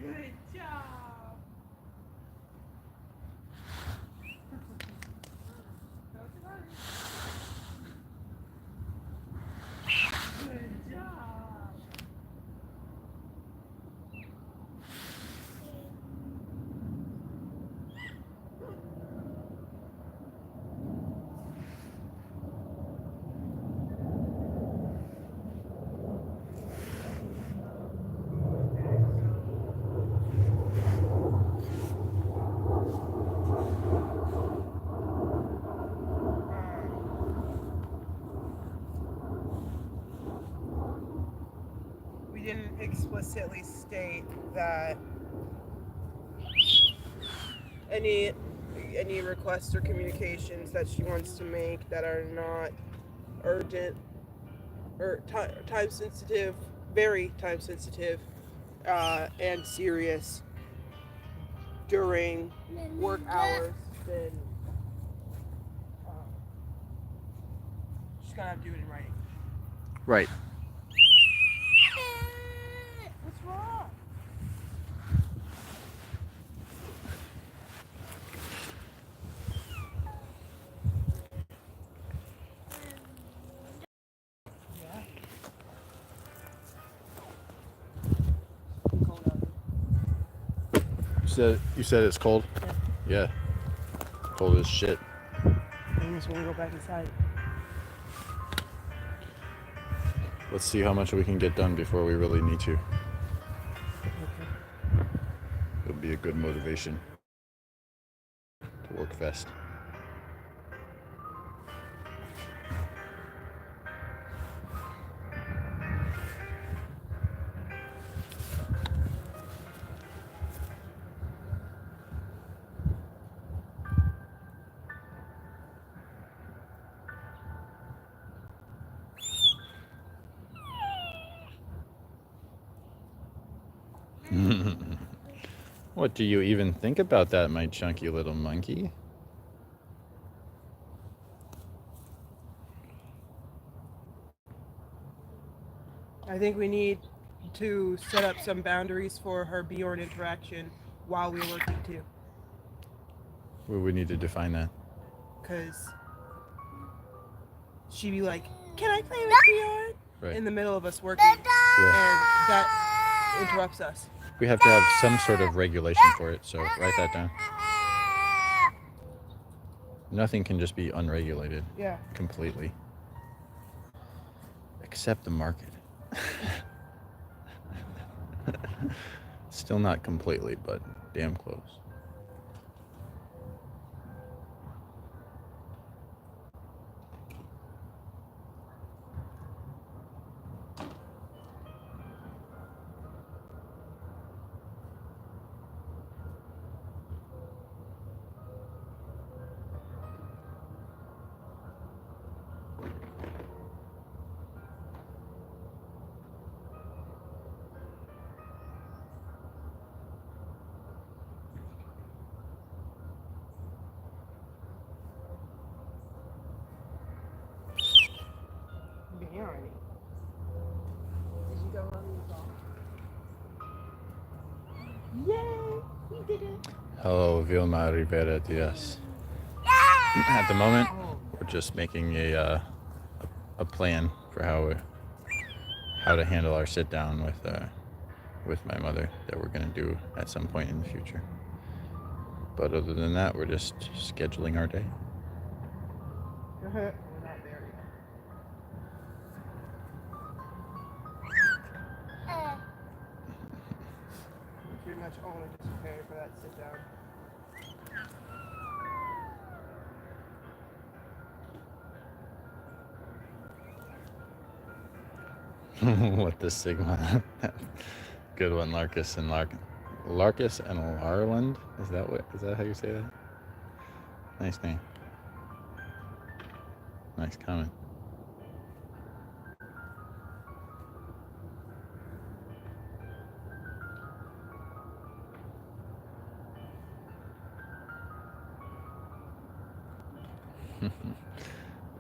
Good job. Good job. We didn't explicitly state that any requests or communications that she wants to make that are not urgent or time sensitive, very time sensitive, and serious during work hours, then she's gonna have to do it in writing. Right. What's wrong? Yeah. Cold out here. You said it's cold? Yeah. Cold as shit. I just want to go back inside. Let's see how much we can get done before we really need to. Okay. It'll be a good motivation to work fast. What do you even think about that, my chunky little monkey? I think we need to set up some boundaries for her Bjorn interaction while we're working too. We would need to define that. Because she'd be like, "Can I play with Bjorn?" Right. in the middle of us working. Yeah. And that interrupts us. We have to have some sort of regulation for it, so write that down. Nothing can just be unregulated. Yeah. Completely. Except the market. Still not completely, but damn close. Bjorn. Did you go run the ball? Yay! We did it! Hello, Vilma Rivera Diaz. At the moment, we're just making a plan for how to handle our sit down with my mother that we're gonna do at some point in the future. But other than that, we're just scheduling our day. We're not there yet. We're pretty much only just preparing for that sit down. What the Sigma? Good one, Larkus and Larkus and Larland. Is that how you say that? Nice name. Nice comment.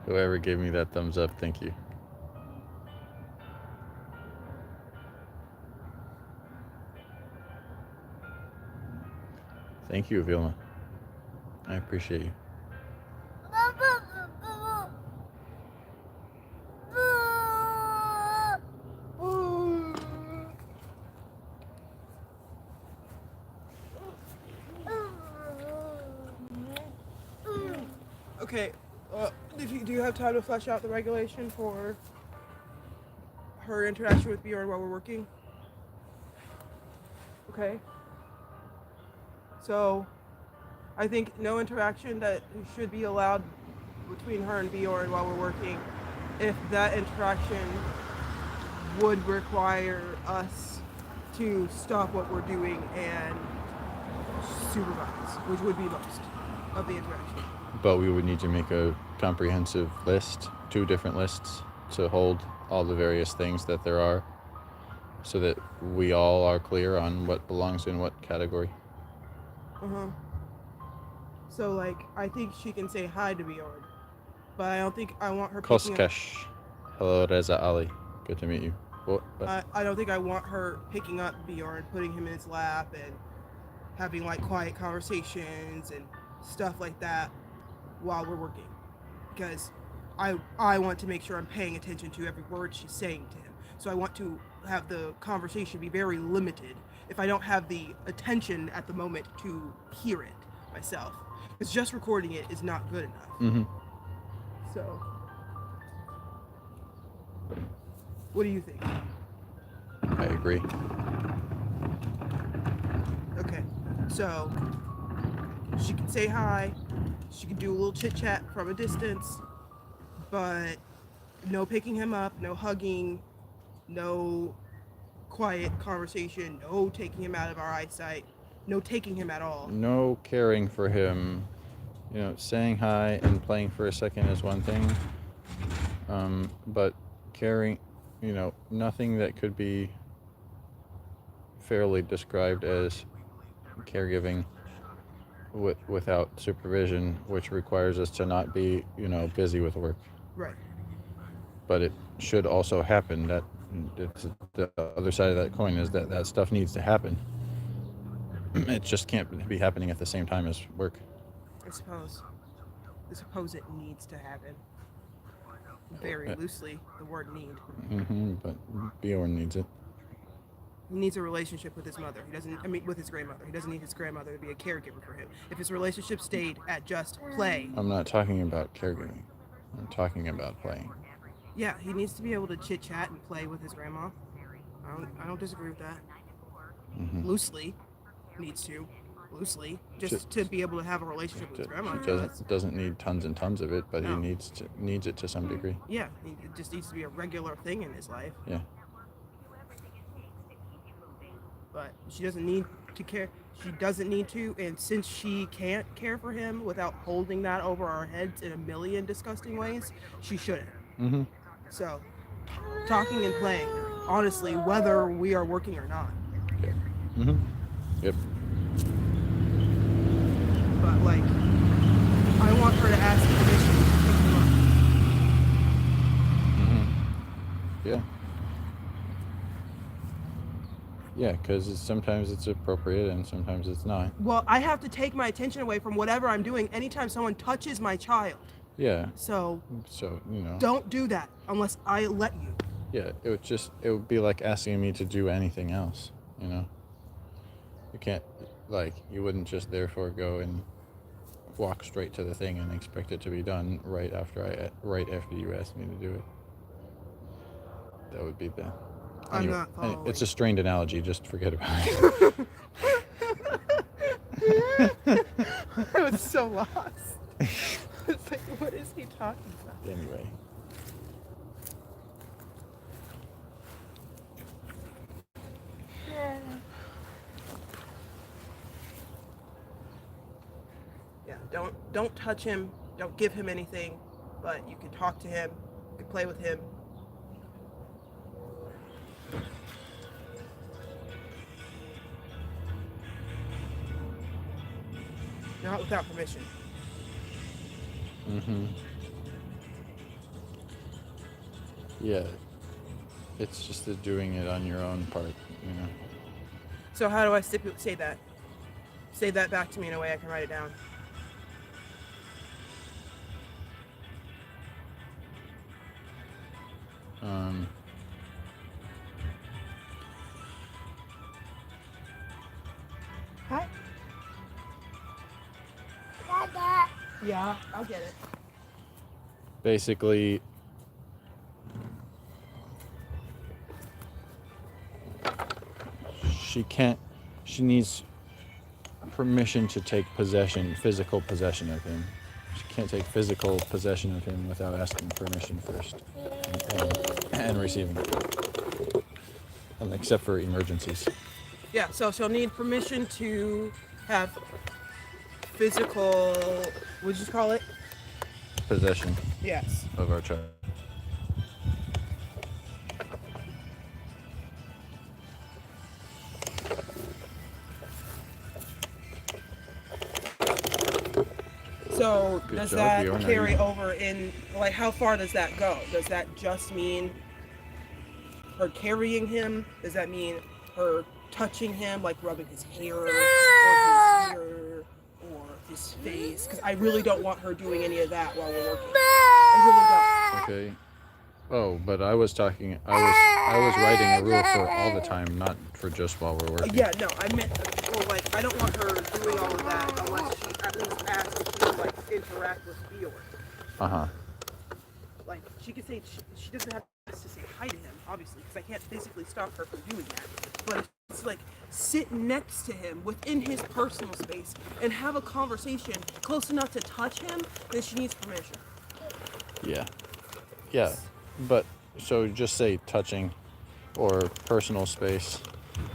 Whoever gave me that thumbs up, thank you. Thank you, Vilma. I appreciate you. Okay, do you have time to flesh out the regulation for her interaction with Bjorn while we're working? Okay. So, I think no interaction that should be allowed between her and Bjorn while we're working. If that interaction would require us to stop what we're doing and supervise, which would be most of the interaction. But we would need to make a comprehensive list, 2 different lists, to hold all the various things that there are, so that we all are clear on what belongs in what category. So, like, I think she can say hi to Bjorn, but I don't think I want her picking up. Koskesh. Hello, Reza Ali. Good to meet you. What? I don't think I want her picking up Bjorn, putting him in his lap, and having like quiet conversations and stuff like that while we're working, because I want to make sure I'm paying attention to every word she's saying to him. So I want to have the conversation be very limited if I don't have the attention at the moment to hear it myself. Because just recording it is not good enough. Mm-hmm. So, what do you think? I agree. Okay, so she can say hi, she can do a little chit chat from a distance, but no picking him up, no hugging, no quiet conversation, no taking him out of our eyesight, no taking him at all. No caring for him. You know, saying hi and playing for a second is one thing, but caring, nothing that could be fairly described as caregiving without supervision, which requires us to not be, busy with work. Right. But it should also happen. That it's the other side of that coin is that stuff needs to happen. It just can't be happening at the same time as work. I suppose it needs to happen. Very loosely, the word need. But Bjorn needs it. He needs a relationship with his mother. He doesn't, with his grandmother. He doesn't need his grandmother to be a caregiver for him. If his relationship stayed at just play. I'm not talking about caregiving. I'm talking about playing. Yeah, he needs to be able to chit chat and play with his grandma. I don't disagree with that. Mm-hmm. Loosely, needs to. Loosely, just to be able to have a relationship with his grandma. He doesn't need tons and tons of it, but No. he needs it to some degree. Yeah, it just needs to be a regular thing in his life. Yeah. But she doesn't need to care. She doesn't need to, and since she can't care for him without holding that over our heads in a million disgusting ways, she shouldn't. Mm-hmm. So, talking and playing, honestly, whether we are working or not. Yep. Mm-hmm. Yep. But like, I want her to ask permission to pick him up. Mm-hmm. Yeah. Yeah, because sometimes it's appropriate and sometimes it's not. Well, I have to take my attention away from whatever I'm doing anytime someone touches my child. Yeah. So, don't do that unless I let you. Yeah, it would be like asking me to do anything else, You can't, you wouldn't just therefore go and walk straight to the thing and expect it to be done right after you asked me to do it. That would be bad. I'm not following. It's a strained analogy, just forget about it. I was so lost. It's like, what is he talking about? Anyway. Yeah, don't touch him, don't give him anything, but you can talk to him, you can play with him. Not without permission. Mm-hmm. Yeah. It's just doing it on your own part, So how do I say that? Say that back to me in a way I can write it down. Um, Hi. Yeah, I'll get it. basically, she needs permission to take physical possession of him. She can't take physical possession of him without asking permission first and receiving it, except for emergencies. Yeah, so she'll need permission to have physical, what'd you call it? Possession Yes. of our child. So Good does job, that Bjorn. carry over in, like, how far does that go? Does that just mean her carrying him? Does that mean her touching him, like rubbing his hair or his ear or his face? Because I really don't want her doing any of that while we're working. I Okay. Oh, but I was writing a rule for all the time, not for just while we're really working. don't. Yeah, no, I meant, well, like, I don't want her doing all of that unless she at least asks to, like, interact with Bjorn. Uh-huh. Like, she could say, she doesn't have to say hi to him, obviously, because I can't physically stop her from doing that. But if it's like, sit next to him within his personal space and have a conversation close enough to touch him, then she needs permission. Yeah. Yeah. But so just say touching or personal space.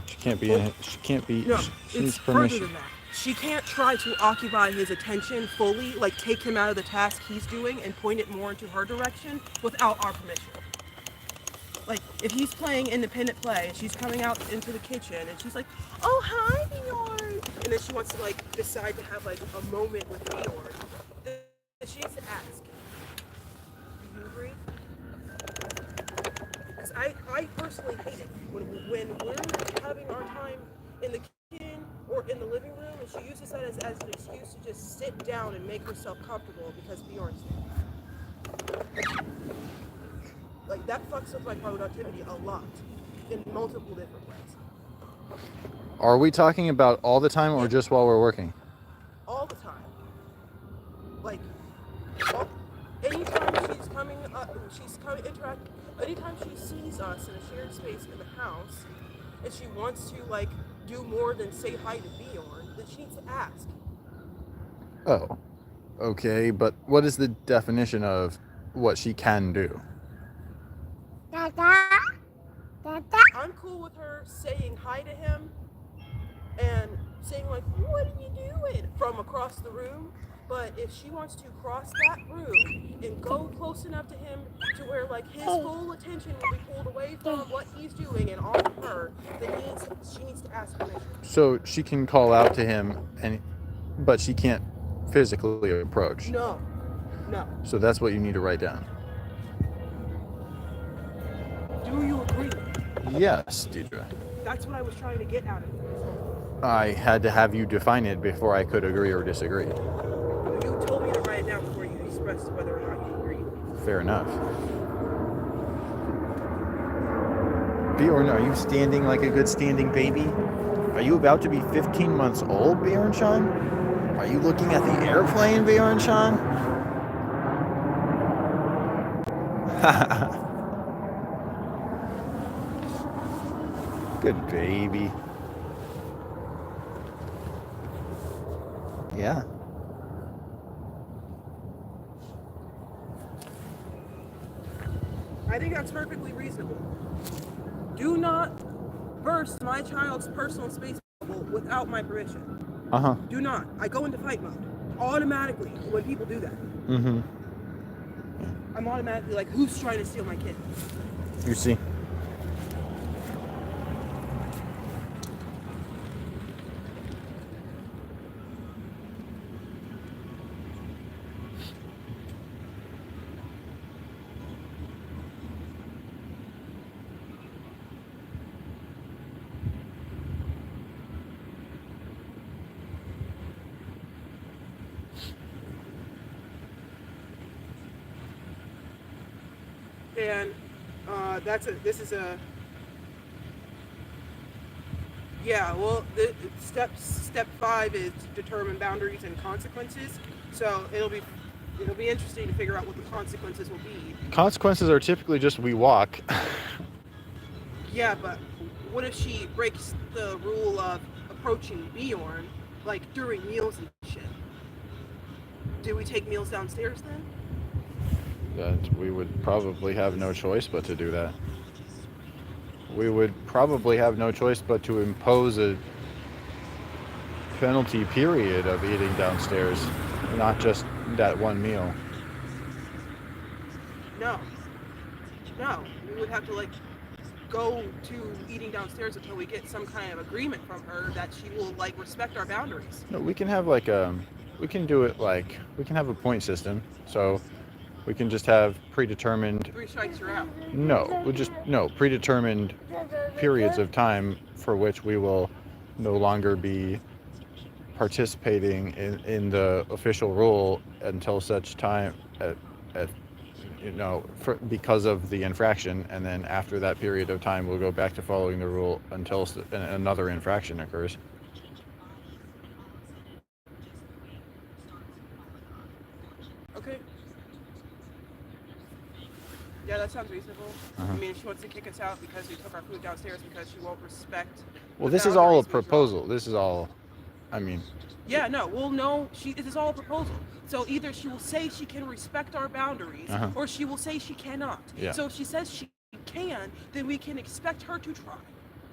She can't be in it. She can't be. No, She it's needs further permission. than that. She can't try to occupy his attention fully, like take him out of the task he's doing and point it more into her direction without our permission. Like, if he's playing independent play and she's coming out into the kitchen and she's like, oh, hi, Bjorn. And then she wants to, like, decide to have, like, a moment with Bjorn, then she needs to ask. Do you agree? Because I personally hate it when we're having our time in the kitchen or in the living room and she uses that as an excuse to just sit down and make herself comfortable because Bjorn's there. Like, that fucks with my productivity a lot in multiple different ways. Are we talking about all the time or Yeah. just while we're working? All the time. Like, anytime she's coming up, interacting, anytime she sees us in a shared space in the house, and she wants to, like, do more than say hi to Bjorn, then she needs to ask. Oh. Okay, but what is the definition of what she can do? I'm cool with her saying hi to him and saying, like, what are you doing from across the room. But if she wants to cross that room and go close enough to him to where, like, his full attention will be pulled away from what he's doing and on her, then she needs to ask permission. So she can call out to him, but she can't physically approach. No. So that's what you need to write down. Do you agree? Yes, Deidre. That's what I was trying to get out of this. I had to have you define it before I could agree or disagree. You told me to write it down before you expressed whether or not you agree. Fair enough. Bjorn, are you standing like a good standing baby? Are you about to be 15 months old, Bjorn Sean? Are you looking at the airplane, Bjorn Sean? Good baby. Yeah. I think that's perfectly reasonable. Do not burst my child's personal space without my permission. Uh-huh. Do not. I go into fight mode automatically when people do that. Mm-hmm. I'm automatically like, who's trying to steal my kid? You see? And this is a, yeah, well, the step 5 is to determine boundaries and consequences. So it'll be interesting to figure out what the consequences will be. Consequences are typically just we walk. Yeah, but what if she breaks the rule of approaching Bjorn, like during meals and shit? Do we take meals downstairs then? That we would probably have no choice but to do that. We would probably have no choice but to impose a penalty period of eating downstairs, not just that one meal. No. No. We would have to, like, go to eating downstairs until we get some kind of agreement from her that she will, like, respect our boundaries. No, we can have like we can do it like we can have a point system. So we can just have predetermined. 3 strikes, you're out. No, predetermined periods of time for which we will no longer be participating in the official rule until such time at because of the infraction, and then after that period of time we'll go back to following the rule until another infraction occurs. Okay. Yeah, that sounds reasonable. I mean, if she wants to kick us out because we took our food downstairs because she won't respect. Well, this is all a proposal. This is all, I mean. Yeah, no, well, no, this is all a proposal. So either she will say she can respect our boundaries, or she will say she cannot. Yeah. So if she says she can, then we can expect her to try.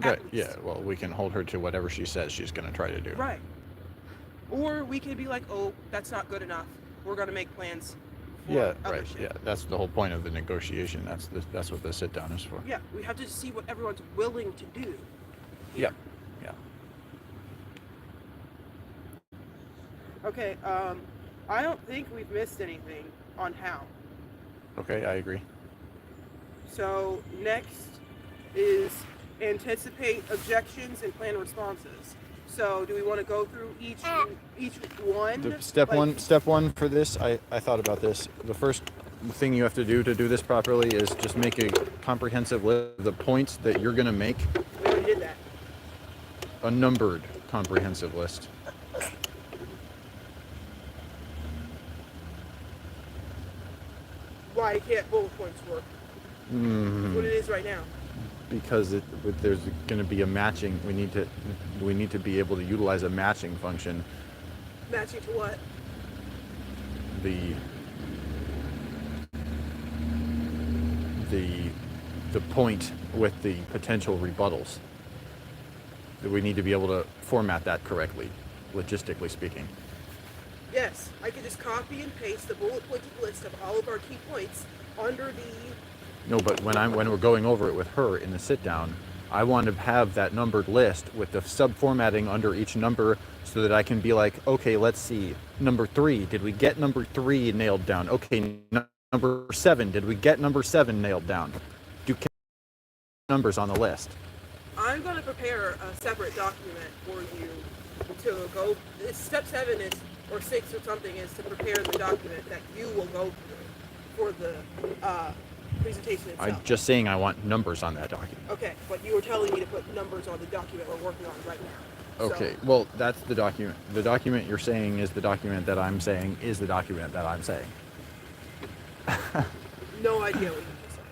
Right. Yeah. Well, we can hold her to whatever she says she's going to try to do. Right. Or we can be like, oh, that's not good enough. We're going to make plans. Yeah. Right. Shit. Yeah. That's the whole point of the negotiation. That's what the sit down is for. Yeah. We have to see what everyone's willing to do. Yeah. Yeah. Okay. I don't think we've missed anything on how. Okay, I agree. So next is anticipate objections and plan responses. So do we want to go through each one? Step one for this, I thought about this. The first thing you have to do this properly is just make a comprehensive list of the points that you're going to make. We already did that. A numbered comprehensive list. Why can't bullet points work? What it is right now. Because there's going to be a matching. We need to be able to utilize a matching function. Matching to what? The point with the potential rebuttals. We need to be able to format that correctly, logistically speaking. Yes, I could just copy and paste the bullet pointed list of all of our key points under the. No, but when we're going over it with her in the sit down, I want to have that numbered list with the sub-formatting under each number so that I can be like, okay, let's see. Number 3, did we get number 3 nailed down? Okay, number 7, did we get number 7 nailed down? Do numbers on the list. I'm going to prepare a separate document for you to go. Step 7 is, or 6 or something, is to prepare the document that you will go through for the presentation itself. I'm just saying I want numbers on that document. Okay, but you were telling me to put numbers on the document we're working on right now. Okay, well, that's the document. The document you're saying is the document that I'm saying is the document that I'm saying. No idea what you just said.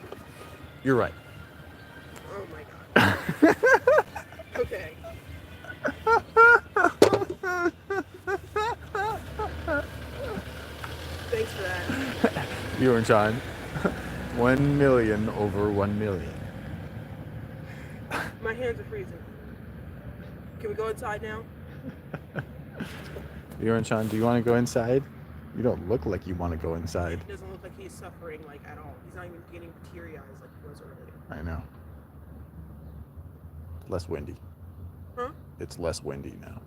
You're right. Oh my god. Okay. Thanks for that. You and John. 1 million over 1 million. My hands are freezing. Can we go inside now? You and John, do you want to go inside? You don't look like you want to go inside. It doesn't look like he's suffering like at all. He's not even getting teary eyes like he was earlier. I know. Less windy. Huh? It's less windy now.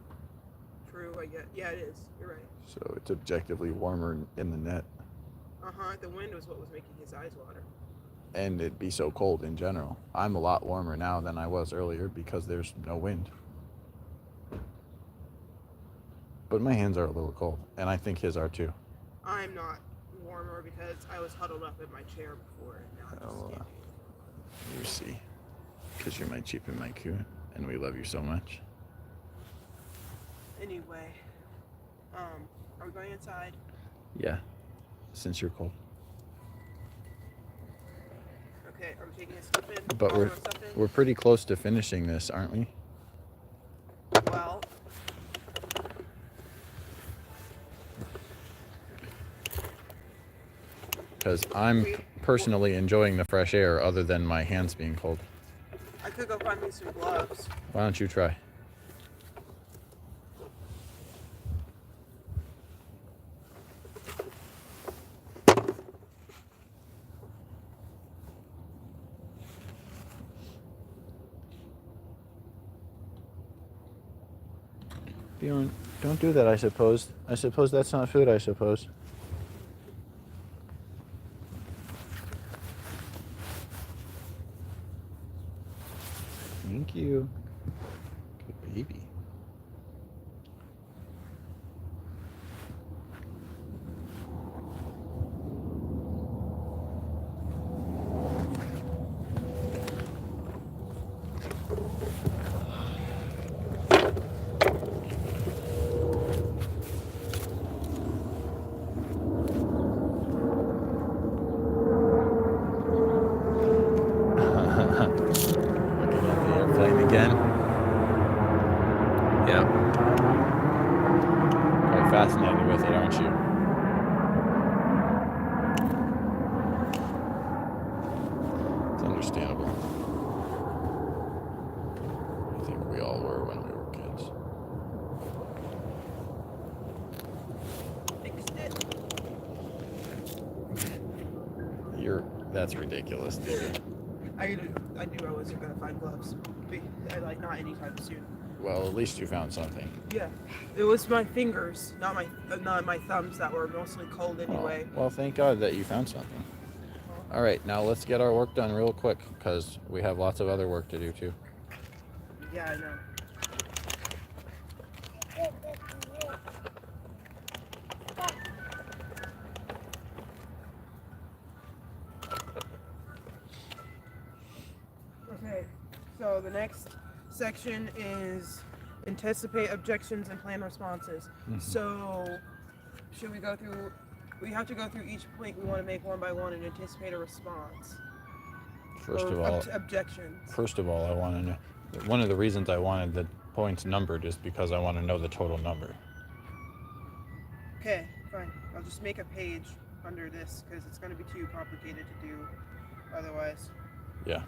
True, I guess. Yeah, it is. You're right. So it's objectively warmer in the net. Uh-huh. The wind was what was making his eyes water. And it'd be so cold in general. I'm a lot warmer now than I was earlier because there's no wind. But my hands are a little cold, and I think his are too. I'm not warmer because I was huddled up in my chair before. And now I'm just standing. You see, because you're my Chief and my Q, and we love you so much. Anyway, are we going inside? Yeah, since you're cold. Okay, are we taking a step in? But we're pretty close to finishing this, aren't we? Well, because I'm personally enjoying the fresh air other than my hands being cold. I could go find me some gloves. Why don't you try? Bjorn, don't do that, I suppose. I suppose that's not food, I suppose. Thank you. Good baby. Looking at the airplane again. Yep. Quite fascinated with it, aren't you? It's understandable. I think we all were when we were kids. Fixed it. That's ridiculous, dude. I knew I wasn't gonna find gloves. Like not anytime soon. Well, at least you found something. Yeah, it was my fingers, not my thumbs that were mostly cold anyway. Well, thank God that you found something. All right, now let's get our work done real quick because we have lots of other work to do too. Yeah, I know. Okay, so the next section is anticipate objections and plan responses. Mm-hmm. So, should we go through? We have to go through each point we want to make one by one and anticipate a response. First of all, objections. First of all, I want to know. One of the reasons I wanted the points numbered is because I want to know the total number. Okay, fine. I'll just make a page under this because it's going to be too complicated to do otherwise. Yeah.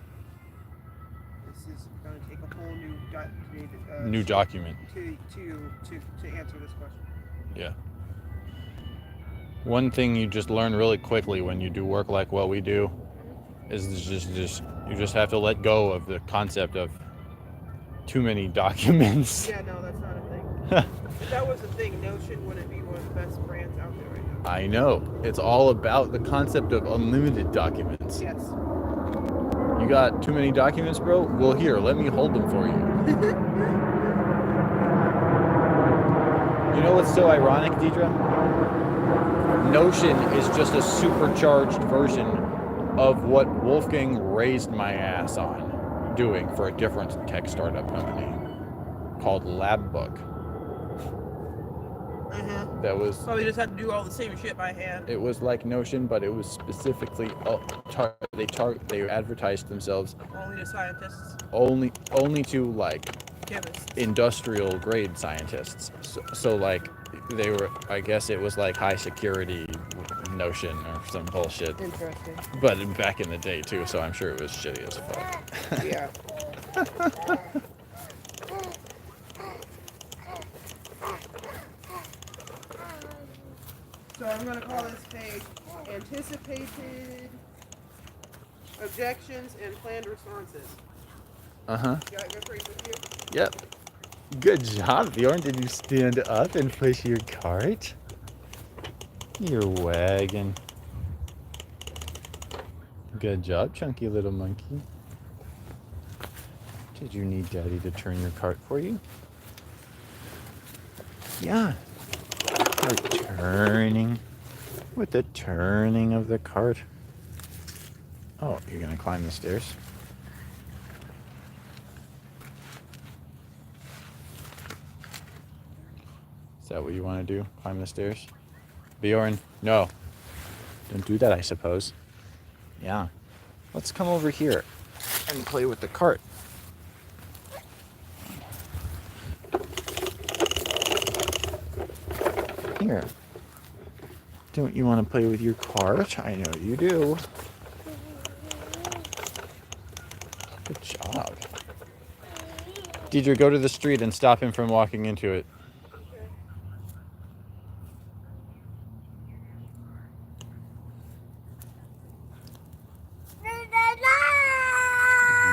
This is going to take a whole new document to answer this question. Yeah. One thing you just learn really quickly when you do work like what we do is you just have to let go of the concept of too many documents. Yeah, no, that's not a thing. If that was a thing, Notion wouldn't be one of the best brands out there right now. I know. It's all about the concept of unlimited documents. Yes. You got too many documents, bro? Well, here, let me hold them for you. You know what's so ironic, Deidre? Notion is just a supercharged version of what Wolfgang raised my ass on doing for a different tech startup company called Labbook. Mm-hmm. That was... So we just had to do all the same shit by hand. It was like Notion, but it was specifically... they advertised themselves... Only to scientists? Only to, like... Chemists. Industrial grade scientists. So like, they were... I guess it was like high security Notion or some bullshit. Interesting. But back in the day, too, so I'm sure it was shitty as fuck. Yeah. So I'm going to call this page Anticipated Objections and Planned Responses. Uh-huh. You got good phrase with you? Yep. Good job, Bjorn. Did you stand up and push your cart? You're wagging. Good job, chunky little monkey. Did you need Daddy to turn your cart for you? Yeah. You're turning. with the turning of the cart. Oh, you're gonna climb the stairs? Is that what you want to do? Climb the stairs? Bjorn, no. Don't do that, I suppose. Yeah. Let's come over here and play with the cart. Here. Don't you want to play with your cart? I know you do. Good job. Deidre, go to the street and stop him from walking into it.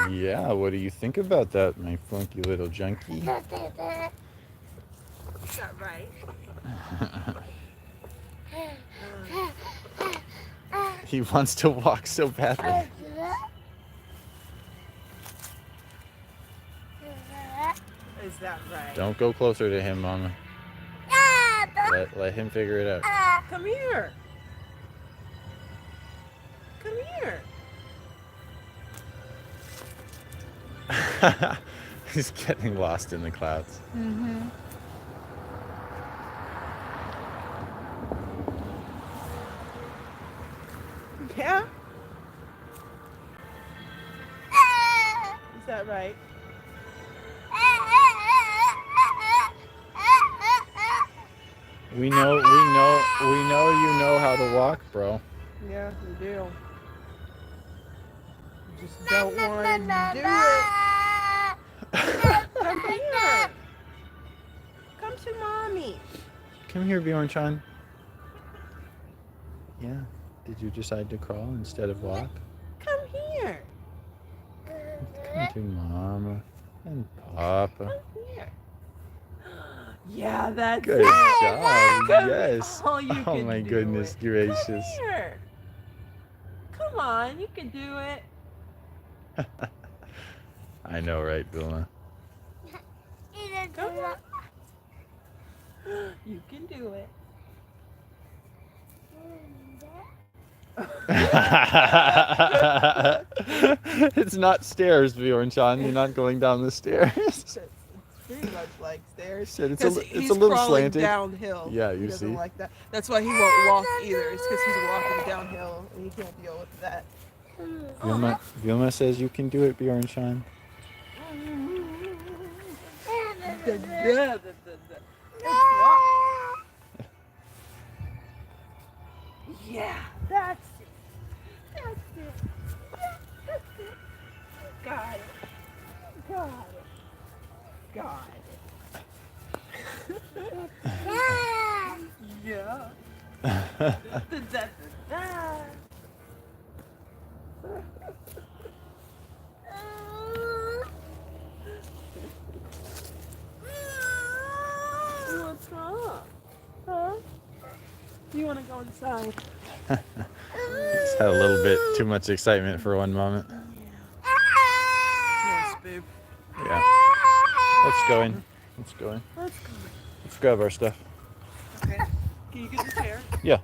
Yeah, what do you think about that, my funky little junkie? Is that right? He wants to walk so badly. Is that right? Don't go closer to him, Mama. Let him figure it out. Come here. Come here. He's getting lost in the clouds. Mm-hmm. Yeah? Is that right? We know you know how to walk, bro. Yeah, you do. You just don't want to do it. Come here. Come to mommy. Come here, Bjorn-chan. Yeah. Did you decide to crawl instead of walk? Come here. Come to Mama and Papa. Come here. Yeah, that's Good it. job. Come- Yes. Oh, you Oh can my do goodness it. gracious. Come here. Come on, you can do it. I know, right, Vilma? Come on. You can do it. It's not stairs, Bjorn-chan. You're not going down the stairs. It's pretty much like stairs. Said it's 'Cause a he's little crawling slanted. downhill. Yeah, He you doesn't see. like that. That's why he won't walk either. It's because he's walking downhill and he can't deal with that. Vilma says you can do it, Bjorn-chan. Let's walk. Yeah, that's it. That's it. That's it. Got it. Got it. Got it. Yeah. What's wrong? Huh? You want to go inside? Just had a little bit too much excitement for one moment. Yes, babe. Yeah. Let's go in. Let's go in. Let's go. Let's grab our stuff. Okay. Can you get the chair? Yeah.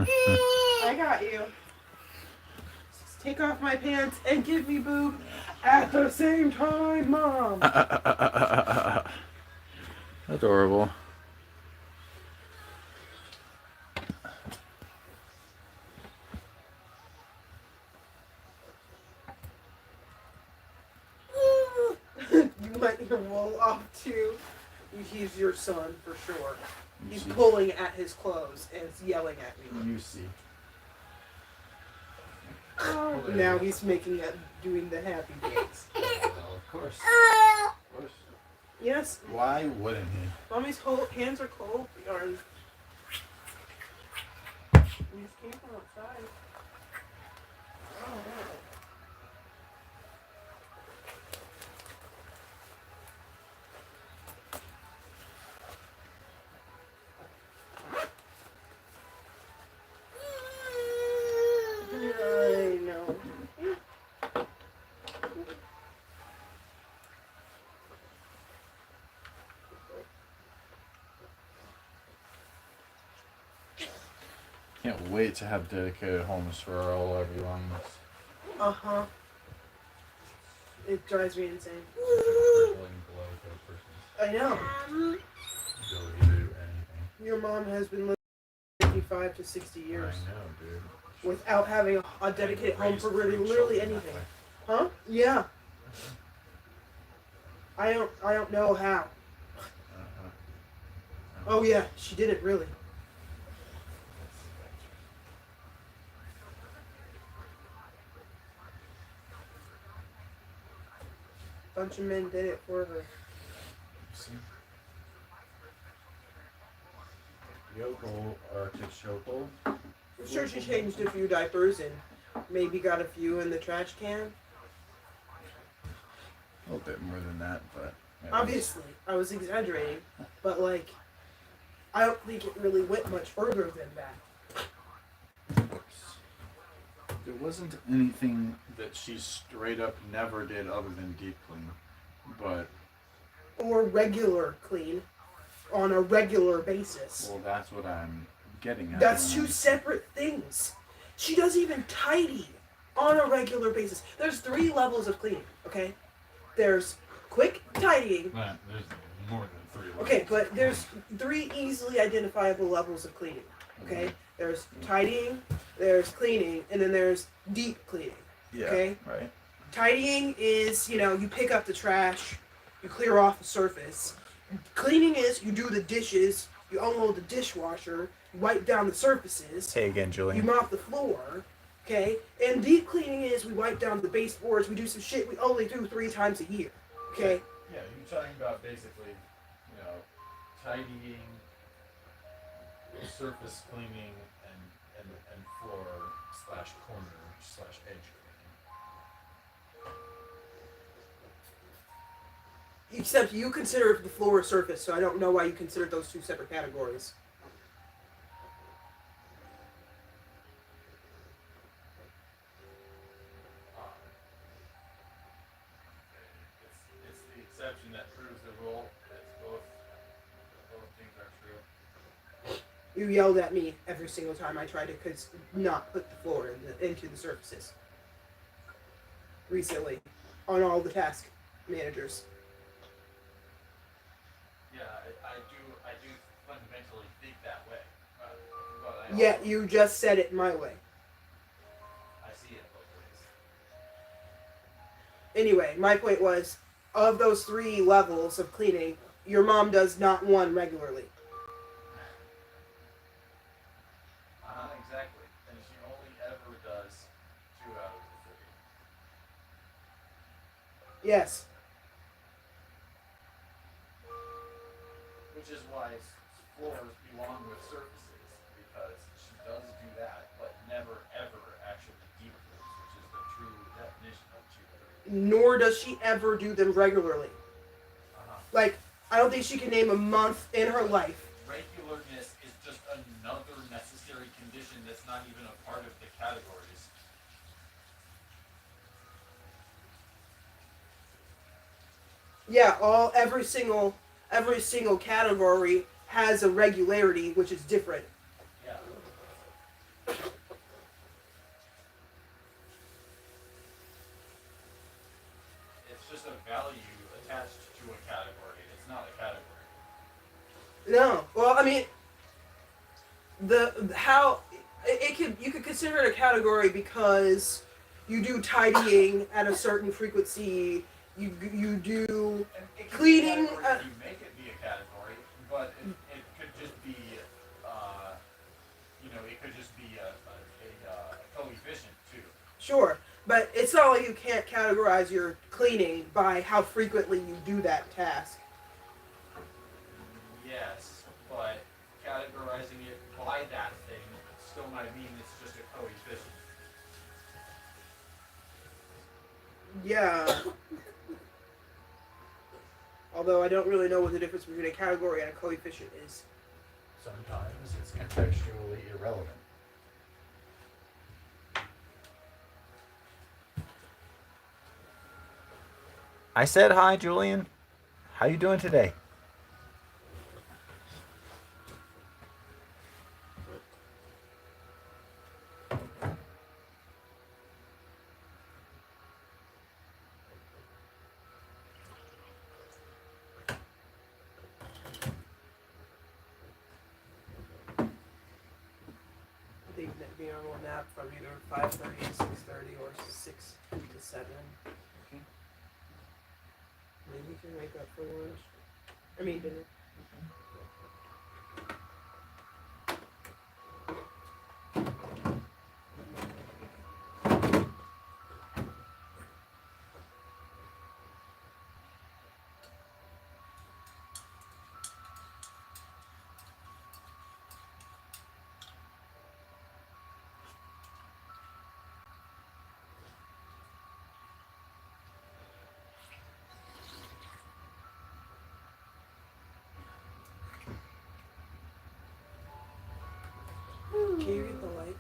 I got you. Just take off my pants and give me boob at the same time, Mom. Adorable. You let your wool off too. He's your son for sure. He's pulling at his clothes and yelling at me. You see. Oh, now he's doing the happy dance. Well, of course. Of course. Yes. Why wouldn't he? Mommy's hands are cold. We just came from outside. Oh, wow. I know. Can't wait to have dedicated homes for all our belongings. Uh-huh. It drives me insane. I know. Ability to do anything. Your mom has been living 55 to 60 years. I know, dude. Without having a dedicated home for literally anything. Huh? Yeah. I don't know how. Oh yeah, she did it really. Bunch of men did it for her. See? Yoko artichoke. I'm sure she changed a few diapers and maybe got a few in the trash can. A little bit more than that, but... Obviously, I was exaggerating, but like, I don't think it really went much further than that. There wasn't anything that she straight up never did other than deep clean, but... Or regular clean, on a regular basis. Well, that's what I'm getting at. That's two separate things. She doesn't even tidy on a regular basis. There's 3 levels of cleaning, okay? There's quick tidying. There's more than 3 levels. Okay, but there's 3 easily identifiable levels of cleaning, okay? Mm-hmm. There's tidying, there's cleaning, and then there's deep cleaning, okay? Right. Tidying is, you pick up the trash, you clear off the surface. Cleaning is you do the dishes, you unload the dishwasher, you wipe down the surfaces. Say again, Julian. You mop the floor, okay? And deep cleaning is we wipe down the baseboards, we do some shit we only do 3 times a year, okay? Yeah, you're talking about basically, tidying, surface cleaning, and floor / corner / edge cleaning. Except you consider the floor a surface, so I don't know why you consider those 2 separate categories. It's the exception that proves the rule. Both things are true. You yelled at me every single time I tried to not put the floor into the surfaces. Recently, on all the task managers. Yeah, I do fundamentally think that way. But Yeah, you just said it my way. I see it both ways. Anyway, my point was, of those 3 levels of cleaning, your mom does not one regularly. Exactly. And she only ever does 2 out of the 3. Yes. Which is why floors belong with surfaces, because she does do that, but never ever actually deep cleans, which is the true definition of deep cleaning. Nor does she ever do them regularly. Like, I don't think she can name a month in her life. Regularness is just another necessary condition that's not even a part of the categories. Yeah, every single category has a regularity which is different. Yeah. just a value attached to a category. It's not a category. No. Well, I mean, the how it could you could consider it a category because you do tidying at a certain frequency. You do And it could cleaning. be a category if you make it be a category, but it could just be, it could just be a coefficient too. Sure, but it's not like you can't categorize your cleaning by how frequently you do that task. Yes, but categorizing it by that thing still might mean it's just a coefficient. Yeah. Although I don't really know what the difference between a category and a coefficient is. Sometimes it's contextually irrelevant. I said hi, Julian. How you doing today? I think that being on a nap from either 5:30 to 6:30 or 6 to 7. Okay. Maybe you can wake up for lunch. I mean dinner. Can you get the light?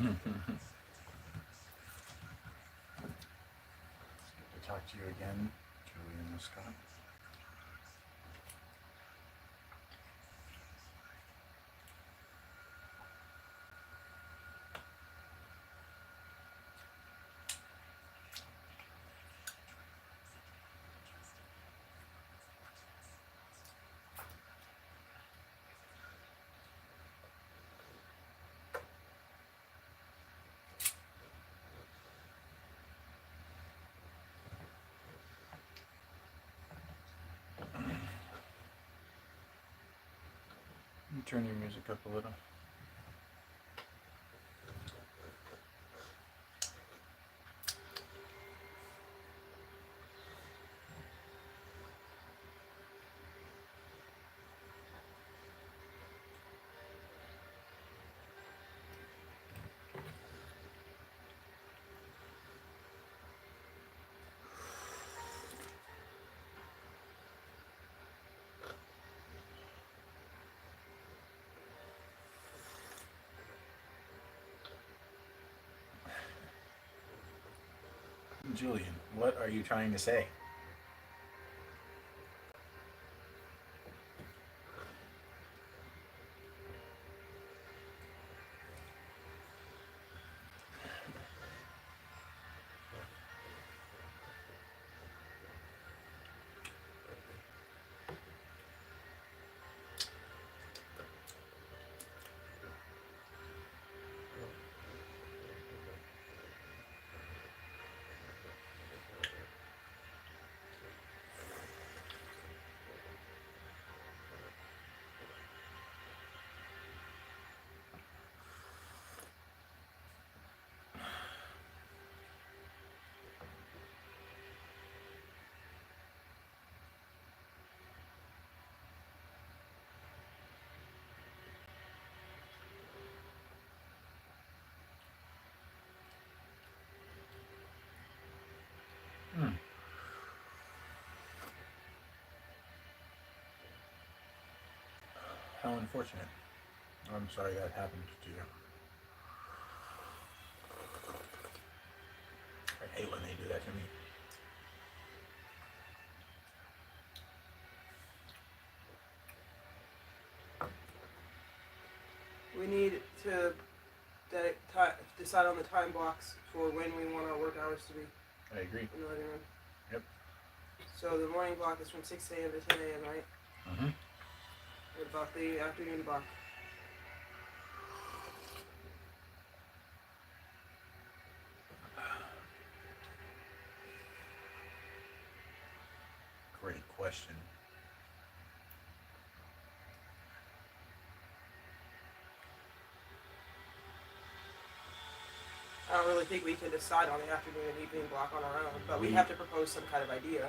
Good to talk to you again, Julian Scott. Turn your music up a little. Julian, what are you trying to say? Hmm. How unfortunate. I'm sorry that happened to you. I hate when they do that to me. We need to decide on the time blocks for when we want our work hours to be I agree. in the living room. Yep. So the morning block is from 6 a.m. to 10 a.m., right? Mm-hmm. What about the afternoon block? Great question. I don't really think we can decide on the afternoon and evening block on our own, but we have to propose some kind of idea.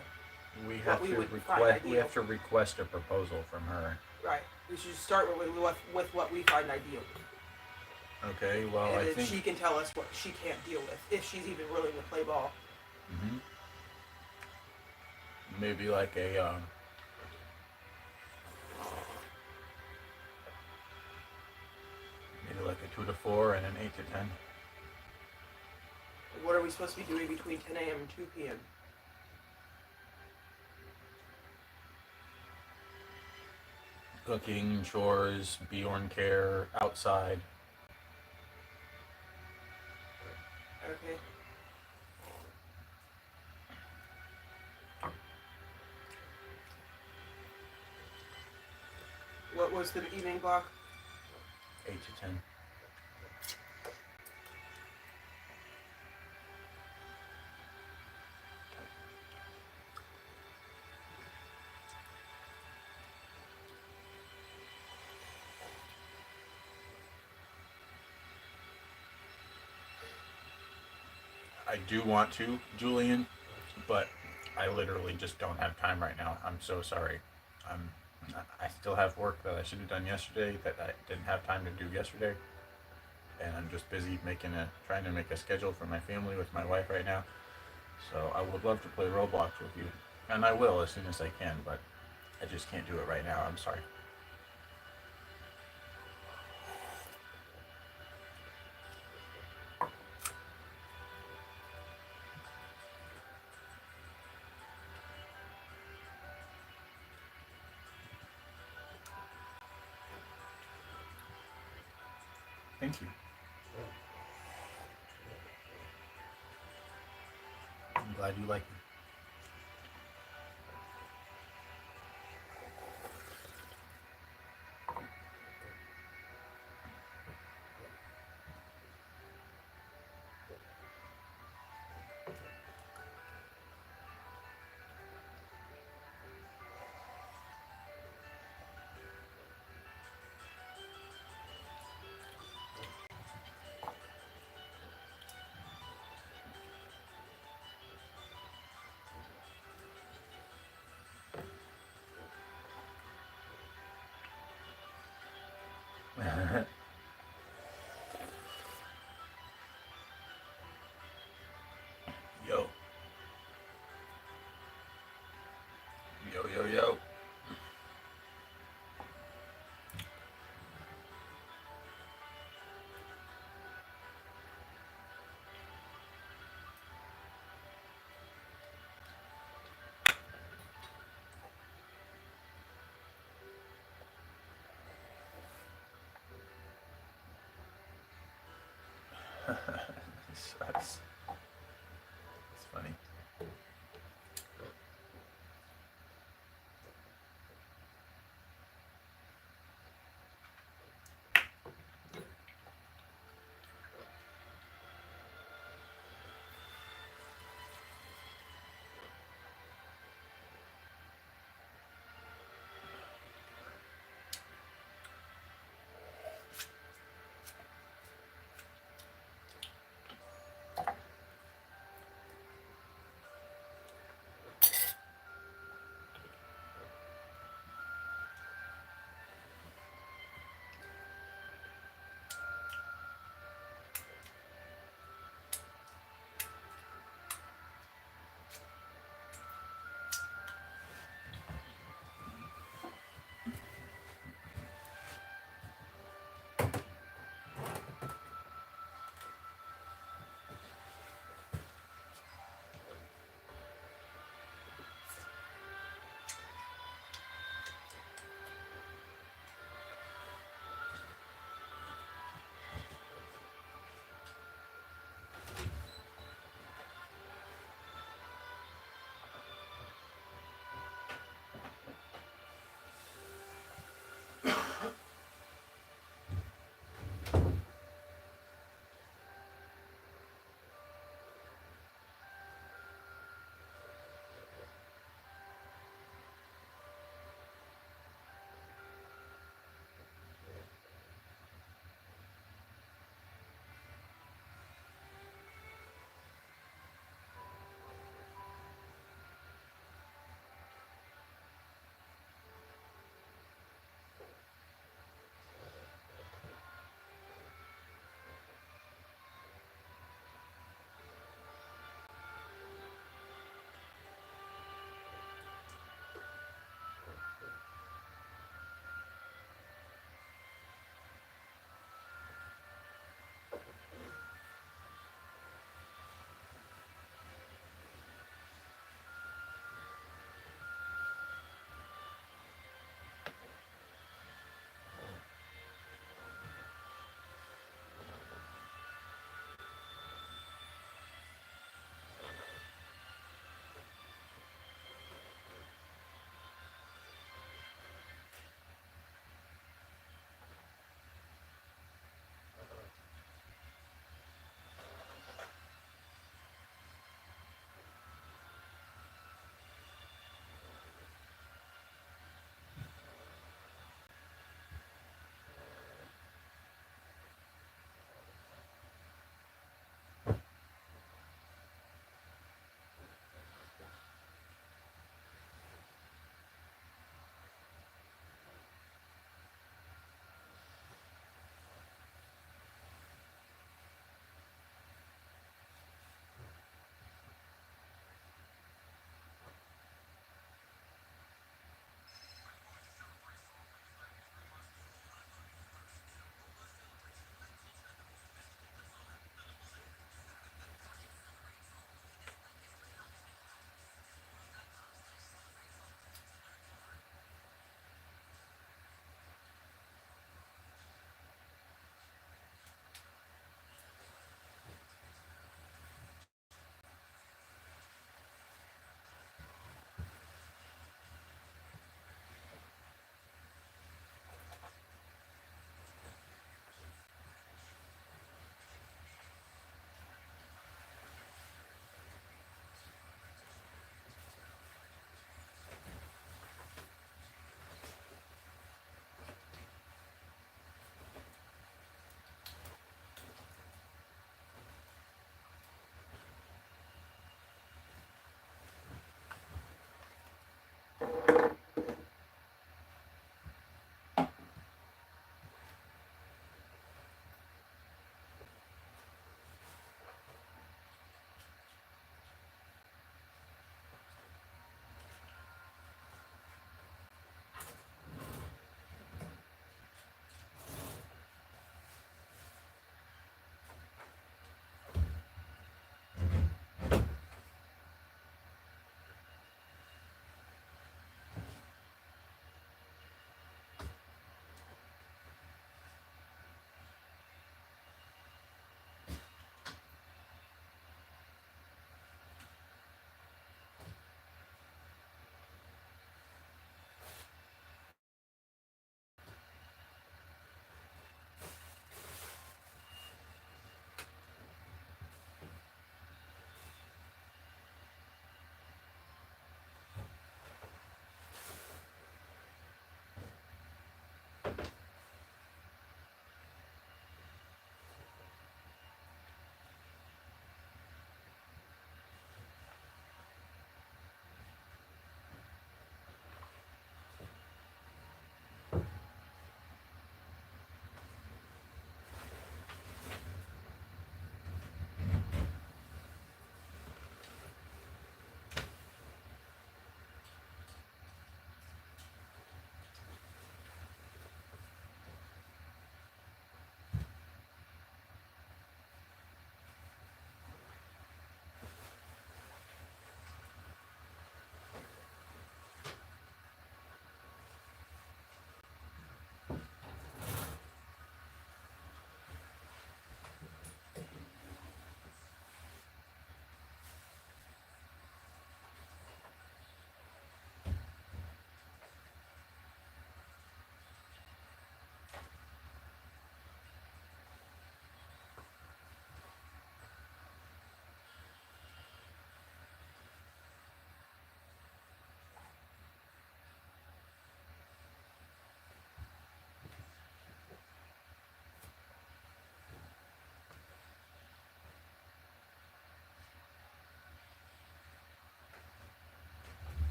We What have we to would find request. We ideal. have to request a proposal from her. Right. We should start with what we find ideal. Okay. Well, and I then think. she can tell us what she can't deal with, if she's even willing to play ball. Mm-hmm. Maybe like a. Maybe like a 2 to 4 and an 8 to 10. What are we supposed to be doing between 10 a.m. and 2 p.m.? Cooking, chores, Bjorn care, outside. Okay. What was the evening block? 8 to 10. I do want to, Julian, but I literally just don't have time right now. I'm so sorry. I'm, I still have work that I should have done yesterday that I didn't have time to do yesterday, and I'm just busy trying to make a schedule for my family with my wife right now. So I would love to play Roblox with you, and I will as soon as I can, but I just can't do it right now. I'm sorry. Thank you. I'm glad you like me. Yo. Yo, yo, yo. That's funny.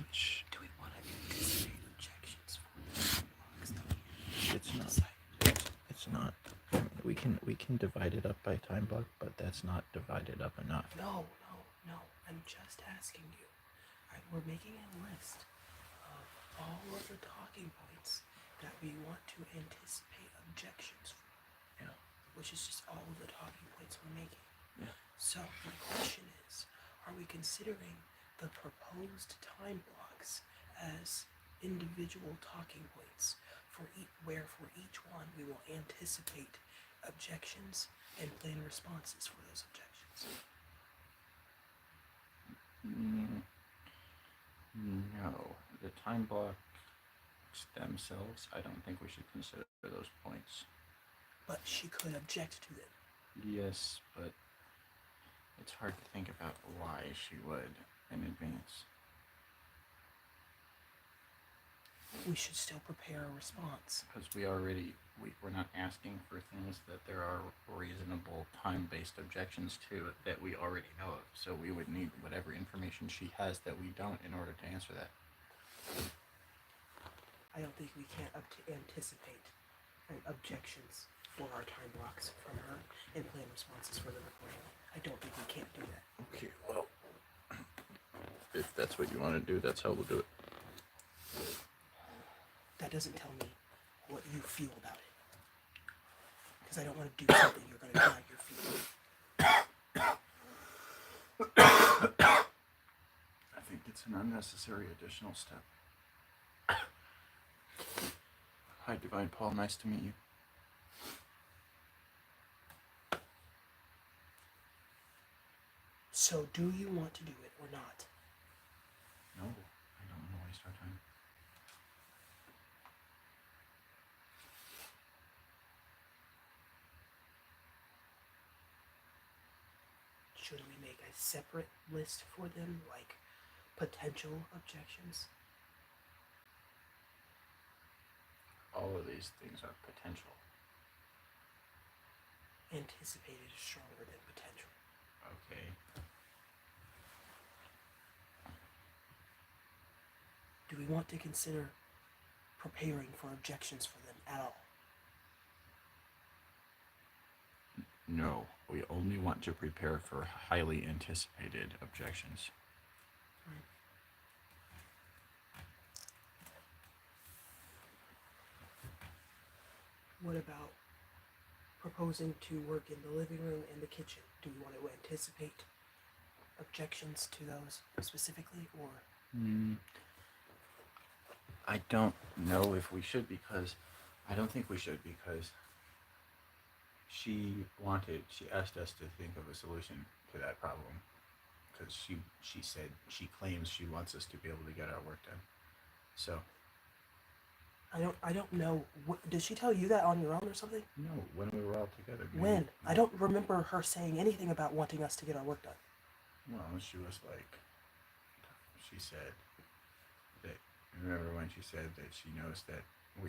which Do we want to anticipate objections for the time blocks? it's not. It's not. We can divide it up by time block, but that's not divided up enough. No. I'm just asking you. We're making a list of all of the talking points that we want to anticipate objections for. Yeah. Which is just all of the talking points we're making. Yeah. So my question is, are we considering the proposed time blocks as individual talking points where for each one we will anticipate objections and plan responses for those objections? No, the time blocks themselves, I don't think we should consider those points. But she could object to them. Yes, but it's hard to think about why she would in advance. We should still prepare a response. Because we're not asking for things that there are reasonable time-based objections to that we already know of. So we would need whatever information she has that we don't in order to answer that. I don't think we can anticipate objections for our time blocks from her and plan responses for them accordingly. I don't think we can't do that. Okay, well, if that's what you want to do, that's how we'll do it. That doesn't tell me what you feel about it. Because I don't want to do something you're going to drag your feet. I think it's an unnecessary additional step. Hi, Divine Paul. Nice to meet you. So, do you want to do it or not? No, I don't want to waste our time. Should we make a separate list for them, like potential objections? All of these things are potential. Anticipated is stronger than potential. Okay. Do we want to consider preparing for objections for them at all? No, we only want to prepare for highly anticipated objections. What about proposing to work in the living room and the kitchen? Do we want to anticipate objections to those specifically, or? I don't know if we should because I don't think we should because she asked us to think of a solution to that problem because she claims she wants us to be able to get our work done. So I don't know. Did she tell you that on your own or something? no, when we were all together. When? I don't remember her saying anything about wanting us to get our work done. Well, she was like, she said that. Remember when she said that she knows that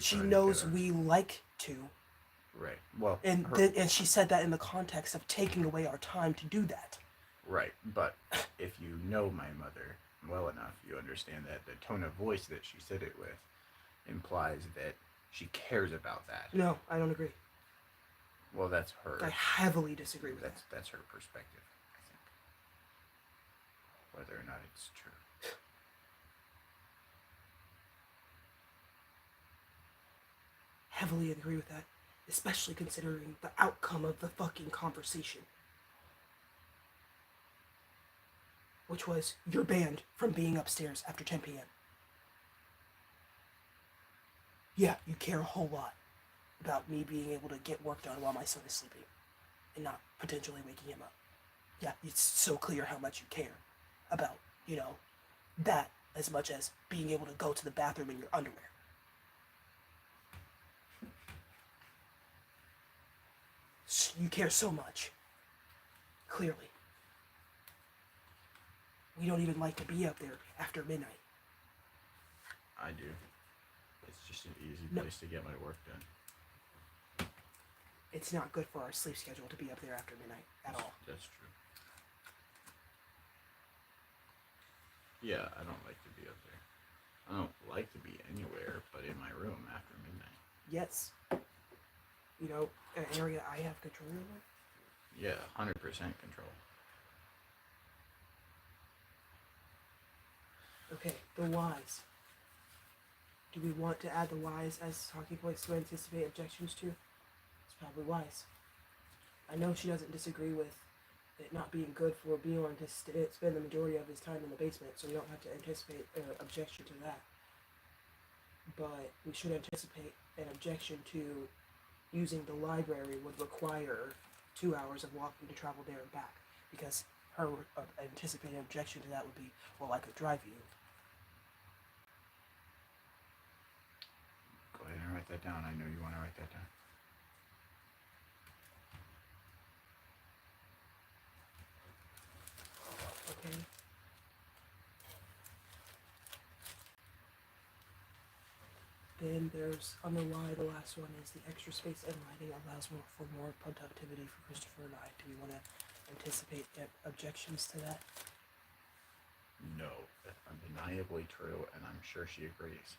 she knows we like to. Right. Well, and she said that in the context of taking away our time to do that. Right. But if you know my mother well enough, you understand that the tone of voice that she said it with implies that she cares about that. No, I don't agree. Well, that's her. I heavily disagree with that. That's her perspective, I think. Whether or not it's true. Heavily agree with that, especially considering the outcome of the fucking conversation. Which was, you're banned from being upstairs after 10 p.m. Yeah, you care a whole lot about me being able to get work done while my son is sleeping and not potentially waking him up. Yeah, it's so clear how much you care about, that as much as being able to go to the bathroom in your underwear. You care so much. Clearly. We don't even like to be up there after midnight. I do. It's just an easy place to get my work done. It's not good for our sleep schedule to be up there after midnight at all. That's true. Yeah, I don't like to be up there. I don't like to be anywhere but in my room after midnight. Yes. You know, an area I have control over? Yeah, 100% control. Okay, the whys. Do we want to add the whys as talking points to anticipate objections to? It's probably wise. I know she doesn't disagree with it not being good for Bjorn to spend the majority of his time in the basement, so we don't have to anticipate an objection to that. But we should anticipate an objection to using the library would require 2 hours of walking to travel there and back, because her anticipated objection to that would be, well, I could drive you. Go ahead and write that down. I know you want to write that down. Okay. Then there's on the Y, the last one is the extra space and lighting allows for more productivity for Christopher and I. Do we want to anticipate objections to that? No, that's undeniably true, and I'm sure she agrees.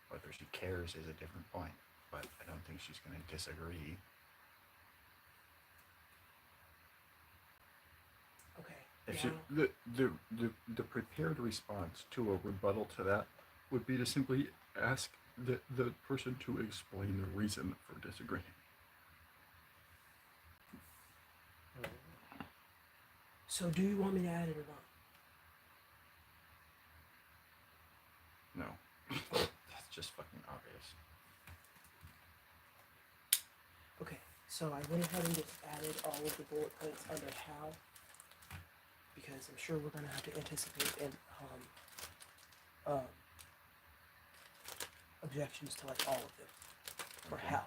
Whether she cares is a different point, but I don't think she's going to disagree. Okay. If now, the prepared response to a rebuttal to that would be to simply ask the person to explain the reason for disagreeing. so do you want me to add it or not? No, that's just fucking obvious. Okay, so I went ahead and just added all of the bullet points under how, because I'm sure we're going to have to anticipate and objections to like all of them, or Okay. how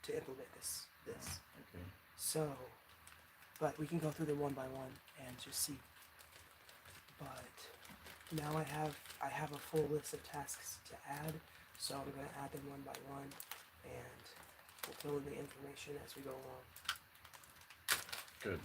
to implement this. Okay. So, but we can go through them one by one and just see. But now I have a full list of tasks to add, so I'm going to add them one by one, and we'll fill in the information as we go along. Good.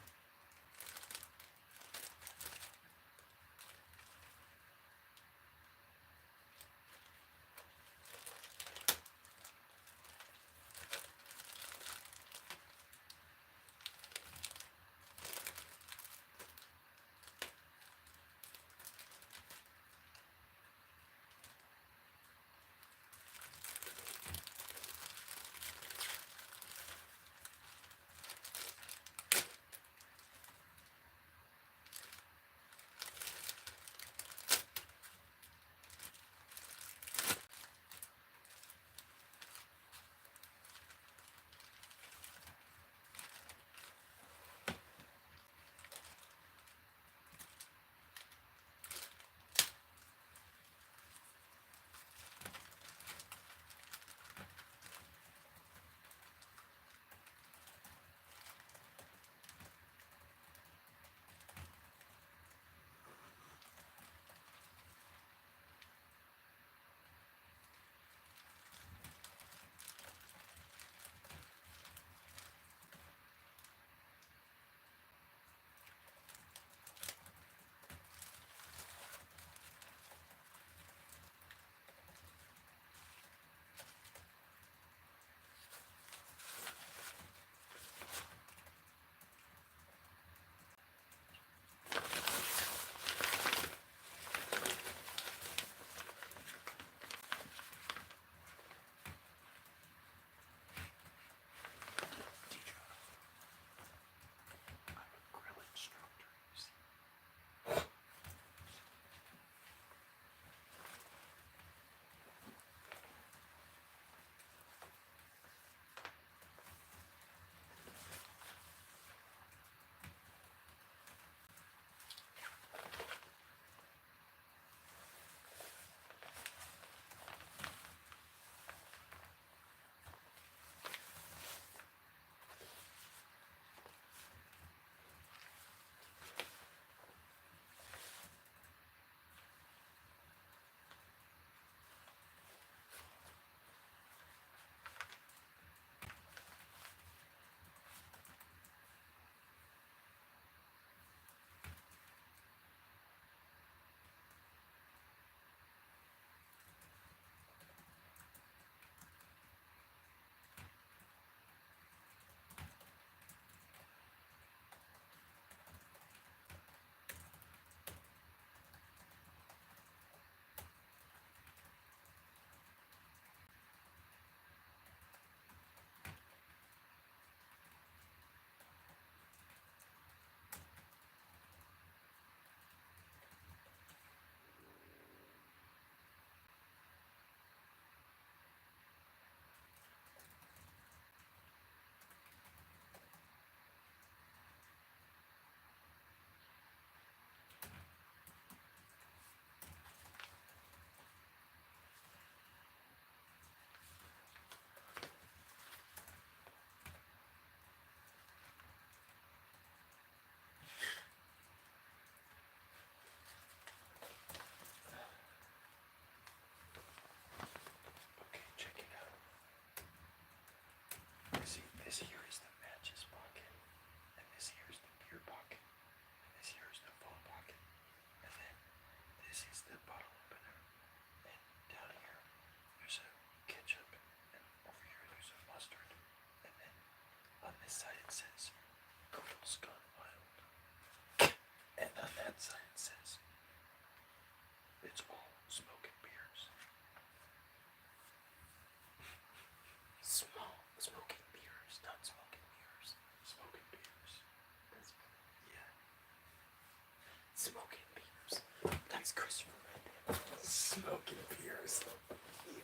fucking peers.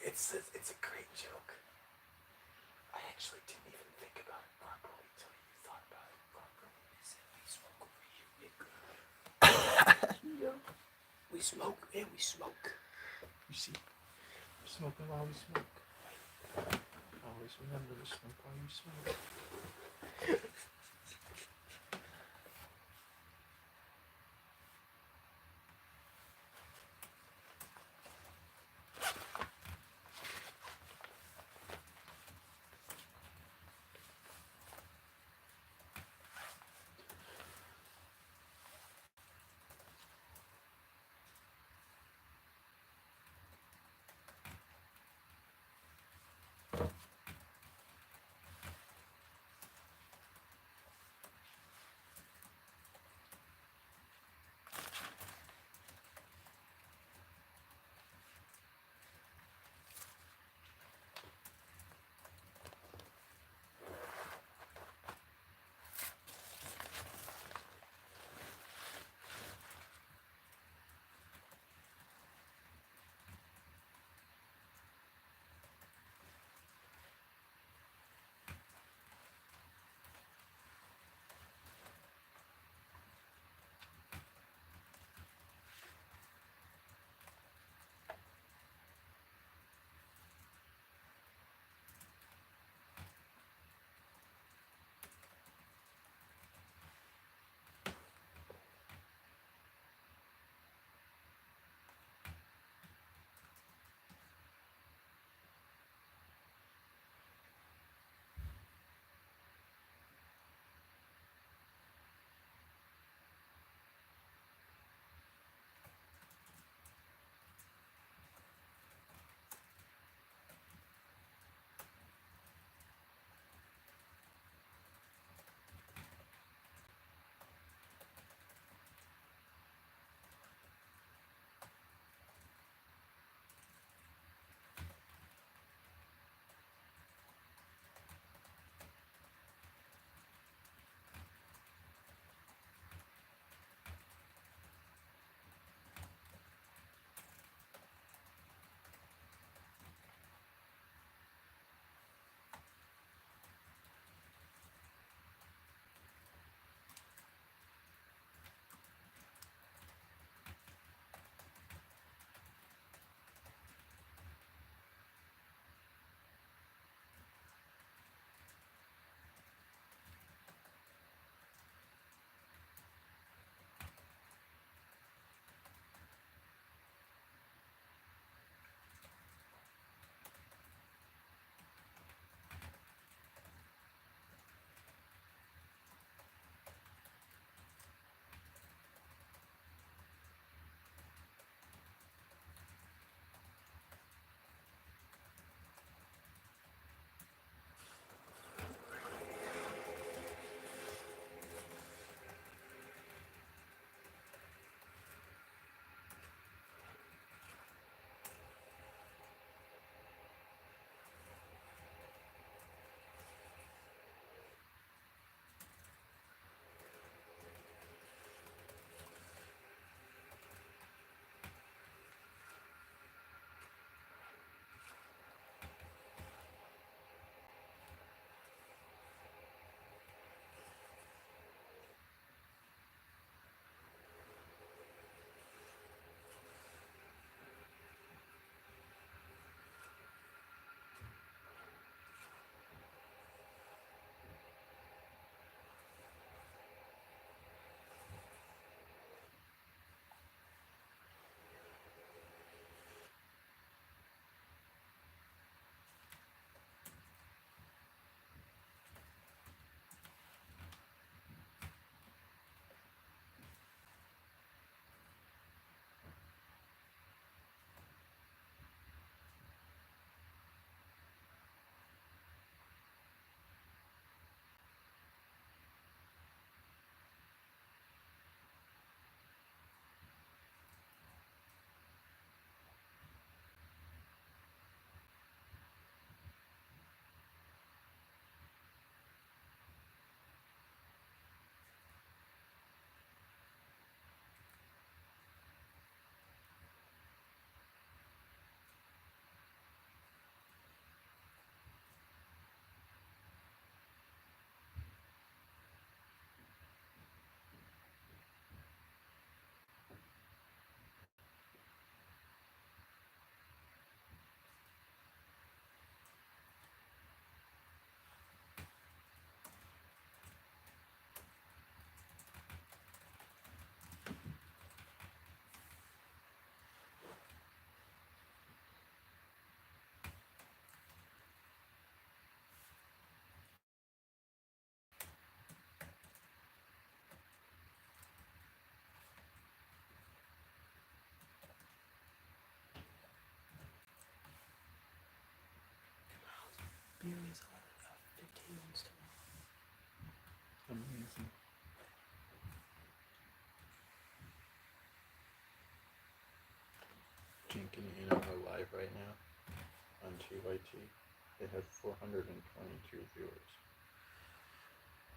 It's a great joke. I actually didn't even think about it properly until you thought about it properly. I said, we smoke over here, nigga. Yeah. We smoke, yeah, we smoke. You see, we're smoking while we smoke. Always remember to smoke while you smoke. Beer is 15 minutes tomorrow. Amazing. Jink and Anna are live right now on TYT. They have 422 viewers.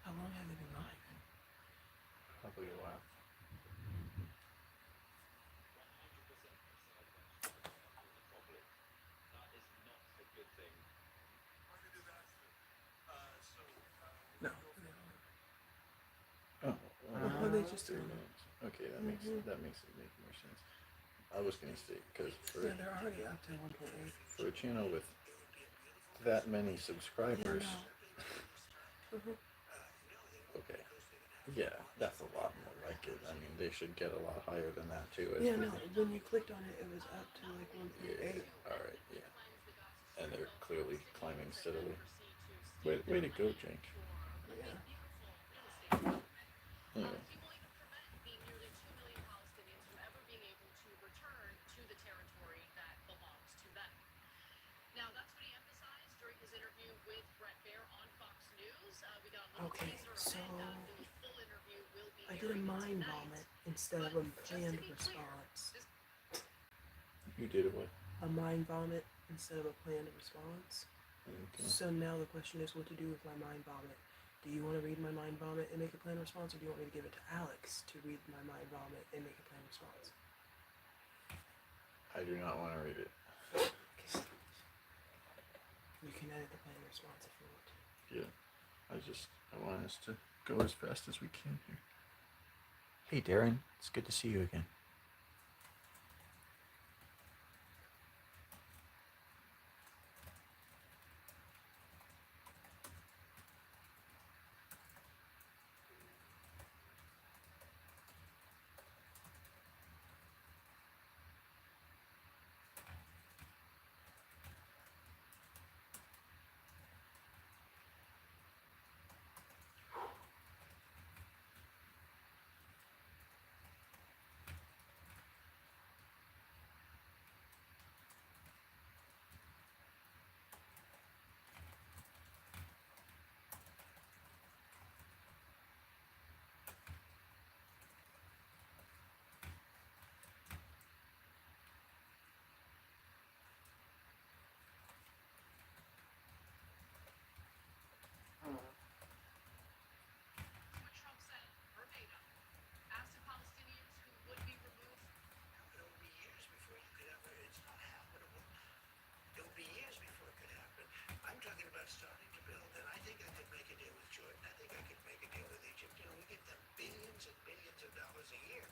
How long have they been live? Probably a while. No. Oh, Well, they just 3 minutes. Okay, that makes it make more sense. I was gonna say because yeah, they're already up to 1.8. for a channel with that many subscribers, okay, yeah, that's a lot more like it. I mean, they should get a lot higher than that too. Yeah, no. When you clicked on it, it was up to like 1.8. Yeah, all right, yeah, and they're clearly climbing steadily. Way to go, Jake. Yeah. Anyway. Okay, so I did a mind vomit instead of a planned response. You did what? A mind vomit instead of a planned response. Okay. So now the question is what to do with my mind vomit. Do you want to read my mind vomit and make a planned response, or do you want me to give it to Alex to read my mind vomit and make a planned response? I do not want to read it. Okay. You can edit the planned response if you want to. Yeah. I want us to go as fast as we can here. Hey, Darren. It's good to see you again. Starting to build, and I think I could make a deal with Jordan. I think I could make a deal with Egypt. You know, we get them billions and billions of dollars a year.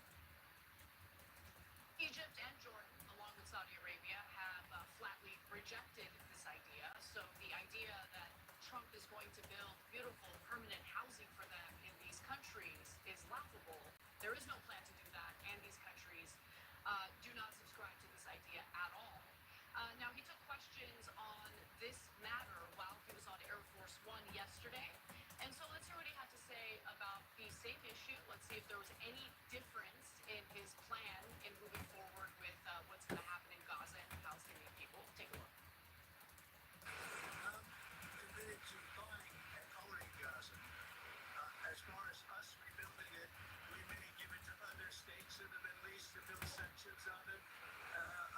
Egypt and Jordan, along with Saudi Arabia, have flatly rejected this idea. So the idea that Trump is going to build beautiful permanent housing for them in these countries is laughable. There is no plan to do that, and these countries do not subscribe to this idea at all. Now, he took questions on this matter while he was on Air Force One yesterday. And so let's hear what he had to say about the same issue. Let's see if there was any difference in his plan in moving forward with what's going to happen in Gaza and the Palestinian people. Take a look. Committed to buying and owning Gaza. As far as us rebuilding it, we may give it to other states in the Middle East to build sections on it.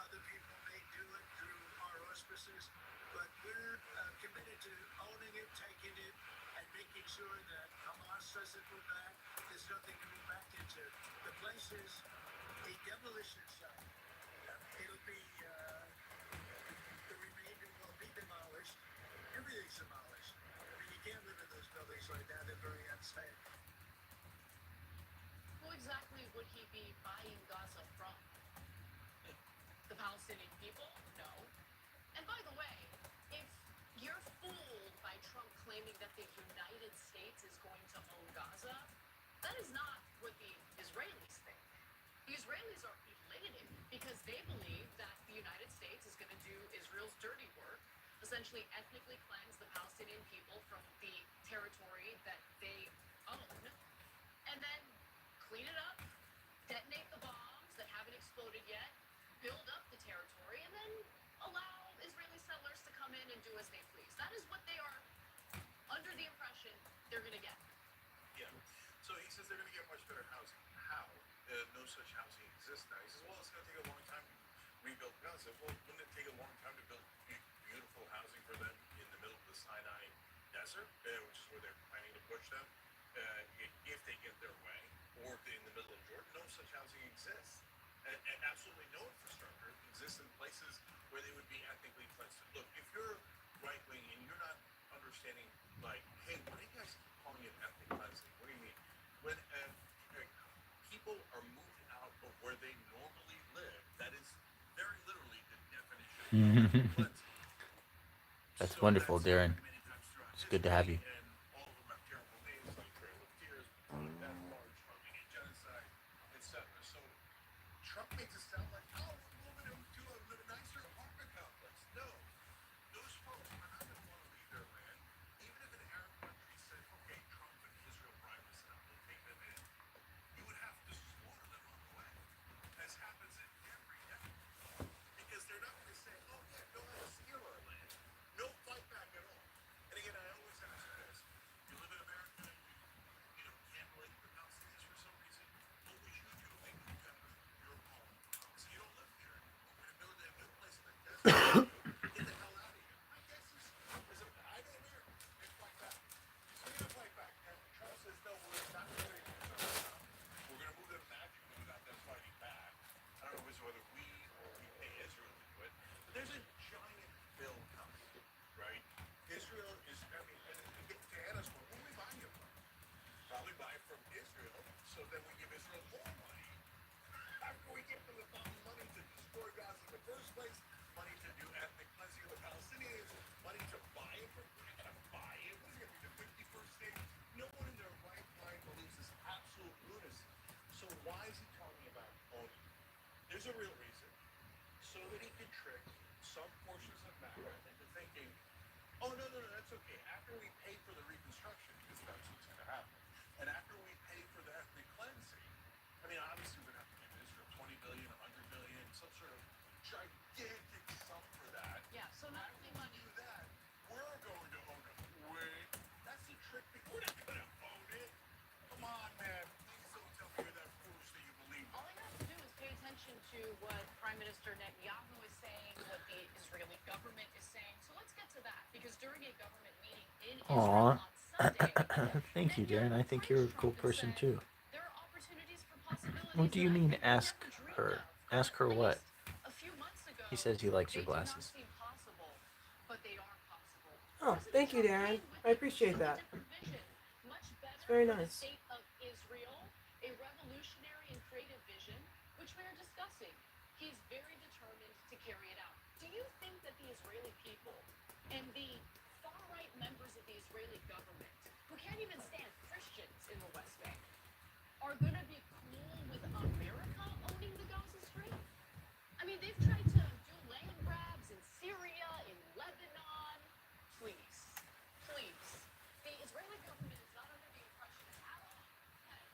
Other people may do it through our auspices, but we're committed to owning it, taking it, and making sure that Hamas doesn't move back. There's nothing to move back into. The place is a demolition site. It'll be, the remainder will be demolished. Everything's demolished. I mean, you can't live in those buildings like that. They're very unsafe. Who exactly would he be buying Gaza from? The Palestinian people? No. And by the way, if you're fooled by Trump claiming that the United States is going to own Gaza, that is not what the Israelis think. The Israelis are elated because they believe that the United States is going to do Israel's dirty work, essentially ethnically cleanse the Palestinian people from the territory that they own, and then clean it up, detonate the bombs that haven't exploded yet, build up the territory, and then allow Israeli settlers to come in and do as they please. That is what they they're going to get. Yeah. So he says they're going to get much better housing. How? No such housing exists now. He says, well, it's going to take a long time to rebuild Gaza. Well, wouldn't it take a long time to build beautiful housing for them in the middle of the Sinai Desert, which is where they're planning to push them, if they get their way, or in the middle of Jordan? No such housing exists. And absolutely no infrastructure exists in places where they would be ethnically cleansed. Look, if you're right wing and you're not understanding, like, hey, why do you guys keep calling it ethnic cleansing? What do you mean? When people are moved out of where they normally live, that is very literally the definition of ethnic cleansing. That's So wonderful, that's Darren. happened many times throughout It's good to have history, you. and all of them have terrible names like Trail of Tears, Platonic Death March, Armenian Genocide, etc. So Trump makes it sound like, oh, we're moving to a nicer apartment complex. No, those folks are not going to want to leave their land. Even if an Arab country said, okay, Trump and Israel bribe us out, we'll take them in, you would have to slaughter them on the way, as happens in every ethnic. Because they're not going to say, oh, yeah, go ahead and steal our land. No fight back at all. And again, I always ask this. You live in America and you can't relate to the Palestinians for some reason. What would you do if they moved out of your home? So you don't live here anymore. We're going to build a good place in the desert. Get the hell out of here. My guess is I go there and fight back. So we're going to fight back. And Trump says, no, we're not going to use our stuff. We're going to move them magically without them fighting back. I don't know whether we or we pay Israel to do it. But there's a giant bill coming, right? Israel is, I mean, to Anna's point, where are we buying it from? Probably buy it from Israel, so then we give Israel more money. After we give them the money to destroy Gaza in the first place, money to do ethnic cleansing of the Palestinians, money to buy it from, we're not going to buy it. What is it going to be, the 51st state? No one in their right mind believes this absolute lunacy. So why is he talking about owning? There's a real reason. So that he can trick some portions of MAGA into thinking, oh, no, that's okay. After we pay for the reconstruction, because that's what's going to happen, and after we pay for the ethnic cleansing, I mean, obviously we're going to have to give Israel 20 billion, 100 billion, some sort of gigantic sum for that. Yeah, so not After only we money. do that, we're going to own it. Wait, that's the trick. We're not going to own it. Come on, man. Please don't tell me you're that foolish that you believe All that. I have to do is pay attention to what Prime Minister Netanyahu is saying, what the Israeli government is saying. So let's get to that, because during a government meeting in Israel Aw. on Sunday, Thank you, Darren. I Netanyahu think you're a praised cool Trump and person said, too. there are opportunities for possibilities What do you that I mean, think we ask never dreamed her? of. Ask her At what? least a few months ago, He says he likes they your do not glasses. seem possible, but they are possible. Oh, President thank you, Trump Darren. came with I appreciate a that. different vision, much better It's very for the nice. state of Israel, a revolutionary and creative vision, which we are discussing. He's very determined to carry it out. Do you think that the Israeli people and the far-right members of the Israeli government, who can't even stand Christians in the West Bank, are going to be cool with America owning the Gaza Strip? I mean, they've tried to do land grabs in Syria, in Lebanon. Please, please. The Israeli government is not under the impression at all that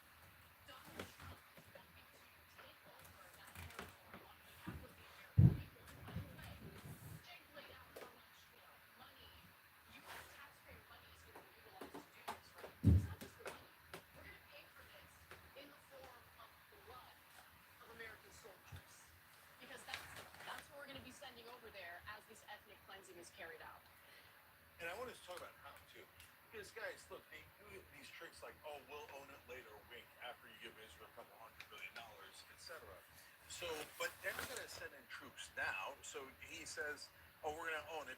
Donald Trump is going to take over that territory on behalf of the American people. And by the way, Jake laid out how much, money, U.S. taxpayer money is going to be utilized to do this, right? But it's not just the money. We're going to pay for this in the form of blood of American soldiers. Because that's what we're going to be sending over there as this ethnic cleansing is carried out. And I want to talk about how too. Because guys, look, they do these tricks like, oh, we'll own it later, wink, after you give Israel a couple $100 billion, etc. So, but they're not going to send in troops now. So he says, oh, we're going to own it.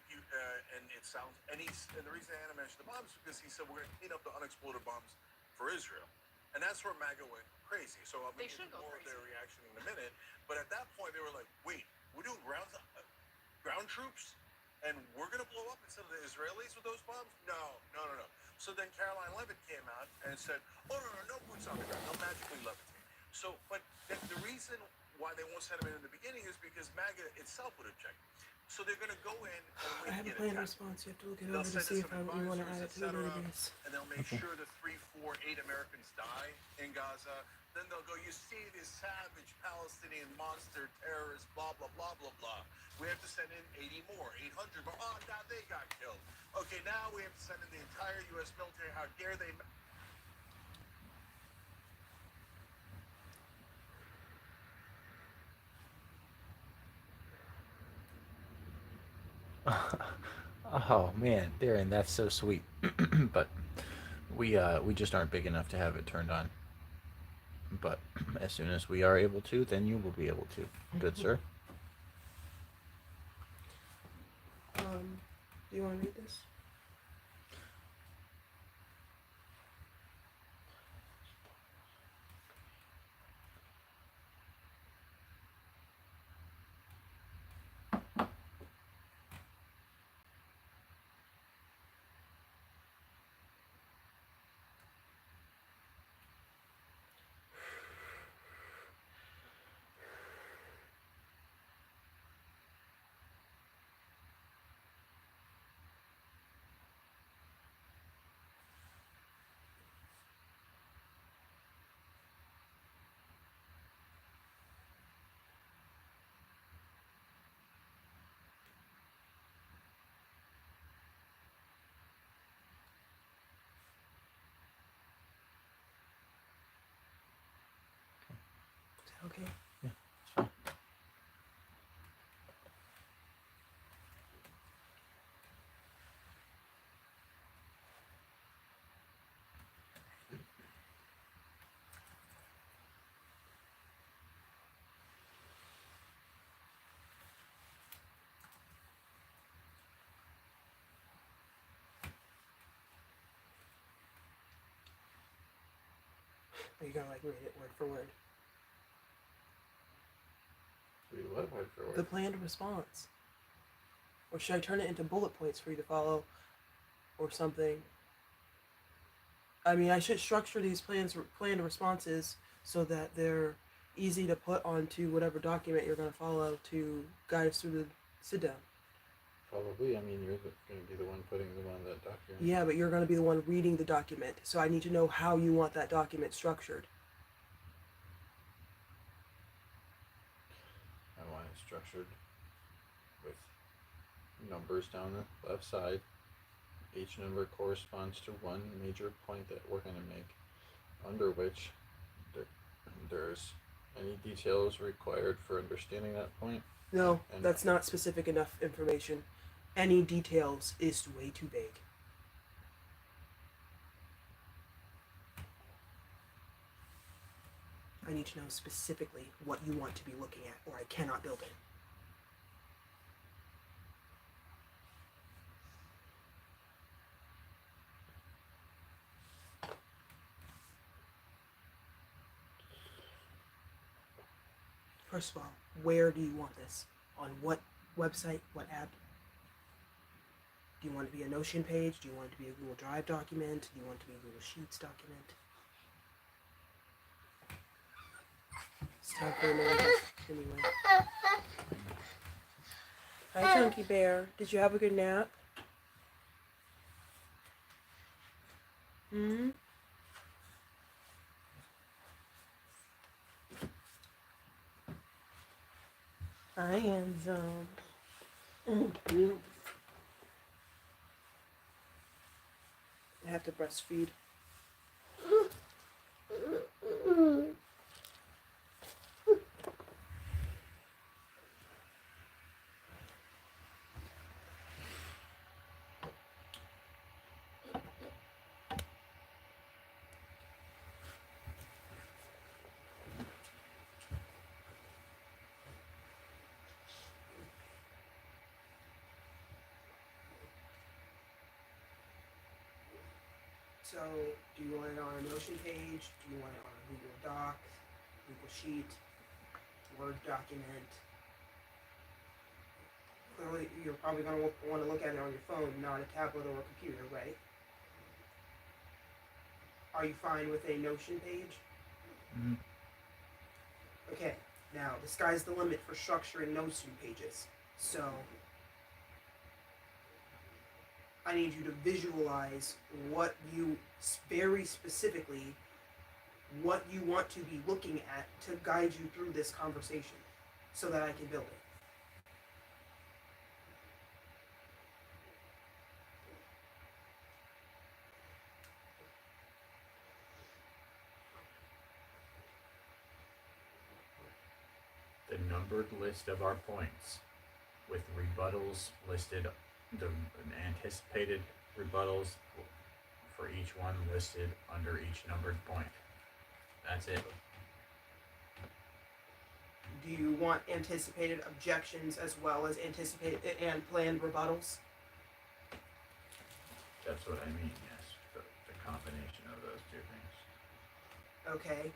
And it sounds, and the reason Anna mentioned the bombs is because he said we're going to clean up the unexploded bombs for Israel. And that's where MAGA went crazy. So I'm going to get more of their reaction in a minute. But at that point, they were like, wait, we're doing ground troops? And we're going to blow up instead of the Israelis with those bombs? No. So then Caroline Levitt came out and said, oh, no boots on the ground. They'll magically levitate. So, but the reason why they won't send them in the beginning is because MAGA itself would object. So they're going to go in and I have a planned response. You have to look it over to see if you want to add it to the database. And they'll make sure that 3, 4, 8 Americans die in Gaza. Then they'll go, you see this savage Palestinian monster terrorist, blah, blah, blah, blah, blah. We have to send in 80 more, 800 more. Oh, now they got killed. Okay, Okay, now we have to send in the entire U.S. military. How dare they? Oh man, Darren, that's so sweet. But we just aren't big enough to have it turned on. But as soon as we are able to, then you will be able to. Good sir. Do you want to read this? Okay. Yeah, it's fine. Or you gotta like read it word for word. Read what word for word? The planned response. Or should I turn it into bullet points for you to follow, or something? I mean, I should structure these planned responses so that they're easy to put onto whatever document you're going to follow to guide us through the sit down. Probably. I mean, you're going to be the one putting them on that document. Yeah, but you're going to be the one reading the document, so I need to know how you want that document structured. I want it structured with numbers down the left side. Each number corresponds to one major point that we're going to make, under which there's any details required for understanding that point. No, that's not specific enough information. Any details is way too vague. I need to know specifically what you want to be looking at, or I cannot build it. First of all, where do you want this? On what website? What app? Do you want it to be a Notion page? Do you want it to be a Google Drive document? Do you want it to be a Google Sheets document? It's time for America, anyway. Hi, Chunky Bear. Did you have a good nap? Hmm? Hi, Enzo. I have to breastfeed. So, do you want it on a Notion page? Do you want it on a Google Doc, Google Sheet, Word document? Clearly, you're probably going to want to look at it on your phone, not a tablet or a computer, right? Are you fine with a Notion page? Mm-hmm. Okay, now the sky's the limit for structuring Notion pages. So, I need you to visualize what you, very specifically, what you want to be looking at to guide you through this conversation so that I can build it. the numbered list of our points with rebuttals listed, the anticipated rebuttals for each one listed under each numbered point. That's it. Do you want anticipated objections as well as anticipated and planned rebuttals? That's what I mean, yes. The combination of those two things. Okay.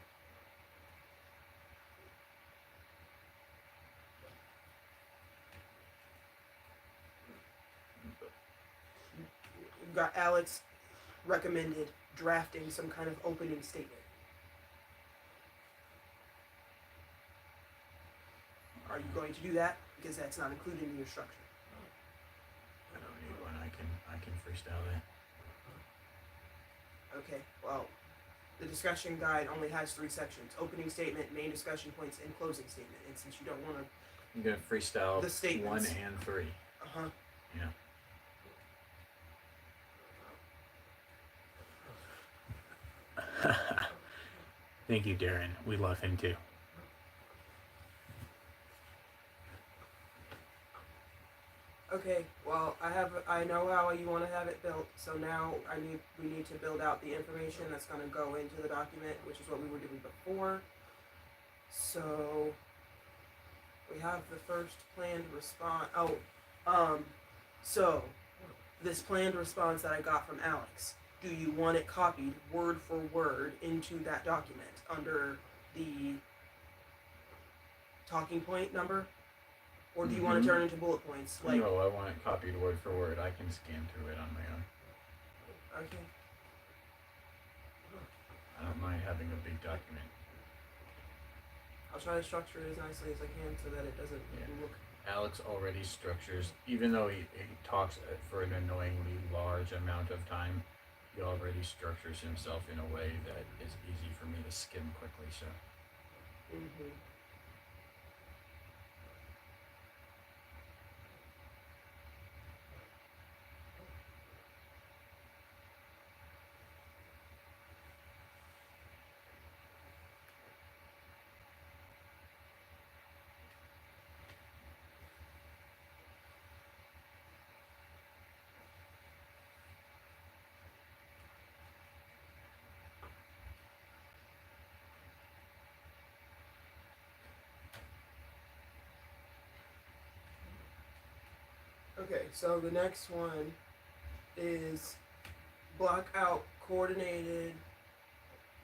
We've got Alex recommended drafting some kind of opening statement. Are you going to do that? Because that's not included in your structure. I don't need one. I can freestyle that. Okay, well, the discussion guide only has 3 sections: opening statement, main discussion points, and closing statement. And since you don't want to, I'm gonna freestyle The statements. 1 and 3. Yeah. Thank you, Darren. We love him too. Okay, well, I know how you want to have it built, so now we need to build out the information that's going to go into the document, which is what we were doing before. So we have the first planned response. So this planned response that I got from Alex, do you want it copied word for word into that document under the talking point number? Or do you want to turn it into bullet points? Like, No, I want it copied word for word. I can scan through it on my own. okay. I don't mind having a big document. I'll try to structure it as nicely as I can so that it doesn't look. Alex already structures, even though he talks for an annoyingly large amount of time, he already structures himself in a way that is easy for me to skim quickly, so. Mm-hmm. Okay, so the next one is block out coordinated,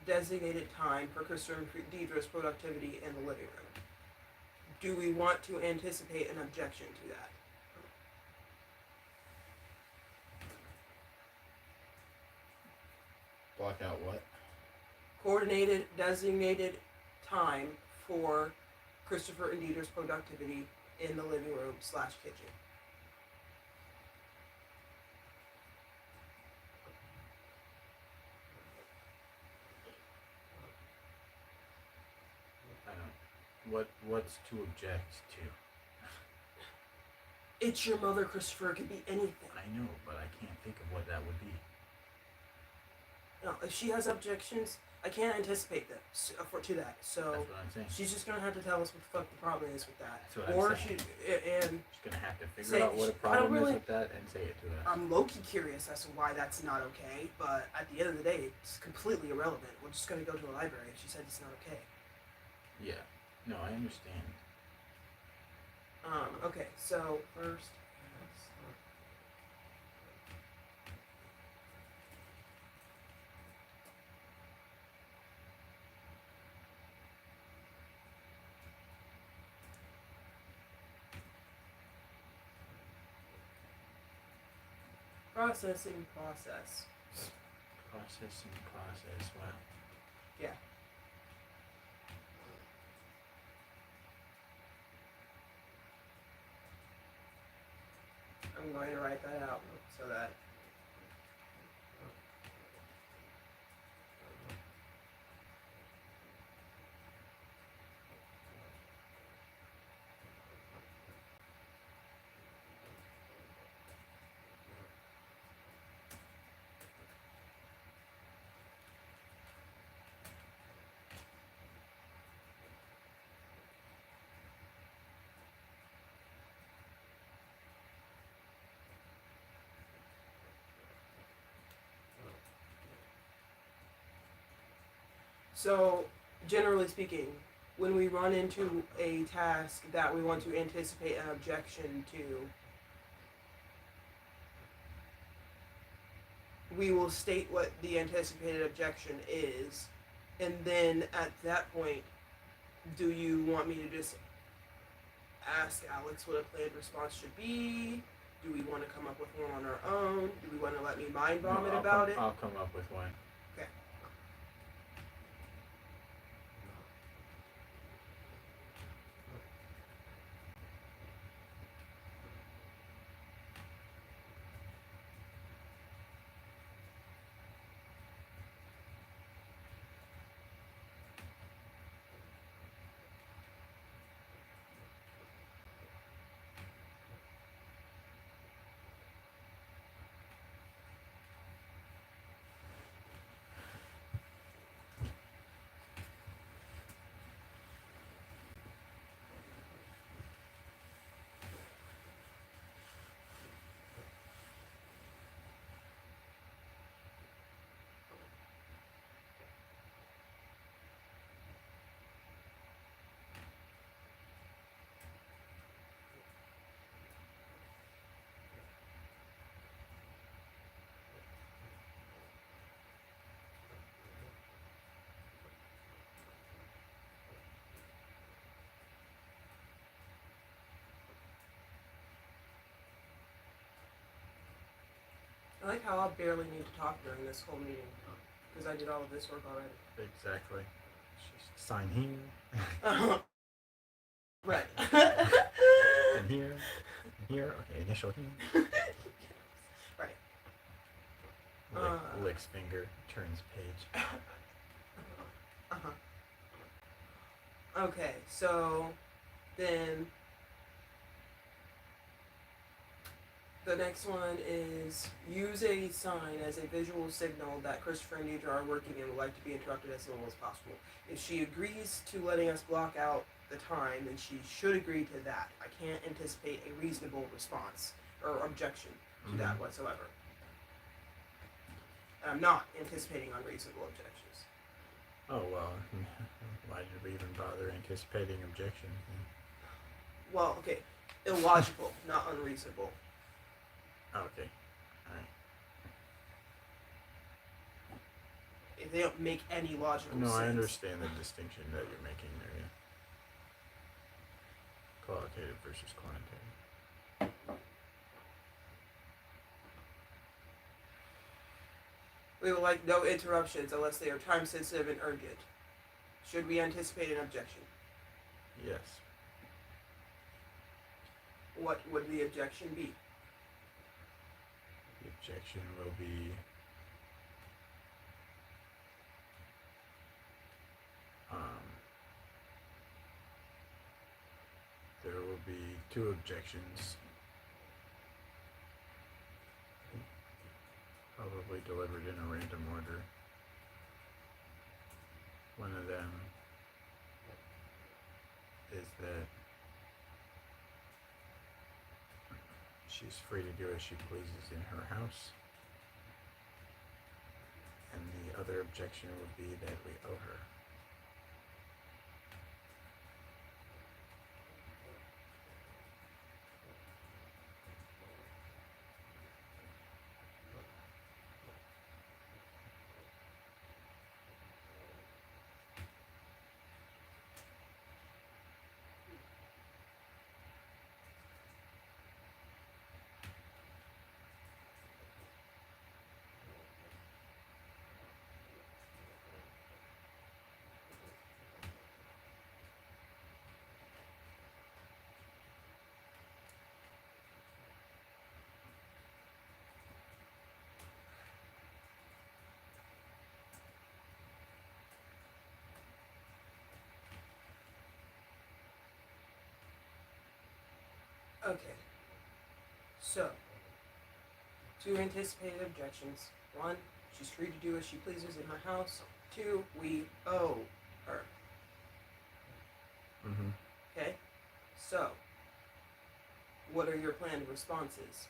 designated time for Christopher and Deidre's productivity in the living room. Do we want to anticipate an objection to that? Block out what? Coordinated, designated time for Christopher and Deidre's productivity in the living room / kitchen. What's to object to? It's your mother, Christopher. It could be anything. I know, but I can't think of what that would be. No, if she has objections, I can't anticipate them to that. So That's what I'm saying. she's just gonna have to tell us what the fuck the problem is with that. That's what Or I'm saying. and She's gonna have to figure Say- out what a I don't problem really- is with that and say it to us. I'm low-key curious as to why that's not okay. But at the end of the day, it's completely irrelevant. We're just gonna go to a library, and she said it's not okay. Yeah. No, I understand. Okay, so first. Processing process. Wow. Yeah. I'm going to write that out so that. So, generally speaking, when we run into a task that we want to anticipate an objection to, we will state what the anticipated objection is, and then at that point, do you want me to just ask Alex what a planned response should be? Do we want to come up with one on our own? Do we want to let me mind vomit about it? I'll come up with one. Okay. I like how I barely need to talk during this whole meeting because I did all of this work already. Exactly. Just sign here. Right. And here. And here. Okay, initial here. Right. Licks finger, turns page. Uh-huh. Okay, so then the next one is use a sign as a visual signal that Christopher and Deidre are working and would like to be interrupted as little as possible. If she agrees to letting us block out the time, then she should agree to that. I can't anticipate a reasonable response or objection to that whatsoever. And I'm not anticipating unreasonable objections. Oh, well, why did we even bother anticipating objection? Well, okay, illogical, not unreasonable. Okay, alright. If they don't make any logical sense. No, I understand the distinction that you're making there, yeah. Qualitative versus quantitative. We would like no interruptions unless they are time sensitive and urgent. Should we anticipate an objection? Yes. What would the objection be? The objection will be there will be two objections, probably delivered in a random order. One of them is that she's free to do as she pleases in her house. And the other objection would be that we owe her. Okay. So, two anticipated objections. One, she's free to do as she pleases in her house. Two, we owe her. Okay? So, what are your planned responses?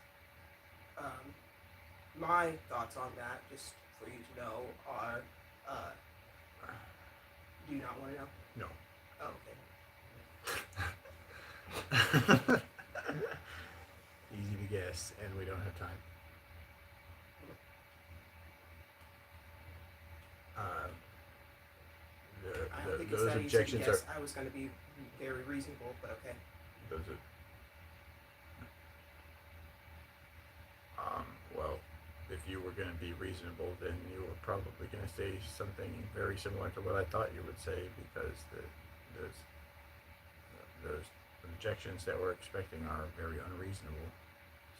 My thoughts on that, just for you to know, are Do you not want to know? No. Oh, okay. Easy to guess, and we don't have time. I don't think it's Those that easy to objections guess. are I was going to be very reasonable, but okay. those are. Well, if you were going to be reasonable, then you were probably going to say something very similar to what I thought you would say, because those objections that we're expecting are very unreasonable.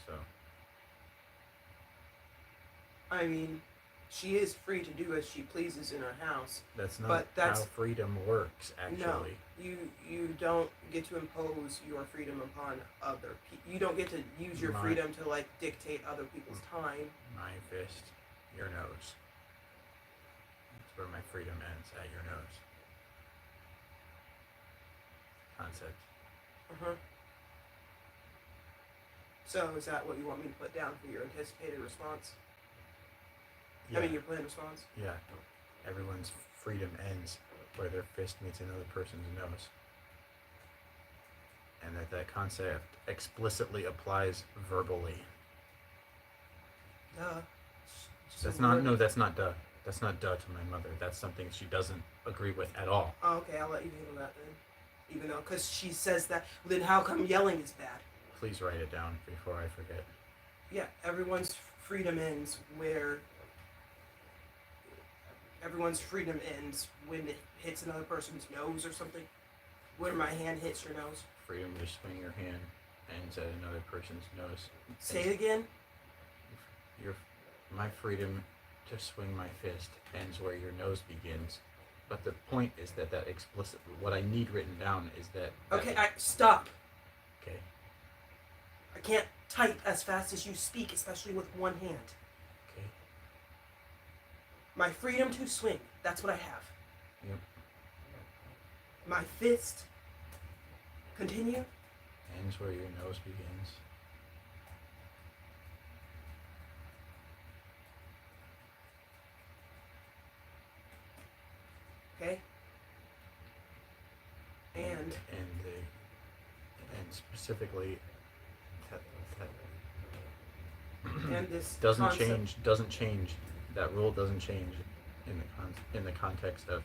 So. I mean, she is free to do as she pleases in her house. That's not But that's- how freedom works, No, actually. you don't get to impose your freedom upon other people. You don't get to use your freedom to like dictate other people's time. My fist, your nose. That's where my freedom ends, at your nose. Concept. Uh-huh. So is that what you want me to put down for your anticipated response? Yeah. I mean, your planned response? Yeah. Everyone's freedom ends where their fist meets another person's nose. And that concept explicitly applies verbally. Duh. That's not duh. That's not duh to my mother. That's something she doesn't agree with at all. Oh, okay, I'll let you handle that then. Even though, because she says that, then how come yelling is bad? Please write it down before I forget. Yeah, everyone's freedom ends where... Everyone's freedom ends when it hits another person's nose or something. When my hand hits your nose. Freedom to swing your hand ends at another person's nose. Say it again. My freedom to swing my fist ends where your nose begins. But the point is that explicitly, what I need written down is that. Okay, stop. Okay. I can't type as fast as you speak, especially with one hand. Okay. My freedom to swing, that's what I have. Yep. My fist, continue. Ends where your nose begins. Okay. And specifically and this doesn't concept. change. That rule doesn't change in the context of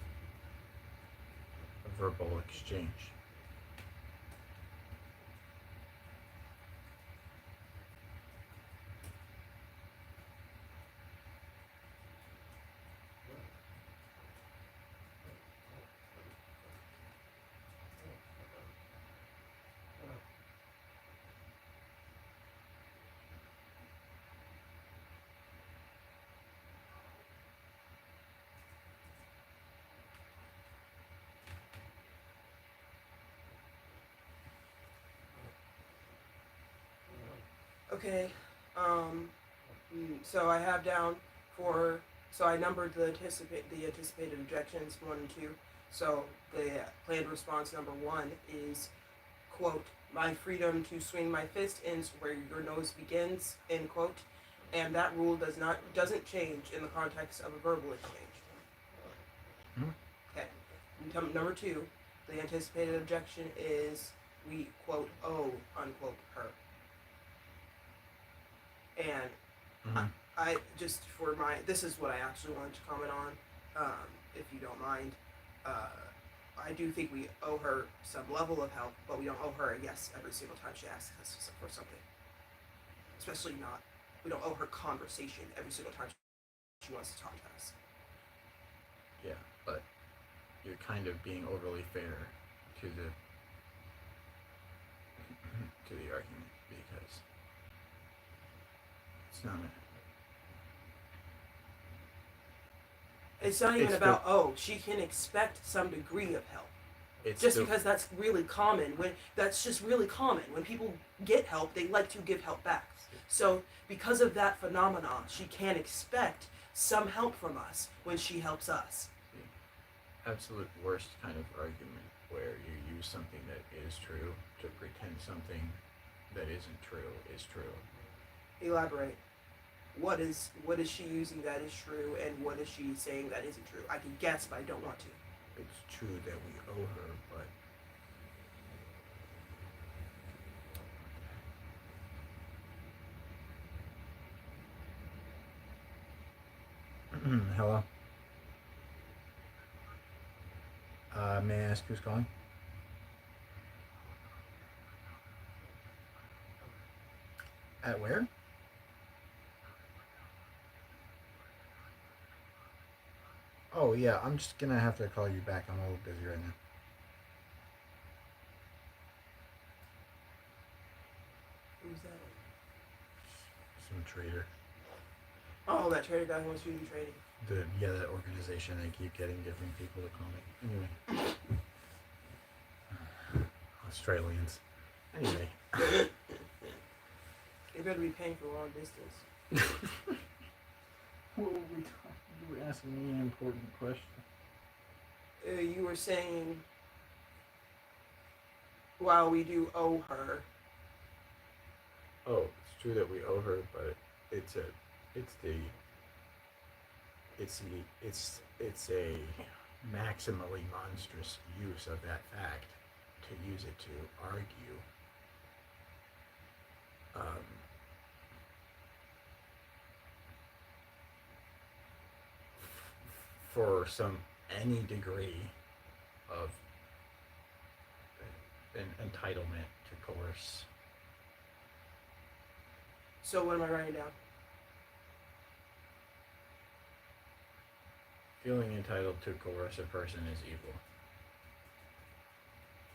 a verbal exchange. Okay. So I have down so I numbered the anticipated objections 1 and 2. So the planned response number 1 is, quote, my freedom to swing my fist ends where your nose begins, end quote. And that rule doesn't change in the context of a verbal exchange. Okay. Number 2, the anticipated objection is we, quote, owe, unquote, her. And I just this is what I actually wanted to comment on, if you don't mind. I do think we owe her some level of help, but we don't owe her a yes every single time she asks us for something. Especially we don't owe her conversation every single time she wants to talk to us. Yeah, but you're kind of being overly fair to the argument, because it's not even about she can expect some degree of help. Because that's really common. That's just really common. When people get help, they like to give help back. So because of that phenomenon, she can expect some help from us when she helps us. The absolute worst kind of argument where you use something that is true to pretend something that isn't true is true. Elaborate. What is she using that is true, and what is she saying that isn't true? I can guess, but I don't want to. it's true that we owe her, but hello. May I ask who's calling? At where? Oh yeah, I'm just gonna have to call you back. I'm a little busy right now. Who's that? Some trader. Oh, that trader guy who wants you to do trading. That organization. They keep getting different people to call me. Anyway, Australians. Anyway. They better be paying for long distance. What were we talking? You were asking me an important question. You were saying, while we do owe her. Oh, it's true that we owe her, but it's a maximally monstrous use of that fact to use it to argue. For any degree of an entitlement to coerce. So what am I writing down? Feeling entitled to coerce a person is evil,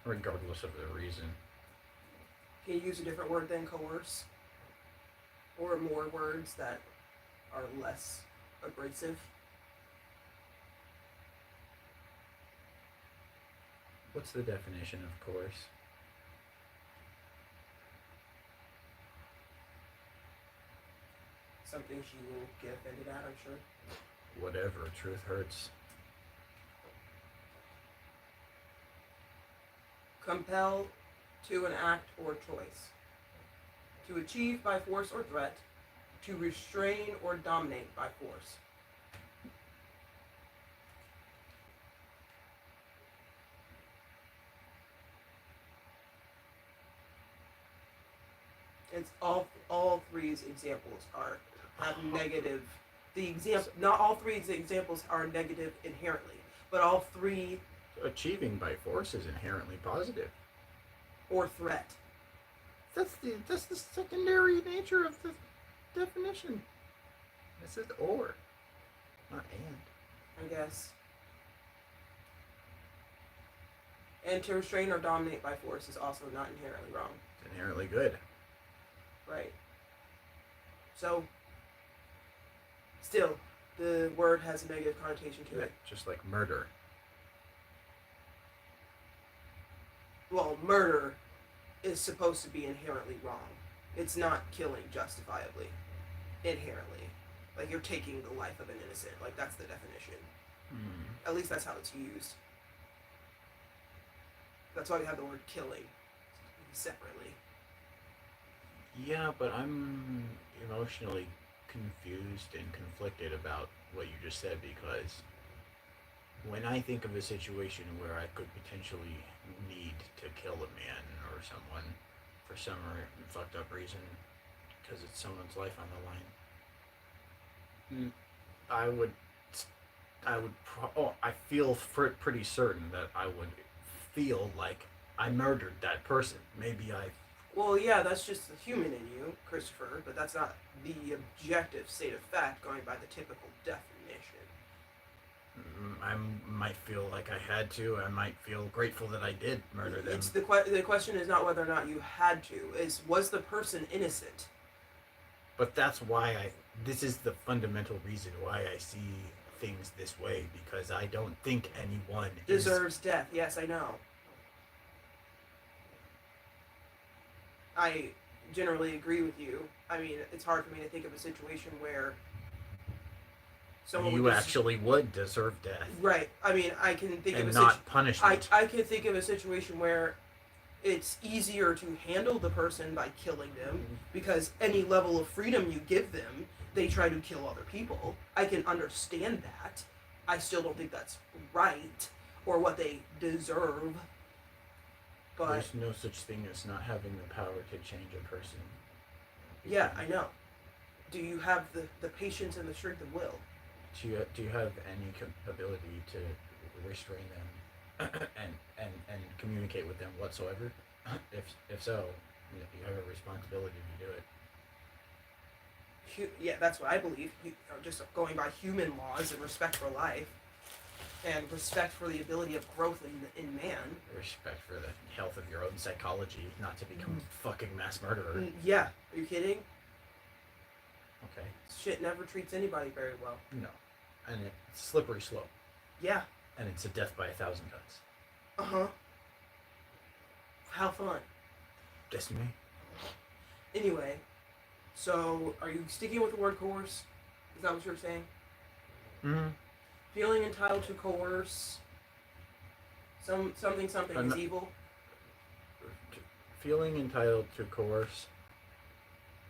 regardless of the reason. Can you use a different word than coerce? Or more words that are less abrasive? What's the definition of coerce? Something she will get offended at, I'm sure. Whatever, truth hurts. Compel to an act or choice. To achieve by force or threat. To restrain or dominate by force. It's all three examples have negative. Not all three examples are negative inherently, but all three. Achieving by force is inherently positive. Or threat. That's the secondary nature of the definition. It says or, not and. I guess. And to restrain or dominate by force is also not inherently wrong. It's inherently good. Right. So, still, the word has a negative connotation to it. Just like murder. Well, murder is supposed to be inherently wrong. It's not killing justifiably. Inherently. Like, you're taking the life of an innocent. Like, that's the definition. At least that's how it's used. That's why we have the word killing separately. Yeah, but I'm emotionally confused and conflicted about what you just said, because when I think of a situation where I could potentially need to kill a man or someone for some fucked up reason, because it's someone's life on the line, I feel pretty certain that I would feel like I murdered that person. Well, yeah, that's just the human in you, Christopher, but that's not the objective state of fact going by the typical definition. I might feel like I had to. I might feel grateful that I did murder them. It's the question is not whether or not you had to. Was the person innocent? But that's why this is the fundamental reason why I see things this way, because I don't think anyone deserves death. Yes, I know. I generally agree with you. I mean, it's hard for me to think of a situation where someone actually would deserve death. Right. I mean, I can think of not punishment. I can think of a situation where it's easier to handle the person by killing them, because any level of freedom you give them, they try to kill other people. I can understand that. I still don't think that's right. or what they deserve. But There's no such thing as not having the power to change a person. yeah, I know. Do you have the patience and the strength of will? Do you have any ability to restrain them and communicate with them whatsoever? If so, you have a responsibility to do it. Yeah, that's what I believe. Just going by human laws and respect for life, and respect for the ability of growth in man. Respect for the health of your own psychology, not to become a fucking mass murderer. Yeah, are you kidding? Okay. Shit never treats anybody very well. No. And it's a slippery slope. Yeah. And it's a death by 1,000 cuts. Uh-huh. How fun. Destiny. Anyway, so are you sticking with the word coerce? Is that what you're saying? Mm-hmm. Feeling entitled to coerce something is evil? Feeling entitled to coerce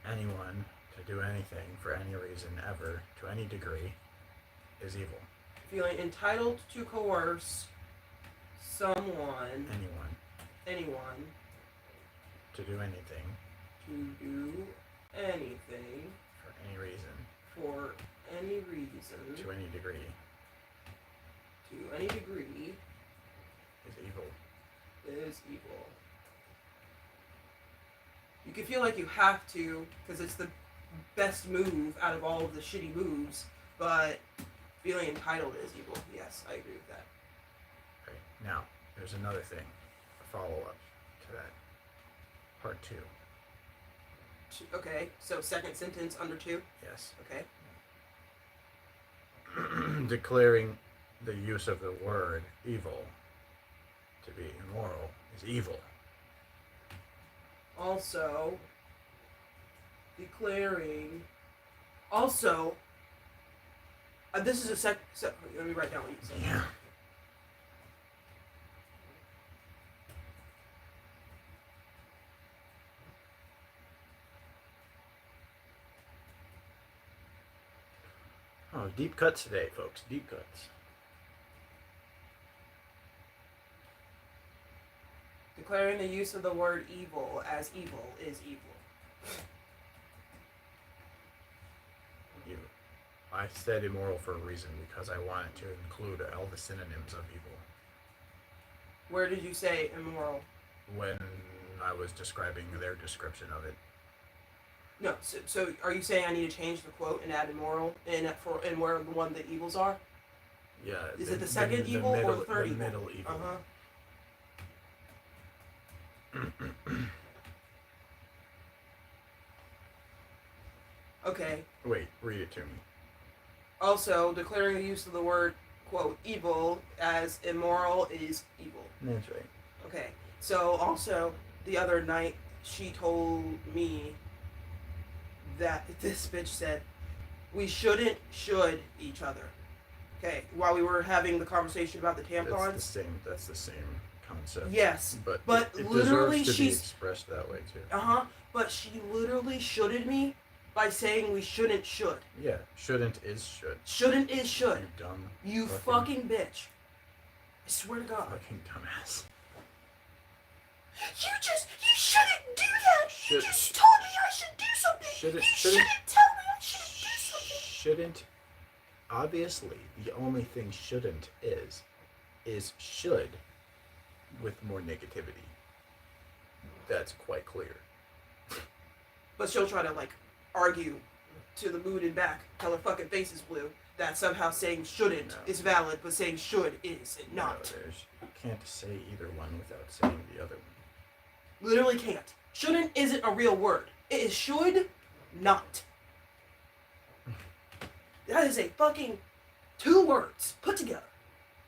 anyone to do anything for any reason ever, to any degree, is evil. Feeling entitled to coerce someone, anyone, to do anything, for any reason, to any degree, is evil. You can feel like you have to, because it's the best move out of all of the shitty moves, but feeling entitled is evil. Yes, I agree with that. Okay, now, there's another thing, a follow-up to that. Part 2. Okay, so second sentence under 2? Yes. Okay. Declaring the use of the word evil to be immoral is evil. Also, declaring... Also, this is a let me write down what you said. Yeah. Oh, deep cuts today, folks. Deep cuts. Declaring the use of the word evil as evil is evil. I said immoral for a reason because I wanted to include all the synonyms of evil. Where did you say immoral? When I was describing their description of it. No, so are you saying I need to change the quote and add immoral and where the one the evils are? Yeah. Is it the second evil or the third evil? The middle evil. Okay. Wait, read it to me. Also, declaring the use of the word, quote, evil as immoral is evil. That's right. Okay. So, also, the other night, she told me that this bitch said, we shouldn't should each other. Okay, while we were having the conversation about the tampons. That's the same concept. Yes, but it literally deserves to be she's expressed that way too. But she literally shoulded me by saying we shouldn't should. Yeah, shouldn't is should. Shouldn't is should. You dumb. You fucking bitch. I swear to God. Fucking dumbass. You shouldn't do that. You just told me I should do something. Shouldn't tell me I should do something. Shouldn't. Obviously, the only thing shouldn't is should with more negativity. That's quite clear. But she'll try to, argue to the moon and back, till her fucking face is blue, that somehow saying shouldn't is valid, but saying should is not. No, you can't say either one without saying the other one. Literally can't. Shouldn't isn't a real word. It is should not. That is a fucking 2 words put together.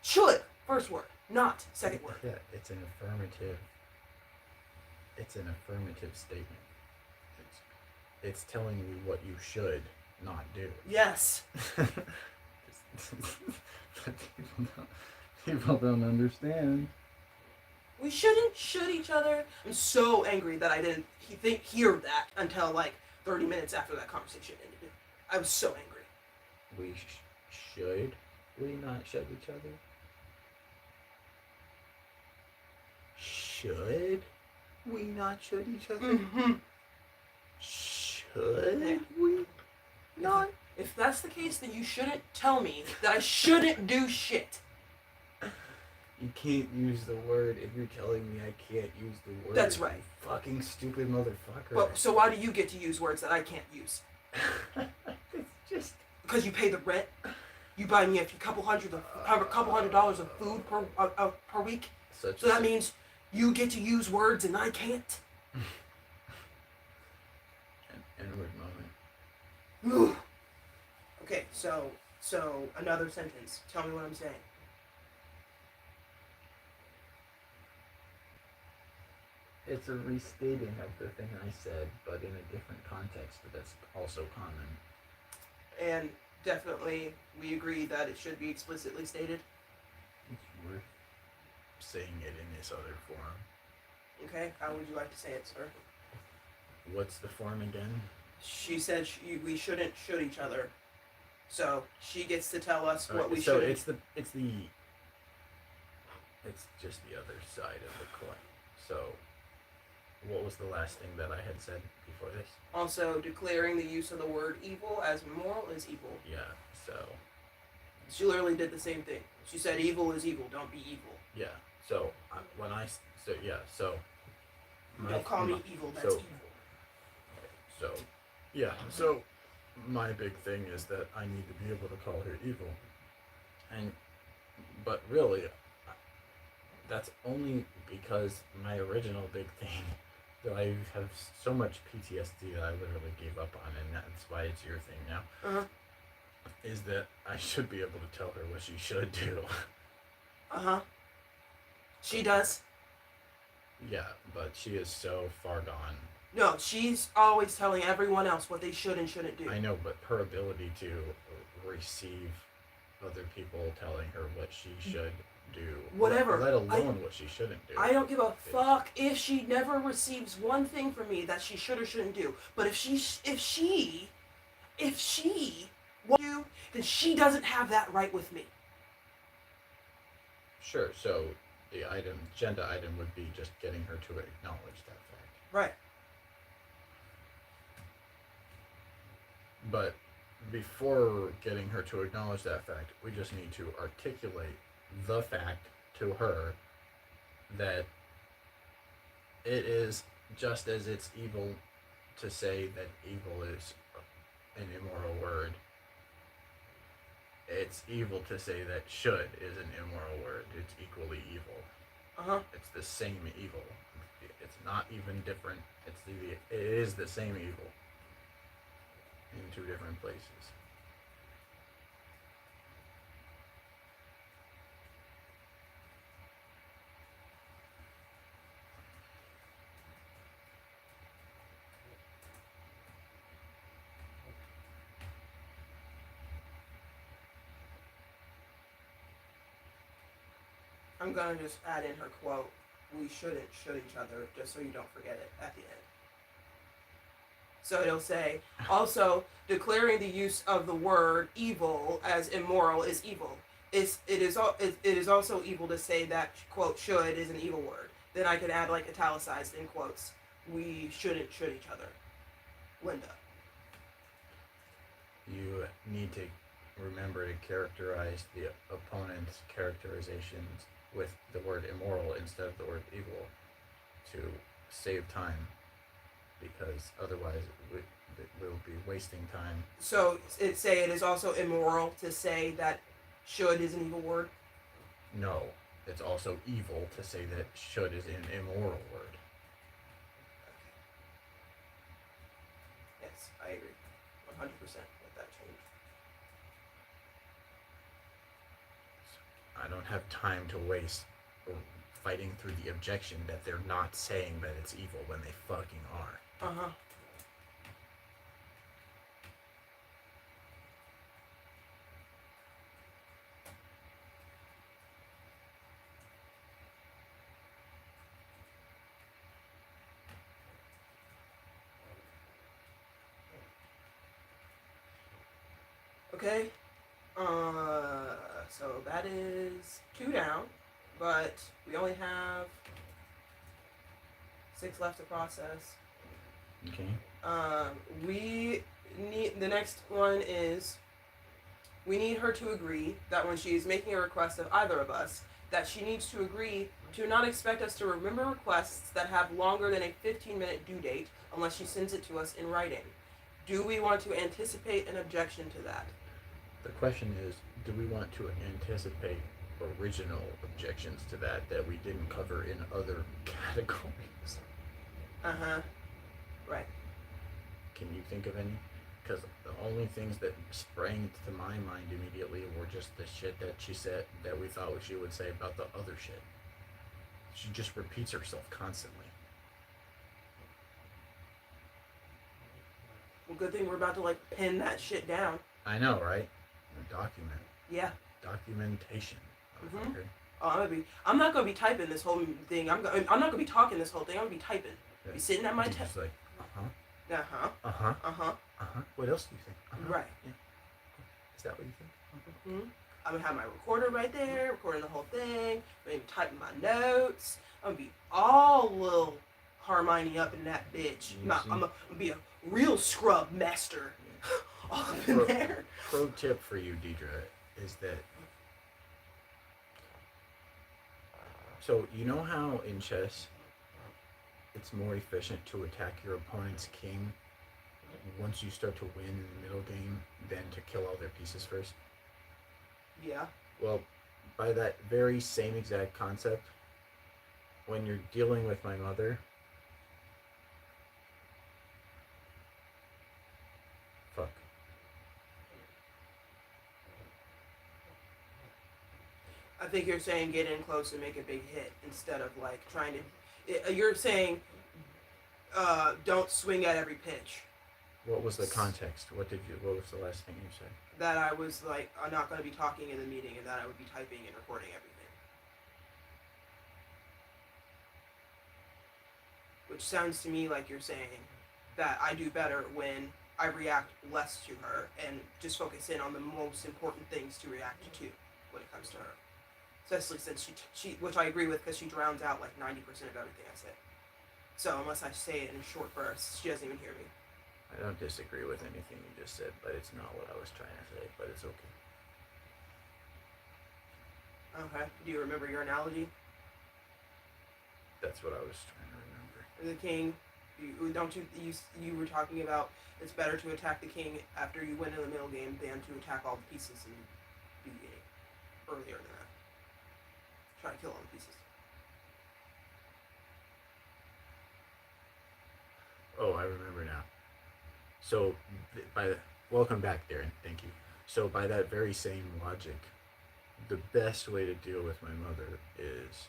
Should, first word. Not, second word. Yeah, it's an affirmative. It's an affirmative statement. It's telling you what you should not do. Yes. People don't understand. We shouldn't should each other. I'm so angry that I didn't hear that until 30 minutes after that conversation ended. I was so angry. Should we not shut each other? should we not should each other? Mm-hmm. Should Yeah. we not? If that's the case, then you shouldn't tell me that I shouldn't do shit. You can't use the word if you're telling me I can't use the word. That's right. You fucking stupid motherfucker. Well, so why do you get to use words that I can't use? It's just Because you pay the rent. You buy me a couple $100 of food per week. such. So that means you get to use words and I can't. an N-word moment. Ooh. Okay, so another sentence. Tell me what I'm saying. It's a restating of the thing I said, but in a different context that's also common. And definitely we agree that it should be explicitly stated. It's worth saying it in this other form. Okay, how would you like to say it, sir? What's the form again? She said we shouldn't should each other. So she gets to tell us what we so should. it's just the other side of the coin. So what was the last thing that I had said before this? Also, declaring the use of the word evil as immoral is evil. Yeah, so She literally did the same thing. She said evil is evil, don't be evil. yeah, so Don't call me evil, that's so, evil. So, yeah, so my big thing is that I need to be able to call her evil. But really, that's only because my original big thing that I have so much PTSD that I literally gave up on, and that's why it's your thing now, is that I should be able to tell her what she should do. She does. Yeah, but she is so far gone. No, she's always telling everyone else what they should and shouldn't do. I know, but her ability to receive other people telling her what she should do, Whatever. let alone what she shouldn't do. I don't give a fuck if she never receives one thing from me that she should or shouldn't do. But if she wants to, then she doesn't have that right with me. Sure, so the agenda item would be just getting her to acknowledge that fact. Right. But before getting her to acknowledge that fact, we just need to articulate the fact to her that it is just as it's evil to say that evil is an immoral word. It's evil to say that should is an immoral word. It's equally evil. It's the same evil. It's not even different. It is the same evil in two different places. I'm gonna just add in her quote, we shouldn't should each other, just so you don't forget it at the end. So it'll say, also, declaring the use of the word evil as immoral is evil. It is also evil to say that, quote, should is an evil word. Then I could add, like, italicized in quotes, we shouldn't should each other. Linda. You need to remember to characterize the opponent's characterizations with the word immoral instead of the word evil to save time, because otherwise we'll be wasting time. So it is also immoral to say that should is an evil word? No, it's also evil to say that should is an immoral word. Yes, I agree. 100% with that change. I don't have time to waste fighting through the objection that they're not saying that it's evil when they fucking are. Okay. So that is 2 down, but we only have 6 left to process. Okay. We need, the next one is, we need her to agree that when she's making a request of either of us, that she needs to agree to not expect us to remember requests that have longer than a 15-minute due date unless she sends it to us in writing. Do we want to anticipate an objection to that? The question is, do we want to anticipate original objections to that we didn't cover in other categories? Uh-huh. Right. Can you think of any? Because the only things that sprang to my mind immediately were just the shit that she said that we thought she would say about the other shit. She just repeats herself constantly. Well, good thing we're about to, like, pin that shit down. I know, right? A document. Yeah. Documentation. Mm-hmm. Oh, I'm not gonna be typing this whole thing. I'm not gonna be talking this whole thing. I'm gonna be typing. Yeah. Be sitting at my desk. Just like, Uh-huh. uh-huh, Uh-huh. uh-huh. What else do you think? Uh-huh. Right. Yeah. Is that what you think? Mm-hmm. I'm gonna have my recorder right there, recording the whole thing. I'm gonna be typing my notes. I'm gonna be all little Hermione up in that bitch. I'm gonna be a real scrub master all up in there. Pro tip for you, Deidre, is that, so you know how in chess it's more efficient to attack your opponent's king once you start to win in the middle game than to kill all their pieces first? Yeah. Well, by that very same exact concept, when you're dealing with my mother, fuck. I think you're saying get in close and make a big hit instead of, like, trying to. You're saying don't swing at every pitch. What was the context? What was the last thing you said? That I was, like, I'm not going to be talking in the meeting and that I would be typing and recording everything. Which sounds to me like you're saying that I do better when I react less to her and just focus in on the most important things to react to when it comes to her. Especially since she which I agree with, because she drowns out like 90% of everything I say. So unless I say it in short bursts, she doesn't even hear me. I don't disagree with anything you just said, but it's not what I was trying to say, but it's okay. Okay. Do you remember your analogy? That's what I was trying to remember. The king, you were talking about it's better to attack the king after you win in the middle game than to attack all the pieces in the beginning. Earlier than that. Try to kill all the pieces. Oh, I remember now. So, welcome back, Darren. Thank you. So, by that very same logic, the best way to deal with my mother is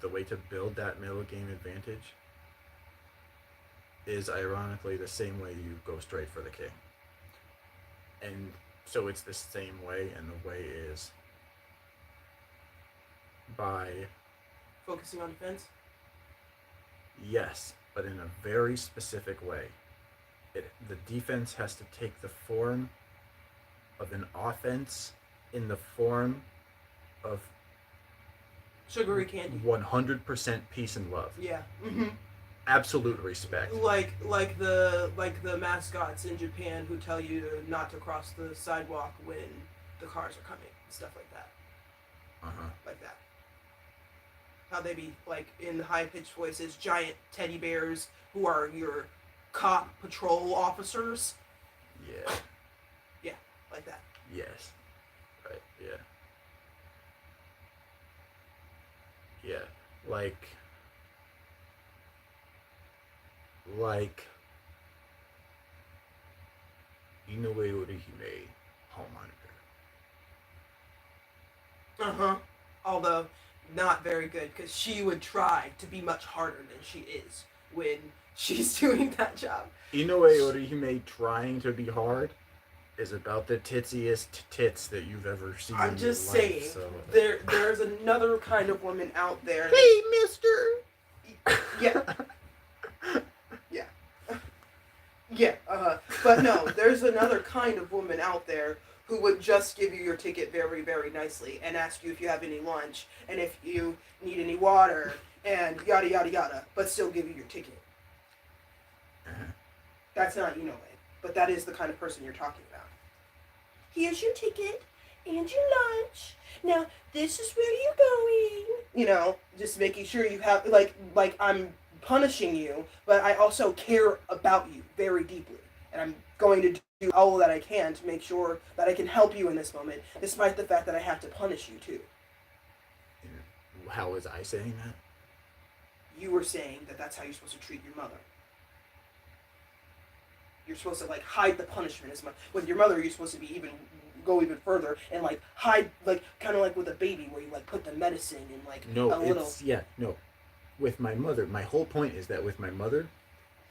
the way to build that middle game advantage is ironically the same way you go straight for the king. And so it's the same way, and the way is by focusing on defense? Yes, but in a very specific way. The defense has to take the form of an offense in the form of sugary candy. 100% peace and love. Yeah. Mm-hmm. Absolute respect. Like the mascots in Japan who tell you not to cross the sidewalk when the cars are coming, stuff like that. Like that. How they be, like, in high-pitched voices, giant teddy bears who are your cop patrol officers. Yeah. Yeah, like that. Yes. Right, yeah. Yeah, like Inoue Orihime, Hall Monitor. Uh-huh. Although, not very good, because she would try to be much harder than she is when she's doing that job. Inoue Orihime trying to be hard is about the titsiest tits that you've ever seen I'm in just your saying, life, so. there's another kind of woman out there. Hey, mister! Yeah. Yeah. Yeah, but no, there's another kind of woman out there who would just give you your ticket very, very nicely and ask you if you have any lunch and if you need any water and yada yada yada, but still give you your ticket. Uh-huh. That's not Inoue, but that is the kind of person you're talking about. Here's your ticket and your lunch. Now, this is where you're going. You know, just making sure you have, like I'm punishing you, but I also care about you very deeply. And I'm going to do all that I can to make sure that I can help you in this moment, despite the fact that I have to punish you too. How was I saying that? You were saying that that's how you're supposed to treat your mother. You're supposed to like hide the punishment as much. With your mother, you're supposed to be go even further and like hide, like kind of like with a baby where you like put the medicine in like No, a little. it's no. With my mother, my whole point is that with my mother,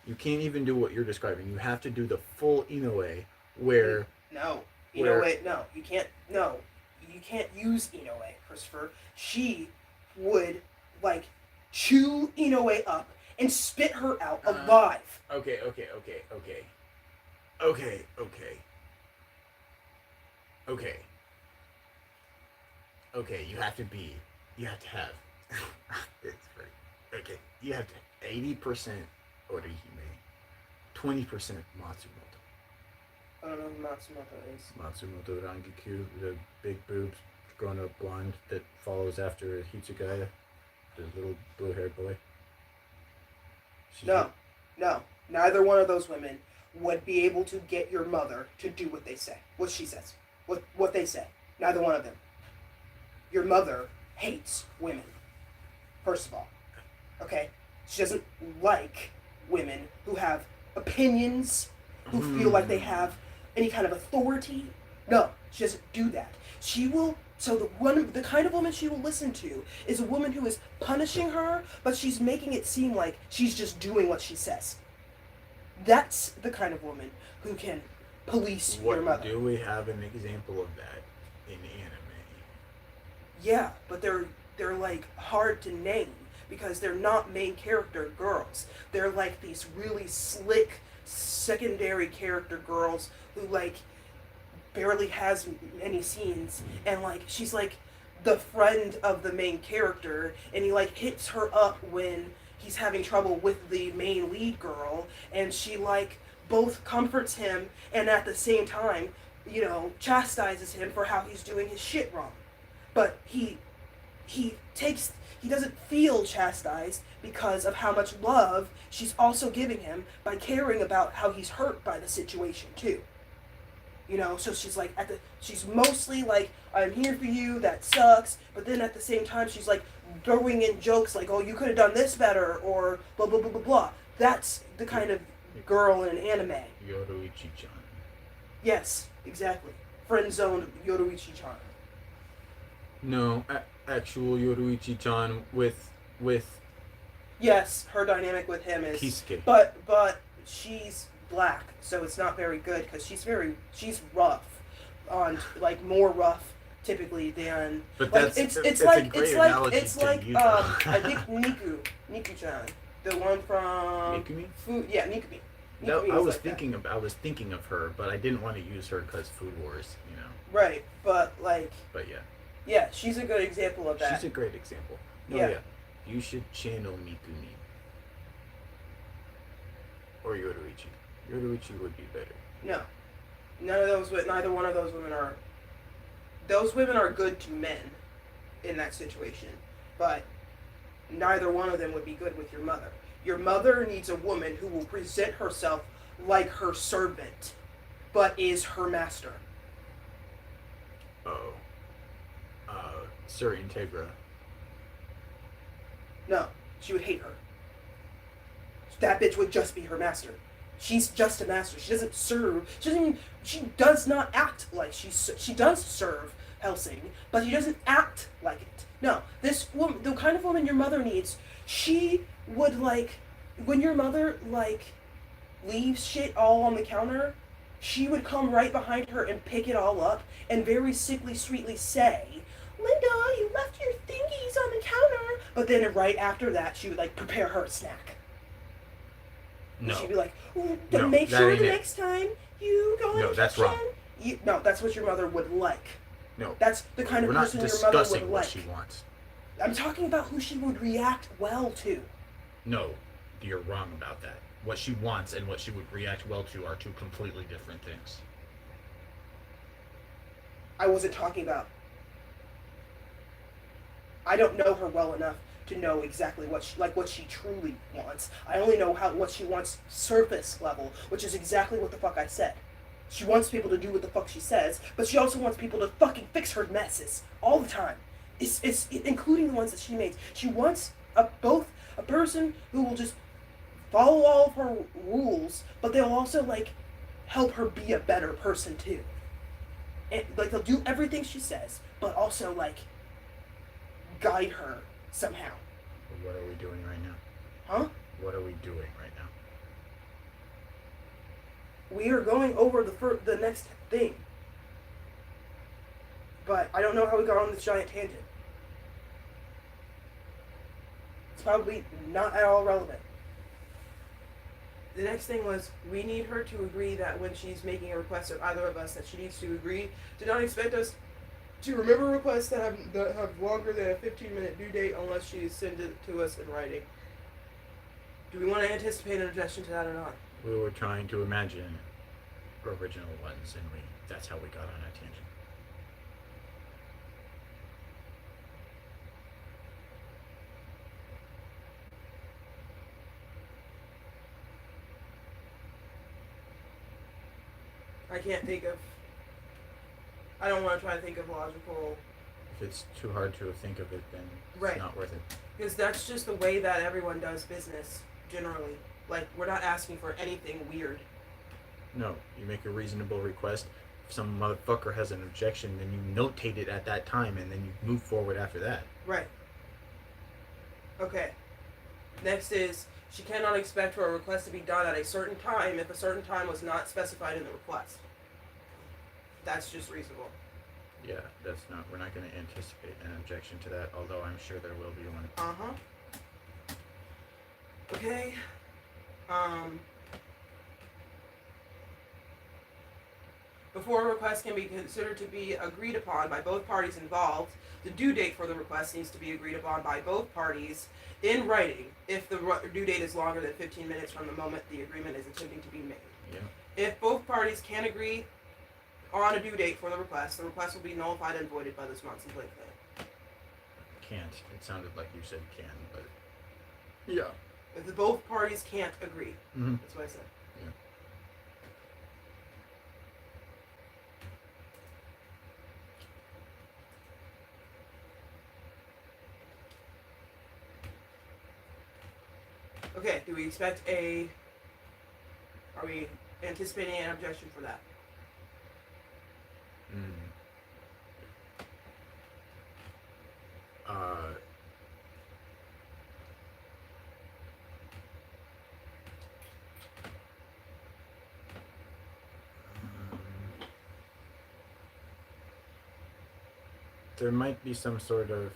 you can't even do what you're describing. You have to do the full Inoue, where No, where- Inoue. No, you can't. No, you can't use Inoue, Christopher. She would like chew Inoue up and spit her out alive. Okay. Okay, you have to have it's funny. Okay, you have to 80% Orihime, 20% Matsumoto. I don't know who Matsumoto is. Matsumoto Rangikyu, the big boobs, grown up blonde that follows after Hitsugaya, the little blue haired boy. No, neither one of those women would be able to get your mother to do what they say, what she says, what they say. Neither one of them. Your mother hates women, first of all. Okay? She doesn't like women who have opinions, who feel like they have any kind of authority. No, she doesn't do that. She will. So the kind of woman she will listen to is a woman who is punishing her, but she's making it seem like she's just doing what she says. That's the kind of woman who can police your mother. Do we have an example of that in anime? Yeah, but they're like hard to name because they're not main character girls. They're like these really slick secondary character girls who like barely has any scenes, and like she's like the friend of the main character, and he like hits her up when he's having trouble with the main lead girl, and she like both comforts him and at the same time, you know, chastises him for how he's doing his shit wrong. But he doesn't feel chastised because of how much love she's also giving him by caring about how he's hurt by the situation too. You know, so she's like she's mostly like, I'm here for you, that sucks, but then at the same time she's like throwing in jokes like, oh, you could have done this better, or blah blah blah blah blah. That's the kind of girl in an anime. Yoruichi-chan. Yes, exactly. Friend zoned Yoruichi-chan. No, actual Yoruichi-chan with Yes, her dynamic with him is Kisuke. But she's black, so it's not very good because she's rough, on like more rough typically than. But like, that's it's a like great it's like analogy it's to like Utah. I think Niku-chan, the one from Mikumi? Food. Yeah, Nikumi. No, Nikumi I was like that. I was thinking of her, but I didn't want to use her because Food Wars, you know. Right, but like But yeah, yeah, she's a good example of that. she's a great example. No, Yeah. yeah, you should channel Mikumi or Yoruichi. Yoruichi would be better. No, neither one of those women are. Those women are good to men in that situation, but neither one of them would be good with your mother. Your mother needs a woman who will present herself like her servant, but is her master. Oh, Sir Integra. No, she would hate her. That bitch would just be her master. She's just a master. She doesn't serve. She does not act like she does serve Helsing, but she doesn't act like it. No, this woman, the kind of woman your mother needs, she would like, when your mother like leaves shit all on the counter, she would come right behind her and pick it all up and very sickly sweetly say, Linda, you left your thingies on the counter. But then right after that, she would like prepare her a snack. No. She'd be like, No, make that sure ain't the it. next time you go in No, the that's kitchen. wrong. No, that's what your mother would like. No. That's the kind of We're not person your mother would discussing what like. she wants. I'm talking about who she would react well to. No, you're wrong about that. What she wants and what she would react well to are two completely different things. I wasn't talking about. I don't know her well enough to know exactly what she truly wants. I only know what she wants surface level, which is exactly what the fuck I said. She wants people to do what the fuck she says, but she also wants people to fucking fix her messes all the time. Including the ones that she makes. She wants both a person who will just follow all of her rules, but they'll also like help her be a better person too. And like they'll do everything she says, but also like guide her somehow. What are we doing right now? Huh? What are we doing right now? We are going over the next thing. But I don't know how we got on this giant tangent. It's probably not at all relevant. The next thing was we need her to agree that when she's making a request of either of us, that she needs to agree to not expect us to remember requests that have longer than a 15-minute due date unless she sends it to us in writing. Do we want to anticipate an objection to that or not? We were trying to imagine original ones, and that's how we got on that tangent. I can't think of. I don't want to try to think of logical. If it's too hard to think of it, then it's Right. not worth it. Because that's just the way that everyone does business, generally. Like, we're not asking for anything weird. No, you make a reasonable request. If some motherfucker has an objection, then you notate it at that time, and then you move forward after that. Right. Okay. Next is, she cannot expect for a request to be done at a certain time if a certain time was not specified in the request. That's just reasonable. Yeah, we're not going to anticipate an objection to that, although I'm sure there will be one. Uh-huh. Okay. Before a request can be considered to be agreed upon by both parties involved, the due date for the request needs to be agreed upon by both parties in writing if the due date is longer than 15 minutes from the moment the agreement is attempting to be made. Yeah. If both parties can agree on a due date for the request will be nullified and voided by the Swanson Blake Plan. Can't. It sounded like you said can, but... Yeah. If the both parties can't agree, Mm-hmm. that's what I said. Yeah. Okay, do we expect are we anticipating an objection for that? Uh, there might be some sort of,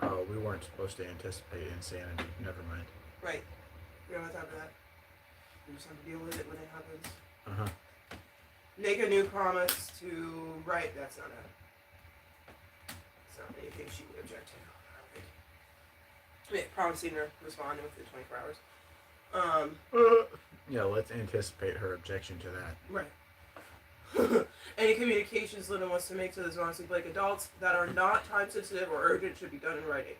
oh, we weren't supposed to anticipate insanity. Never mind. Right. We don't have time for that. We just have to deal with it when it happens. Uh-huh. Make a new promise to write. That's not anything she would object to. Promising to respond within 24 hours. Yeah, let's anticipate her objection to that. Right. Any communications Linda wants to make to the Swanson Blake adults that are not time sensitive or urgent should be done in writing.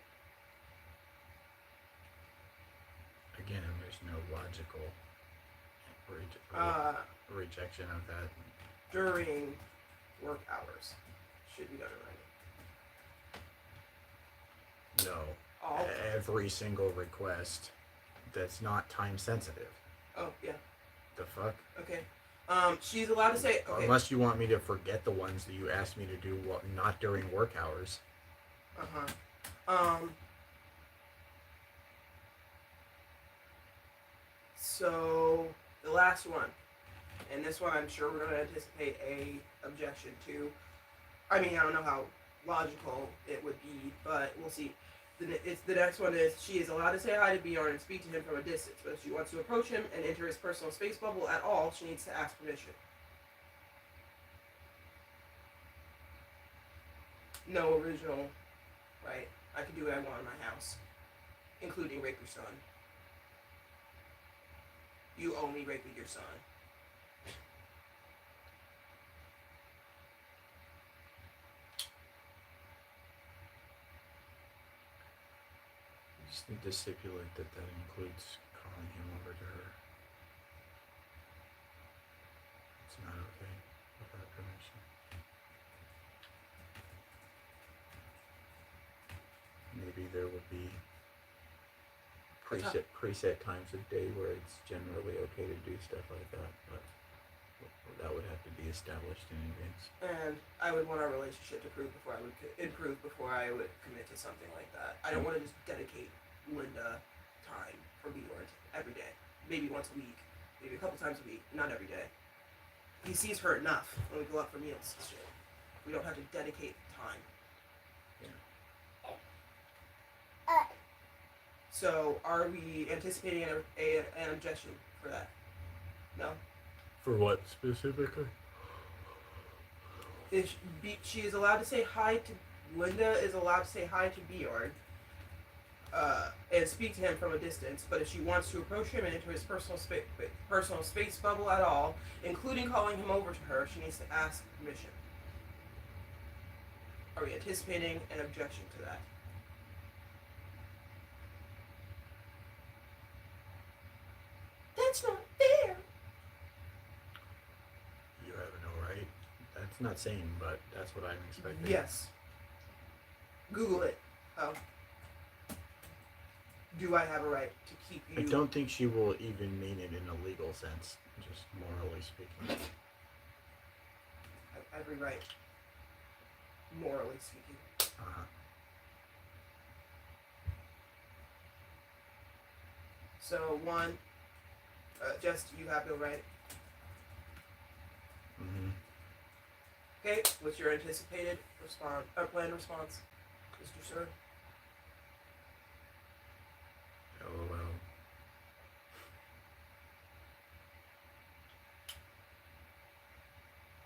Again, there's no logical rejection of that. During work hours should be done in writing. No. All. Every single request that's not time sensitive. Oh, yeah. The fuck? Okay. She's allowed to say, okay. Unless you want me to forget the ones that you asked me to do not during work hours. So the last one, and this one I'm sure we're going to anticipate a objection to. I mean, I don't know how logical it would be, but we'll see. The next one is, she is allowed to say hi to Bjorn and speak to him from a distance, but if she wants to approach him and enter his personal space bubble at all, she needs to ask permission. No original, right? I can do what I want in my house, including rape your son. You only raping your son. You just need to stipulate that that includes calling him over to her. It's not okay without permission. Maybe there will be preset times of day where it's generally okay to do stuff like that, but that would have to be established in advance. And I would want our relationship to improve before I would commit to something like that. I don't want to just dedicate Linda time for Bjorn every day. Maybe once a week, maybe a couple times a week, not every day. He sees her enough when we go out for meals and shit. We don't have to dedicate time. So, are we anticipating an objection for that? No? For what specifically? If she is allowed to say hi to... Linda is allowed to say hi to Bjorn and speak to him from a distance, but if she wants to approach him and into his personal space bubble at all, including calling him over to her, she needs to ask permission. Are we anticipating an objection to that? That's not fair. You have no right. That's not sane, but that's what I'm expecting. Yes. Google it. Oh. Do I have a right to keep you... I don't think she will even mean it in a legal sense, just morally speaking. I have every right. Morally speaking. Uh-huh. So, one... just, you have no right. Mm-hmm. Okay, what's your anticipated planned response, Mr. Sir? LOL.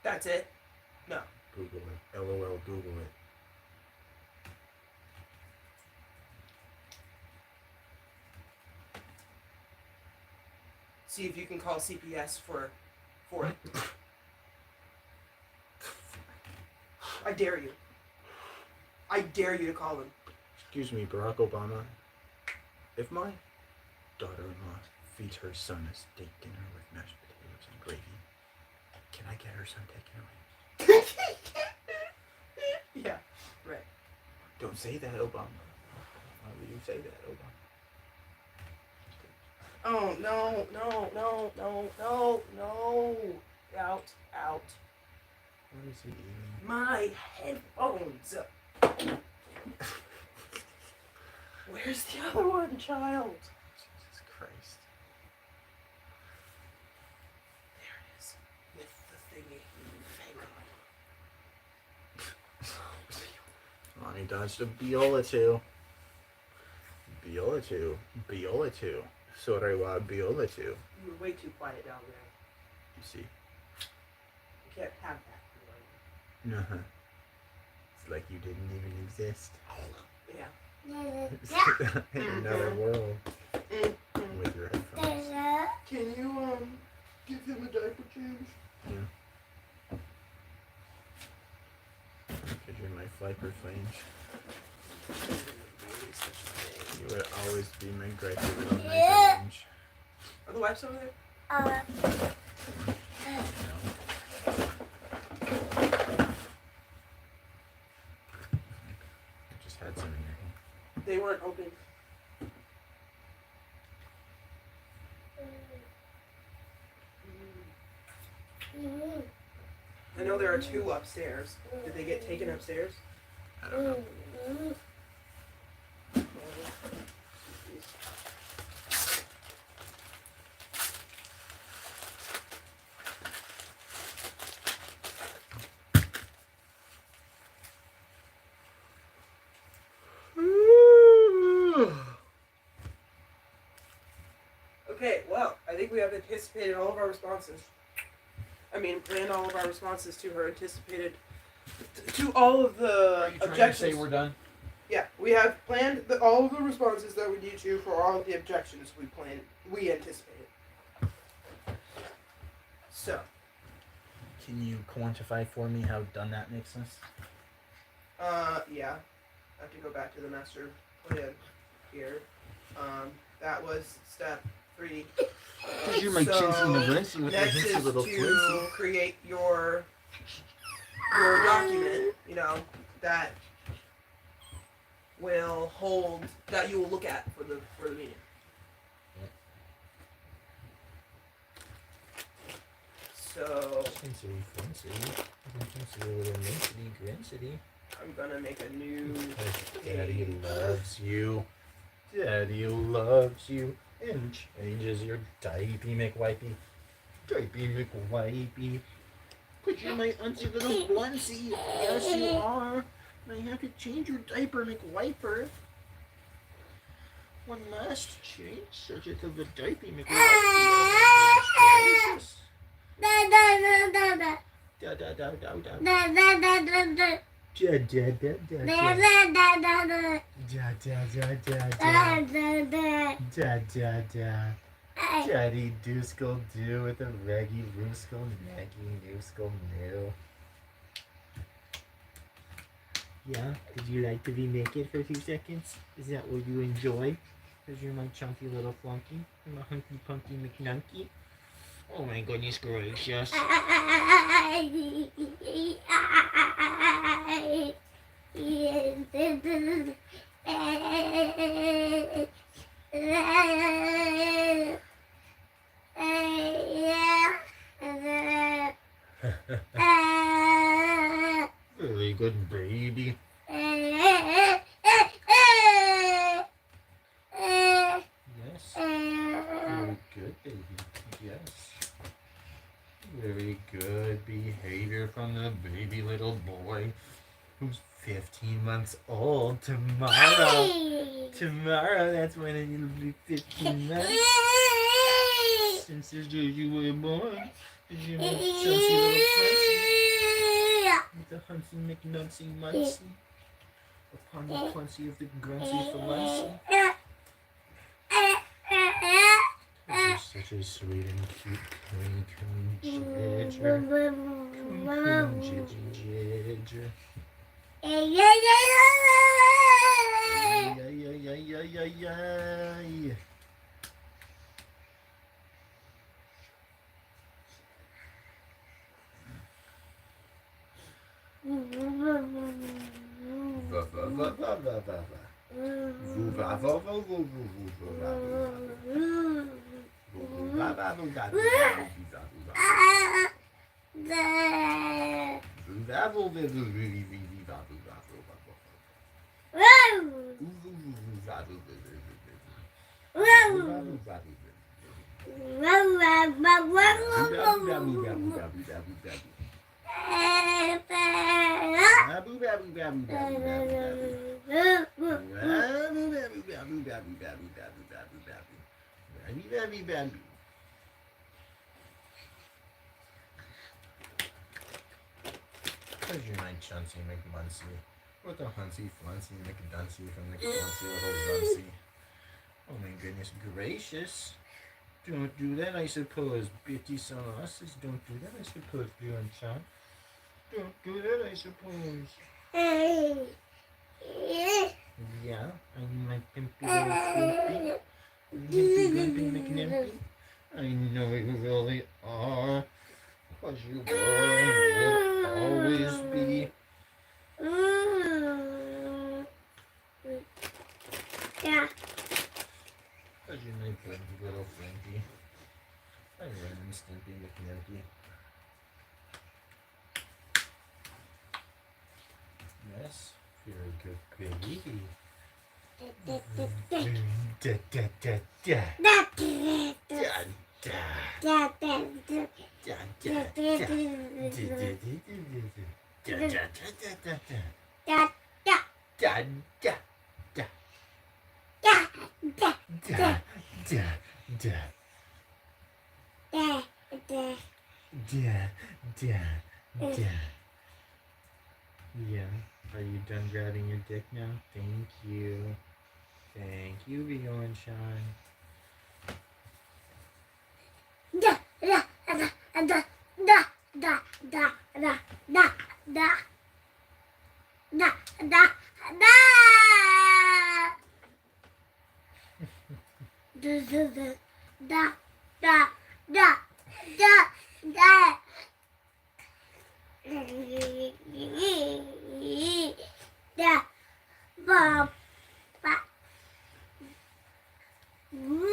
That's it? No. Google it. LOL, Google it. See if you can call CPS for it. I dare you. I dare you to call him. Excuse me, Barack Obama. If my daughter-in-law feeds her son a steak dinner with mashed potatoes and gravy, can I get her son taken away? Yeah, right. Don't say that, Obama. Why would you say that, Obama? Oh, no. Out. What is he eating? My headphones. Where's the other one, child? Jesus Christ. There it is. With the thingy. Thank God. Lonnie dodged a Biola 2. Biola 2. Sorry, wa Biola 2. You were way too quiet down there. You see? You can't have that. Uh-huh. It's like you didn't even exist. Yeah. In another world. With your headphones. Can you, give him a diaper change? Yeah. Because you're my fliper flange. You would always be my graduate on my range. Are the wipes over there? No. I just had some in your hand. They weren't open. I know there are two upstairs. Did they get taken upstairs? I don't know. Okay, well, I think we have anticipated all of our responses. Planned all of our responses to her anticipated, to all of the Are you trying objections. to say we're done? Yeah, we have planned all of the responses that we need to for all of the objections we anticipated. So, Can you quantify for me how done that makes us? yeah, I have to go back to the master plan here. That was step 3. Because you're my chintzy Magunsy with Next your is hintsy little to Quincy. create your document, that will hold, that you will look at for the meeting. So I'm gonna make a new Daddy loves you. Daddy loves you. And changes your diaper McWipey. Diaper McWipey. But you're my unsy little onesie. Yes, you are. I have to change your diaper McWiper. One must change subject of the diaper McWipey. Da da da da da. Da da da da da. Da da da da da. Da da da da da. Da da da da da. Da da da da da. Da da da. Daddy Dooskle do with a reggy rooskle naggy nooskle new. Yeah, did you like to be naked for 2 seconds? Is that what you enjoy? Because you're my chunky little flunky. I'm a hunky punky McNunky. Oh my goodness gracious. Very good baby. Yes. Very good baby. Yes. Very good behavior from the baby little boy who's 15 months old tomorrow. Tomorrow, that's when it'll be 15 months. Since the day you were born. Did you make Chelsea little Clancy? With the Hunsy McNuncy Muncy. Upon the Clancy of the Gruncy Falancy. You're such a sweet and cute coon jidger. Coon jidger. Ay. Because you're my Chuncy McMuncy with a Hunsy Fluncy McDuncy from the Cluncy little Zuncy. Oh my goodness gracious. Don't do that, I suppose. Bitty son usses, don't do that, I suppose, Bjorn Chan. Don't do that, I suppose. Yeah, I'm my pimpy little flimpy. Nimpy Grumpy McNimpy. I know you really are. Cause you were and will always be. Yeah. Cause you're my friendly little Frankie. I run and Stimpy McNimpy. Yes, very good baby. Da da da da. Da Yeah. Are you done grabbing your dick now? Thank you. Thank you, Beyond Shine. Da da da da da da da da da da da da da. Da da da da da da da. Da ba ba. Woo.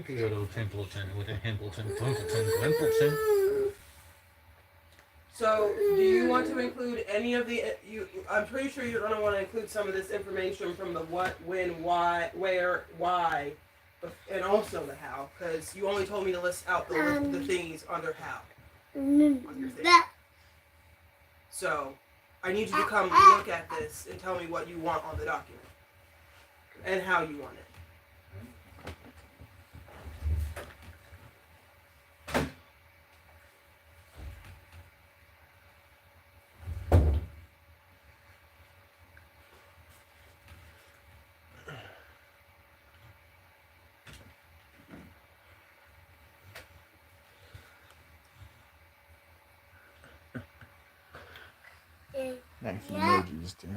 Little Templeton with a Hempleton, Plumpleton, Glimpleton. So, do you want to include any of the? I'm pretty sure you're going to want to include some of this information from the what, when, why, where, why, and also the how, because you only told me to list out the thingies under how on your thing. So, I need you to come look at this and tell me what you want on the document and how you want it. Nice emojis, dude.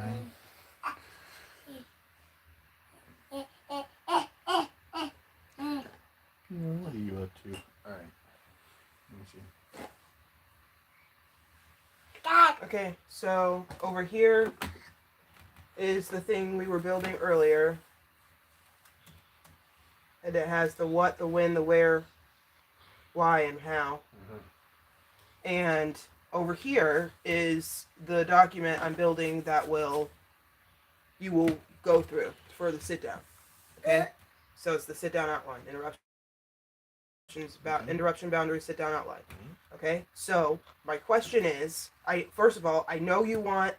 What are you up to? Alright. Let me see. Okay, so over here is the thing we were building earlier. And it has the what, the when, the where, why, and how. And over here is the document I'm building that you will go through for the sit down. Okay? So it's the sit down outline. Interruption boundary, sit down outline. Okay? So my question is, first of all, I know you want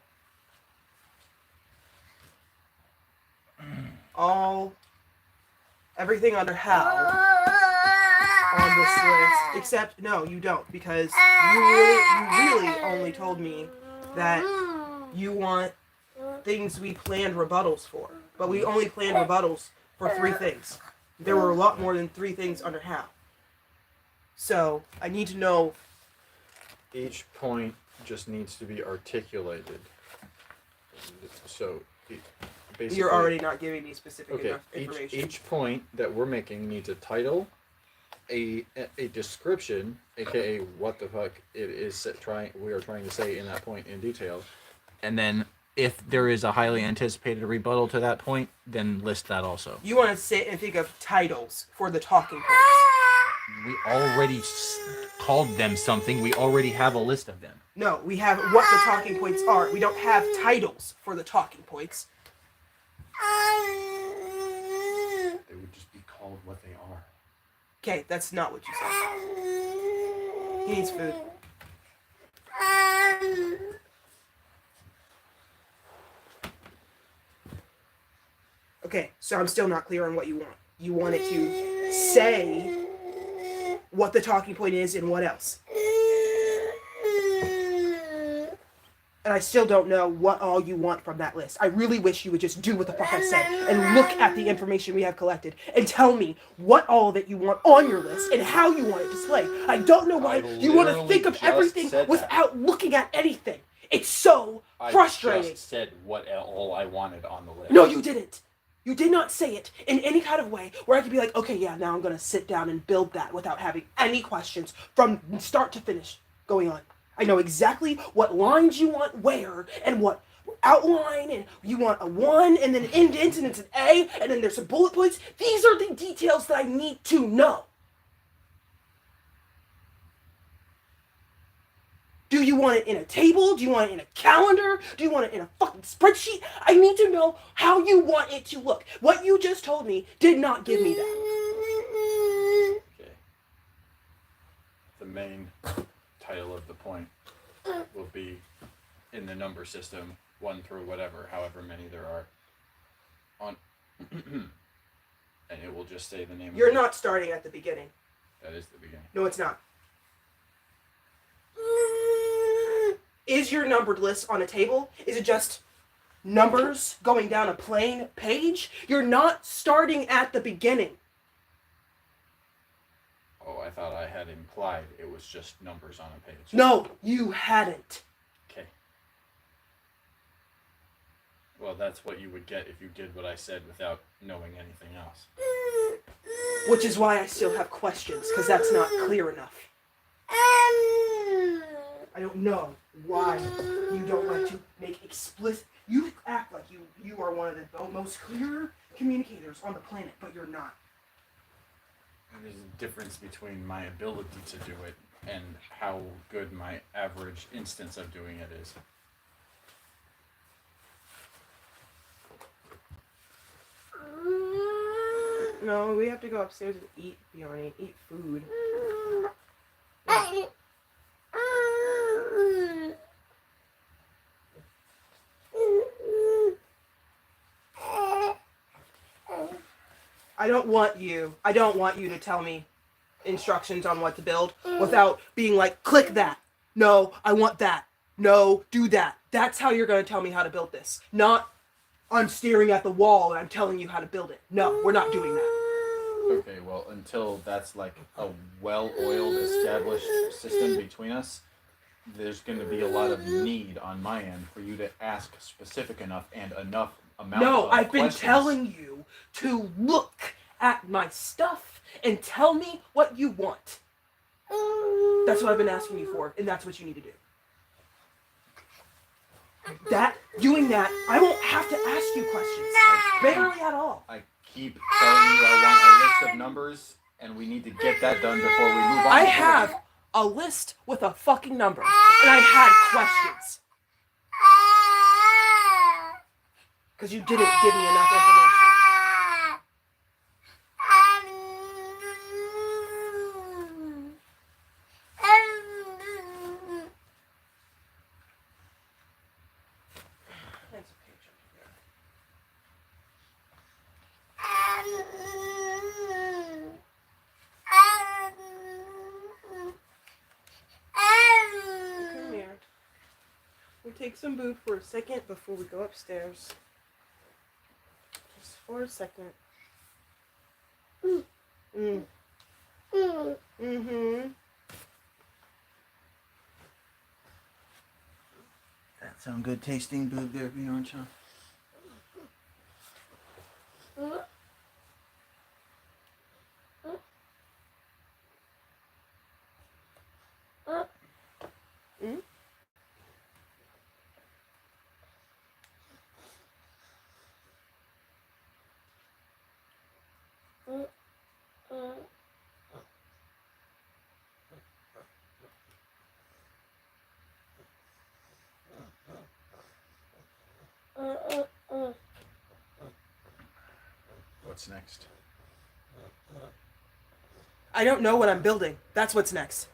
everything under how on this list, except no, you don't, because you really only told me that you want things we planned rebuttals for, but we only planned rebuttals for 3 things. There were a lot more than 3 things under how. So I need to know. Each point just needs to be articulated. So basically, You're already not giving me specific enough each information. point that we're making needs a title, a description, aka what the fuck it is we are trying to say in that point in detail, and then if there is a highly anticipated rebuttal to that point, then list that also. You want to sit and think of titles for the talking points. We already called them something. We already have a list of them. No, we have what the talking points are. We don't have titles for the talking points. They would just be called what they are. Okay, that's not what you said. He needs food. Okay, so I'm still not clear on what you want. You want it to say what the talking point is and what else. And I still don't know what all you want from that list. I really wish you would just do what the fuck I said and look at the information we have collected and tell me what all that you want on your list and how you want it displayed. I don't know why you want to think of everything without looking at anything. It's so frustrating. I just said what all I wanted on the list. No, you didn't. You did not say it in any kind of way where I could be like, okay, yeah, now I'm going to sit down and build that without having any questions from start to finish going on. I know exactly what lines you want where and what outline, and you want a 1 and then an indent and it's an A and then there's some bullet points. These are the details that I need to know. Do you want it in a table? Do you want it in a calendar? Do you want it in a fucking spreadsheet? I need to know how you want it to look. What you just told me did not give me that. Okay. The main title of the point will be in the number system 1 through whatever, however many there are. And it will just say the name You're of it. not starting at the beginning. That is the beginning. No, it's not. Is your numbered list on a table? Is it just numbers going down a plain page? You're not starting at the beginning. Oh, I thought I had implied it was just numbers on a page. No, you hadn't. Okay. Well, that's what you would get if you did what I said without knowing anything else. Which is why I still have questions, because that's not clear enough. I don't know why you don't like to make explicit... You act like you are one of the most clear communicators on the planet, but you're not. There's a difference between my ability to do it and how good my average instance of doing it is. No, we have to go upstairs and eat, Fiona. Eat food. I don't want you to tell me instructions on what to build without being like, click that. No, I want that. No, do that. That's how you're going to tell me how to build this. Not, I'm staring at the wall and I'm telling you how to build it. No, we're not doing that. Okay, well, until that's like a well-oiled, established system between us, there's going to be a lot of need on my end for you to ask specific enough and enough amount of No, I've been questions. telling you to look at my stuff and tell me what you want. That's what I've been asking you for, and that's what you need to do. Doing that, I won't have to ask you questions. Barely at all. I keep telling you I want a list of numbers, and we need to get that done before we move on. I have a list with a fucking number, and I had questions. Because you didn't give me enough information. Thanks, okay, Come here. We'll take some food for a second before we go upstairs. Just for a second. Mm-hmm. That sound good tasting boob there, Bjornsson? What's next? I don't know what I'm building. That's what's next.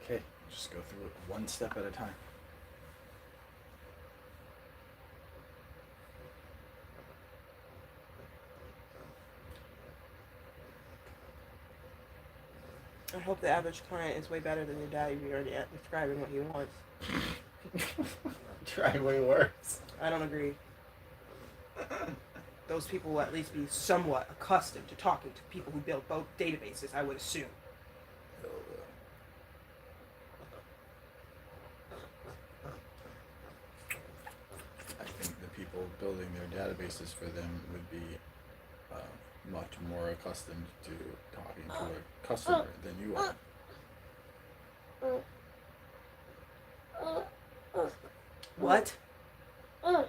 Okay, just go through it one step at a time. I hope the average client is way better than your dad if you're already at describing what he wants. Try way worse. I don't agree. Those people will at least be somewhat accustomed to talking to people who build both databases, I would assume. I think the people building their databases for them would be much more accustomed to talking to a customer than you are. What? I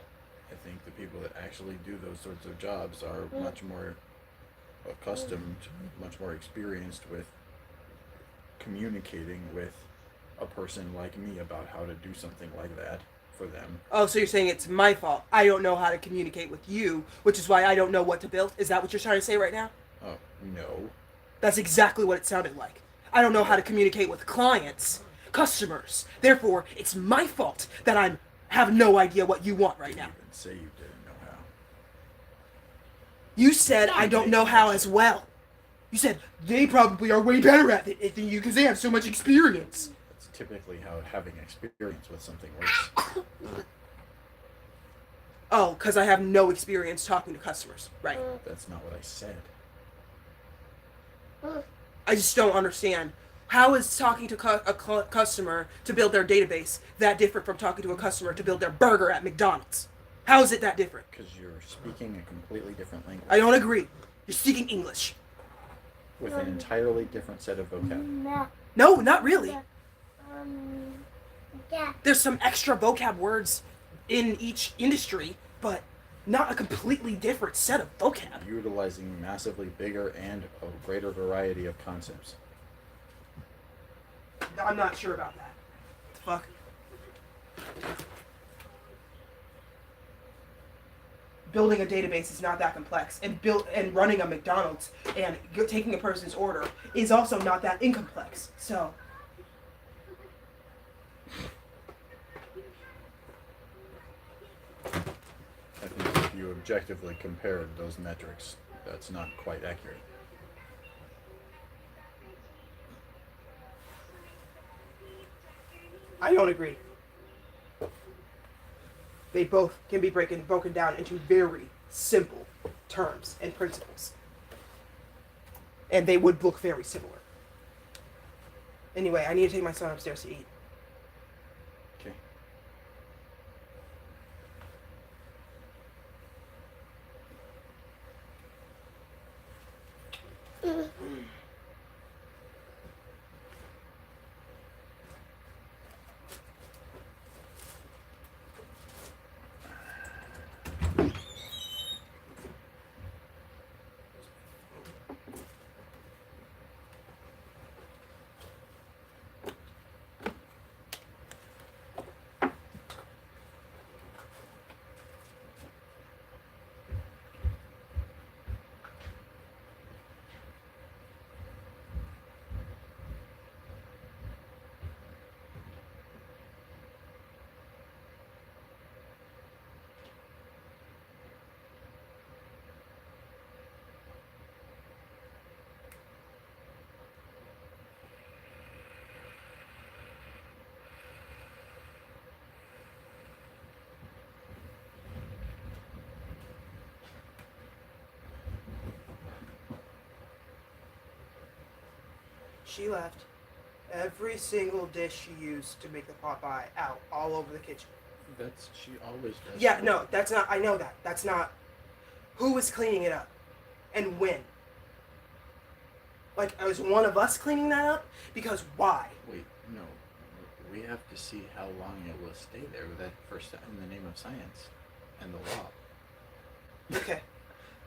think the people that actually do those sorts of jobs are much more accustomed, much more experienced with communicating with a person like me about how to do something like that for them. Oh, so you're saying it's my fault. I don't know how to communicate with you, which is why I don't know what to build? Is that what you're trying to say right now? Oh, no. That's exactly what it sounded like. I don't know how to communicate with clients, customers. Therefore, it's my fault that I have no idea what you want right now. Even say you didn't know how. You said I don't know how as well. You said they probably are way better at it than you because they have so much experience. That's typically how having experience with something works. Oh, because I have no experience talking to customers. Right. That's not what I said. I just don't understand. How is talking to a customer to build their database that different from talking to a customer to build their burger at McDonald's? How is it that different? Because you're speaking a completely different language. I don't agree. You're speaking English. With an entirely different set of vocab. No, not really. There's some extra vocab words in each industry, but not a completely different set of vocab. Utilizing massively bigger and a greater variety of concepts. I'm not sure about that. The fuck? Building a database is not that complex, and running a McDonald's and taking a person's order is also not that incomplex. So I think if you objectively compared those metrics, that's not quite accurate. I don't agree. They both can be broken down into very simple terms and principles. And they would look very similar. Anyway, I need to take my son upstairs to eat. Okay. She left every single dish she used to make the pot pie out all over the kitchen. She always does. Yeah, no, that's not. I know that. That's not. Who was cleaning it up, and when? Like, was one of us cleaning that up? Because why? Wait, no. We have to see how long it will stay there with that first in the name of science and the law. Okay.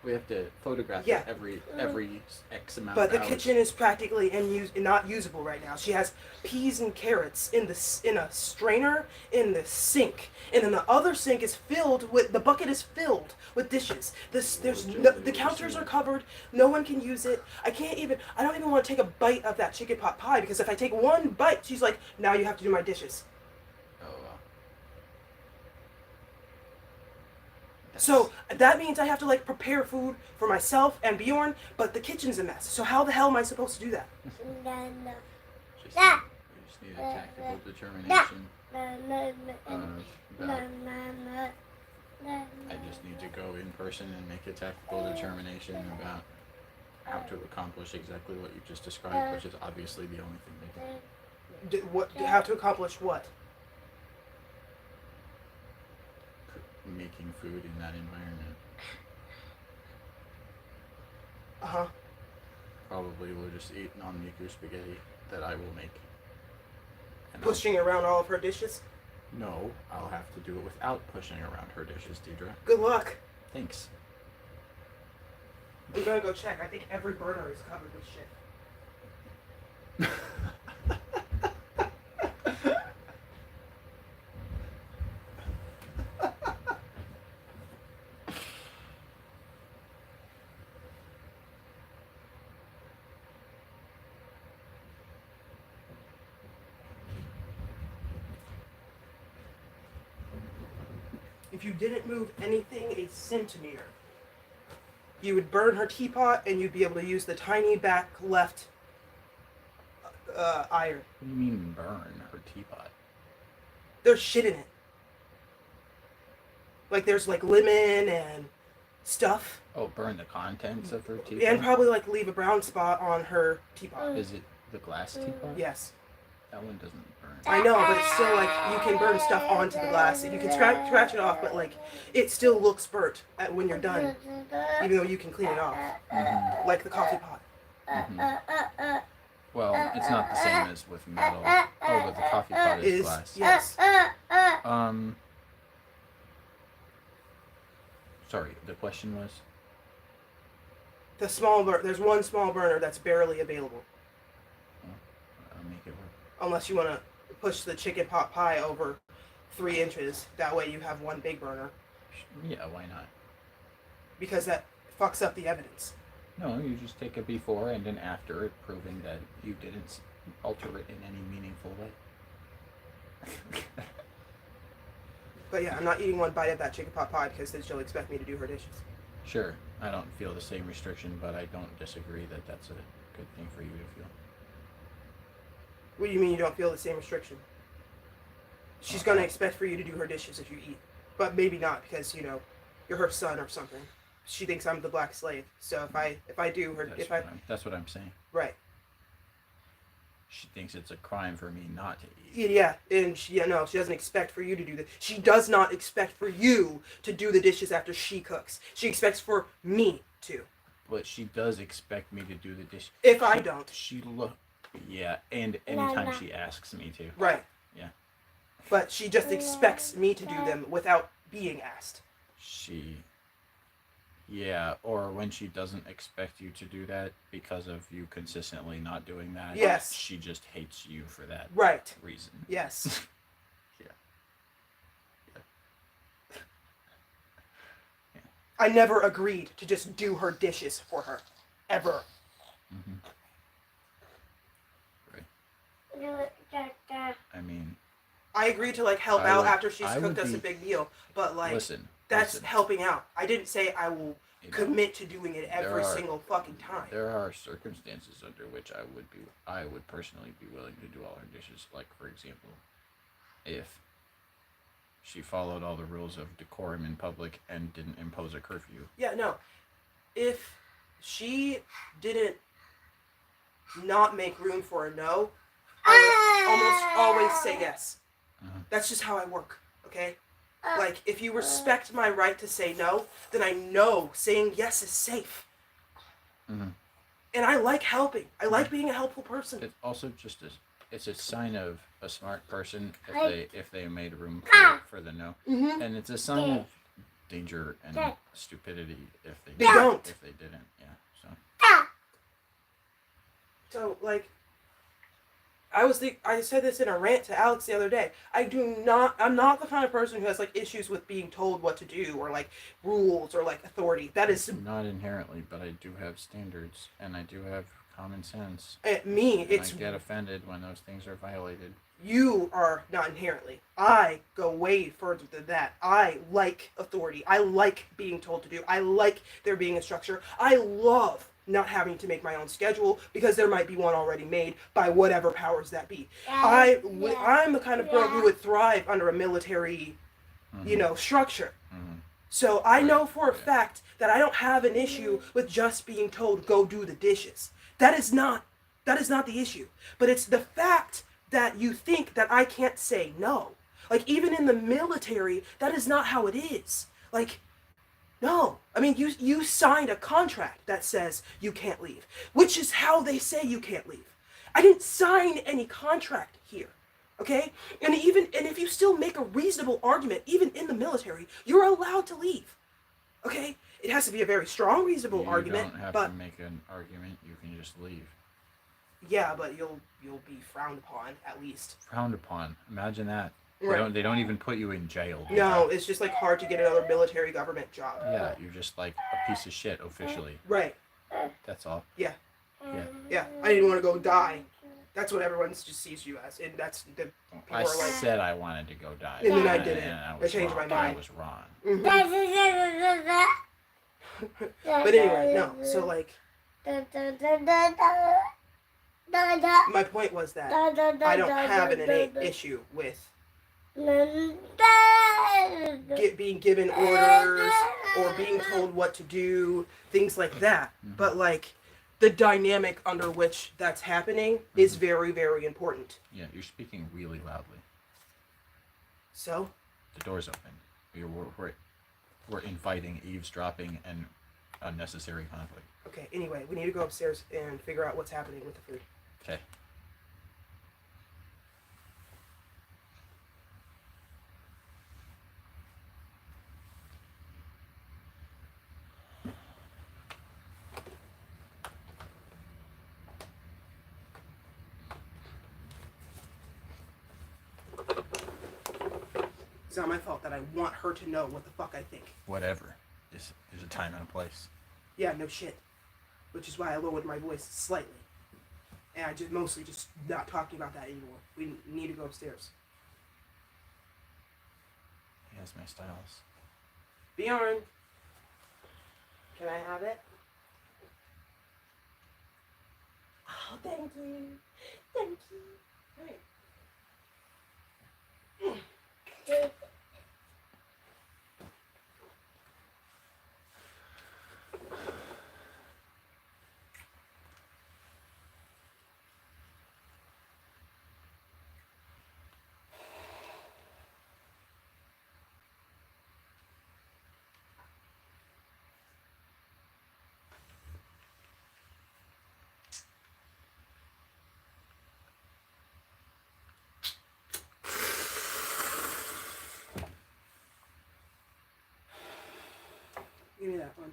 We have to photograph Yeah. it every X amount But of the hours. kitchen is practically not usable right now. She has peas and carrots in a strainer in the sink, and then the other sink is filled with the bucket is filled with dishes. The counters are covered. No one can use it. I don't even want to take a bite of that chicken pot pie because if I take one bite, she's like, "Now you have to do my dishes." Oh, wow. So that means I have to like prepare food for myself and Bjorn, but the kitchen's a mess. So how the hell am I supposed to do that? Just, we just need a tactical determination. I just need to go in person and make a tactical determination about how to accomplish exactly what you just described, which is obviously the only thing they can. How to accomplish what? Making food in that environment. Uh-huh. Probably we'll just eat non-miku spaghetti that I will make. And Pushing around all of her dishes? No, I'll have to do it without pushing around her dishes, Deidre. Good luck. Thanks. I'm gonna go check. I think every burner is covered with shit. if you didn't move anything a centimeter, you would burn her teapot, and you'd be able to use the tiny back left iron. What do you mean burn her teapot? There's shit in it. Like there's like lemon and stuff, Oh, burn the contents of her teapot? and probably like leave a brown spot on her teapot. Is it the glass teapot? Yes. That one doesn't burn. I know, but it's still like you can burn stuff onto the glass. You can scratch it off, but like it still looks burnt when you're done, even though you can clean it off, Mm-hmm. like the coffee pot. Mm-hmm. Well, it's not the same as with metal. Oh, but the coffee pot is glass. Yes. Sorry, the question was? The small there's one small burner that's barely available, I'll make it work. unless you want to push the chicken pot pie over 3 inches. That way you have one big burner, Yeah, why not? because that fucks up the evidence. No, you just take a before and an after it, proving that you didn't alter it in any meaningful way. But yeah, I'm not eating one bite of that chicken pot pie because then she'll expect me to do her dishes. Sure, I don't feel the same restriction, but I don't disagree that that's a good thing for you to feel. What do you mean you don't feel the same restriction? She's gonna expect for you to do her dishes if you eat, but maybe not because you're her son or something. She thinks I'm the black slave. So if I do her That's what I'm saying. right. She thinks it's a crime for me not to eat. Yeah, and she doesn't expect for you to do that. She does not expect for you to do the dishes after she cooks. She expects for me to. But she does expect me to do the dish. If I don't. Yeah, and anytime she asks me to. Right. Yeah. But she just expects me to do them without being asked. Yeah, or when she doesn't expect you to do that because of you consistently not doing that. Yes. She just hates you for that Right. reason. Yes. Yeah. I never agreed to just do her dishes for her. Ever. Mm-hmm. I mean, I agreed to help I out would- after she's I cooked would us a be- big meal, but listen. that's helping out. I didn't say I will You know, commit to doing it every there are- single fucking time. There are circumstances under which I would personally be willing to do all her dishes. Like, for example, if she followed all the rules of decorum in public and didn't impose a curfew. Yeah, no. If she didn't not make room for a no, I would almost always say yes. Uh-huh. That's just how I work, okay? Like, if you respect my right to say no, then I know saying yes is safe. Mm-hmm. And I like helping. I like being a helpful person. It's also just it's a sign of a smart person if they made room for the no, Mm-hmm. and it's a sign of danger and stupidity if they don't. If they didn't, yeah. So, I said this in a rant to Alex the other day. I'm not the kind of person who has issues with being told what to do or rules or authority. That is Not inherently, but I do have standards and I do have common sense. me. And It's I get offended when those things are violated. you are not inherently. I go way further than that. I like authority. I like being told to do. I like there being a structure. I love not having to make my own schedule because there might be one already made by whatever powers that be. I'm the kind of girl who would thrive under a military, structure. Mm-hmm. So I know for a fact that I don't have an issue with just being told go do the dishes. That is not the issue. But it's the fact that you think that I can't say no. Even in the military, that is not how it is. No. I mean, you signed a contract that says you can't leave, which is how they say you can't leave. I didn't sign any contract here, okay? And if you still make a reasonable argument, even in the military, you're allowed to leave, okay? It has to be a very strong, reasonable argument. You don't have but to make an argument. You can just leave. yeah, but you'll be frowned upon at least. Frowned upon. Imagine that. Right. They don't even put you in jail. No, it's just hard to get another military government job. Yeah, you're just a piece of shit officially. Right. That's all. Yeah. Yeah. Yeah. I didn't want to go die That's what everyone just sees you as, and that's the people I are like. said I wanted to go dive. And then I didn't. And I changed my mind. I was wrong. Mhm. But anyway, no. So like, my point was that I don't have an innate issue with being given orders or being told what to do, things like that. But like, the dynamic under which that's happening is very, very important. Yeah, you're speaking really loudly. So? The door's open. We're inviting eavesdropping and unnecessary conflict. Okay, anyway, we need to go upstairs and figure out what's happening with the food. Okay. It's not my fault that I want her to know what the fuck I think. Whatever. There's a time and a place. Yeah, no shit. Which is why I lowered my voice slightly. And I just mostly just not talking about that anymore. We need to go upstairs. He has my styles. Bjorn, can I have it? Oh, thank you. Thank you. Hey. Give me that one.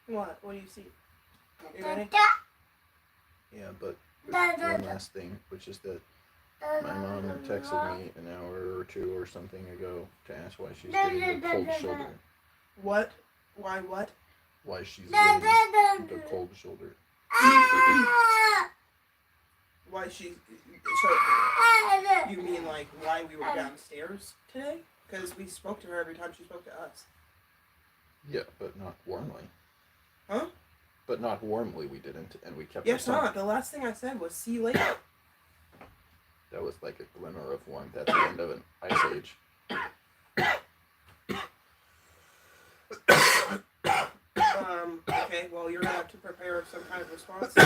What? What do you see? You ready? Yeah, but one last thing, which is that my mom had texted me an hour or two or something ago to ask why she's getting the cold shoulder. What? Why what? Why she's getting the cold shoulder. Why she... So, you mean like why we were downstairs today? Because we spoke to her every time she spoke to us. Yeah, but not warmly. Huh? But not warmly we didn't, and we kept Yes, our not. The last thing I said was see you later. That was like a glimmer of warmth at the end of an ice age. Okay, well, you're going to have to prepare some kind of response to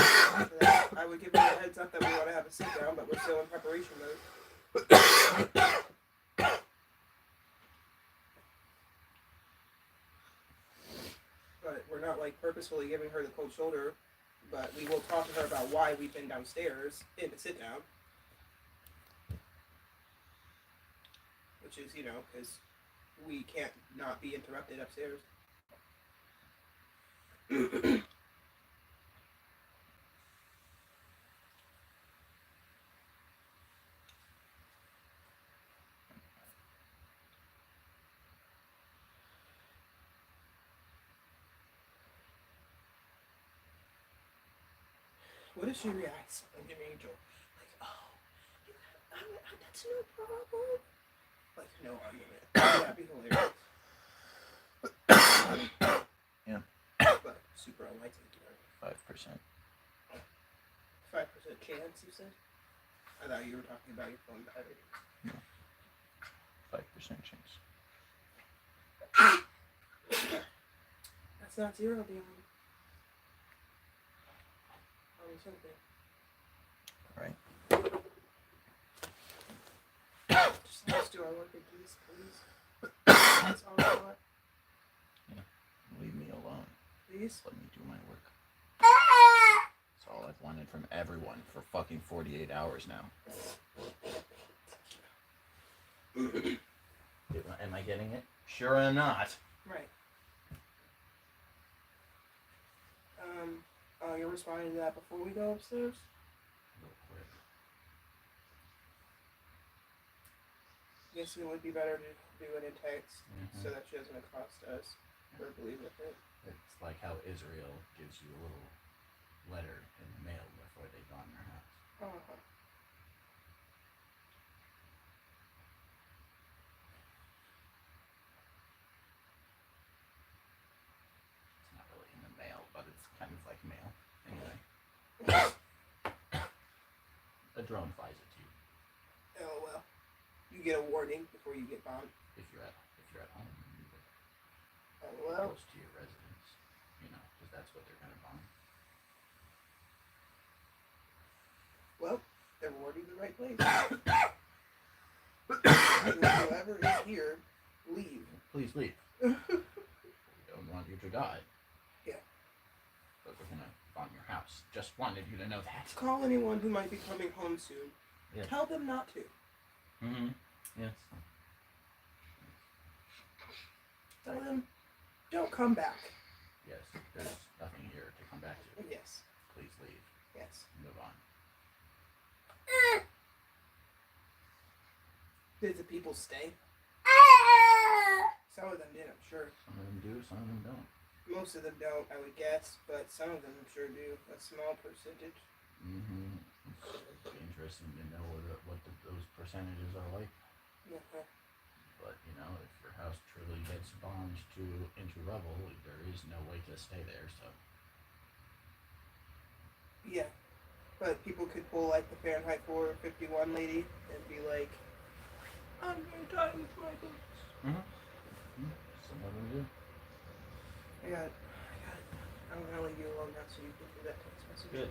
that. I would give you a heads up that we want to have a sit down, but we're still in preparation mode. But we're not, like, purposefully giving her the cold shoulder, but we will talk to her about why we've been downstairs in the sit down. Which is, you know, because we can't not be interrupted upstairs. What if she reacts like an angel? Like, oh, that's no problem. Like, no argument. That'd be hilarious. Yeah. But super unlikely, you know. 5%. 5% chance, you said? I thought you were talking about your phone battery. 5% chance. That's not zero, Dion. Only something. Right. Just let us do our work in peace, please. That's all I want. Leave me alone. Please? Let me do my work. That's all I've wanted from everyone for fucking 48 hours now. Am I getting it? Sure am not. Right. You're responding to that before we go upstairs? Real quick. I guess it would be better to do it in text so that she doesn't accost us verbally with it. It's like how Israel gives you a little letter in the mail before they bomb your house. Uh-huh. It's not really in the mail, but it's kind of like mail. Anyway. A drone flies it to you. Oh, well. You get a warning before you get bombed. If you're at home, you get Oh, well. close to your residence. You know, because that's what they're gonna bomb. Well, they're warding the right place. Whoever is here, leave. Please leave. We don't want you to die. Yeah. But we're gonna bomb your house. Just wanted you to know that. Call anyone who might be coming home soon. Yeah. Tell them not to. Mm-hmm. Yes. Tell them, don't come back. Yes. There's nothing here to come back to. Yes. Please leave. Yes. Move on. Did the people stay? Some of them did, I'm sure. Some of them do, some of them don't. Most of them don't, I would guess, but some of them I'm sure do. A small percentage. Mm-hmm. It's interesting to know what those percentages are like. Uh-huh. But, you know, if your house truly gets bombed into rubble, there is no way to stay there, so. Yeah. But people could pull like the Fahrenheit 451 lady and be like, I'm very tired with my books. Mm-hmm. Some of them do. I'm gonna leave you alone now so you can do that text message. Good.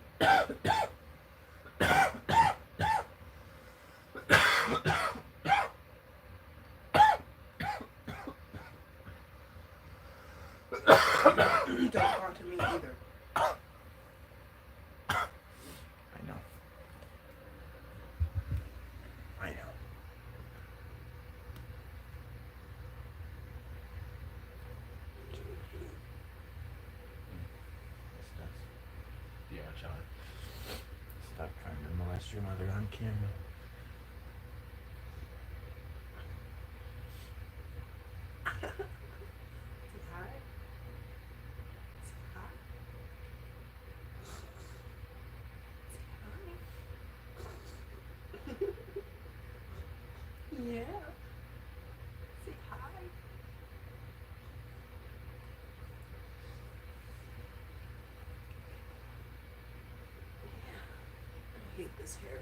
Don't talk to me either. I know. I know. Yeah, child. Stop trying to molest your mother on camera. Yeah. Say hi. I hate this hairdo.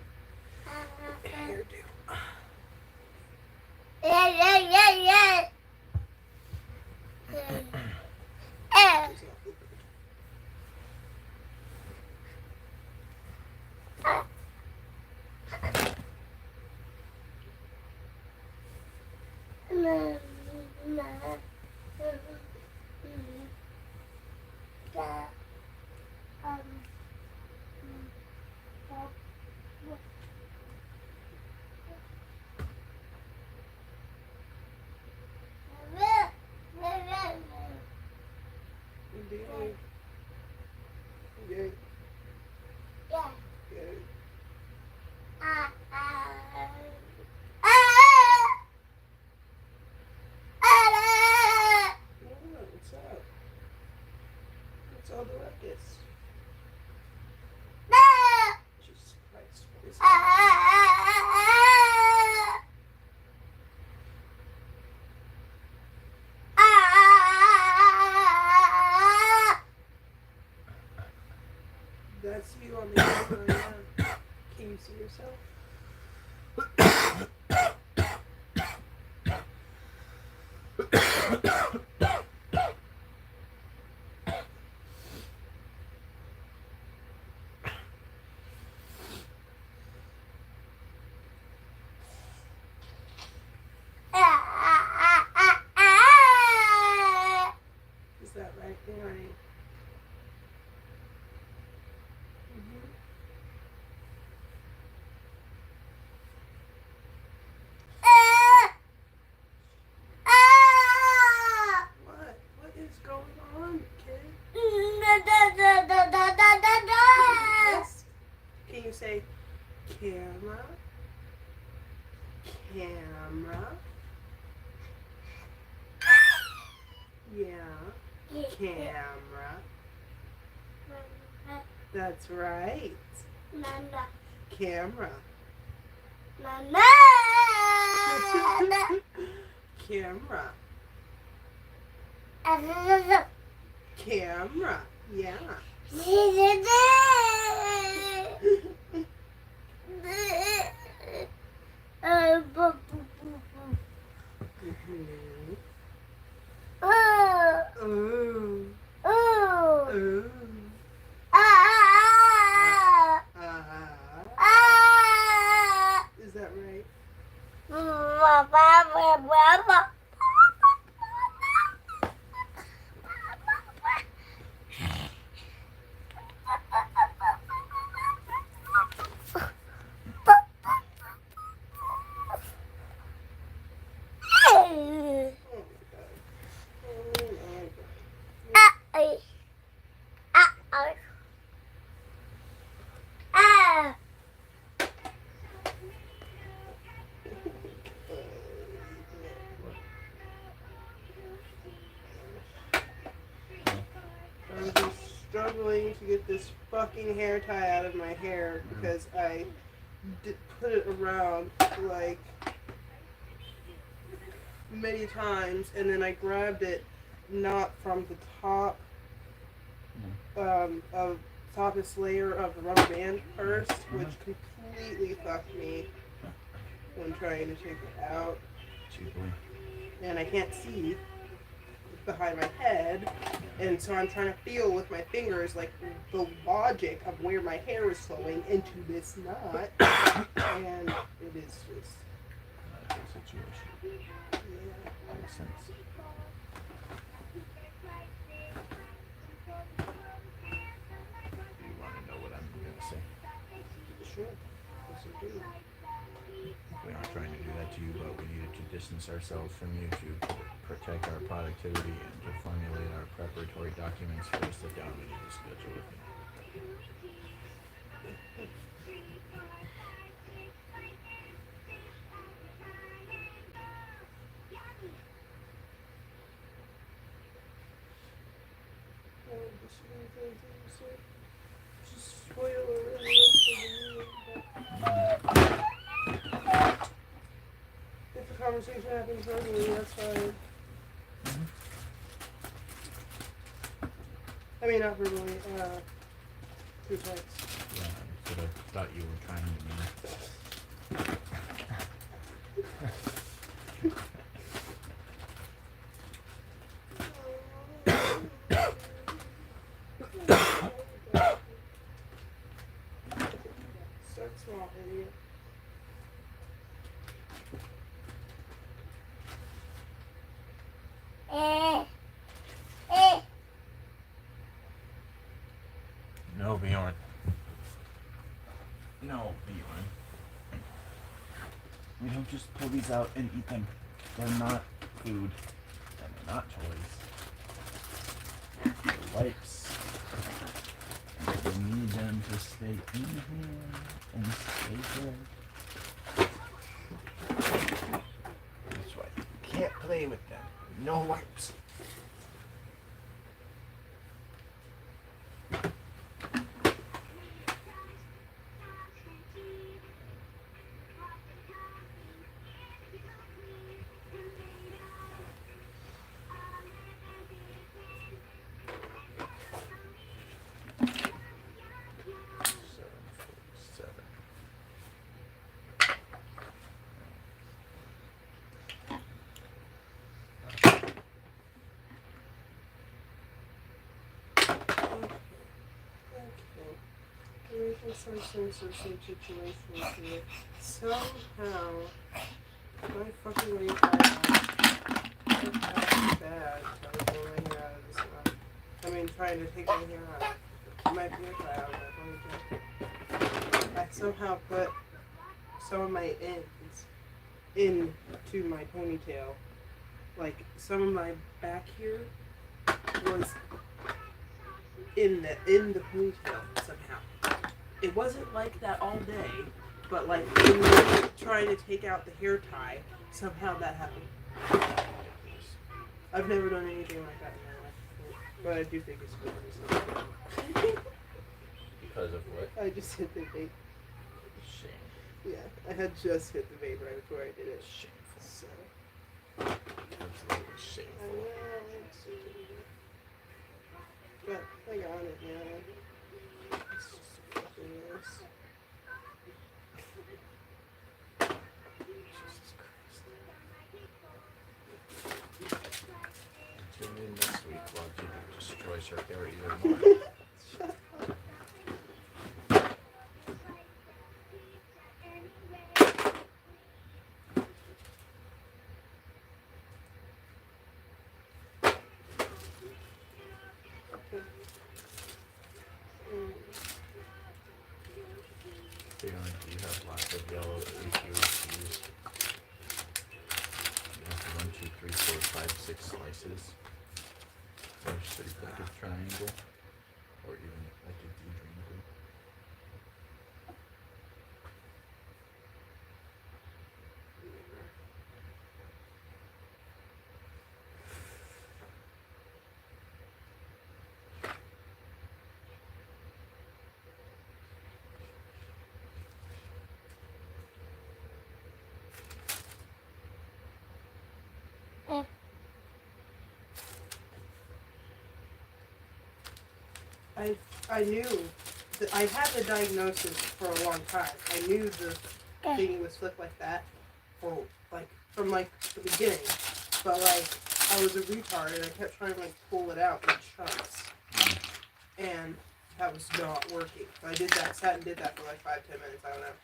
What's up? What's all Camera. Yeah. Camera. That's right. Nana. Camera. Nana. Camera. Nana. Camera. Yeah. Mhm. Ooh. Ooh. Is that right? Oh my god. I'm just struggling to get this fucking hair tie out of my hair because I put it around like many times and then I grabbed it not from the top of toppest layer of the rubber band first, which completely fucked me when trying to take it out. And I can't see behind my head, and so I'm trying to feel with my fingers like the logic of where my hair is flowing into this knot, and it is just Situation. yeah. Makes sense. You want to know what I'm going to say? Sure. Yes, I do. We're not trying to do that to you, but we needed to distance ourselves from you to protect our productivity and to formulate our preparatory documents for the sit down we need to schedule with you. Just spoiler alert. If the conversation happens verbally, that's fine. I mean, not verbally, through text. Yeah, I sort of thought you were trying to mean. Start small, idiot. No, Bjorn. No, Bjorn. We don't just pull these out and eat them. They're not food. And they're not toys. They're wipes. And we need them to stay in here and stay there. That's why you can't play with them. No wipes. Some situation here. Somehow, my fucking rebuttals are bad. I'm pulling out of this one. I mean, trying to take my hair out. My hair tie out of my ponytail. I somehow put some of my ends into my ponytail. Like, some of my back here was in the ponytail somehow. It wasn't like that all day, but like when we were trying to take out the hair tie, somehow that happened. I've never done anything like that in my life before, but I do think it's good. Because of what? I just hit the vape. Shame. Yeah, I had just hit the vape right before I did it. Shameful. So. Absolutely I shameful. know, but I got it now. It's just fucking nice. Jesus Christ. Tune in next week while Jimmy destroys her hair even more. Leon, do you have lots of yellow AQHCs? You have 1, 2, 3, 4, 5, 6 slices. Or shape like a triangle. Or even like a quadrangle. I knew that I had the diagnosis for a long time. I knew the thing was flipped like that for like from like the beginning, but like I was a retard and I kept trying to like pull it out in chunks, and that was not working. So I did that, sat and did that for like 5-10 minutes, I don't know,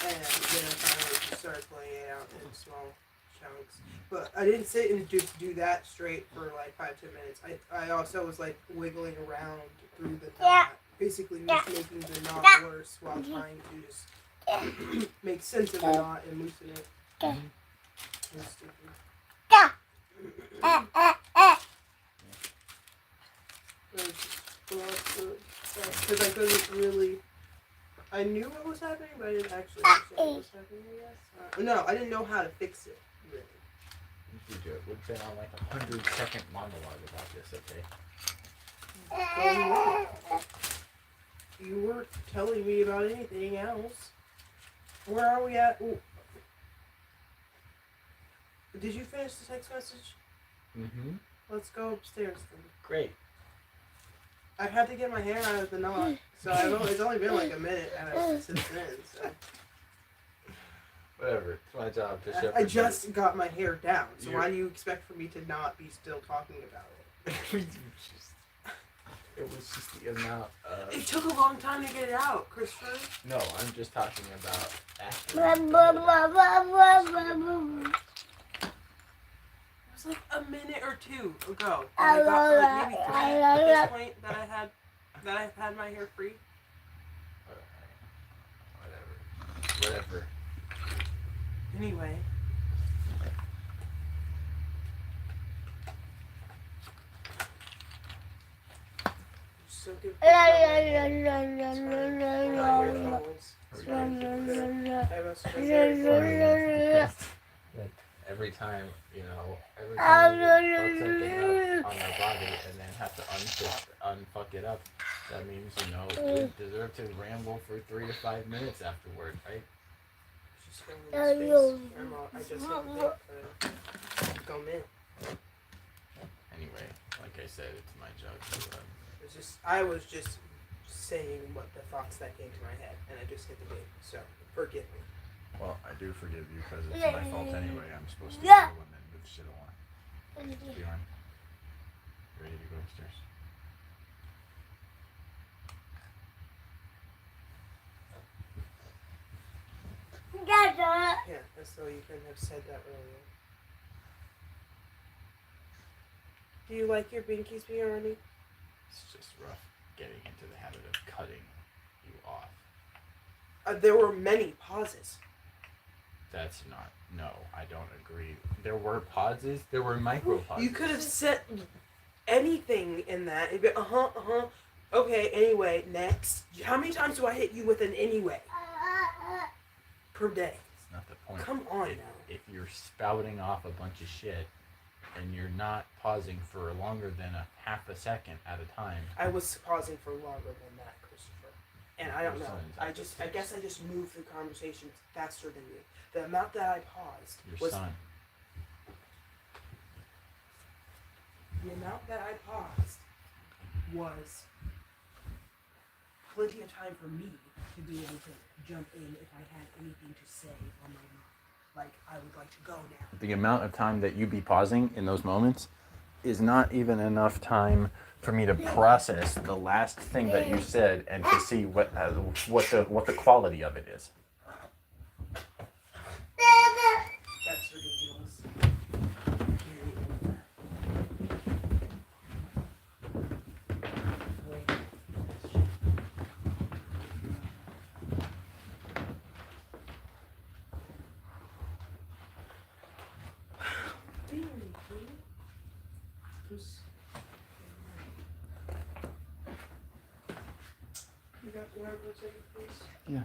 and then I finally just started pulling it out in small chunks. But I didn't sit and just do that straight for like 5-10 minutes. I also was like wiggling around through the knot, basically just making the knot worse while trying to just make sense of the knot and loosen it. It was stupid. Because I couldn't really. I knew what was happening, but I didn't actually understand what was happening, I guess. No, I didn't know how to fix it, really. You do it. We've been on like 100-second monologue about this, okay? You weren't telling me about anything else. Where are we at? Ooh. Did you finish the text message? Mm-hmm. Let's go upstairs then. Great. I had to get my hair out of the knot, so it's only been like a minute since then. So. Whatever. It's my job to shepherd. I just got my hair down, so why do you expect for me to not be still talking about it? It was just the amount of... It took a long time to get it out, Christopher. No, I'm just talking about after. It was like a minute or two ago. I got like maybe 3 at this point that I've had my hair free. Whatever. Anyway. So good. Every time, every time we fuck something up on our body and then have to unfuck it up, that means, we deserve to ramble for 3 to 5 minutes afterward, right? I just go in. Anyway, like I said, it's my job to I was just saying what the thoughts that came to my head, and I just hit the bait. So forgive me. Well, I do forgive you because it's my fault anyway. I'm supposed to be the one that moves shit along. Bjorn, you ready to go upstairs? Yeah, as though you couldn't have said that earlier. Do you like your binkies, Bjorn? It's just rough getting into the habit of cutting you off. There were many pauses. That's not. No, I don't agree. There were pauses. There were micro pauses. You could have said anything in that. It'd be, Okay, anyway, next. How many times do I hit you with an anyway? per day. It's not the point. Come on if, now. If you're spouting off a bunch of shit and you're not pausing for longer than a half a second at a time. I was pausing for longer than that, Christopher. And I don't Your know. son's I guess I just moved through conversations faster than you. The amount that I paused Your was son. the amount that I paused was plenty of time for me to be able to jump in if I had anything to say on my mind. Like, I would like to go now. The amount of time that you be pausing in those moments is not even enough time for me to process the last thing that you said and to see what the quality of it is. That's ridiculous. Wait. You got the artwork taken, please? Yeah.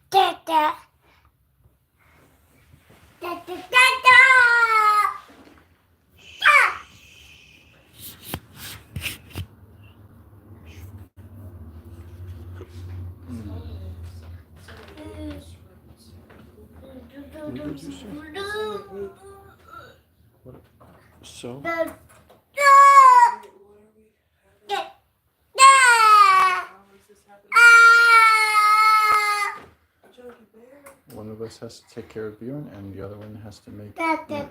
Dada. Dada, dada. So? One of us has to take care of Bjorn, and the other one has to make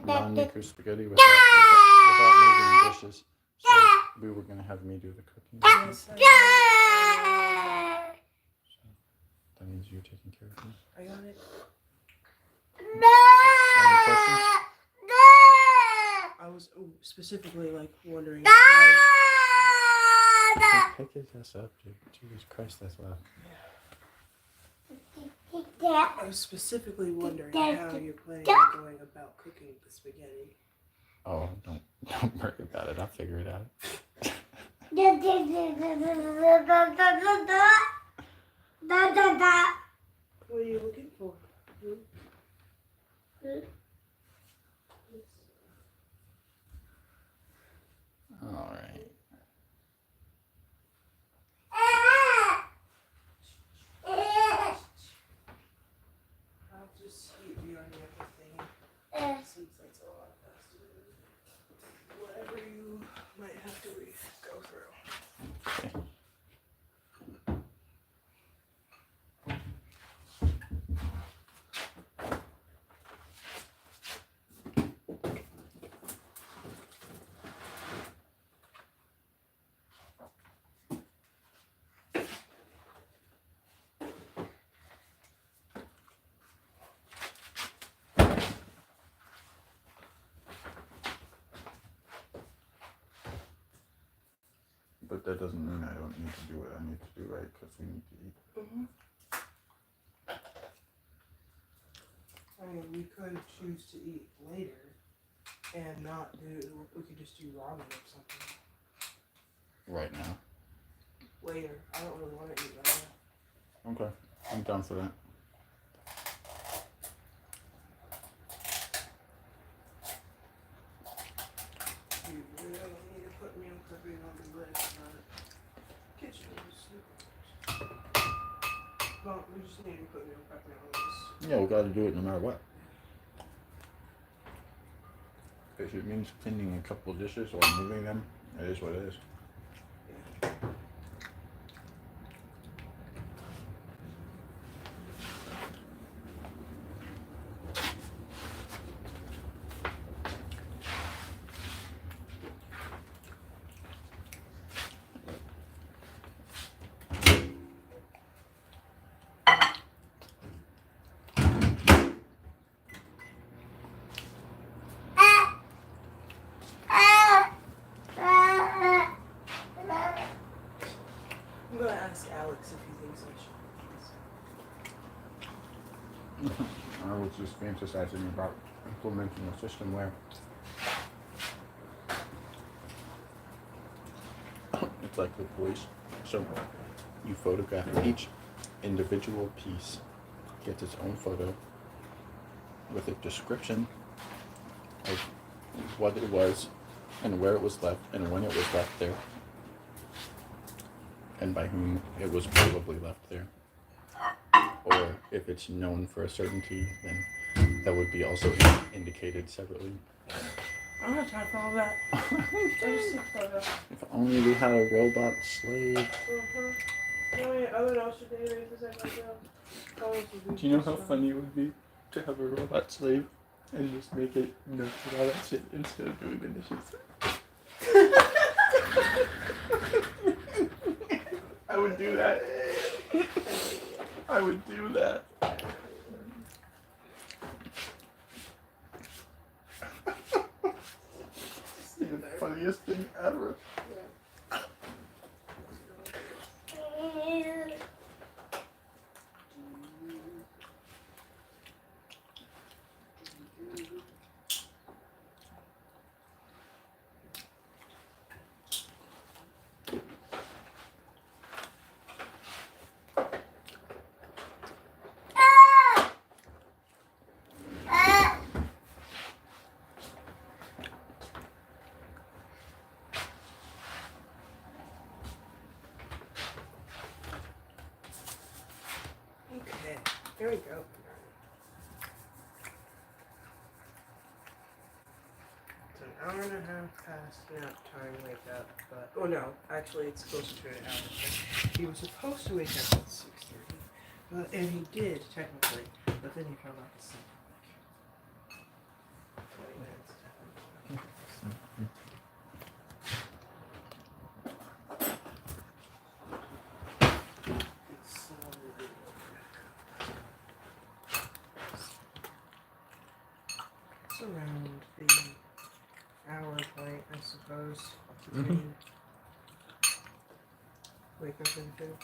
non-maker spaghetti without moving dishes. So we were going to have me do the cooking. Yes, That means you're taking care of me. I got it. Any questions? I was specifically like wondering. Pick his ass up, dude. Jesus Christ, that's loud. I was specifically wondering how you're planning on going about cooking the spaghetti. Oh, don't worry about it. I'll figure it out. What are you looking for? All right. I'll just keep you on everything since that's a lot faster than whatever you might have to go through. Okay. But that doesn't mean I don't need to do what I need to do, right? Because we need to eat. Mm-hmm. I mean, we could choose to eat later and not do. We could just do ramen or something Right now. later. I don't really want to eat right now. Okay. I'm down for that. You really don't need to put meal prepping on the list, kitchen. Well, we just need to put meal prepping on the list. Yeah, we got to do it no matter what. If it means cleaning a couple of dishes or moving them, it is what it is. I was just fantasizing about implementing a system where it's like the police. So you photograph each individual piece, gets its own photo with a description of what it was and where it was left and when it was left there and by whom it was probably left there. Or if it's known for a certainty, then that would be also indicated separately. I don't have time for all that. I just took photos. If only we had a robot slave. No, other ocean databases I can do. Do you know how funny it would be to have a robot slave and just make it notes and all that shit instead of doing the dishes? I would do that. I would do that. It's the funniest thing ever. Okay, there we go. It's an hour and a half past nap time wake up, but oh no, actually it's closer to an hour. He was supposed to wake up at 6:30, but and he did technically, but then he fell back asleep for like 20 minutes. It's around the hour point, I suppose. Between wake up and food.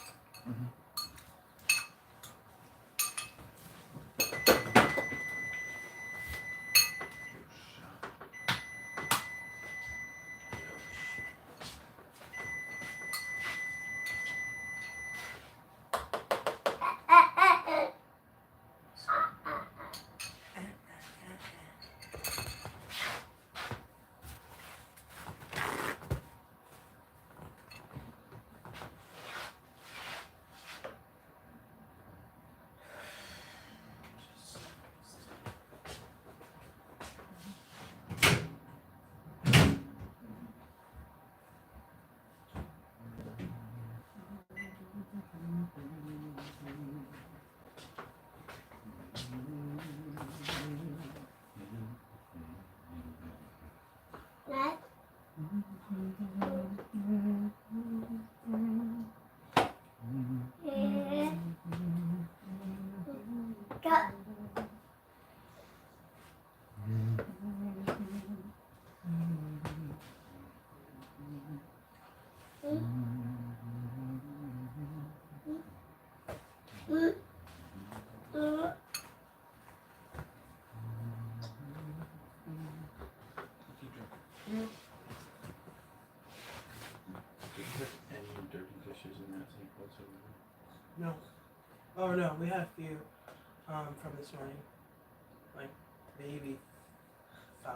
What? Go. Any dirty dishes in that sink whatsoever? No. Oh no, we had a few from this morning. Like maybe 5.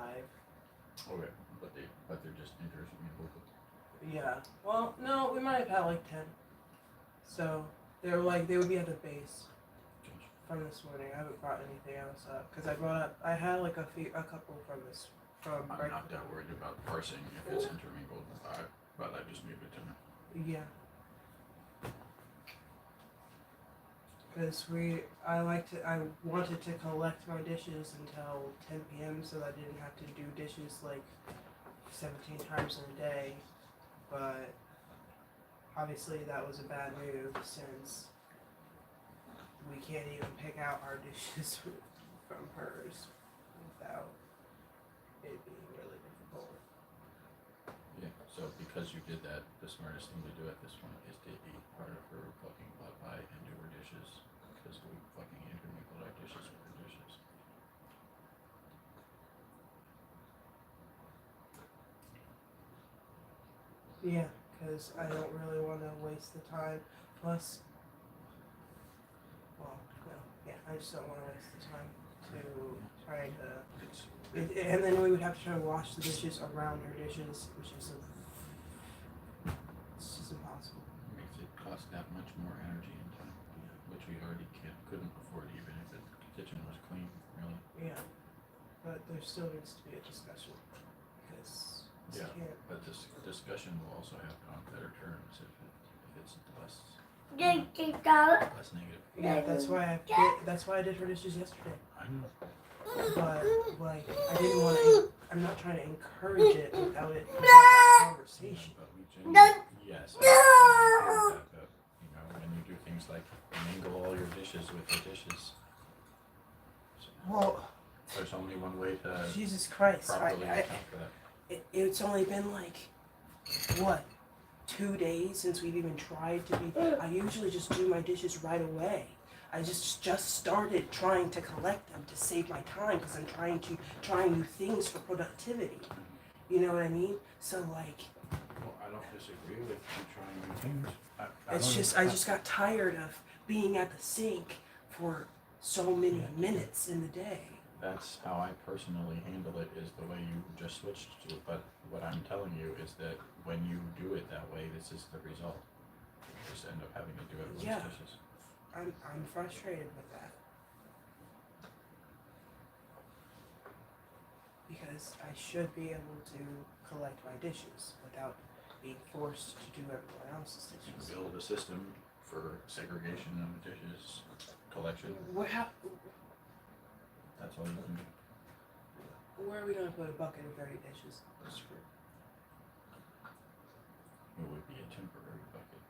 Okay, but they're just interchangeable. Yeah. Well, no, we might have had like 10. So they would be at the base from this morning. I haven't brought anything else up because I had like a couple from this from. I'm not that worried about parsing if it's intermingled, but I just need it to know. Yeah. Because I wanted to collect my dishes until 10 p.m. so that I didn't have to do dishes like 17 times in a day, but obviously that was a bad move since we can't even pick out our dishes from hers without it being really difficult. Yeah, so because you did that, the smartest thing to do at this point is to eat part of her fucking pot pie and do her dishes, because we fucking intermingled our dishes Yeah, because I don't really want to waste the time. Plus, well, no, yeah, I just don't want to waste the time to try to. And then we would have to try to wash the dishes around her dishes, which is it's just impossible. It makes it cost that much more energy and time, which we already couldn't afford even if the kitchen was clean, really. Yeah, but there still needs to be a discussion because Yeah, can't. but this discussion will also have on better terms if it's less negative. Yeah, that's why I did her dishes yesterday. I know. But like, I didn't want to. I'm not trying to encourage it without it without that conversation. But we genuinely, yes, I agree with that. You know, when you do things like mingle all your dishes with the dishes, Well, there's only one way to Jesus Christ, properly account for that. It's only been like what 2 days since we've even tried to be. I usually just do my dishes right away. I just started trying to collect them to save my time because I'm trying new things for productivity. You know what I mean? So like, Well, I don't disagree with you trying new things. I just got tired of being at the sink for so many minutes in the day. That's how I personally handle it, is the way you just switched to. But what I'm telling you is that when you do it that way, this is the result. You just end up having to do everyone's Yeah. dishes. I'm frustrated with that. Because I should be able to collect my dishes without being forced to do everyone else's You dishes. build a system for segregation of dishes, collection. That's all you can do. Where are we going to put a bucket of dirty dishes? It would be a temporary bucket.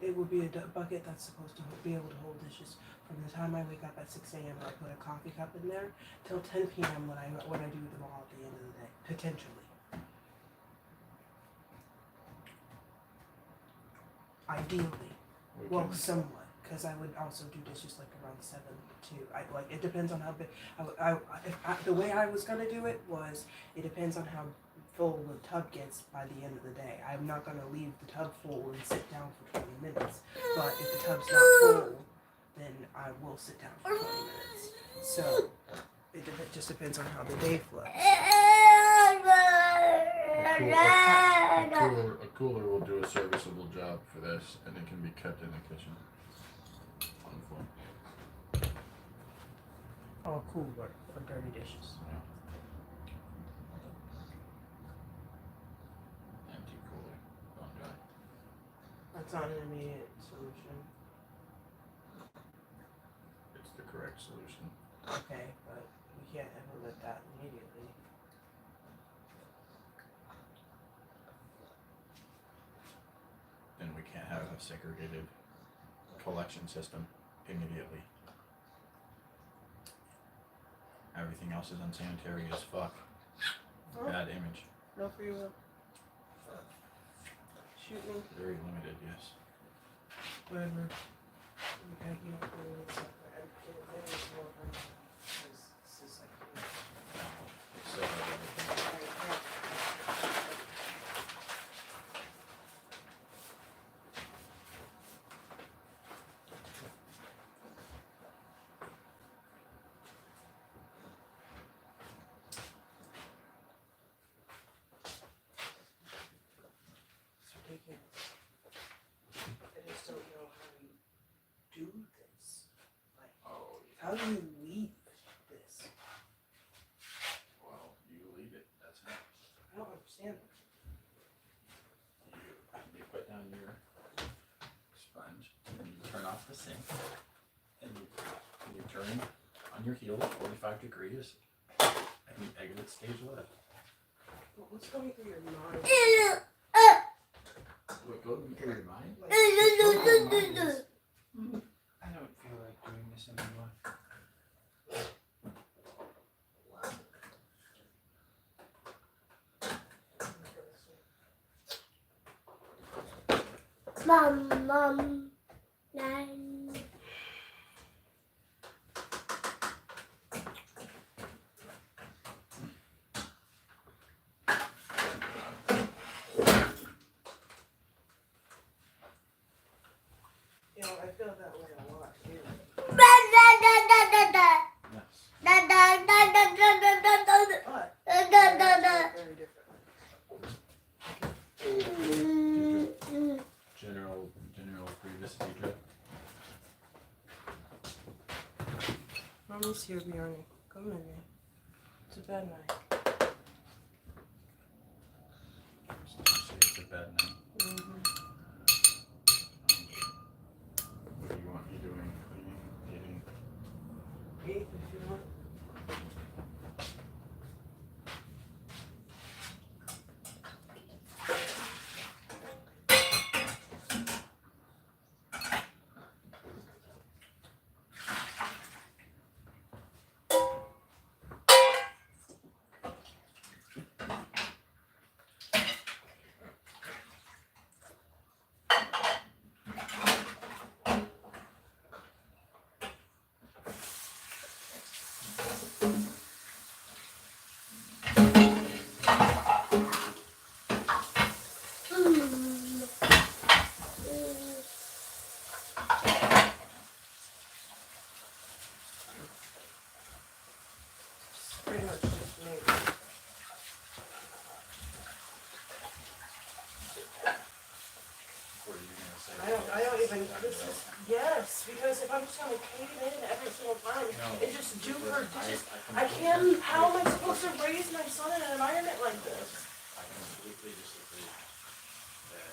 It would be a bucket that's supposed to be able to hold dishes from the time I wake up at 6 a.m. and I put a coffee cup in there till 10 p.m. when I do them all at the end of the day, potentially. Ideally, somewhat, because I would also do dishes like around 7 too. It depends on how big. The way I was gonna do it was it depends on how full the tub gets by the end of the day. I'm not gonna leave the tub full and sit down for 20 minutes. But if the tub's not full, then I will sit down for 20 minutes. So it just depends on how the day flows. A cooler will do a serviceable job for this, and it can be kept in the kitchen on the floor. Oh, cooler for dirty dishes. Yeah. Empty cooler. Don't die. That's not an immediate solution. It's the correct solution. Okay, but we can't implement that immediately. Then we can't have a segregated collection system immediately. Everything else is unsanitary as fuck. Bad image. No free will. Shoot me. Very limited, yes. Whatever. Okay, you don't really need stuff. This is like. It's so hard. It's ridiculous. I just don't know how you do this. Like, how do you lead this? Well, you lead it. That's it. I don't understand it. You put down your sponge, and you turn off the sink, and you turn on your heel 45 degrees, and you exit stage left. What's going through your mind? What goes through your mind? I don't feel like doing this anymore. Mom, Nan. go that way a lot too. But very different. General previous feature. Mommy's here, Bjorny. Come in here. It's a bad night. Say it's a bad night. Mm-hmm. What do you want me doing? Cleaning, eating? Eat if you want. Pretty much just me. What are you gonna say? I don't even, this is, yes, because if I'm just gonna cave in every single time and just do her dishes, I can't, how am I supposed to raise my son in an environment like this? I completely disagree that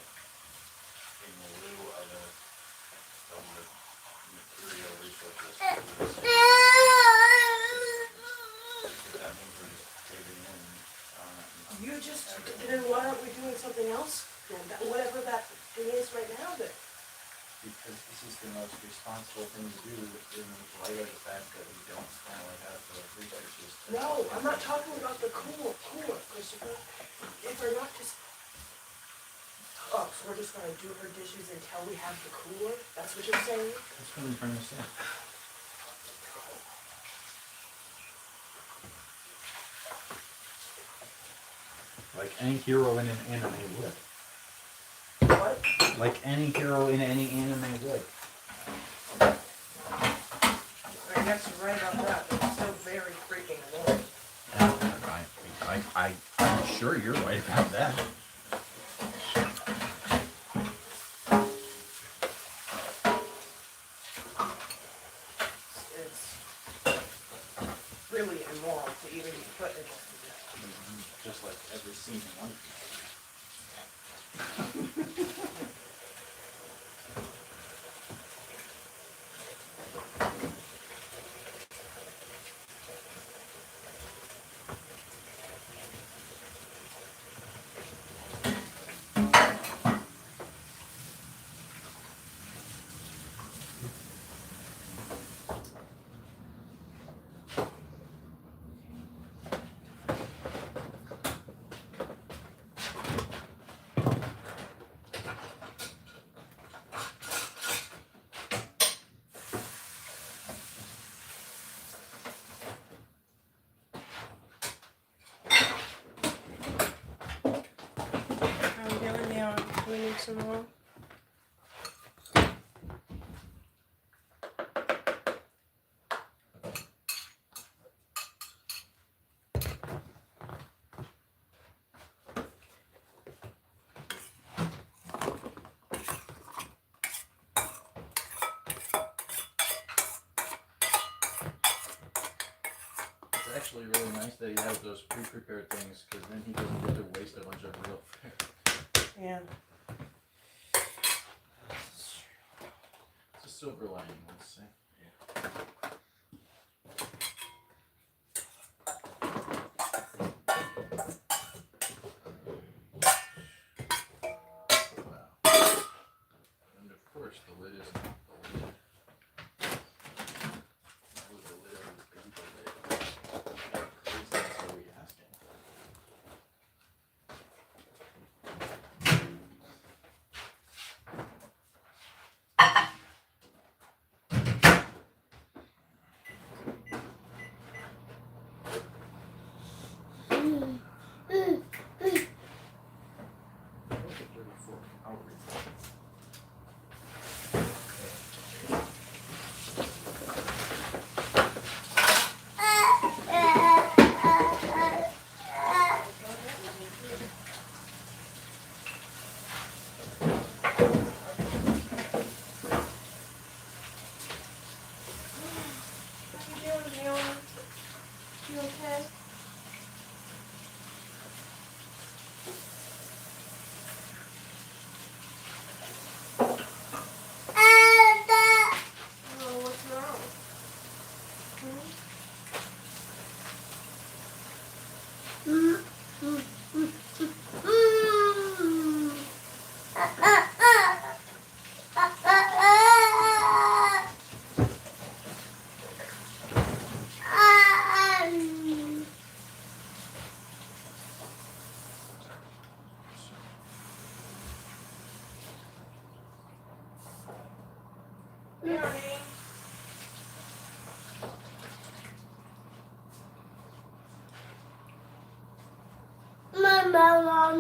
in lieu of the material resources, that means we're just caving in. You just, then why aren't we doing something else? Then whatever that thing is right now, then. Because this is the most responsible thing to do in light of the fact that we don't currently have the resources. No, I'm not talking about the cooler, Christopher. If we're not just, oh, so we're just gonna do her dishes until we have the cooler? That's what you're saying? That's what I'm trying to say. Like any hero in an anime would. What? Like any hero in any anime would. I guess you're right about that, but it's still very freaking annoying. I'm sure you're right about that. It's really immoral to even be put in this position. Just like every scene in One Piece. How are we doing now? Do we need some more? It's actually really nice that he has those pre-prepared things, because then he doesn't get to waste a bunch of real food. Yeah. It's a silver lining, let's say. Wow. And of course, the lid is not the lid. That was the lid of the lid. That's what we asking. Okay. Oh, what's wrong?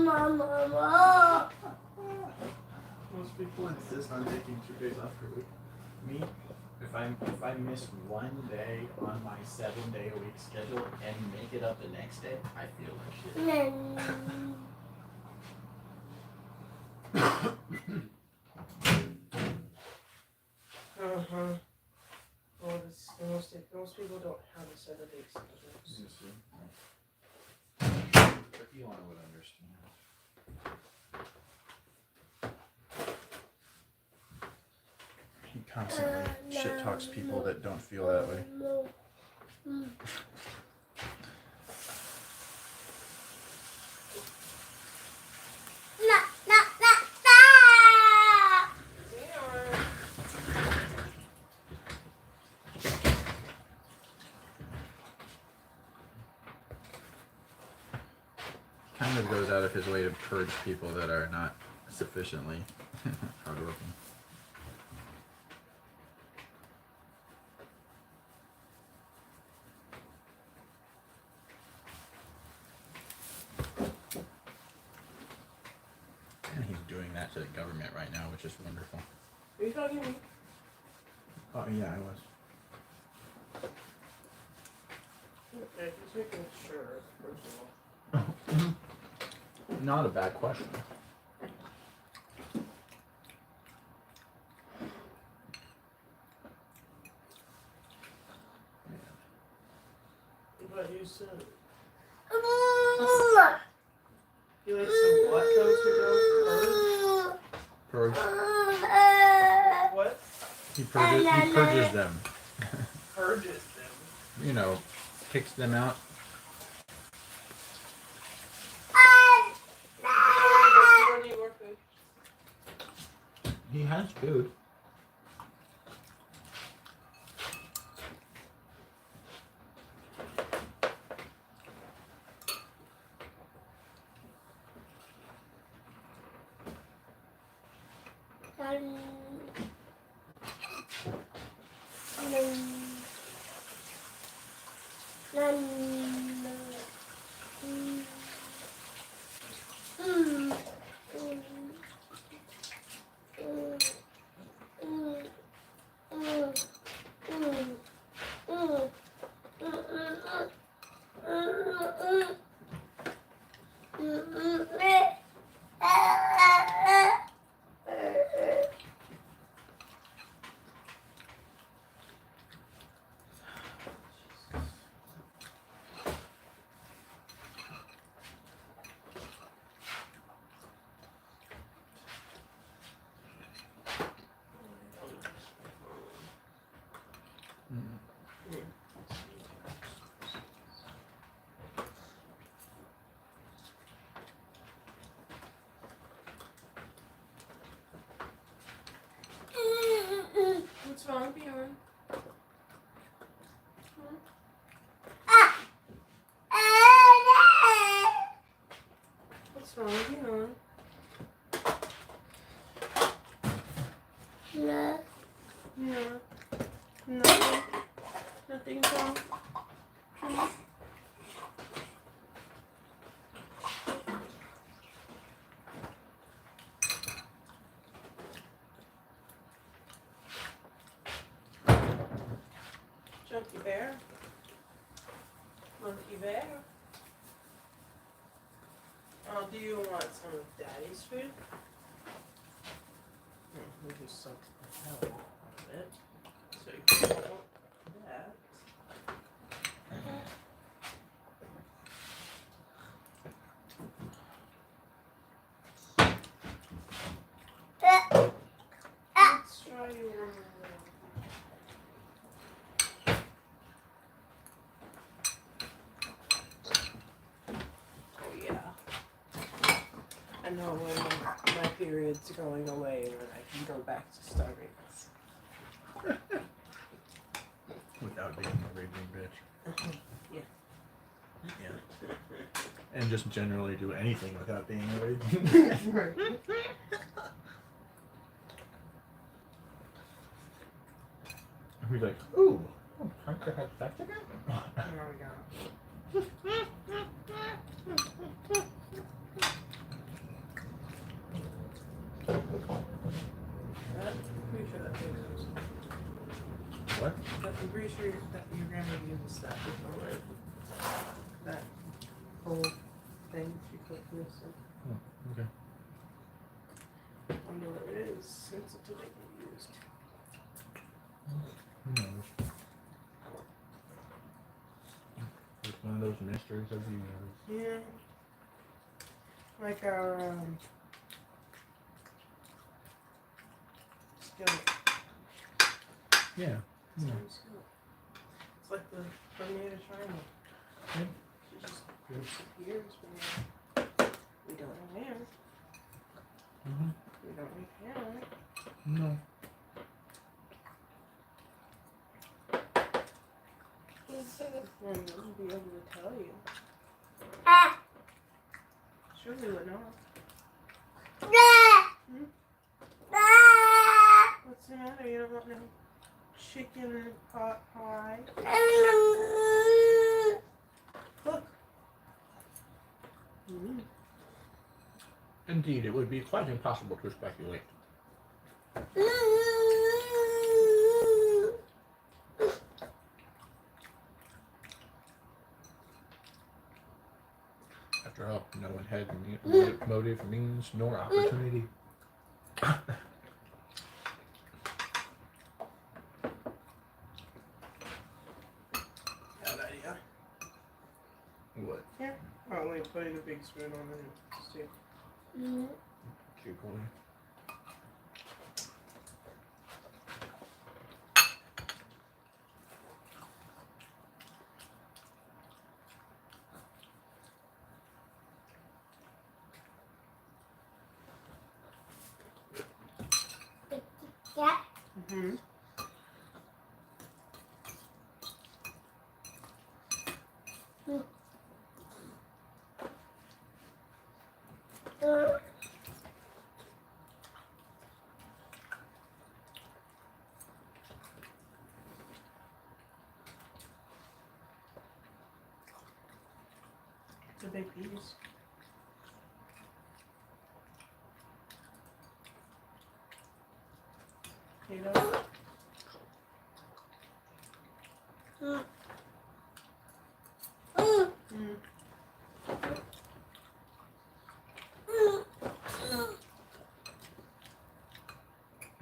Mama. Most people insist on taking 2 days off per week. Me, if I miss one day on my 7-day-a-week schedule and make it up the next day, I feel like shit. Well, most people don't have a 7-day schedule. But Elon would understand. He constantly shit talks people that don't feel that way. Kind of goes out of his way to purge people that are not sufficiently hardworking. And he's doing that to the government right now, which is wonderful. Are you talking to me? Oh yeah, I was. Okay, just making sure, first of all. Not a bad question. But you said you like some what those who don't Purge. what? He purges them. Purges them. You know, kicks them out. He has food. What's wrong, Bjorn? What's wrong, Bjorn? No. No. Nothing. Nothing's wrong. Chunky bear. Monkey bear. Oh, do you want some of Daddy's food? We just sucked the hell out of it. So you don't want that. I know when my period's going away and then I can go back to starting. Without being a raging bitch. Yeah. Yeah. And just generally do anything without being a raging bitch. Right. He's like, ooh, time to have sex again? There we go. I'm pretty sure that takes us. What? I'm pretty sure that your grandma uses that before, right? That whole thing she put this in. Oh, okay. I wonder what it is since it didn't get used. Who knows? It's one of those mysteries of the universe. Yeah. Like our skillet. Yeah. Same skillet. It's like the Bermuda Triangle. Yep. She just disappears when we don't know where. Mm-hmm. We don't know how. No. Well, we'll be able to tell you. Surely would not. What's the matter? You don't want no chicken pot pie? Look. Indeed, it would be quite impossible to speculate. After all, no one had motive, means, nor opportunity. Bad idea. What? Yeah. Oh, let me put a big spoon on the stew. Cute boy. Mm-hmm. It's a big piece. Potato.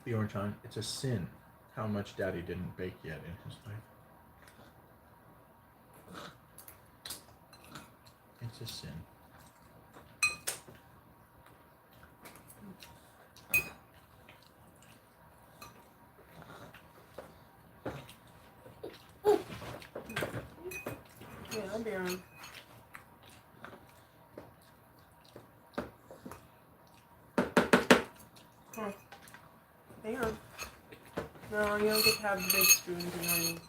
The orange on, it's a sin how much Daddy didn't bake yet in his life. It's a sin. Yeah, I'll be on. Huh. Hang on. No, you don't get to have the big spoon tonight.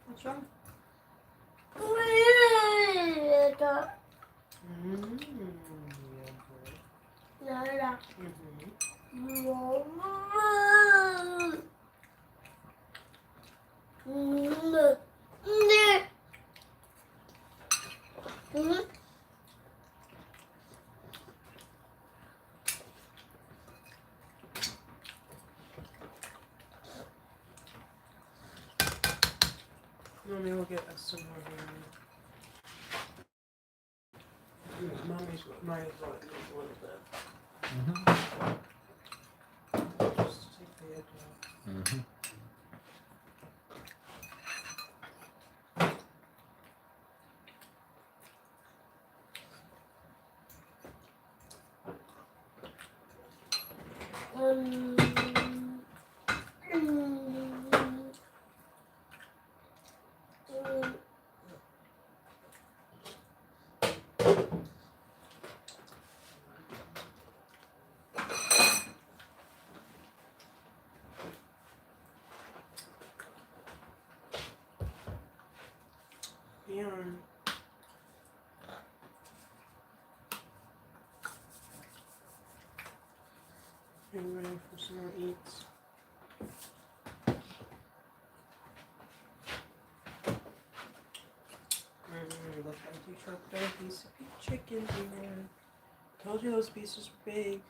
What's wrong? Mommy will get us some more here. Mommy's might as well use a little bit. Just to take the edge off. Mm-hmm. Are you ready for some more eats? Look how you choked on a piece of chicken here. Told you those pieces were big.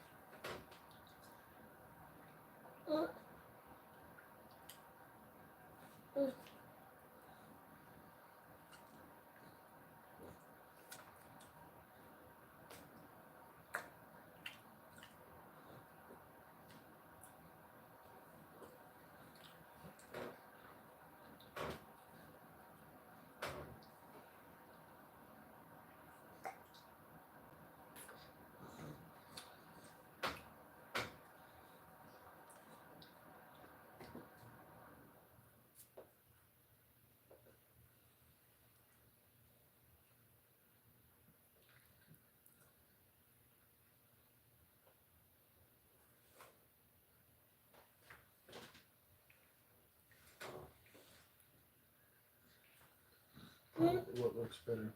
What looks better?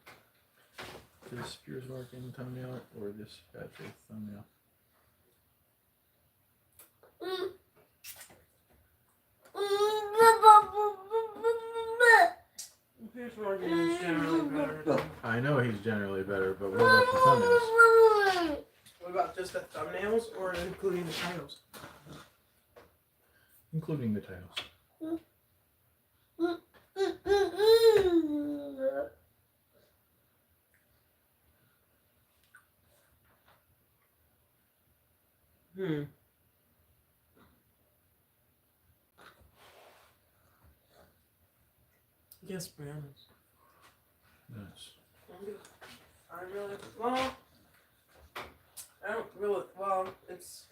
This Spears Working thumbnail or this Bad Faith thumbnail? Here's Morgan is generally better. I know he's generally better, but what about the thumbnails? What about just the thumbnails or including the titles? Including the titles. Yes, bananas. Yes. I really, well, I don't really, well, it's,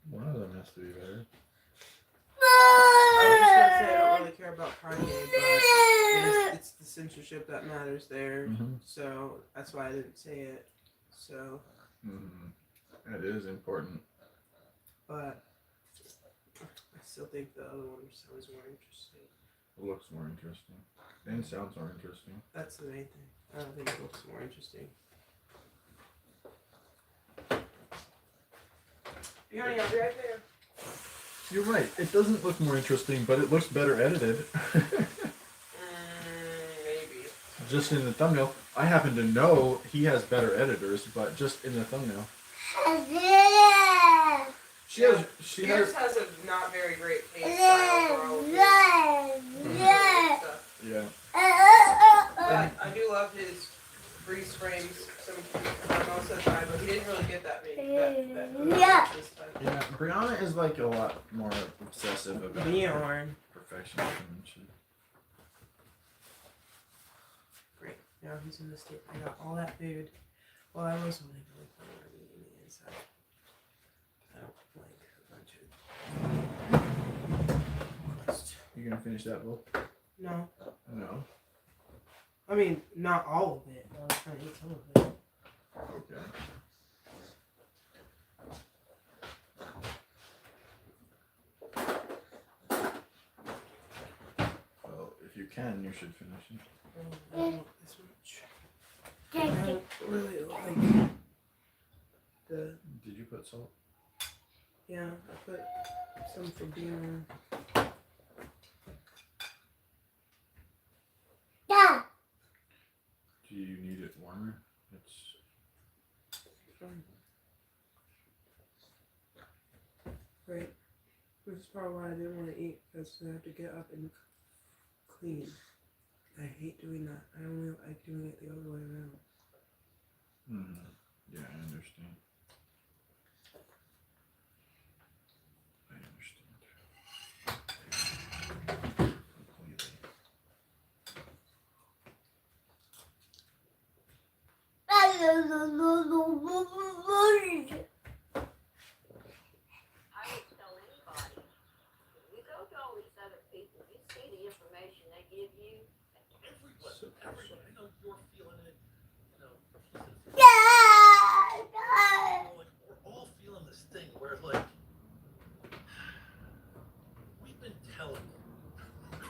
One of them has to be better. I was just gonna say I don't really care about Kanye, but it's the censorship that matters there, so that's why I didn't say it, so. That is important. But I still think the other one sounds more interesting. It looks more interesting. And sounds more interesting. That's the main thing. I don't think it looks more interesting. Honey, I'll be right there. You're right. It doesn't look more interesting, but it looks better edited. Maybe. Just in the thumbnail. I happen to know he has better editors, but just in the thumbnail. Pierce has a not very great taste style for all of his stuff. Yeah. But I do love his freeze frames most of the time, but he didn't really get that many this time. Yeah, Brianna is like a lot more obsessive about Bjorn. perfectionism and shit. Great. Now he's in the state. I got all that food. Well, I was only really planning on eating the inside. I don't like a bunch of crust. You gonna finish that bowl? No. No. I mean, not all of it. I was trying to eat some of it. Okay. Well, if you can, you should finish it. I don't want this much. I don't really like the. Did you put salt? Yeah, I put some for beer. Do you need it warmer? It's Fine. Right. This is probably why I didn't want to eat, because I have to get up and clean. I hate doing that. I only like doing it the other way around. Yeah, I understand. I understand. Completely. I would tell anybody, when you go to all these other people, you see the information they give you. Everybody, I know you're feeling it, you know, we're all feeling this thing where, like, we've been telling you.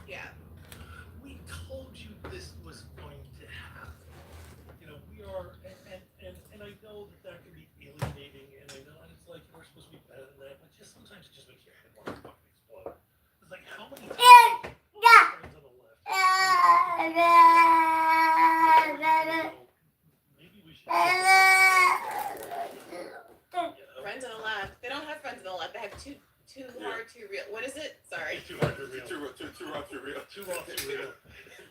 Yeah. We told you this was going to happen. You know, we are, and I know that can be alienating, and I know, and it's like, we're supposed to be better than that, but just sometimes it just makes your head want to fucking explode. It's like how many times friends on the left. Maybe we should. Friends on the left. They don't have friends on the left. They have too hard, too real. What is it? Sorry. Too hard to real. Too hard to real. Too hard to real.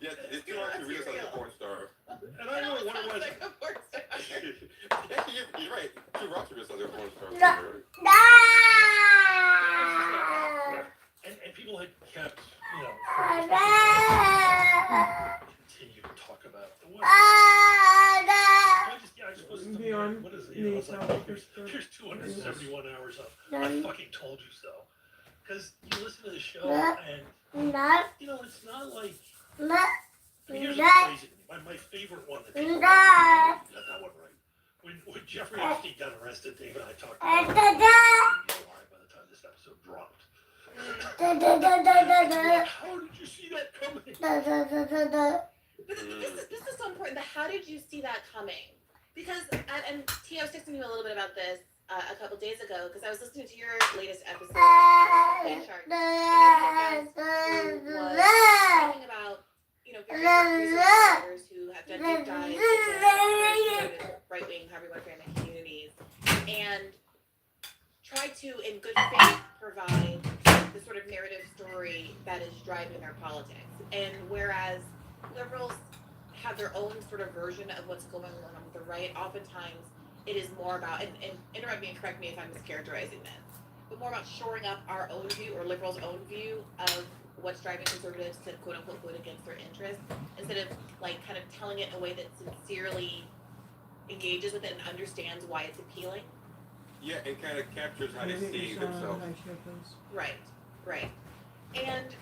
Yeah, it's too hard to real as a porn star. And I know what it was. Like a porn star. Yeah, you're right. Too hard to real as a porn star. And people had kept, continue to talk about the what. I just wasn't Beyond what is it? I was like, here's 271 hours of I fucking told you so. Because you listen to the show and it's not like here's what's crazy to me. My favorite one that people got that one right. When Jeffrey Epstein got arrested, Dave and I talked about it. By the time this episode dropped. How did you see that coming? This is so important. How did you see that coming? Because, and T, I was texting you a little bit about this a couple days ago because I was listening to your latest episode of Play Shark. And who was talking about, various research scholars who have done deep dives into right-wing, however you want to frame it, communities, and try to, in good faith, provide the sort of narrative story that is driving their politics. And whereas liberals have their own sort of version of what's going on with the right, oftentimes it is more about, and interrupt me and correct me if I'm mischaracterizing this, but more about shoring up our own view or liberals' own view of what's driving conservatives to quote unquote vote against their interests, instead of like kind of telling it in a way that sincerely engages with it and understands why it's appealing. Yeah, and kind of captures how they see themselves. Right. And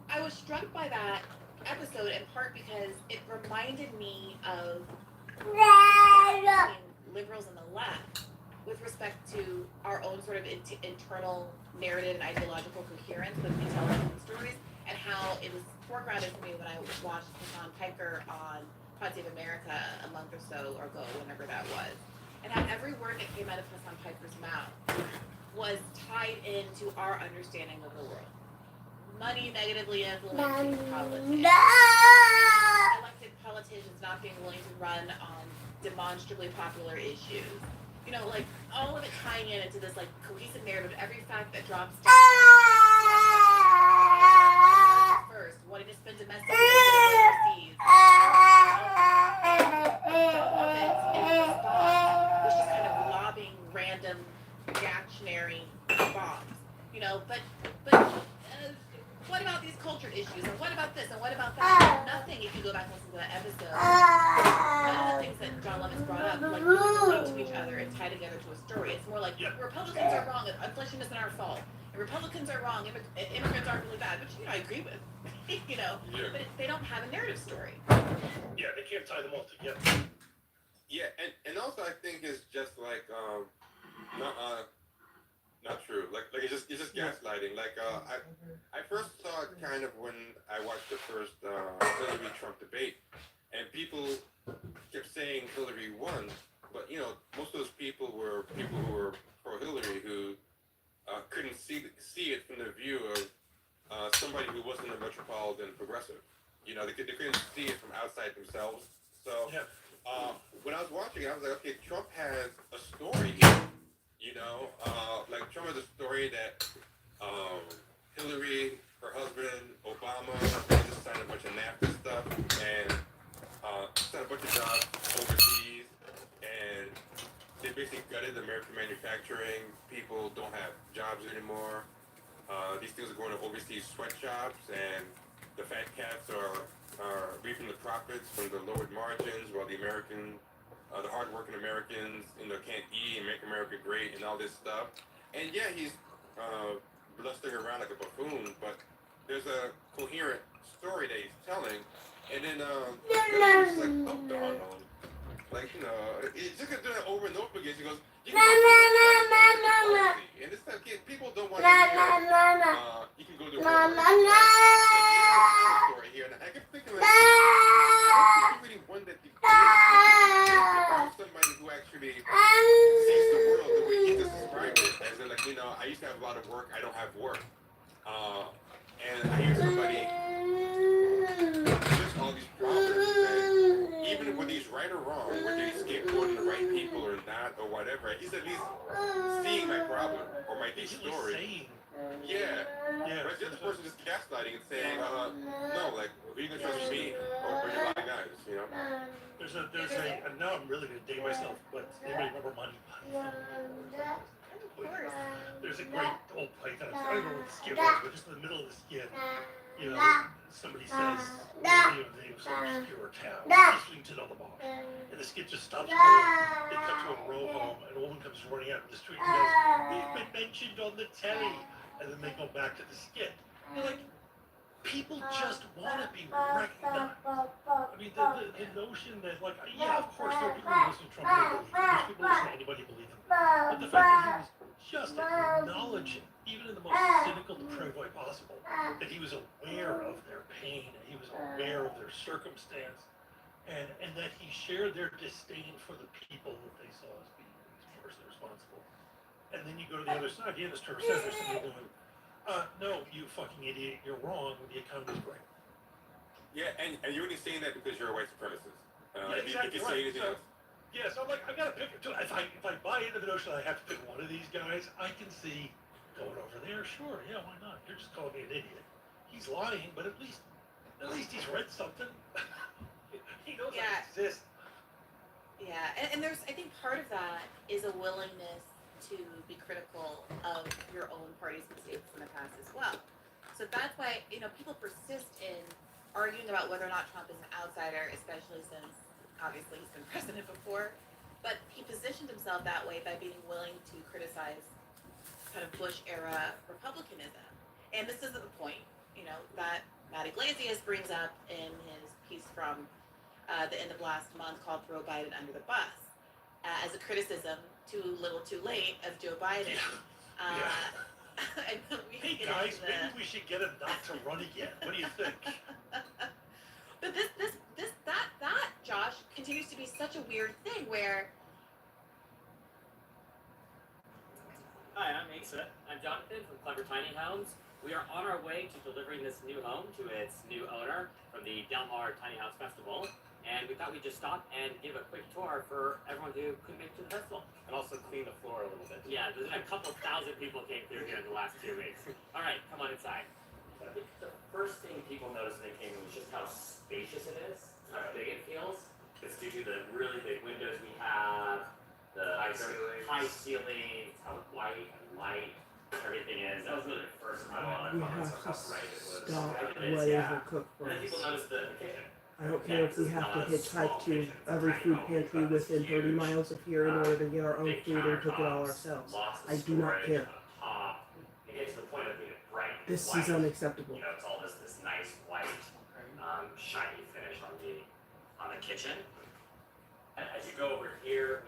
I was struck by that episode in part because it reminded me of liberals on the left with respect to our own sort of internal narrative and ideological coherence that we tell our own stories, and how it was foregrounded for me when I watched Hassan Piker on Pod Save America a month or so ago, whenever that was, and how every word that came out of Hassan Piker's mouth was tied into our understanding of the world. Money negatively influencing politics. Elected politicians not being willing to run on demonstrably popular issues. Like all of it tying into this like cohesive narrative. Every fact that drops down first, wanting to spend domestically overseas. All of it in response was just kind of lobbing random reactionary bombs. But what about these culture issues? And what about this? And what about that? Nothing, if you go back and listen to that episode, none of the things that John Lovitz brought up like relate to each other and tie together to a story. It's more like Republicans are wrong, inflation isn't our fault. And Republicans are wrong, immigrants aren't really bad, which I agree with. But they don't have a narrative story. Yeah, they can't tie them all together. Yeah, and also I think it's just like not true. Like it's just gaslighting. Like I first saw it kind of when I watched the first Hillary Trump debate, and people kept saying Hillary won, but most of those people were people who were pro Hillary who couldn't see it from the view of somebody who wasn't a metropolitan progressive. They couldn't see it from outside themselves. So when I was watching, I was like, okay, Trump has a story here. Like Trump has a story that Hillary, her husband, Obama, they just signed a bunch of NAFTA stuff and signed a bunch of jobs overseas, and they basically gutted American manufacturing. People don't have jobs anymore. These things are going to overseas sweatshops, and the fat cats are reaping the profits from the lowered margins, while the hardworking Americans, can't eat and make America great and all this stuff. And yeah, he's blustering around like a buffoon, but there's a coherent story that he's telling. And then it's like, oh, Donald. Like, he's just gonna do that over and over again. She goes, you can go and this time, people don't want to hear, you can go to story here. And I kept thinking, like, I don't really want that to somebody who actually sees the world the way he described it, as in like you know, I used to have a lot of work. I don't have work. And I hear somebody list all these problems, and even whether he's right or wrong, whether he's skateboarding the right people or not or whatever, he's at least seeing my problem or my deep story. Yeah. Yeah. But the other person just gaslighting and saying, no, like, are you gonna trust me or your lying eyes, you know? And now I'm really gonna date myself, but anybody remember Monty Python? Of course. There's a great old Python. I don't know what the skit was, but just in the middle of the skit, you know, somebody says, the name of some obscure town, Islington on the Marsh. And the skit just stops going. They cut to a row home, and a woman comes running out of the street and goes, "We've been mentioned on the telly." And then they go back to the skit. They're like, people just want to be recognized. I mean, the notion that, like, yeah, of course, there are people who listen to Trump who believe him. There's people who listen to anybody who believes him. But the fact that he was just acknowledging, even in the most cynical, depraved way possible, that he was aware of their pain, and he was aware of their circumstance, and that he shared their disdain for the people that they saw as being personally responsible. And then you go to the other side, yeah, this Trevor says there's somebody going, no, you fucking idiot, you're wrong, the economy's great. Yeah, and you're only saying that because you're a white supremacist. Yeah, exactly if you say right. anything else. Yeah, so I'm like, I gotta pick it. If I buy into the notion that I have to pick one of these guys, I can see going over there. Sure, yeah, why not? You're just calling me an idiot. He's lying, but at least he's read something. He knows I exist. Yeah, and there's, I think part of that is a willingness to be critical of your own party's mistakes in the past as well. So that's why, you know, people persist in arguing about whether or not Trump is an outsider, especially since obviously he's been president before. But he positioned himself that way by being willing to criticize kind of Bush era Republicanism. And this isn't the point, you know, that Matt Iglesias brings up in his piece from the end of last month called "Throw Biden Under the Bus" as a criticism, too little, too late, of Joe Biden. Hey guys, maybe we should get him not to run again. What do you think? But that, Josh, continues to be such a weird thing where. Hi, I'm Asa. I'm Jonathan from Clever Tiny Homes. We are on our way to delivering this new home to its new owner from the Del Mar Tiny House Festival. And we thought we'd just stop and give a quick tour for everyone who couldn't make it to the festival. And also clean the floor a little bit. Yeah, there's a couple thousand people came through here in the last 2 weeks. All right, come on inside. I think the first thing people noticed when they came was just how spacious it is, how big it feels. It's due to the really big windows we have, the high ceilings, how white and light everything is. That was really the first time I We thought have how to bright it was. stop It is, whatever cook for And then us. people noticed the kitchen. I don't care if we have to hitchhike to every food pantry within 30 miles of here in order to get our own food and cook it all ourselves. I do not care. It gets to the point of being bright. This white. is unacceptable. You know, it's all this nice white, shiny finish on the kitchen. And as you go over here,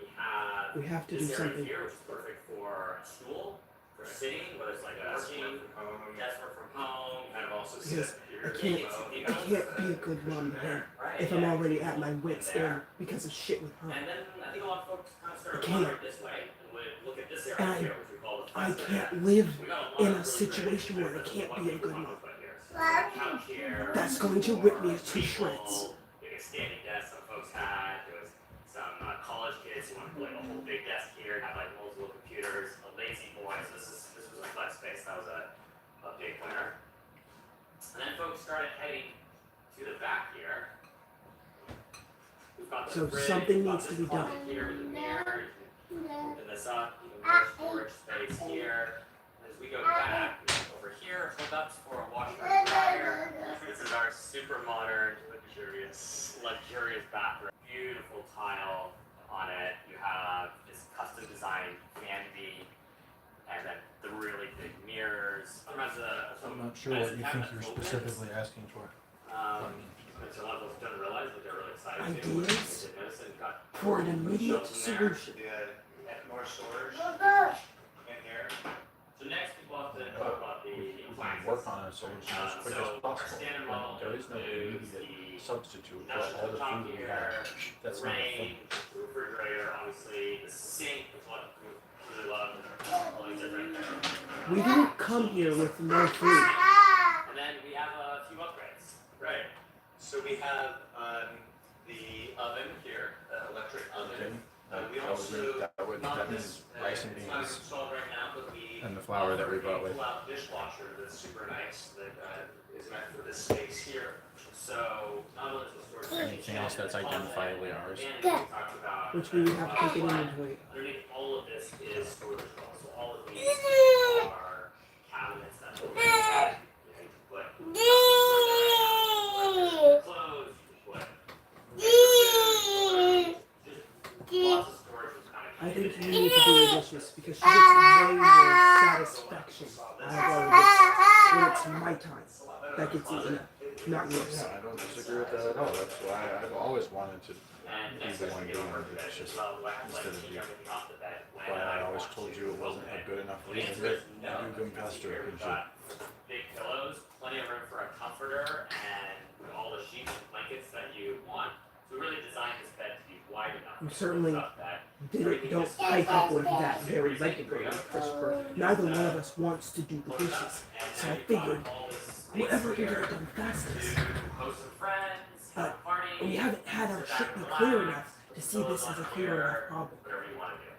we have to this do area something. here, which is perfect for a stool, for sitting, whether it's like a working, desk work from home. You kind of also sit Because here. I can't be a good mom to him if I'm already at my wit's end because of shit with her. And then I think a lot of folks kind of started I can't. wondering this way and would look at this area here, which we call the I flex can't area. live We got a lot in of a really situation great where I pictures can't of be a what good people mom. put here. So there's a couch here. That's going to rip me to shreds. Big standing desk some folks had. There was some college kids who wanted to like a whole big desk here, have like multiple computers, a lazy boy. So this was a flex space. That was a big winner. And then folks started heading to the back here. We've got the So fridge, something we've got needs to this be done. closet here with the mirror. You can open this up, even more storage space here. As we go back, over here, hookups for a washer and dryer. This is our super modern, luxurious bathroom. Beautiful tile on it. You have this custom designed vanity, and then the really big mirrors. I'm not sure what you think you're specifically asking for. Which a lot of us don't realize, but they're really excited Ideas to. for an immediate solution. More storage in here. So next people have to talk about the appliances. Work on a solution as quick as So our possible. standard model There is no includes immediate the substitute for industrial all the top food we here, have. That's not a thing. range, the refrigerator, obviously, the sink, which a lot of absolutely love all these different. We didn't come here with no food. And then we have a few upgrades. Right. So we have the oven here, electric oven. We also that means rice and it's not beans installed right now, but we and the flour that we brought with. pull-out dishwasher that's super nice that is meant for this space here. So not only is the storage Anything else that's identifiably ours. and we talked about Which we would have to take in inventory. underneath all of this is storage walls. So all of these are cabinets that will put clothes, lots of storage was kind of I think you need to do the dishes because she gets way more satisfaction out of all this when it's my time. That gets eaten up, not yours. Yeah, I don't disagree with that at all. That's why I've always wanted to be the one doing the dishes instead of you. But I always told you it wasn't a good enough reason to do them faster and shit. big pillows, plenty of room for a comforter, and all the sheets and blankets that you want. So we really designed this bed to be wide enough. You certainly that don't pipe up with that very regularly, Christopher. Neither one of us wants to do the dishes. So I figured, whatever can get it done fastest. But we haven't had our shit be clear enough to see this as a clear enough problem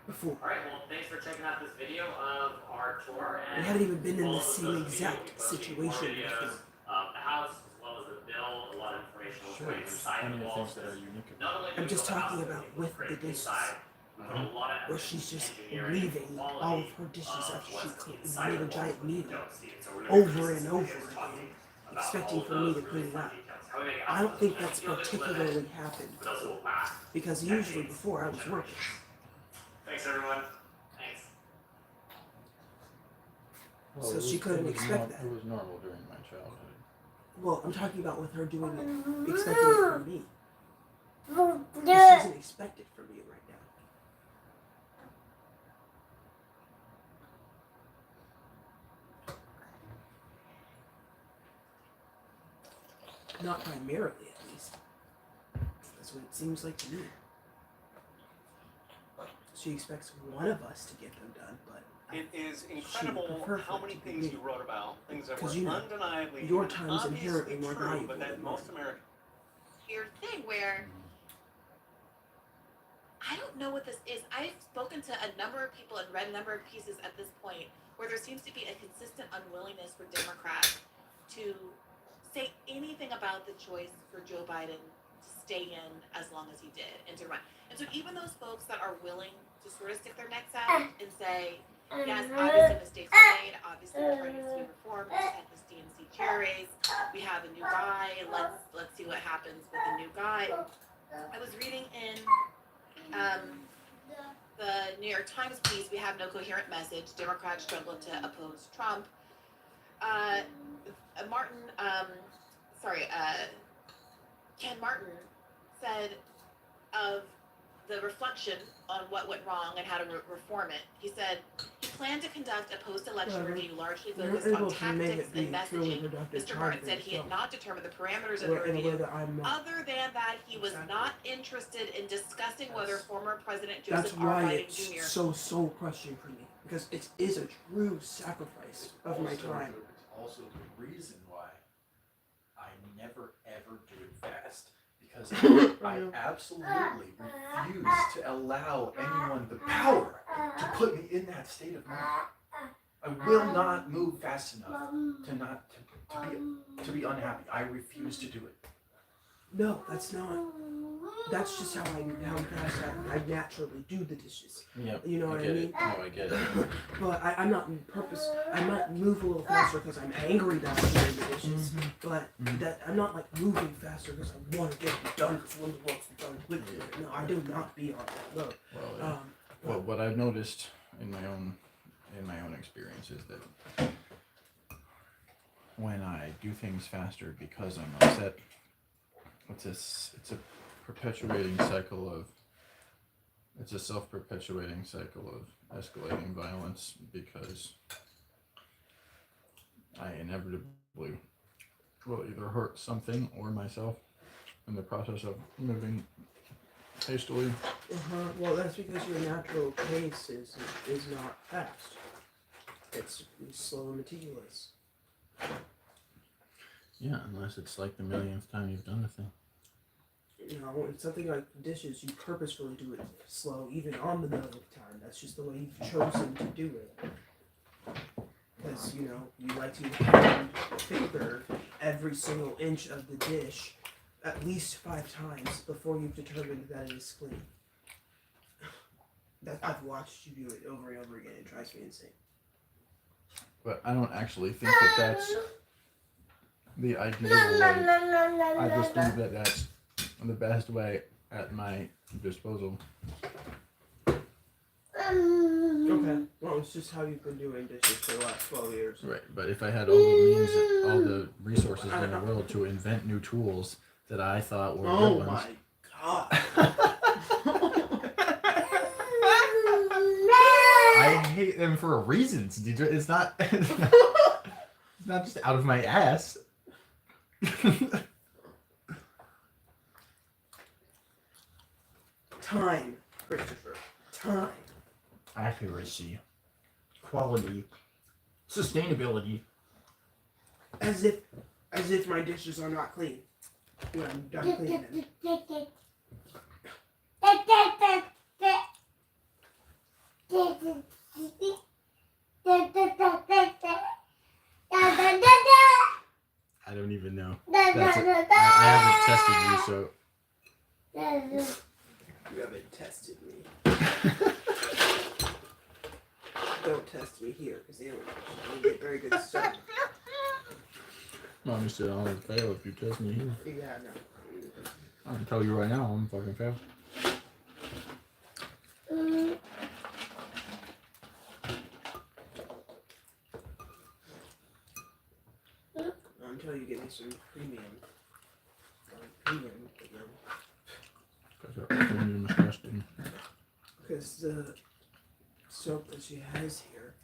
before. Alright, well, thanks for checking out this video of our tour. We haven't even been in the same exact situation before. The house, as well as the bill, a lot of information Sure, there's plenty of things that are unique about it. I'm just talking about with the dishes, where she's just leaving all of her dishes after she made a giant meal over and over again, expecting for me to clean it up. I don't think that's particularly happened before, because usually before I was working. Thanks, everyone. Thanks. Well, So it she was- couldn't it was expect that. It was normal during my childhood. Well, I'm talking about with her doing it, expecting it from me. This isn't expected from you right now. Not primarily, at least. That's what it seems like to me. She expects one of us to get them done, but It is she would incredible prefer for how it many to be things me. you wrote about, things that were 'Cause you know, undeniably your and time is inherently obviously more true, valuable but that than most mine. Americans Weird thing where I don't know what this is. I've spoken to a number of people and read a number of pieces at this point where there seems to be a consistent unwillingness for Democrats to say anything about the choice for Joe Biden to stay in as long as he did and to run. And so even those folks that are willing to sort of stick their necks out and say, yes, obviously mistakes were made, obviously the party needs to be reformed, we just had this DNC chair raise, we have a new guy, let's see what happens with the new guy. I was reading in the New York Times piece, we have no coherent message, Democrats struggle to oppose Trump. Ken Martin said of the reflection on what went wrong and how to reform it. He said he planned to conduct a post-election review largely focused on tactics and messaging. Mr. Martin said he had not determined the parameters of the review. Other than that, he was not interested in discussing whether former President That's Joseph R. why Biden it's Jr. so soul-crushing for me, because it is a true sacrifice of my time. It's also the reason why I never ever do it fast. Because I absolutely refuse to allow anyone the power to put me in that state of mind. I will not move fast enough to be unhappy. I refuse to do it. No, that's not. That's just how fast I naturally do the dishes. Yep, You know what I mean? No, I get it. But I'm not in purpose. I might move a little faster because I'm angry that I'm doing the dishes. But that I'm not like moving faster because I want to get it done because one wants it done quickly. No, I do not be on that mode. Well, what I've noticed in my own experience is that when I do things faster because I'm upset, it's a perpetuating cycle of. It's a self-perpetuating cycle of escalating violence because I inevitably will either hurt something or myself in the process of moving hastily. Well, that's because your natural pace is not fast. It's slow and meticulous. Yeah, unless it's like the millionth time you've done the thing. You know, it's something like dishes, you purposefully do it slow, even on the millionth time. That's just the way you've chosen to do it. Because, you know, you like to hand finger every single inch of the dish at least 5 times before you've determined that it is clean. I've watched you do it over and over again. It drives me insane. But I don't actually think that that's the ideal way. I just think that that's the best way at my disposal. Okay. Well, it's just how you've been doing dishes for the last 12 years. Right, but if I had all the means, all the resources in the world to invent new tools that I thought were good ones. My God. I hate them for reasons. It's not. It's not just out of my ass. Time, Christopher. Time. Accuracy, quality, sustainability. As if my dishes are not clean when I'm done cleaning them. I don't even know. I haven't tested you, so. You haven't tested me. Don't test me here, because they don't get very good stuff. Mommy said I'm gonna fail if you test me here. Yeah, no. I can tell you right now, I'm fucking fail. Until you get me some premium. Premium. Because that premium is disgusting. Because the soap that she has here,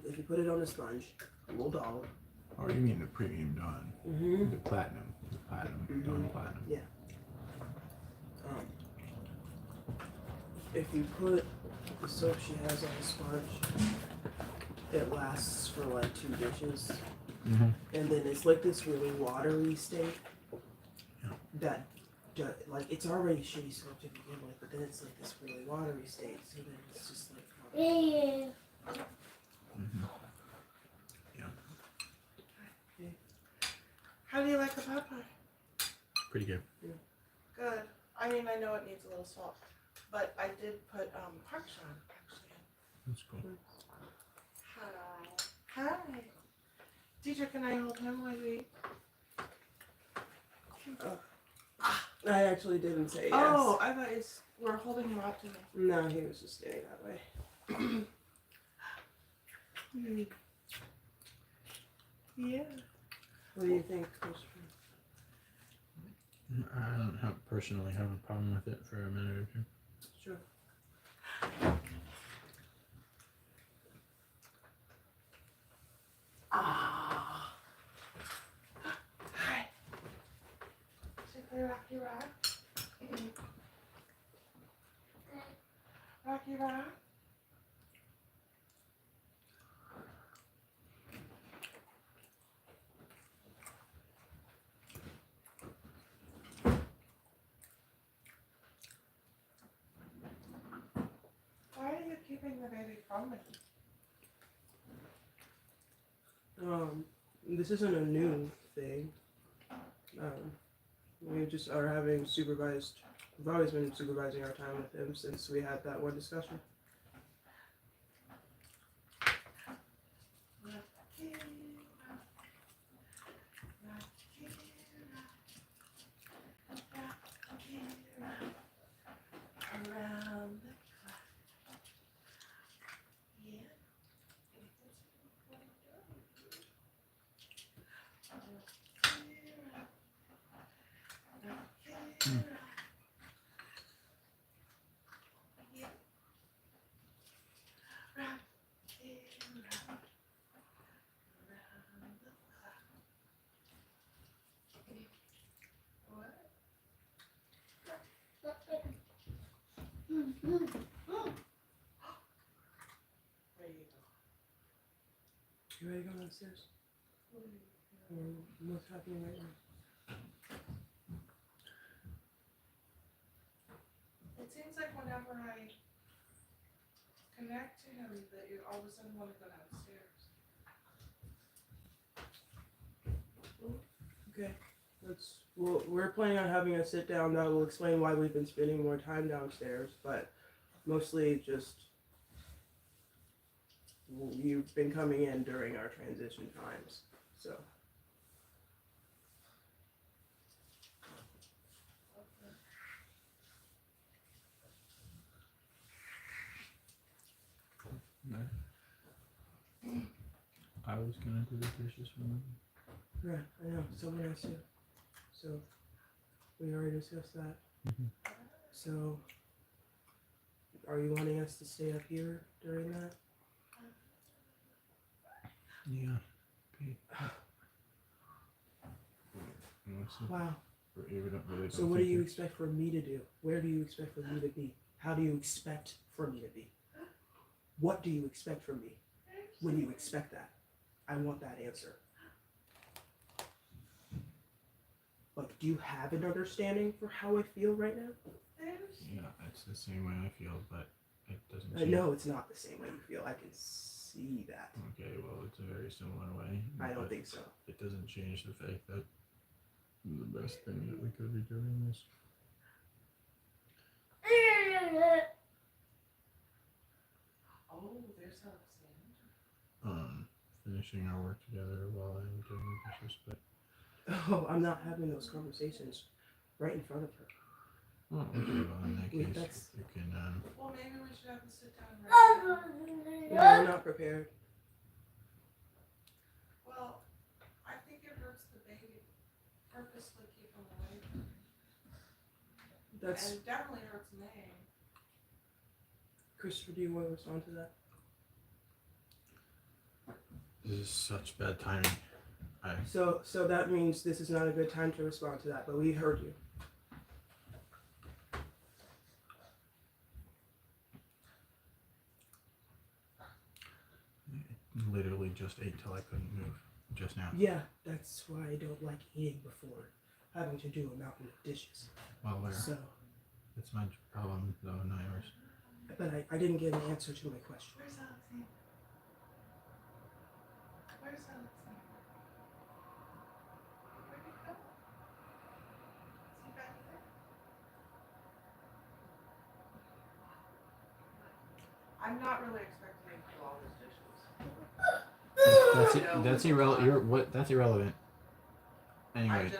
if you put it on a sponge, a little dollop. Oh, you mean the premium done? Mm-hmm. The platinum done platinum. Yeah. If you put the soap she has on the sponge, it lasts for like 2 dishes. Mm-hmm. And then it's like this really watery state that, like, it's already shitty soap to begin with, but then it's like this really watery state, so then it's just like... Mm-hmm. Yeah. Okay. How do you like the pot pie? Pretty good. Yeah. Good. I mean, I know it needs a little salt, but I did put Parmesan actually in. That's cool. Hi. Teacher, can I hold him while you eat? I actually didn't say yes. Oh, I thought we're holding him up to me. No, he was just standing that way. Yeah. What do you think, Christopher? I don't personally have a problem with it for a minute or two. Sure. Hi. Should we play Rocky Rock? Rocky Rock? Why are you keeping the baby from me? This isn't a new thing. We just are having supervised. We've always been supervising our time with him since we had that one discussion. Around the clock. Yeah. You ready to go downstairs? What's happening right now? It seems like whenever I connect to him, that you all of a sudden want to go downstairs. Okay. We're planning on having a sit down that will explain why we've been spending more time downstairs, but mostly just you've been coming in during our transition times, so. I was gonna do the dishes for them. Yeah, I know. Someone has to. So we already discussed that. Mhm. So are you wanting us to stay up here during that? Yeah. Wow. Really So what do you expect for me to do? Where do you expect for me to be? How do you expect for me to be? What do you expect from me when you expect that? I want that answer. Like, do you have an understanding for how I feel right now? Yeah, it's the same way I feel, but it doesn't I change. know it's not the same way you feel. I can see that. Okay, well, it's a very similar way. I don't but think so. It doesn't change the fact that the best thing that we could be doing is Oh, there's Alexander. finishing our work together while I'm doing the dishes, but Oh, I'm not having those conversations right in front of her. well, okay, well, in that case, That's- you can Well, maybe we should have a sit down right now. No, I'm not prepared. Well, I think it hurts the baby. Purposely keep him away from me. That's And definitely hurts May. Christopher, do you want to respond to that? this is such bad timing. So that means this is not a good time to respond to that, but we heard you. Literally just ate till I couldn't move just now. Yeah, that's why I don't like eating before having to do a mountain of dishes. Well, there. So, It's my problem, though, not yours. but I didn't get an answer to my question. Where's Alexander? Where's Alexander? Where'd he go? Is he back there? I'm not really expecting him to do all his dishes. That's irrelevant. That's irrelevant. Anyway.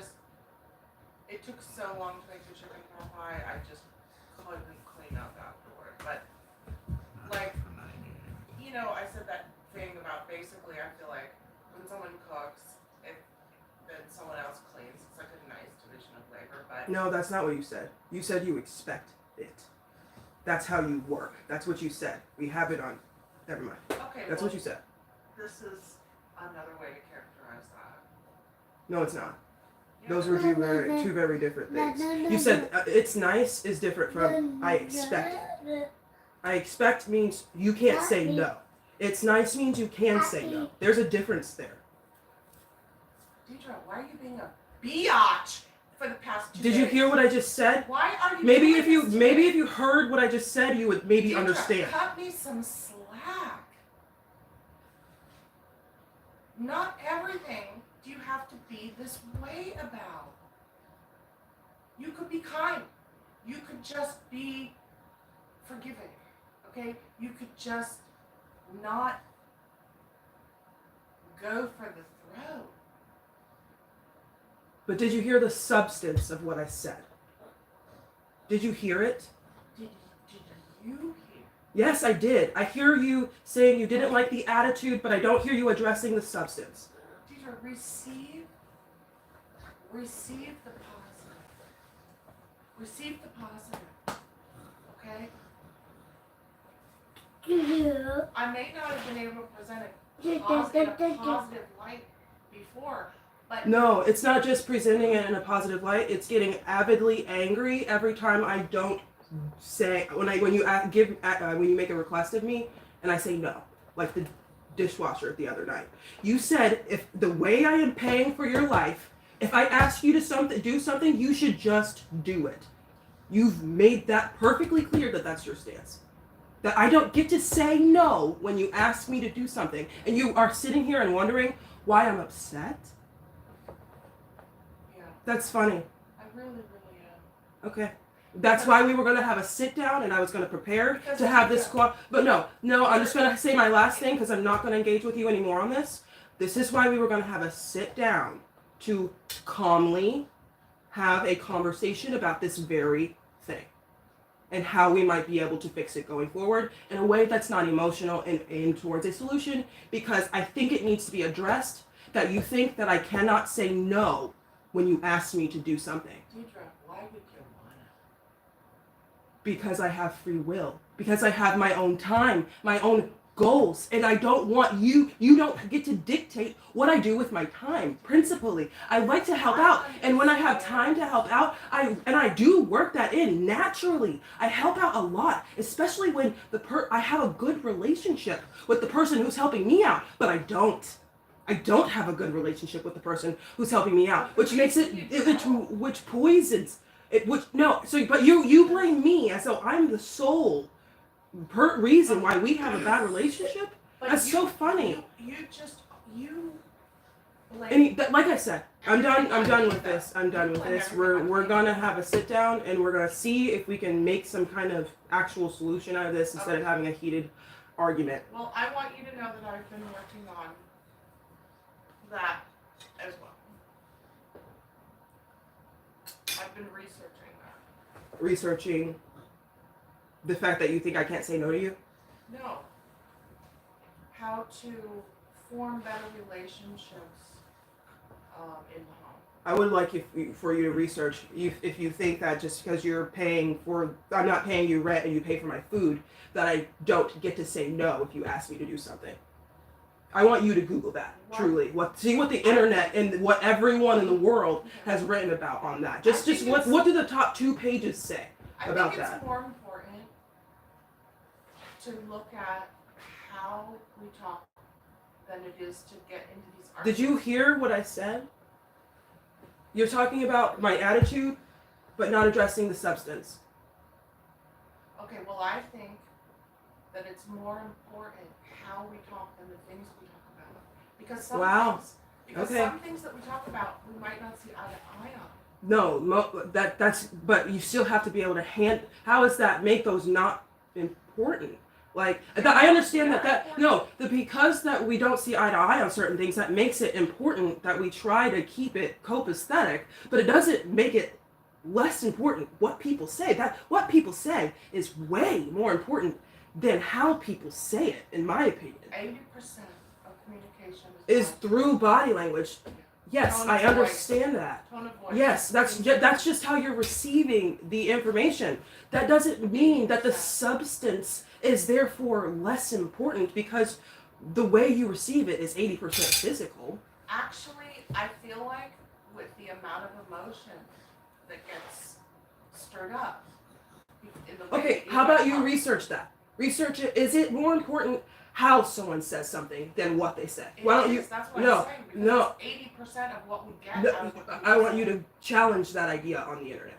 It took so long to make the chicken pot pie, I just couldn't clean up afterward. But, like, you know, I said that thing about basically I feel like when someone cooks, then someone else cleans. It's like a nice division of labor, but... No, that's not what you said. You said you expect it. That's how you work. That's what you said. We have it on... Never mind. Okay, That's what you said. This is another way to characterize that. No, it's not. Those were two very different things. You said it's nice is different from I expect. I expect means you can't say no. It's nice means you can say no. There's a difference there. Deidre, why are you being a biatch for the past 2 days? Did you hear what I just said? Why are you Maybe doing if you this maybe today? if you heard what I just said, you would maybe Deidre, understand. cut me some slack. Not everything do you have to be this way about. You could be kind. You could just be forgiving. Okay? You could just not go for the throat. But did you hear the substance of what I said? Did you hear it? Did you hear? Yes, I did. I hear you saying you didn't like the attitude, but I don't hear you addressing the substance. Deidre, receive the positive. Receive the positive. Okay? I may not have been able to present it in a positive light before, but No, it's not just presenting it in a positive light. It's getting avidly angry every time I don't say when you make a request of me and I say no. Like dishwasher the other night. You said if the way I am paying for your life, if I ask you to do something, you should just do it. You've made that perfectly clear that that's your stance. That I don't get to say no when you ask me to do something, and you are sitting here and wondering why I'm upset? Yeah. That's funny. I really, really am. Okay. That's why we were going to have a sit down, and I was going to prepare Because to have this but no, I'm just going to say my last thing because I'm not going to engage with you anymore on this. This is why we were going to have a sit down to calmly have a conversation about this very thing and how we might be able to fix it going forward in a way that's not emotional and aimed towards a solution, because I think it needs to be addressed that you think that I cannot say no when you ask me to do something. Deidre, why would you wanna? Because I have free will. Because I have my own time, my own goals, and I don't want you don't get to dictate what I do with my time. Principally, I like to help out, and when I have time to help out, I do work that in naturally. I help out a lot, especially when I have a good relationship with the person who's helping me out, but I don't have a good relationship with the person who's helping me out, which makes which poisons it. But you blame me as though I'm the sole reason why we have a bad relationship. That's so funny. You And like I said, I'm done with this. We're gonna have a sit down, and we're gonna see if we can make some kind of actual solution out of this instead of having a heated argument. Well, I want you to know that I've been working on that as well. I've been researching that. Researching the fact that you think I can't say no to you? No. How to form better relationships in the home. I would like for you to research if you think that just because I'm not paying you rent and you pay for my food, that I don't get to say no if you ask me to do something. I want you to Google that, truly. See what the internet and what everyone in the world has written about on that. Just what do the top 2 pages say about that? I think it's more important to look at how we talk than it is to get into these arguments. Did you hear what I said? You're talking about my attitude, but not addressing the substance. Okay, well, I think that it's more important how we talk than the things we talk about. Because some things that we talk about, we might not see eye to eye on. No, but you still have to be able to how does that make those not important? Like, I understand because that we don't see eye to eye on certain things, that makes it important that we try to keep it copacetic, but it doesn't make it less important what people say. That what people say is way more important than how people say it, in my opinion. 80% of communication is through body language. Yes, I understand that. Tone of voice. Yes, that's just how you're receiving the information. That doesn't mean that the substance is therefore less important, because the way you receive it is 80% physical. Actually, I feel like with the amount of emotion that gets stirred up. Okay, how about you research that? Research it. Is it more important how someone says something than what they say? Why don't you? That's what I'm saying, because 80% of what we get out of what I want you to challenge that idea on the internet.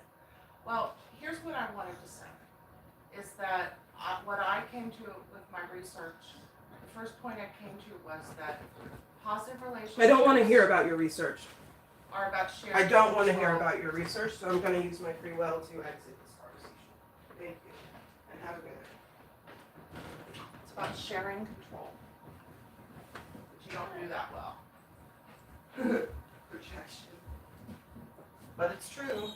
Well, here's what I wanted to say, is that what I came to with my research, the first point I came to was that positive relationships... I don't want to hear about your research. ...are about sharing... I don't want to hear about your research, so I'm going to use my free will to exit this conversation. Thank you, and have a good night. It's about sharing control. But you don't do that well. Projection. But it's true.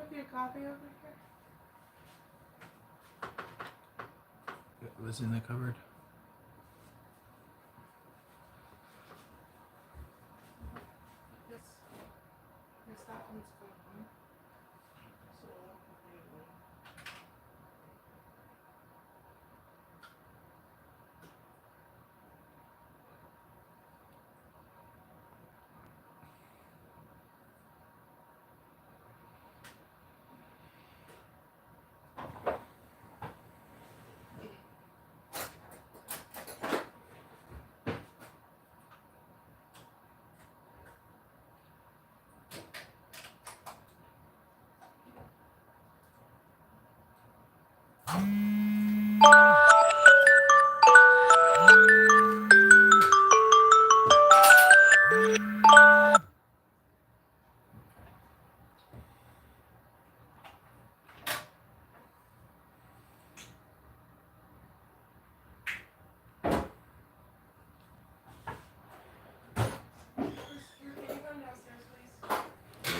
coffee, a coffee over here? It was in the cupboard. Yes. Yes, that one's good. So I'll put the one.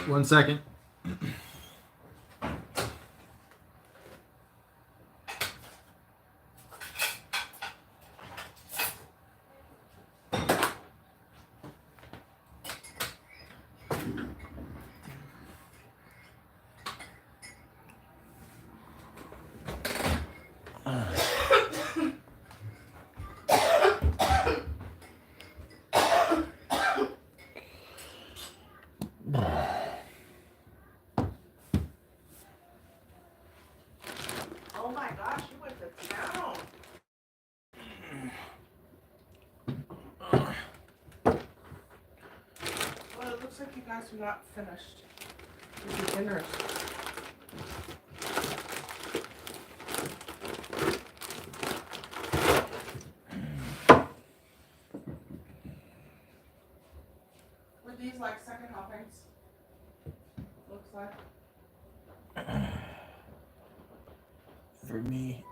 One second. Oh my gosh, you went to town. Well, it looks like you guys are not finished with your dinners. Were these like second helpings? Looks like. For me.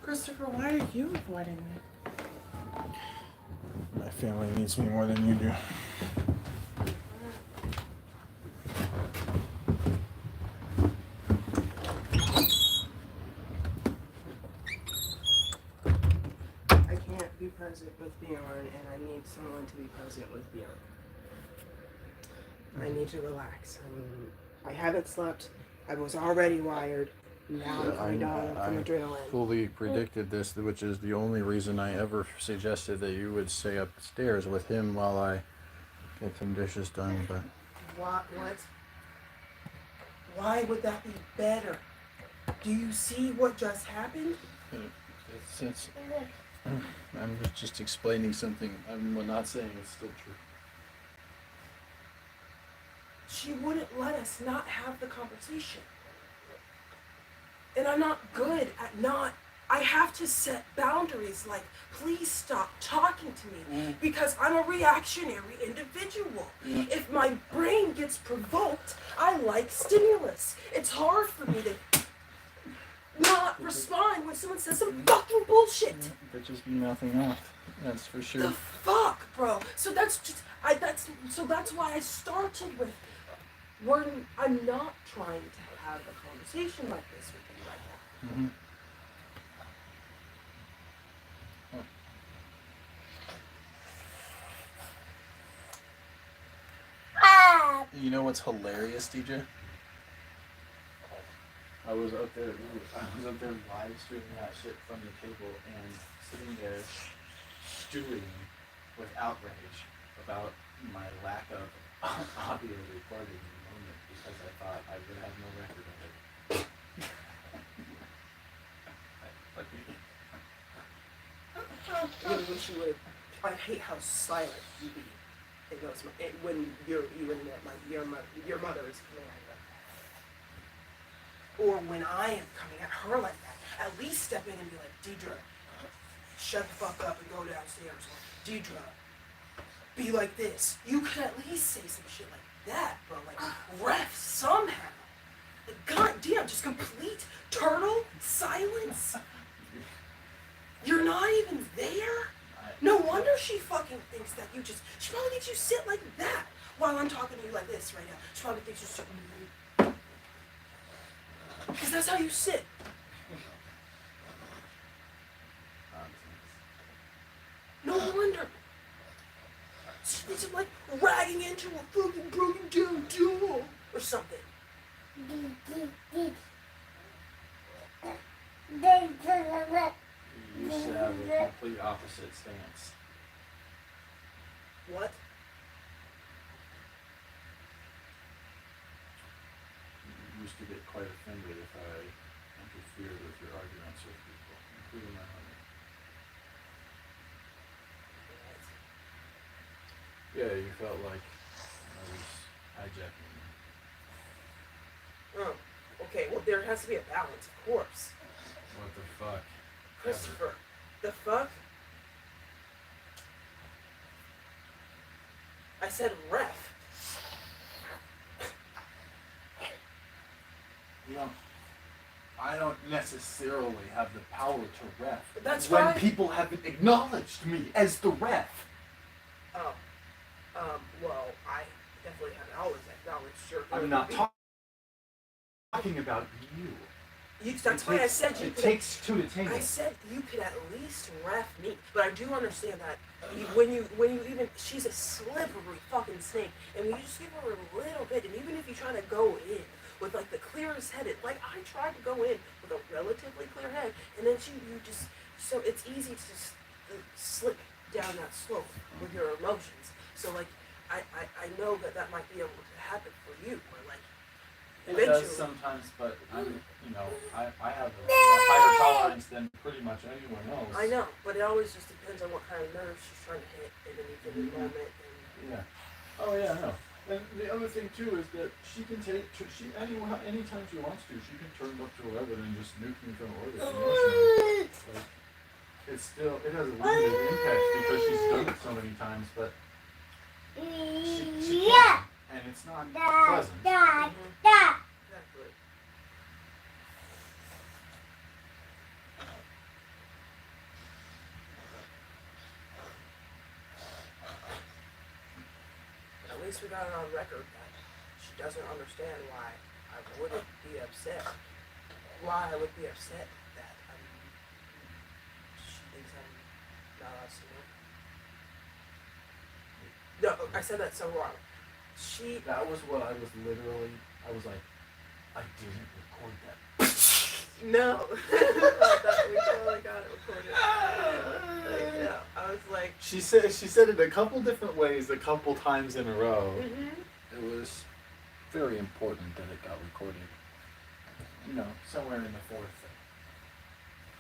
Christopher, why are you avoiding me? My family needs me more than you do. I can't be present with Bjorn, and I need someone to be present with Bjorn. I need to relax. I haven't slept. I was already wired. Now I'm coming down from adrenaline. Fully predicted this, which is the only reason I ever suggested that you would stay upstairs with him while I get some dishes done. But What? Why would that be better? Do you see what just happened? it's I'm just explaining something. I'm not saying it's still true. She wouldn't let us not have the conversation. And I'm not good at not. I have to set boundaries like, please stop talking to me because I'm a reactionary individual. If my brain gets provoked, I like stimulus. It's hard for me to not respond when someone says some fucking bullshit. But just be mouthing off. That's for sure. The fuck, bro. So that's just that's why I started with I'm not trying to have a conversation like this with you right now. Mm-hmm. You know what's hilarious, DJ? I was up there live streaming that shit from the table and sitting there stewing with outrage about my lack of audio recording in the moment because I thought I would have no record of it. I wish you would. I hate how silent you be. It goes when your mother is coming at you like that, or when I am coming at her like that. At least step in and be like, Deidre, shut the fuck up and go downstairs. Or, Deidre, be like this. You could at least say some shit like, that, bro. Like, ref somehow. Like, god damn, just complete turtle silence. You're not even there? No wonder she fucking thinks that you just... She probably thinks you sit like that while I'm talking to you like this right now. She probably thinks you sit... Because that's how you sit. No wonder. She thinks I'm like ragging into a fucking broken down doll or something. You should have a complete opposite stance. What? You used to get quite offended if I interfered with your arguments with people, including my mother. Yeah, you felt like I was hijacking you. Oh, okay, well there has to be a balance, of course. What the fuck? Christopher, the fuck? I said ref. You know, I don't necessarily have the power to ref. That's when right. people haven't acknowledged me as the ref. Oh, well, I definitely haven't always acknowledged your... I'm not talking about you. That's why I said you It could... takes two to tango. I said you could at least ref me, but I do understand that when you even... She's a slippery fucking snake, and when you just give her a little bit, and even if you try to go in with like the clearest headed, like I tried to go in with a relatively clear head, and then you just... So it's easy to just slip down that slope with your emotions. So like, I know that might be able to happen for you, where like, It does sometimes, but I'm, I have a higher tolerance than pretty much anyone else. I know, but it always just depends on what kind of nerves she's trying to hit in any given moment. And Yeah. Oh yeah, no. And the other thing too is that she can take, anytime she wants to, she can turn up to 11 and just nuke me from orbit emotionally. Like, it has a limited impact because she's done it so many times, but she can, and it's not pleasant. Exactly. At least we got it on record that she doesn't understand why I wouldn't be upset. Why I would be upset that she thinks I'm not us, No, I said that so wrong. That was what I was like, I didn't record that. No. We totally got it recorded. Yeah, I was like... She said it a couple different ways, a couple times in a row. Mm-hmm. It was very important that it got recorded. Somewhere in the fourth,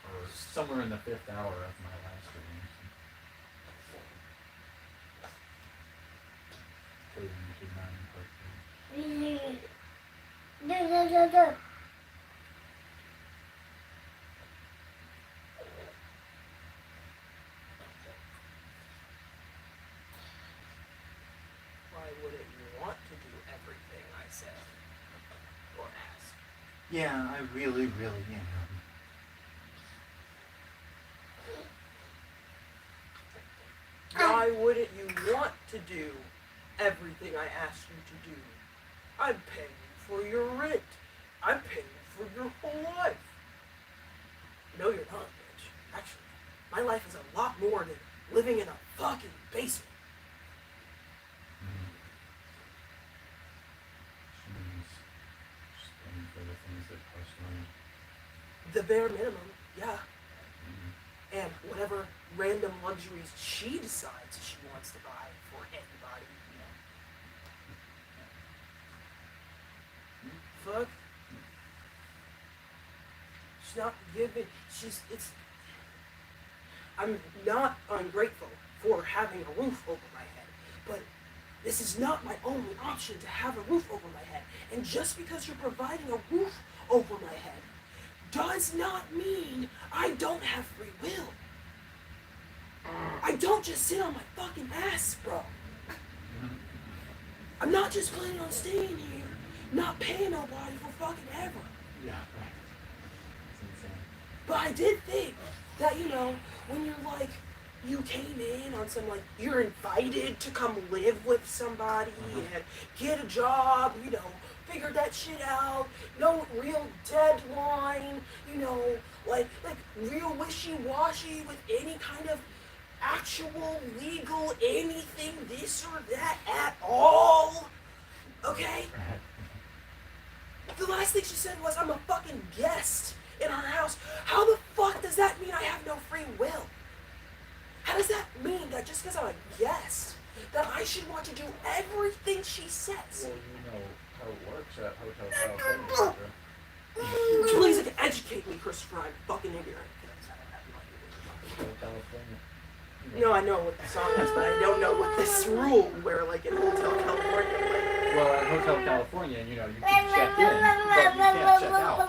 or somewhere in the 5th hour of my live stream. Why wouldn't you want to do everything I said or asked? Yeah, I really, really am. Why wouldn't you want to do everything I asked you to do? I'm paying for your rent. I'm paying for your whole life. No, you're not, bitch. Actually, my life is a lot more than living in a fucking basement. Just paying for the things that cost money. The bare minimum, yeah. And whatever random luxuries she decides she wants to buy for anybody, Fuck. She's not giving, I'm not ungrateful for having a roof over my head, but this is not my only option to have a roof over my head. And just because you're providing a roof over my head does not mean I don't have free will. I don't just sit on my fucking ass, bro. I'm not just planning on staying here, not paying nobody for fucking ever. Yeah, right. It's insane. But I did think that, you know, when you're like, you came in on some, like, you're invited to come live with somebody and get a job, you know, figure that shit out, no real deadline, you know, like real wishy-washy with any kind of actual legal anything, this or that at all. Okay? The last thing she said was, I'm a fucking guest in her house. How the fuck does that mean I have no free will? How does that mean that just because I'm a guest, that I should want to do everything she says? Well, you know how it works at Hotel California. Please educate me, Christopher. I'm fucking ignorant. Hotel California. No, I know what the song is, but I don't know what this rule where, like, in Hotel California, like... Well, at Hotel California, you know, you can check in, but you can't check out.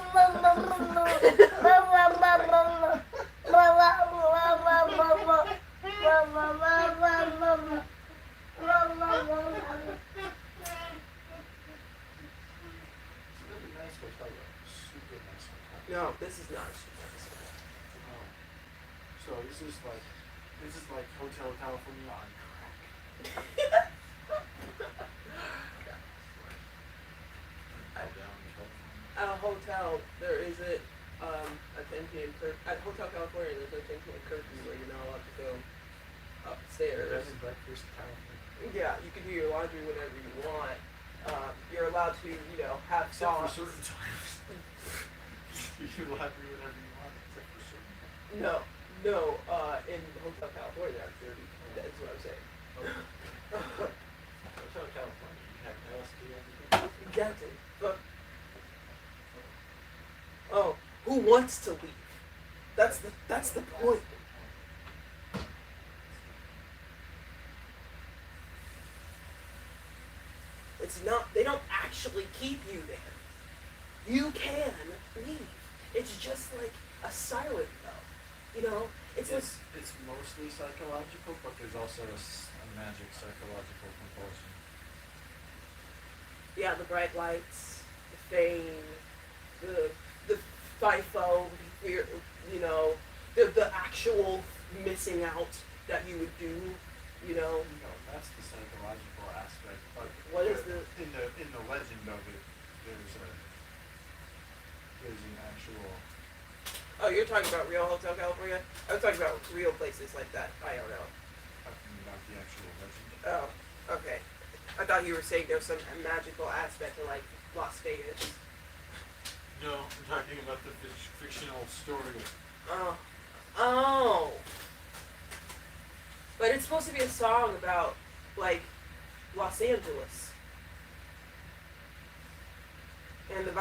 Really nice hotel, super nice hotel. No, this is not a super nice hotel. So this is like Hotel California on crack. At a hotel, there isn't a 10 p.m. curfew. At Hotel California, there's no 10 p.m. curfew where you're not allowed to go upstairs. Bed and breakfast California. Yeah, you can do your laundry whenever you want. You're allowed to, you know, have Except for songs. certain times. You can laundry whenever you want, except for certain times. No, in Hotel California, I'm sure that's what I'm saying. Hotel California, you have LSD every day. Exactly. But, oh, who wants to leave? That's the point. It's not, they don't actually keep you there. You can leave. It's just like a siren bell. You know, it's mostly psychological, but there's also a magic psychological compulsion. yeah, the bright lights, the fame, the FIFO, you know, the actual missing out that you would do, you know. No, that's the psychological aspect. But What is in the legend of it? There's an actual. Oh, you're talking about real Hotel California? I was talking about real places like that. I don't know. Talking about the actual legend. Oh, okay. I thought you were saying there was some magical aspect to like Las Vegas. No, I'm talking about the fictional story. Oh. But it's supposed to be a song about like Los Angeles and the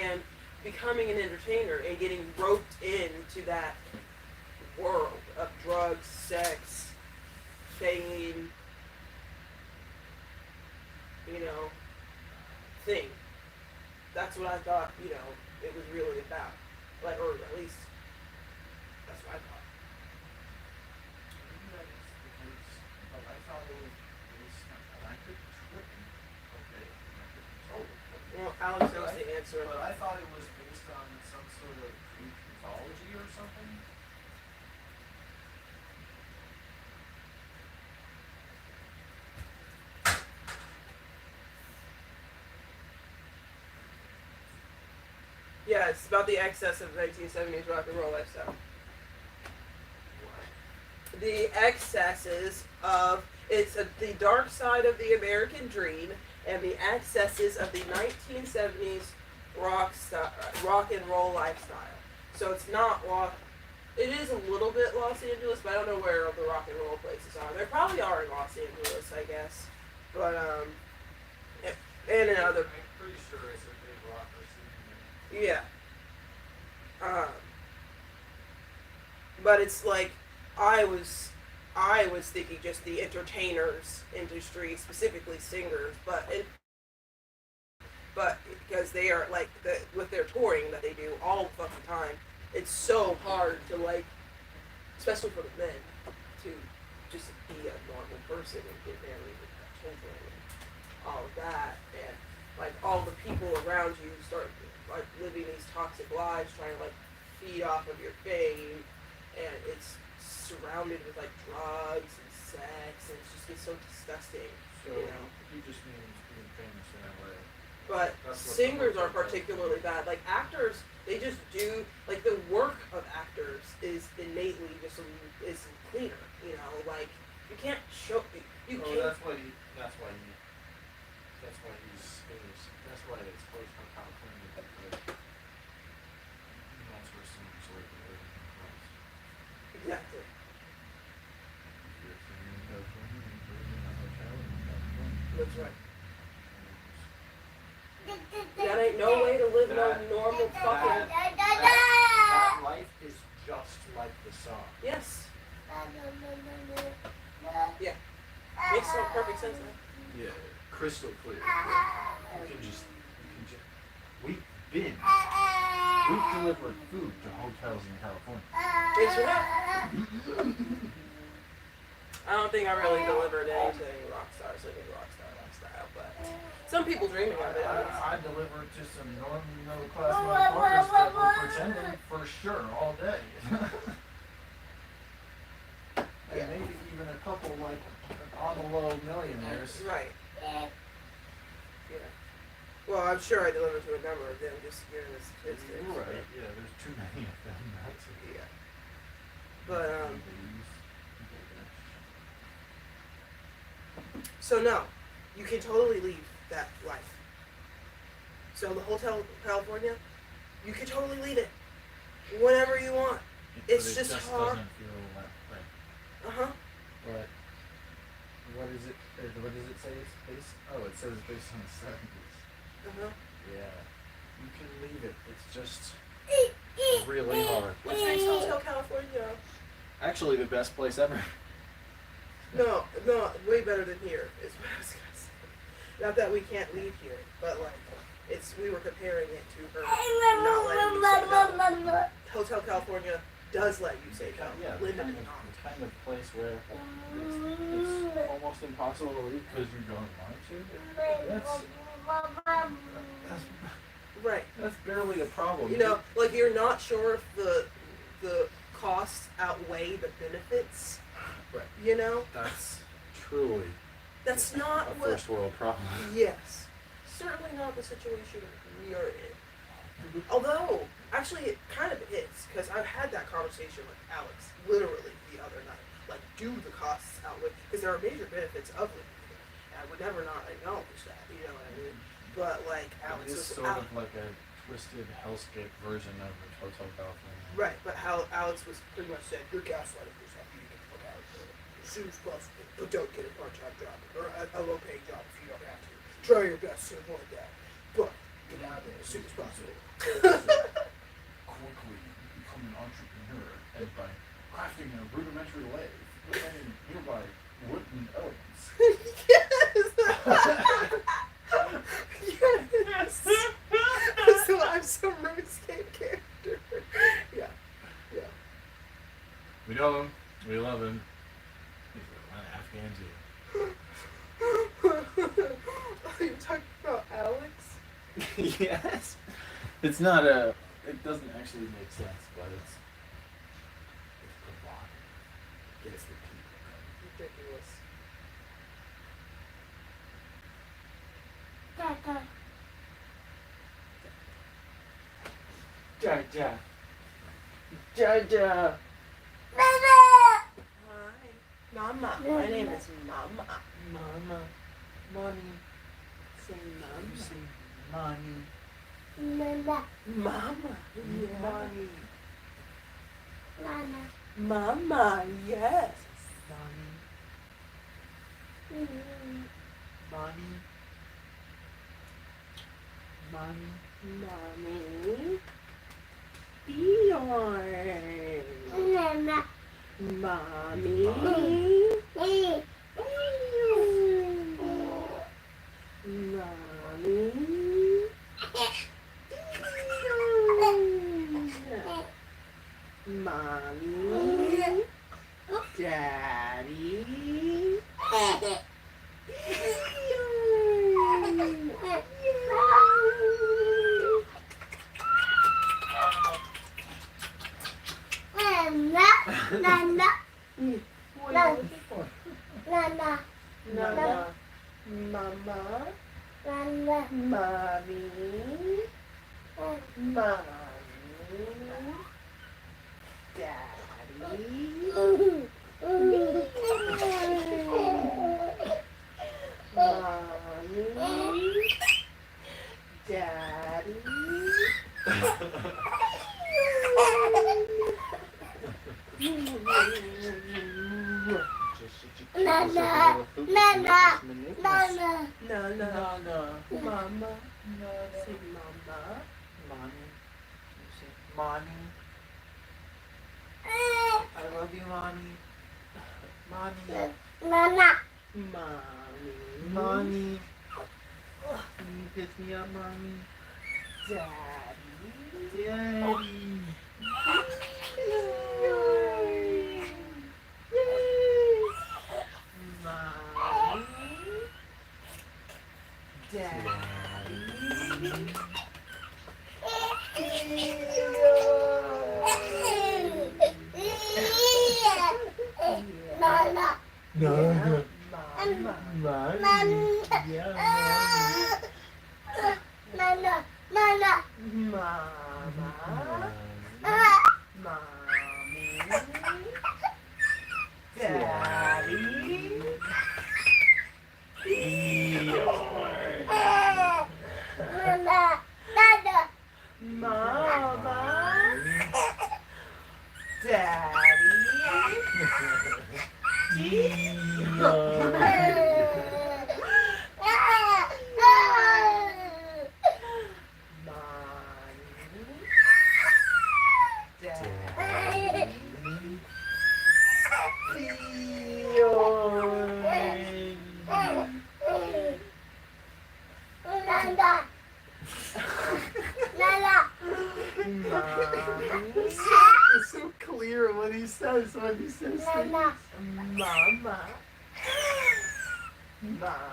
and becoming an entertainer and getting roped into that world of drugs, sex, fame, you know, thing. That's what I thought, you know, it was really about. Like, or at least, that's what I thought. But I thought it was based on, and I could be tripping, okay, I could be totally tripping. Well, Alex knows the answer. But I thought it was based on some sort of Greek mythology or something. Yeah, it's about the excess of 1970s rock and roll lifestyle. The excesses of, it's the dark side of the American dream and the excesses of the 1970s rock and roll lifestyle. So it's not it is a little bit Los Angeles, but I don't know where the rock and roll places are. There probably are in Los Angeles, I guess. But, and in other... I'm pretty sure it's a big rocker scene. Yeah. But it's like, I was thinking just the entertainers industry, specifically singers, but because they are like with their touring that they do all the fucking time, it's so hard to like, especially for the men, to just be a normal person and get married and have children. that, and like all the people around you start like living these toxic lives, trying to like feed off of your fame, and it's surrounded with like drugs and sex, and it just gets so disgusting. So You know? he just means being famous in LA. But That's what singers the are particularly bad. Like actors, they just do like the work of actors is innately just is cleaner. You know, like you can't show you Oh, can't. that's why he's famous. That's why it's close to California, because that's where singers live and everything else. Exactly. If you're a singer in California, you live in a hotel in California. That's right. That ain't no way to live no normal fucking. That life is just like the song. Yes. Yeah. Makes so perfect sense now. Yeah, crystal clear. We've delivered food to hotels in California. Yes, we have. I don't think I really delivered anything rock stars living rock star lifestyle, but some people dreaming of it. I delivered to some normal middle class motherfuckers that were pretending for sure all day. And maybe even a couple like on the low millionaires. Right. Yeah. Well, I'm sure I delivered to a number of them, just given the statistics. Right. Yeah, there's too many of them. That's it. Yeah. But so no, you can totally leave that life. So the Hotel California, you can totally leave it whenever you want. It's just hard. Doesn't feel that way. But what is it? What does it say it's based? Oh, it says it's based on the 70s. Yeah, you can leave it. It's just really hard. Which makes Hotel California Actually, the best place ever. no, way better than here is what I was gonna say. Not that we can't leave here, but like we were comparing it to her not letting you say no. Hotel California does let you say no. Yeah, Linda the did not. kind of place where it's almost impossible to leave because you don't want to. That's Right. That's barely a problem. You know, like you're not sure if the costs outweigh the benefits. Right. You know? That's truly That's not a what first world problem. Yes. Certainly not the situation we are in. Although, actually it kind of is, because I've had that conversation with Alex literally the other night. Like, do the costs outweigh, because there are major benefits of living here. And I would never not acknowledge that, you know what I mean? But like Alex It is was sort of like a twisted hellscape version of the Hotel California. right, but how Alex was pretty much said, you're gaslighting yourself, you need to get out of here as soon as possible, but don't get a part-time job, or a low-paying job if you don't have to. Try your best to avoid that, but get out of there as soon as possible. Quickly become an entrepreneur, and by crafting a rudimentary lathe, and nearby wooden elements. Yes! Yes! So I'm some RuneScape character. Yeah. Yeah. We know him. We love him. He's a lot of Afghan too. Are you talking about Alex? Yes. It's not a. It doesn't actually make sense, but it's provocative. Gets the people going. Ridiculous. Jaja. Jaja. Hi. Mama. My name is Mama. Mama. Mommy. Say Mama. You say mommy. Mama. Mama. Yeah. Mommy. Mama. Yes. Mommy. Mommy. Mommy. Mommy. Bjorn. Mama. Mommy. Mommy. Mommy. Daddy. Mama. Mama. Mommy. Mommy. Daddy. Mommy. Daddy. Nana. Nana. Nana. Nana. Mama. Say mama. Mommy. You say, Mommy. I love you, Mommy. Mommy. Nana. Mommy. Mommy. Can you pick me up, Mommy? Daddy. Daddy. Mommy. Daddy. Nana. No. Mama. Mommy. Yeah, Mommy. Nana. Nana. Mama. Mommy. Daddy. Nana. Nana. Mama. Daddy. It's so clear what he says when he says things. Mama. Mommy. Daddy.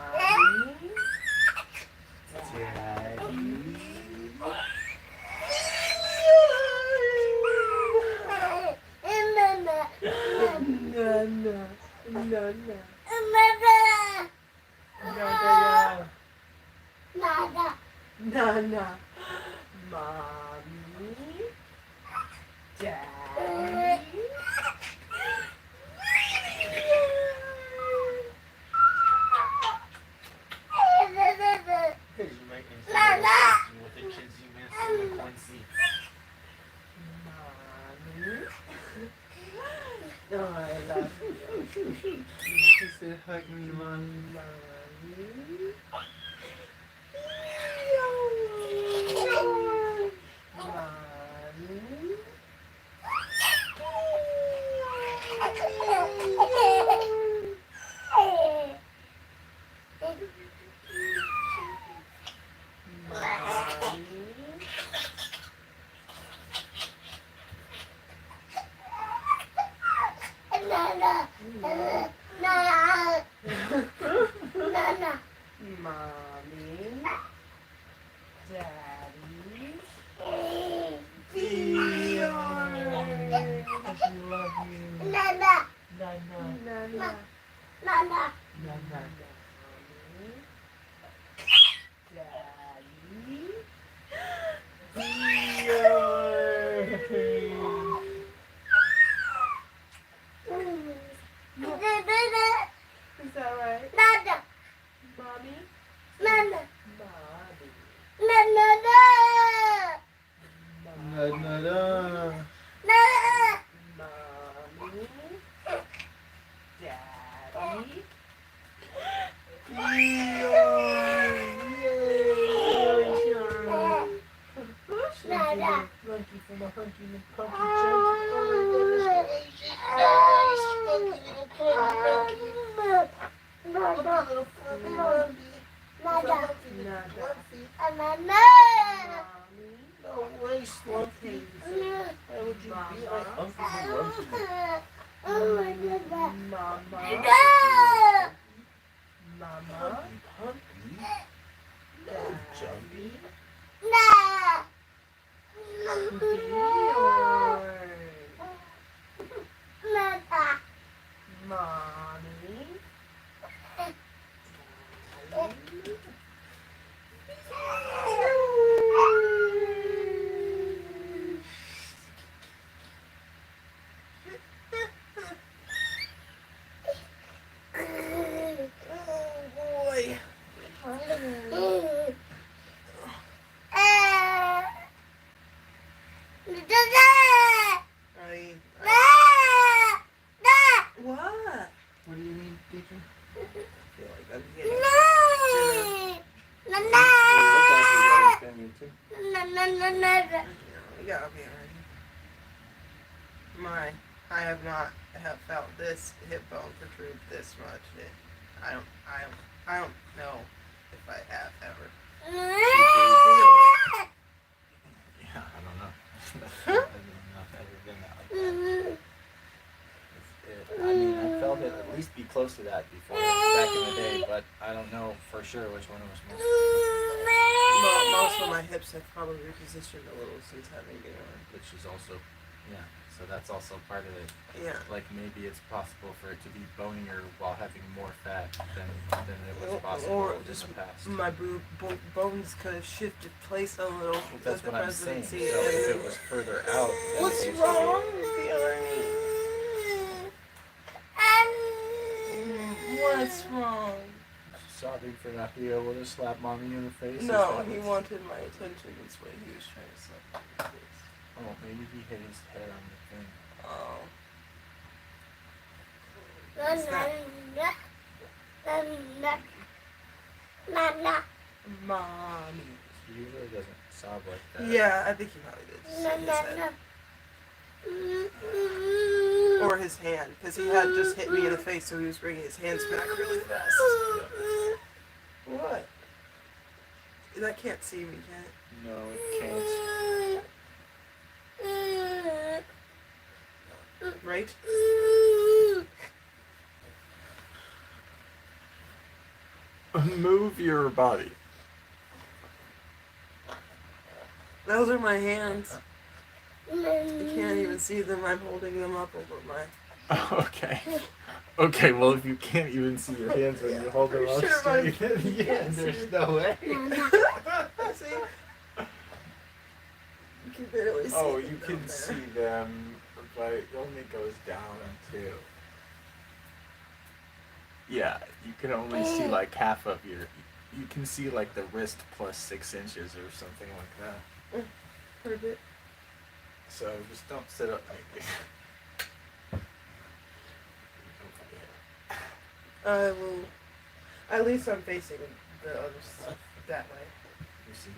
Nana. Nana. Mommy. Daddy. Because you might insult with the kids you miss in the Quincy. Mommy. Oh, I love you. She said, hug me, Mommy. Mommy. Mommy, Daddy, Dior. I love you. Nana, Nana. Nana, Nana, Nana. Mommy, Daddy, Dior. Is that right? Nana. Mommy? Nana. Mommy. Nana. Nana. Mommy. Daddy. Nana. Monkey from a hunky and punky junkie. No way, Slumpy. Why would you be like Uncle Grumpy? Mama. Mama. Daddy. Mommy. boy. What? What do you mean, teacher? I feel like I'm getting dinner. You look like you're getting too. Yeah, okay, right. I have not have felt this hip bone protrude this much. I don't know if I have ever. Yeah, I don't know. I've never been that like that. I mean, I felt it at least be close to that before back in the day, but I don't know for sure which one it was most. Well, most of my hips have probably repositioned a little since having been on. Which is also, yeah. So that's also part of it. Yeah. Like maybe it's possible for it to be bonier while having more fat than it was possible Or in just the past. my bones could have shifted place a little. Well, that's what I'm saying. So presidency. if it was further out, then What's it used wrong, to Bjorn? What's wrong? be sobbing for not being able to slap mommy in the face. No, he wanted my attention. That's why he was trying to slap me in the face. Oh, maybe he hit his head on the thing. Oh. Mommy. He usually doesn't sob like that. Yeah, I think he probably did. Or his hand, because he had just hit me in the face, so he was bringing his hands back really fast. What? That can't see me, can it? No, it can't. Right? Move your body. Those are my hands. You can't even see them. I'm holding them up over my... Okay. Okay, well, if you can't even see your hands when you hold them up straight, yeah, there's no way. See? You can barely see Oh, them you down can there. see them, but it only goes down too. Yeah, you can only see like half of your... You can see like the wrist plus 6 inches or something like that. Heard it. So just don't sit up like this. I will. At least I'm facing the other stuff that way. You see.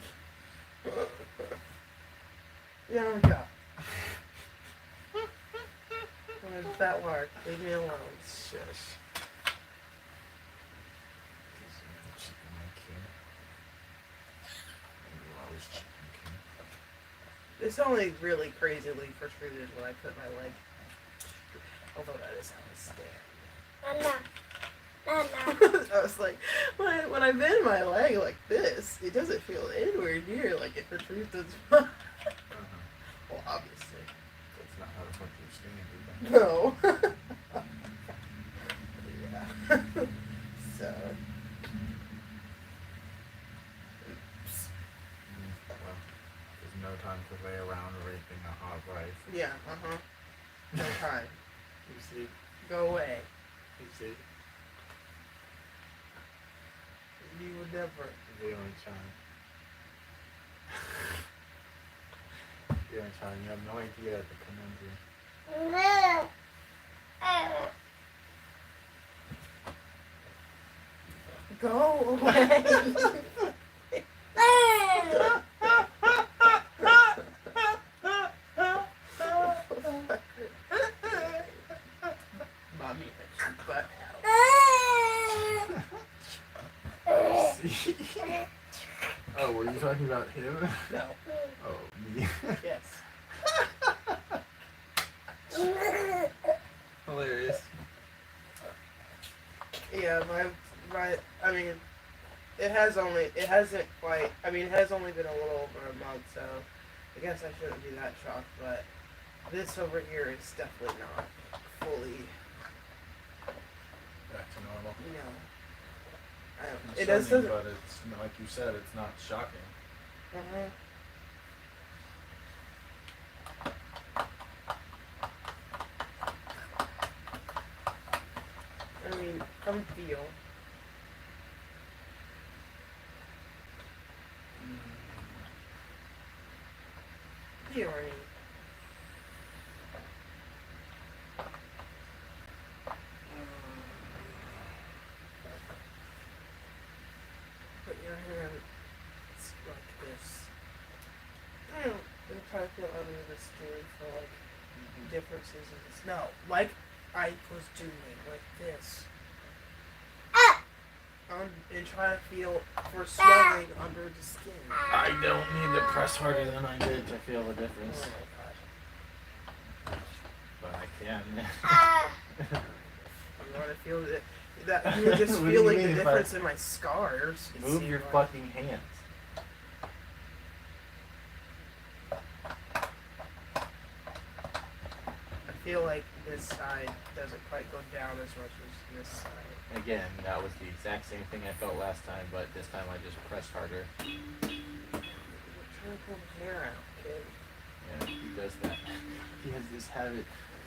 Yeah, we go. When that work, leave me alone. Shush. It's only really crazily protruded when I put my leg. Although that is how I stand. I was like, when I bend my leg like this, it doesn't feel anywhere near like it protrudes as much. Well, obviously. That's not how to put your stand, No. Yeah. So. Oops. Well, there's no time to lay around raping a hot wife. Yeah, no time. You see? Go away. You see? You would never. The only time. The only time. You have no idea the conundrum. Go away. Mommy, butt Oh, were you talking about him? No. Oh, me. Yes. Hilarious. Yeah, I mean, it has only been a little over a month, so I guess I shouldn't be that shocked, but this over here is definitely not fully, Back to normal. It concerning, doesn't. but it's like you said, it's not shocking. Mhm. I mean, come feel. Feel, I mean. Put your hand like this. And try to feel under the skin for like differences in this. No, like I was doing, like this. And try to feel for swelling under the skin. I don't need to press harder than I did to feel the difference. Oh my god. But I can. You want to feel that you were just What do you feeling mean the if difference in my scars. It Move seemed your like. fucking hands. I feel like this side doesn't quite go down as much as this side. Again, that was the exact same thing I felt last time, but this time I just pressed harder. You're trying to pull the hair out, kid. Yeah, he does that. He has this habit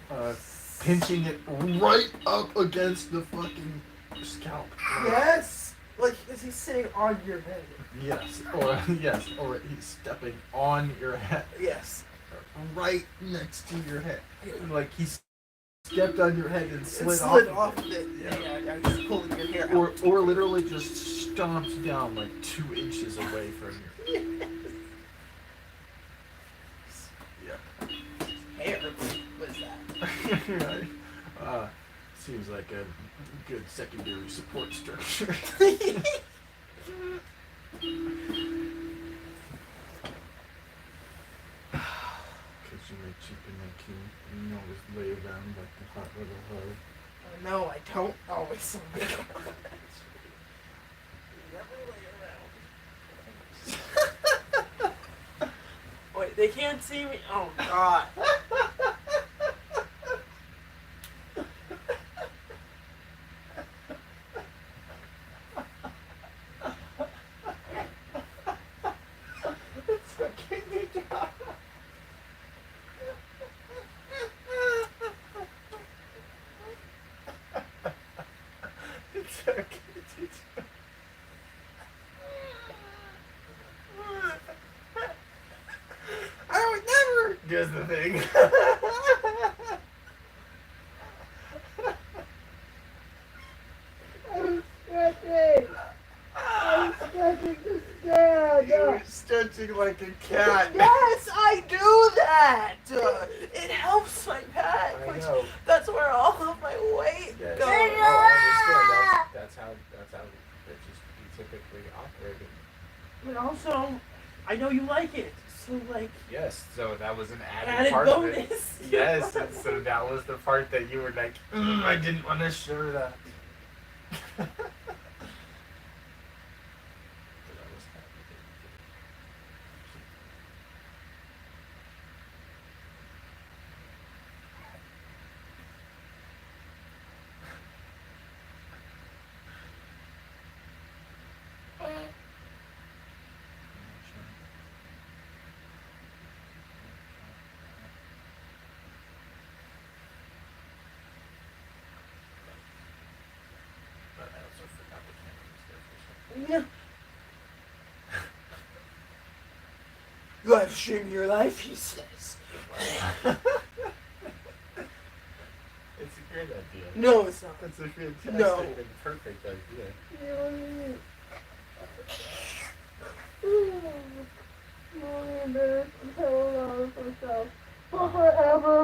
of pinching it right up against the fucking scalp. Yes! Like, is he sitting on your head? Yes, or he's stepping on your head. Yes. Right next to your head. Like he stepped on your head and slid off it. Yeah, I'm just pulling your hair out. Or literally just stomps down like 2 inches away from you. Yes. Yeah. Hair? What is that? Right. Seems like a good secondary support structure. Cause you make chicken and you always lay around like a hot little hug. No, I don't always lay around. Never lay around. Wait, they can't see me? Oh, God. It's okay, John. It's okay, teacher. I would never does the thing. I'm stretching. I'm stretching to stand. You're stretching like a cat. Yes, I do that. It helps my back. I know. That's where all of my weight Yes. goes. Oh, I understand. That's how bitches be typically operating. But also, I know you like it. So, like, Yes, so that was an added added part bonus. of it. Yes, and so that was the part that you were like, I didn't want to show that. But I was happy that you did. But I also forgot the camera was there for a second. Yeah. You have to stream your life, he says. It's a great idea. No, it's not. It's a fantastic No. and perfect idea.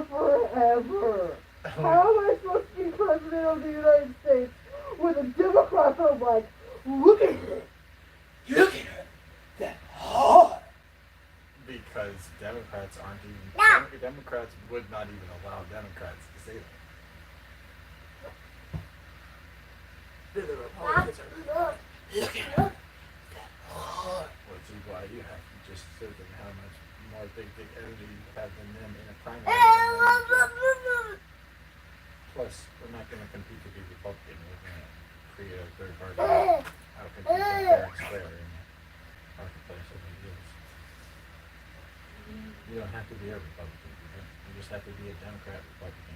Forever. How am I supposed to be president of the United States with a Democrat I'm like, look at her. Look at her. That hard. Because Democrats aren't even. Democrats would not even allow Democrats to say that. The Republicans are look at her. That hard. Which is why you have to just show them how much more big energy you have than them in a primary. Plus, we're not going to compete to be Republican. We're going to create a third party out You don't have to be a Republican. You just have to be a Democrat Republican.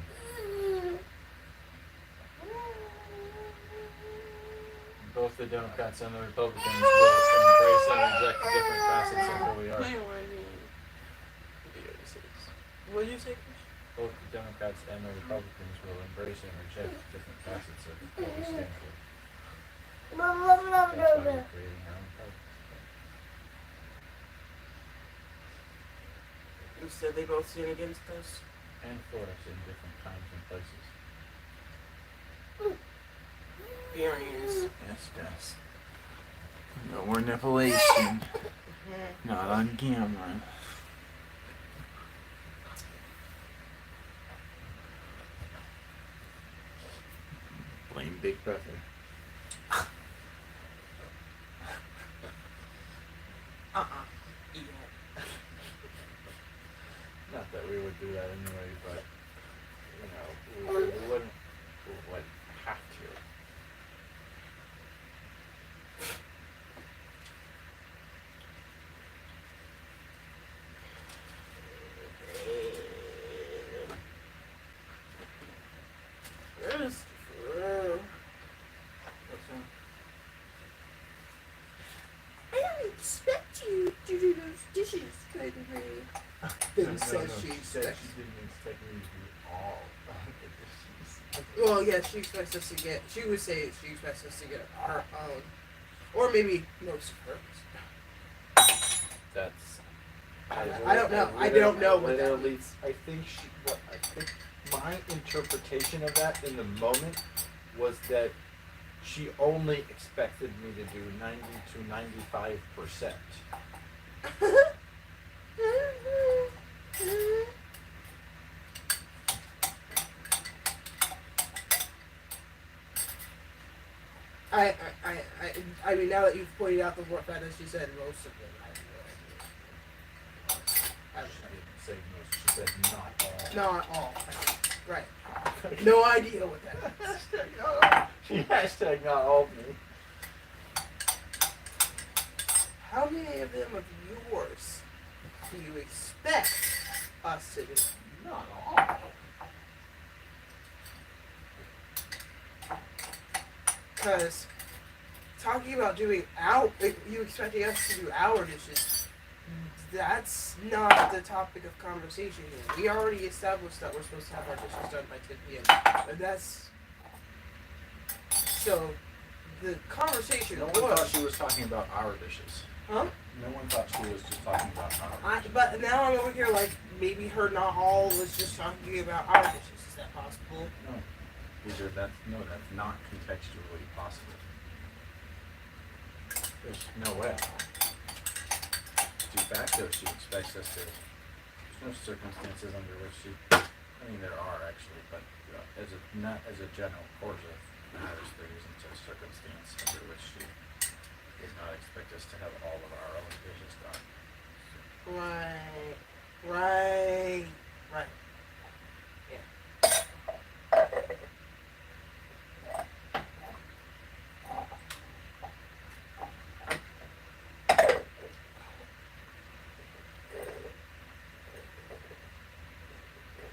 Both the Democrats and the Republicans will embrace and reject different facets of who we are. What did you say, Chris? Both the Democrats and the Republicans will embrace and reject different facets of what we stand for. That's why we're creating our own party. You said they both stand against us. And for us in different times and places. Various. Yes, yes. No more nipulation. Not on camera. Blame Big Brother. Yeah. Not that we would do that anyway, but we wouldn't have to. I don't expect you to do those dishes, kind of way. Then says she said she didn't expect me to do all of the dishes. Well, yeah, she expects us to get. She would say she expects us to get her own, or maybe most of hers. That's. I don't know. I don't know what that means. I think my interpretation of that in the moment was that she only expected me to do 90 to 95%. I mean, now that you've pointed out the fact that she said most of them, I have no idea. She didn't say most. She said not all. Not all. Right. No idea what that is. She hashtag not all me. How many of them of yours do you expect us to do? Not all. Because talking about doing you expecting us to do our dishes, that's not the topic of conversation here. We already established that we're supposed to have our dishes done by 10 p.m. And that's... So, the conversation No one thought she was talking about our dishes. Huh? No one thought she was just talking about our dishes. But now I'm over here like, maybe her not all was just talking about our dishes. Is that possible? No. That's not contextually possible. There's no way. De facto, she expects us to. There's no circumstances under which she. I mean, there are actually, but not as a general course of matters, there isn't a circumstance under which she does not expect us to have all of our own dishes done. Right.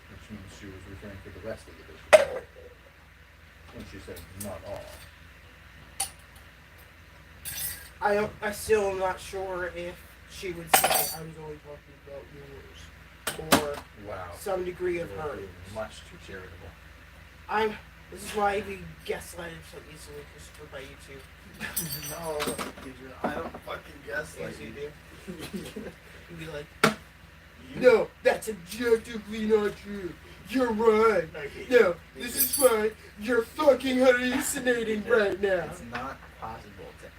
Which means she was referring to the rest of the dishes. When she said not all. I still am not sure if she would say I was only talking about yours, or some degree of hers. Much too charitable. This is why we gaslighted so easily, Christopher, by you two. No, I don't fucking gaslight Yes, you you. do. You'd be like, no, that's objectively not true. You're right. No, this is fine. You're fucking hallucinating right now. It's not possible to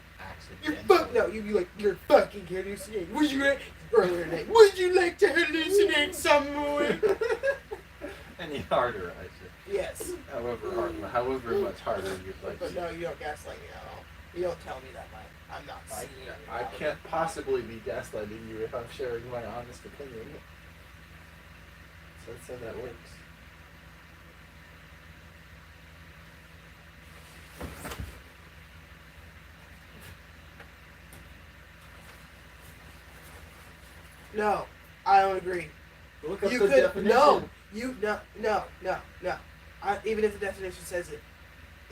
You're accidentally. No, you'd be like, you're fucking hallucinating. Would you earlier today? Would you like to hallucinate some more? Any harder, I said. Yes. However much harder you'd like But to. no, you don't gaslight me at all. You don't tell me that I'm not seeing it. I can't possibly be gaslighting you if I'm sharing my honest opinion. So that's how that works. No, I don't agree. Look up You the could definition. no. Even if the definition says it,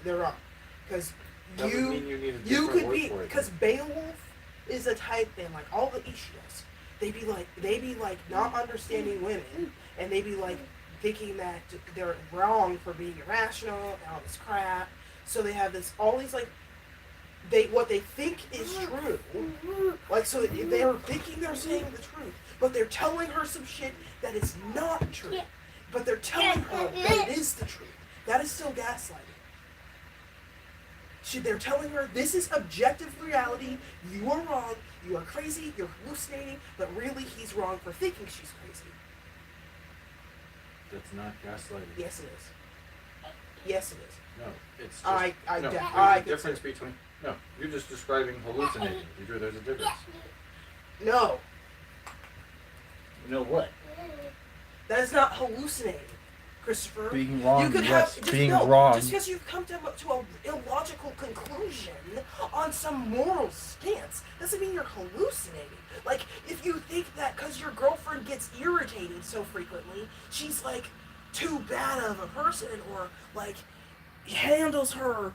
they're wrong. Because That would mean you need a you different could word be for it. because Beowulf is a type in like all the issues. They be like not understanding women, and they be like thinking that they're wrong for being irrational and all this crap. So they have all these like what they think is true. Like so they're thinking they're saying the truth, but they're telling her some shit that is not true. But they're telling her that it is the truth. That is still gaslighting. They're telling her this is objective reality. You are wrong. You are crazy. You're hallucinating. But really, he's wrong for thinking she's crazy. That's not gaslighting. Yes, it is. Yes, it is. No, it's just, I no, de- there's I a difference between. No, you're just describing hallucinating. There's a difference. No, You know what? that is not hallucinating, Christopher. Being wrong, You could yes. have Being no, wrong. just because you've come to an illogical conclusion on some moral stance doesn't mean you're hallucinating. Like, if you think that because your girlfriend gets irritated so frequently, she's like too bad of a person, or like handles her,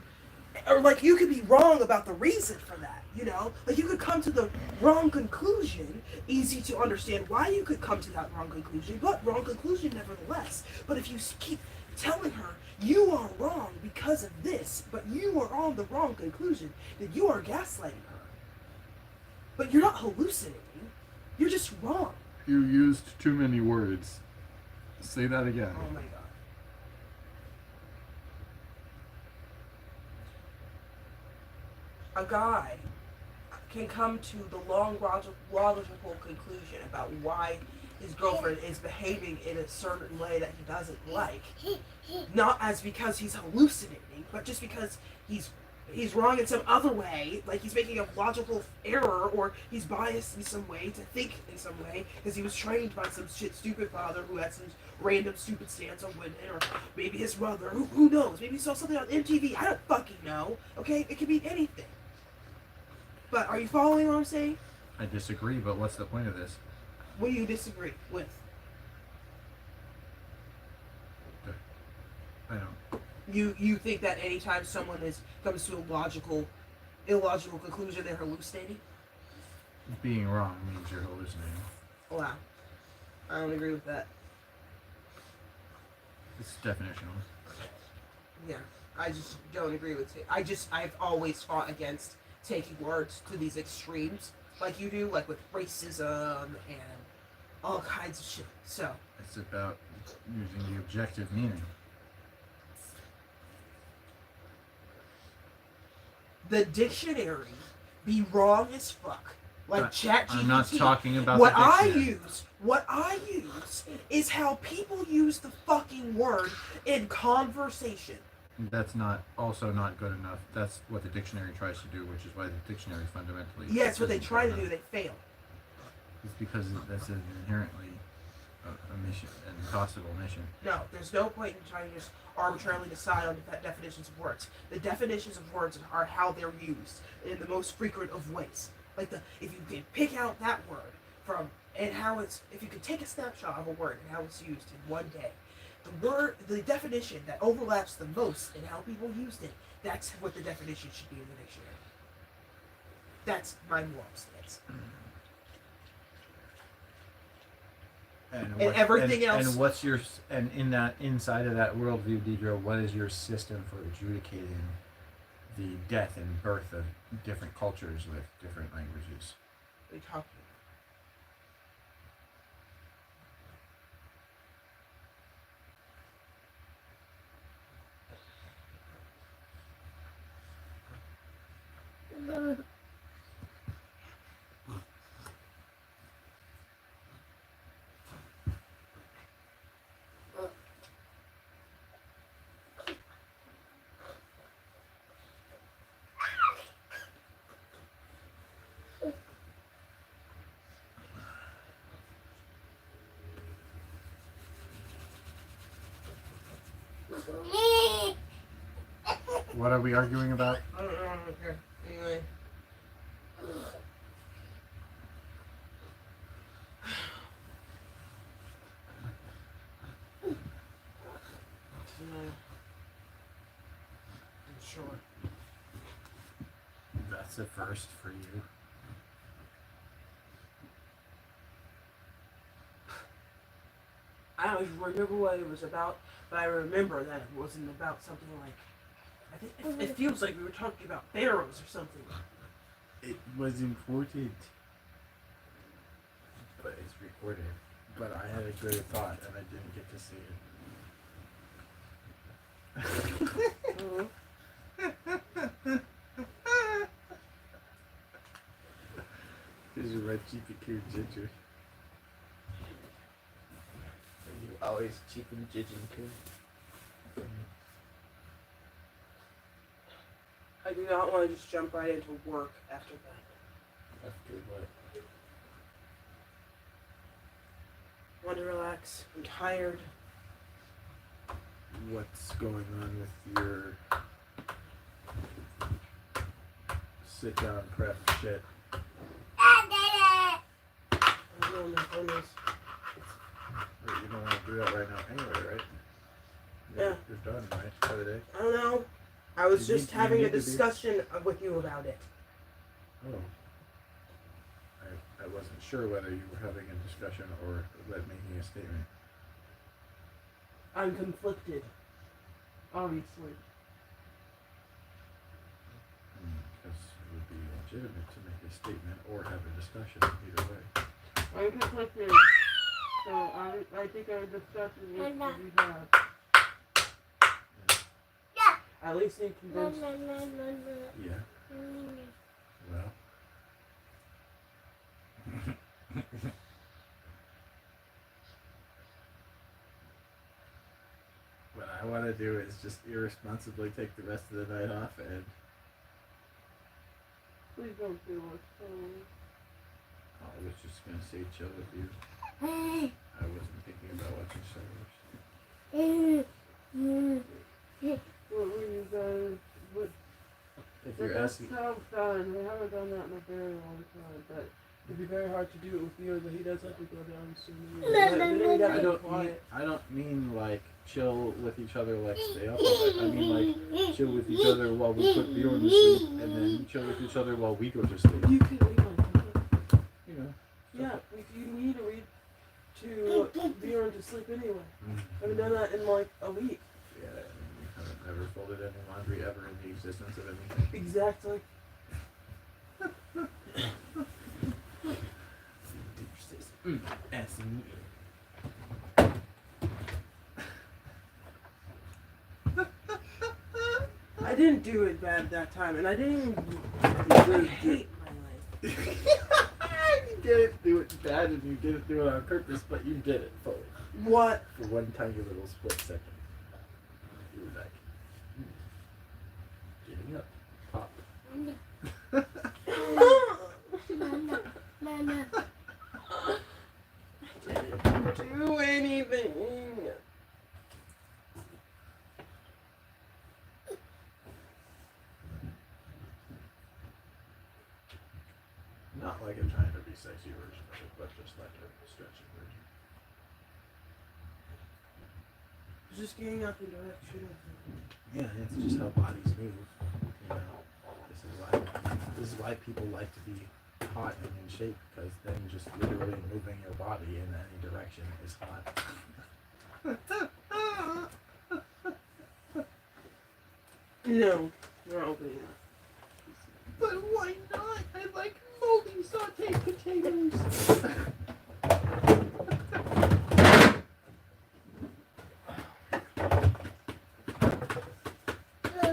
or like you could be wrong about the reason for that. You know, like you could come to the wrong conclusion. Easy to understand why you could come to that wrong conclusion, but wrong conclusion nevertheless. But if you keep telling her you are wrong because of this, but you are on the wrong conclusion, then you are gaslighting her. But you're not hallucinating. You're just wrong. You used too many words. Say that again. Oh my god. A guy can come to the long logical conclusion about why his girlfriend is behaving in a certain way that he doesn't like, not as because he's hallucinating, but just because he's wrong in some other way, like he's making a logical error, or he's biased in some way to think in some way because he was trained by some stupid father who had some random stupid stance on women, or maybe his mother, who knows, maybe he saw something on MTV, I don't fucking know, okay, it could be anything. But are you following what I'm saying? I disagree, but what's the point of this? What do you disagree with? I don't. You think that anytime someone comes to a illogical conclusion, they're hallucinating? Being wrong means you're hallucinating. Wow. I don't agree with that. It's definitional. Yeah. I just don't agree with it. I've always fought against taking words to these extremes like you do, like with racism and all kinds of shit. So It's about using the objective meaning. the dictionary be wrong as fuck. Like ChatGPT. I'm not talking about what the dictionary. What I use is how people use the fucking word in conversation. That's also not good enough. That's what the dictionary tries to do, which is why the dictionary fundamentally. Yeah, it's what they isn't try good to do. enough. They fail. It's because that's an inherently a mission, an impossible mission. No, there's no point in trying to just arbitrarily decide on the definitions of words. The definitions of words are how they're used in the most frequent of ways. Like if you can pick out that word from and how if you could take a snapshot of a word and how it's used in one day, the definition that overlaps the most in how people used it, that's what the definition should be in the dictionary. That's my moral stance. And everything else. And what's your inside of that worldview, Deidre? What is your system for adjudicating the death and birth of different cultures with different languages? What are you talking about? What are we arguing about? I don't care. Anyway. sure. That's a first for you. I don't even remember what it was about, but I remember that it wasn't about something like. I think it feels like we were talking about barrels or something. It was important. But it's recorded. But I had a great thought and I didn't get to see it. Because you're my cheapy cute ginger. You always cheap and judging too. I do not want to just jump right into work after that. After what? I want to relax. I'm tired. What's going on with your sit down prep shit? I don't know where my phone is. Wait, you don't want to do that right now anyway, right? Yeah. You're done, right, for the day? I don't know. I was You just need having a to be- discussion with you about it. Oh. I wasn't sure whether you were having a discussion or making a statement. I'm conflicted. Obviously. Because it would be legitimate to make a statement or have a discussion either way. I'm conflicted. So I think our discussion needs to be had. At least in convinced. Yeah. Well. What I want to do is just irresponsibly take the rest of the night off and... Please don't do it. I was just going to say chill with you. I wasn't thinking about watching Star Wars. What were you guys... What? If you're asking... Sounds fun. We haven't done that in a very long time, but it'd be very hard to do it with you, but he does have to go down soon. I don't mean like chill with each other, like stay up all night. I mean like chill with each other while we put Bjorn to sleep, and then chill with each other while we go to sleep. You can read my book. You know. Yeah, you need to read to Bjorn to sleep anyway. I haven't done that in like a week. Yeah, you haven't never folded any laundry ever in the existence of anything. Exactly. I didn't do it bad that time, and I didn't even really hate my life. You didn't do it bad, and you didn't do it on purpose, but you did it fully. What? For one tiny little split second. You were like, getting up. Pop. Do anything. Not like a trying to be sexy version of it, but just like a stretching version. Just getting up and direction. Yeah, it's just how bodies move. You know, this is why people like to be hot and in shape, because then just literally moving your body in any direction is hot. No, we're opening it. But why not? I like moldy sauteed potatoes.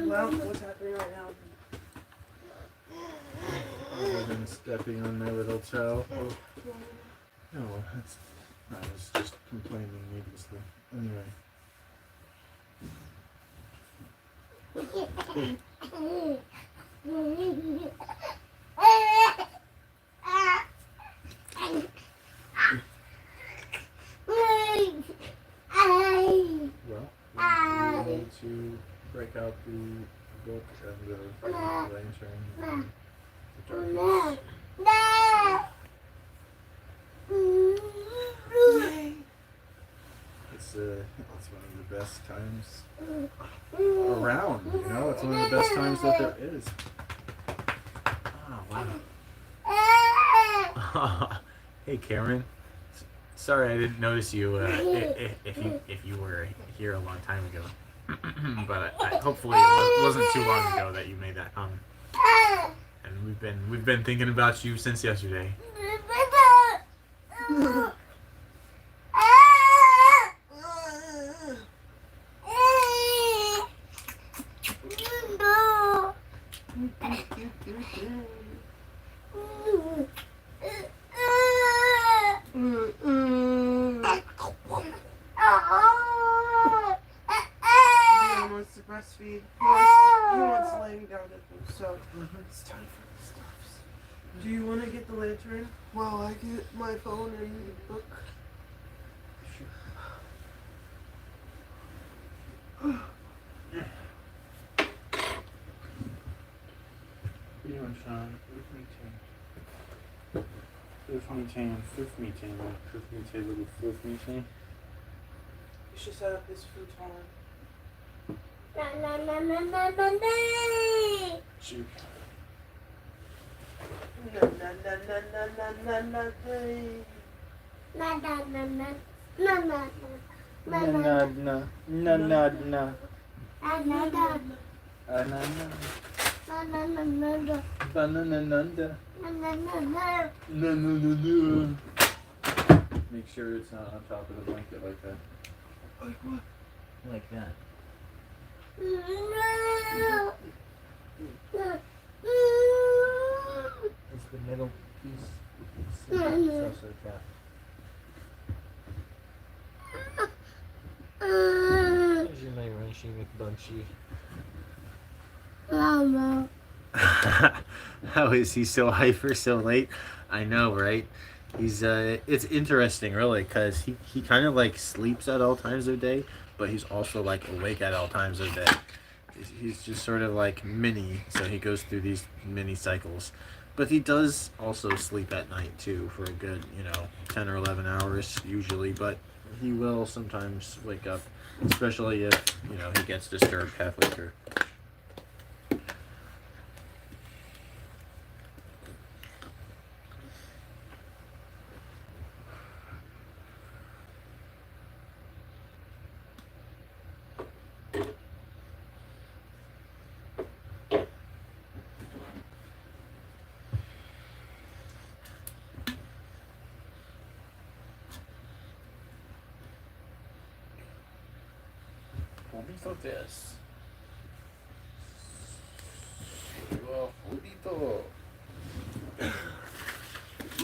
Well, what's happening right now? Other than stepping on my little toe. No, I was just complaining needlessly. Anyway. Well, we need to break out the book and the lantern and the darkness. It's one of the best times around, you know? It's one of the best times that there is. Oh, wow. Hey, Cameron. Sorry I didn't notice you if you were here a long time ago. But hopefully it wasn't too long ago that you made that comment. And we've been thinking about you since yesterday. Dion wants to breastfeed. He wants laying down at him, so it's time for the stuffs. Do you want to get the lantern while I get my phone and book? What are you doing, Sean? Fluff me little fluff me tan. You should set up this futon. Shoot. Na na na na na na na Make sure it's not on top of the blanket like that. Like what? Like that. It's the middle piece. So that. There's your night Runchy McBunchy. How is he so hyper so late? I know, right? He's it's interesting really because he kind of like sleeps at all times of day, but he's also like awake at all times of day. He's just sort of like mini, so he goes through these mini cycles. But he does also sleep at night too for a good, 10 or 11 hours usually, but he will sometimes wake up, especially if, he gets disturbed halfway through. This.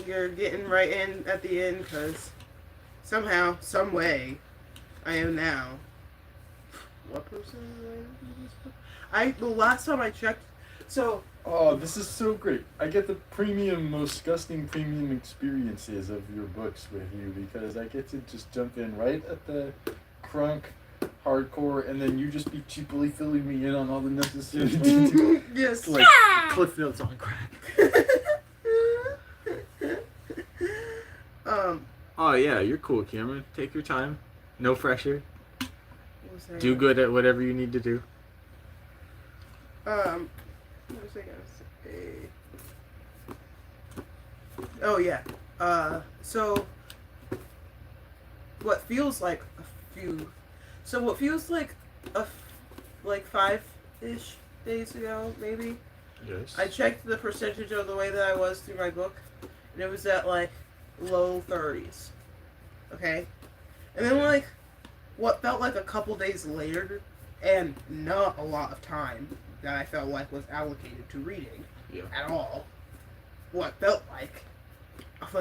You're getting right in at the end because somehow, some way, I am now. What person the last time I checked, so. Oh, this is so great. I get the most disgusting premium experiences of your books with you because I get to just jump in right at the crunk hardcore, and then you just be cheaply filling me in on all the necessary details. Yes. Like Cliff Notes on crack. Oh yeah, you're cool, Cameron. Take your time. No pressure. Do good at whatever you need to do. What was I gonna say? Oh yeah. So what feels like a few. So what feels like like 5-ish days ago, maybe. Yes. I checked the percentage of the way that I was through my book, and it was at like low 30s. Okay, and then like what felt like a couple days later, and not a lot of time that I felt like was allocated to reading at all. What felt like. I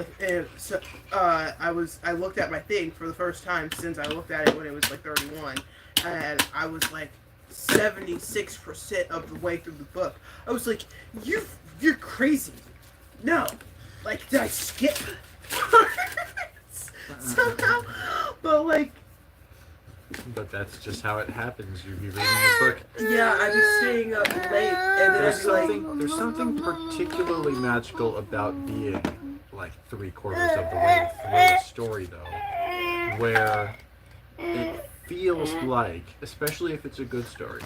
looked at my thing for the first time since I looked at it when it was like 31, and I was like 76% of the way through the book. I was like, you're crazy. No, like did I skip parts somehow? But like. But that's just how it happens. You be reading a book. Yeah, I'd be staying up late, and then There's something particularly magical about being like 3/4 of the way through a story, though, where it feels like, especially if it's a good story,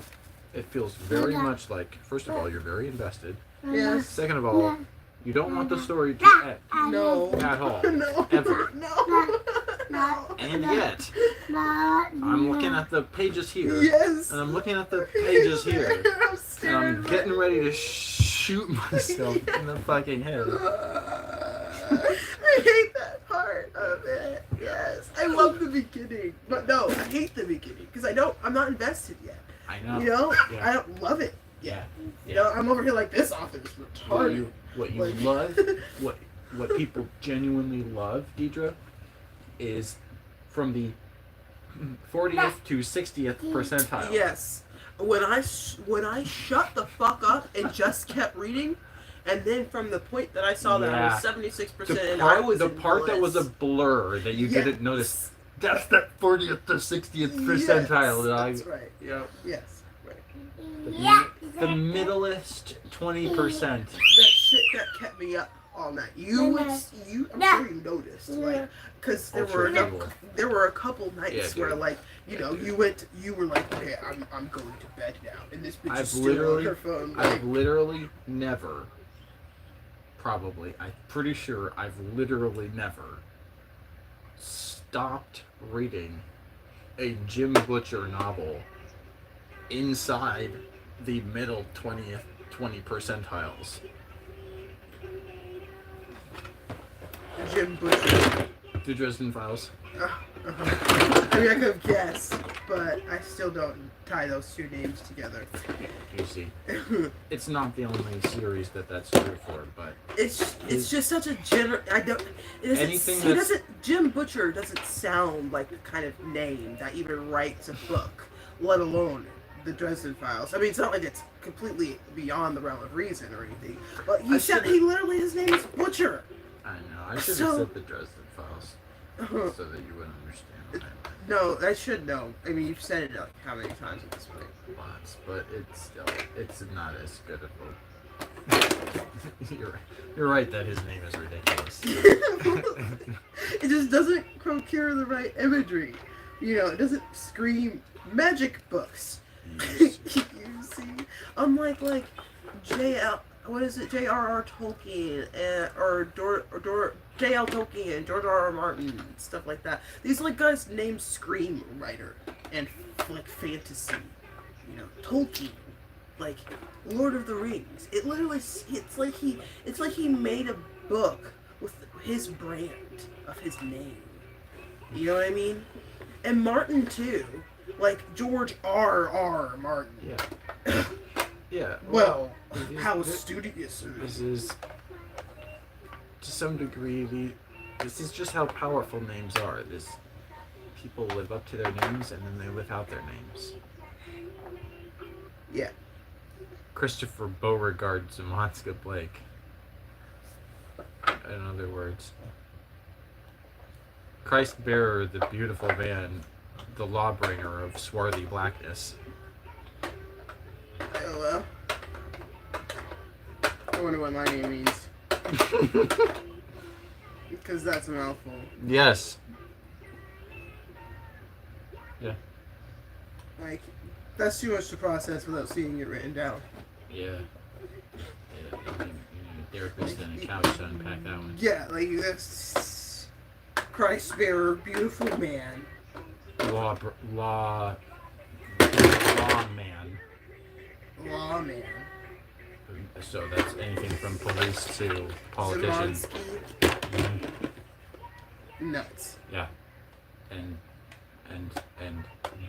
it feels very much like, first of all, you're very invested. Yes. Second of all, you don't want the story to end No. at all. No. Ever. No. And yet, I'm looking at the pages here. Yes. And I'm looking at the pages here. I'm And staring. I'm getting ready to shoot myself in the fucking head. I hate that part of it. Yes. I love the beginning. But no, I hate the beginning. Because I'm not invested yet. I know. You know? Yeah. I don't love it. Yeah. You know, I'm over here like this author is retarded. What you love, what people genuinely love, Deidre, is from the 40th to 60th percentile. Yes. When I shut the fuck up and just kept reading, and then from the point that I saw that I was 76% and I was the in part that was a bliss. blur that you Yes. didn't notice. That's that 40th to 60th percentile. Yes, that's right. Yep. Yes. The middlest 20%. That shit that kept me up all night. I'm sure you noticed, like, because there were a couple nights where, like, you know, you were like, okay, I'm going to bed now, and this bitch is still on her phone. Like, I've literally never, I'm pretty sure I've literally never stopped reading a Jim Butcher novel inside the middle 20 percentiles. Jim Butcher. The Dresden Files. I mean, I could have guessed, but I still don't tie those two names together. You see, it's not the only series that's true for, but it's just such a general. Jim Butcher doesn't sound like the kind of name that even writes a book, let alone the Dresden Files. I mean, it's not like it's completely beyond the realm of reason or anything, but he literally, his name is Butcher. I know. I should have said the Dresden Files so that you wouldn't understand what I meant. No, I should know. I mean, you've said it like how many times at this point? Lots, but it's not as good of a. You're right that his name is ridiculous. It just doesn't procure the right imagery. You know, it doesn't scream magic books. You see, unlike like J.R.R. Tolkien or J.L. Tolkien and George R.R. Martin, stuff like that. These like guys named screenwriter and like fantasy. You know, Tolkien, like Lord of the Rings. It literally, it's like he made a book with his brand of his name. You know what I mean? And Martin too, like George R.R. Martin. Yeah. Yeah. Well, how studious. This is, to some degree, this is just how powerful names are. People live up to their names and then they live out their names. Yeah. Christopher Beauregard Zamonska Blake. In other words, Christ Bearer, the beautiful man, the lawbringer of swarthy blackness. Oh well. I wonder what my name means. Because that's a mouthful. Yes. Yeah. Like, that's too much to process without seeing it written down. Yeah. Yeah. You need a therapist and a couch to unpack that one. Yeah, like that's Christ bearer, beautiful man. Law man. Lawman. So that's anything from police to politicians. Nuts. Yeah. And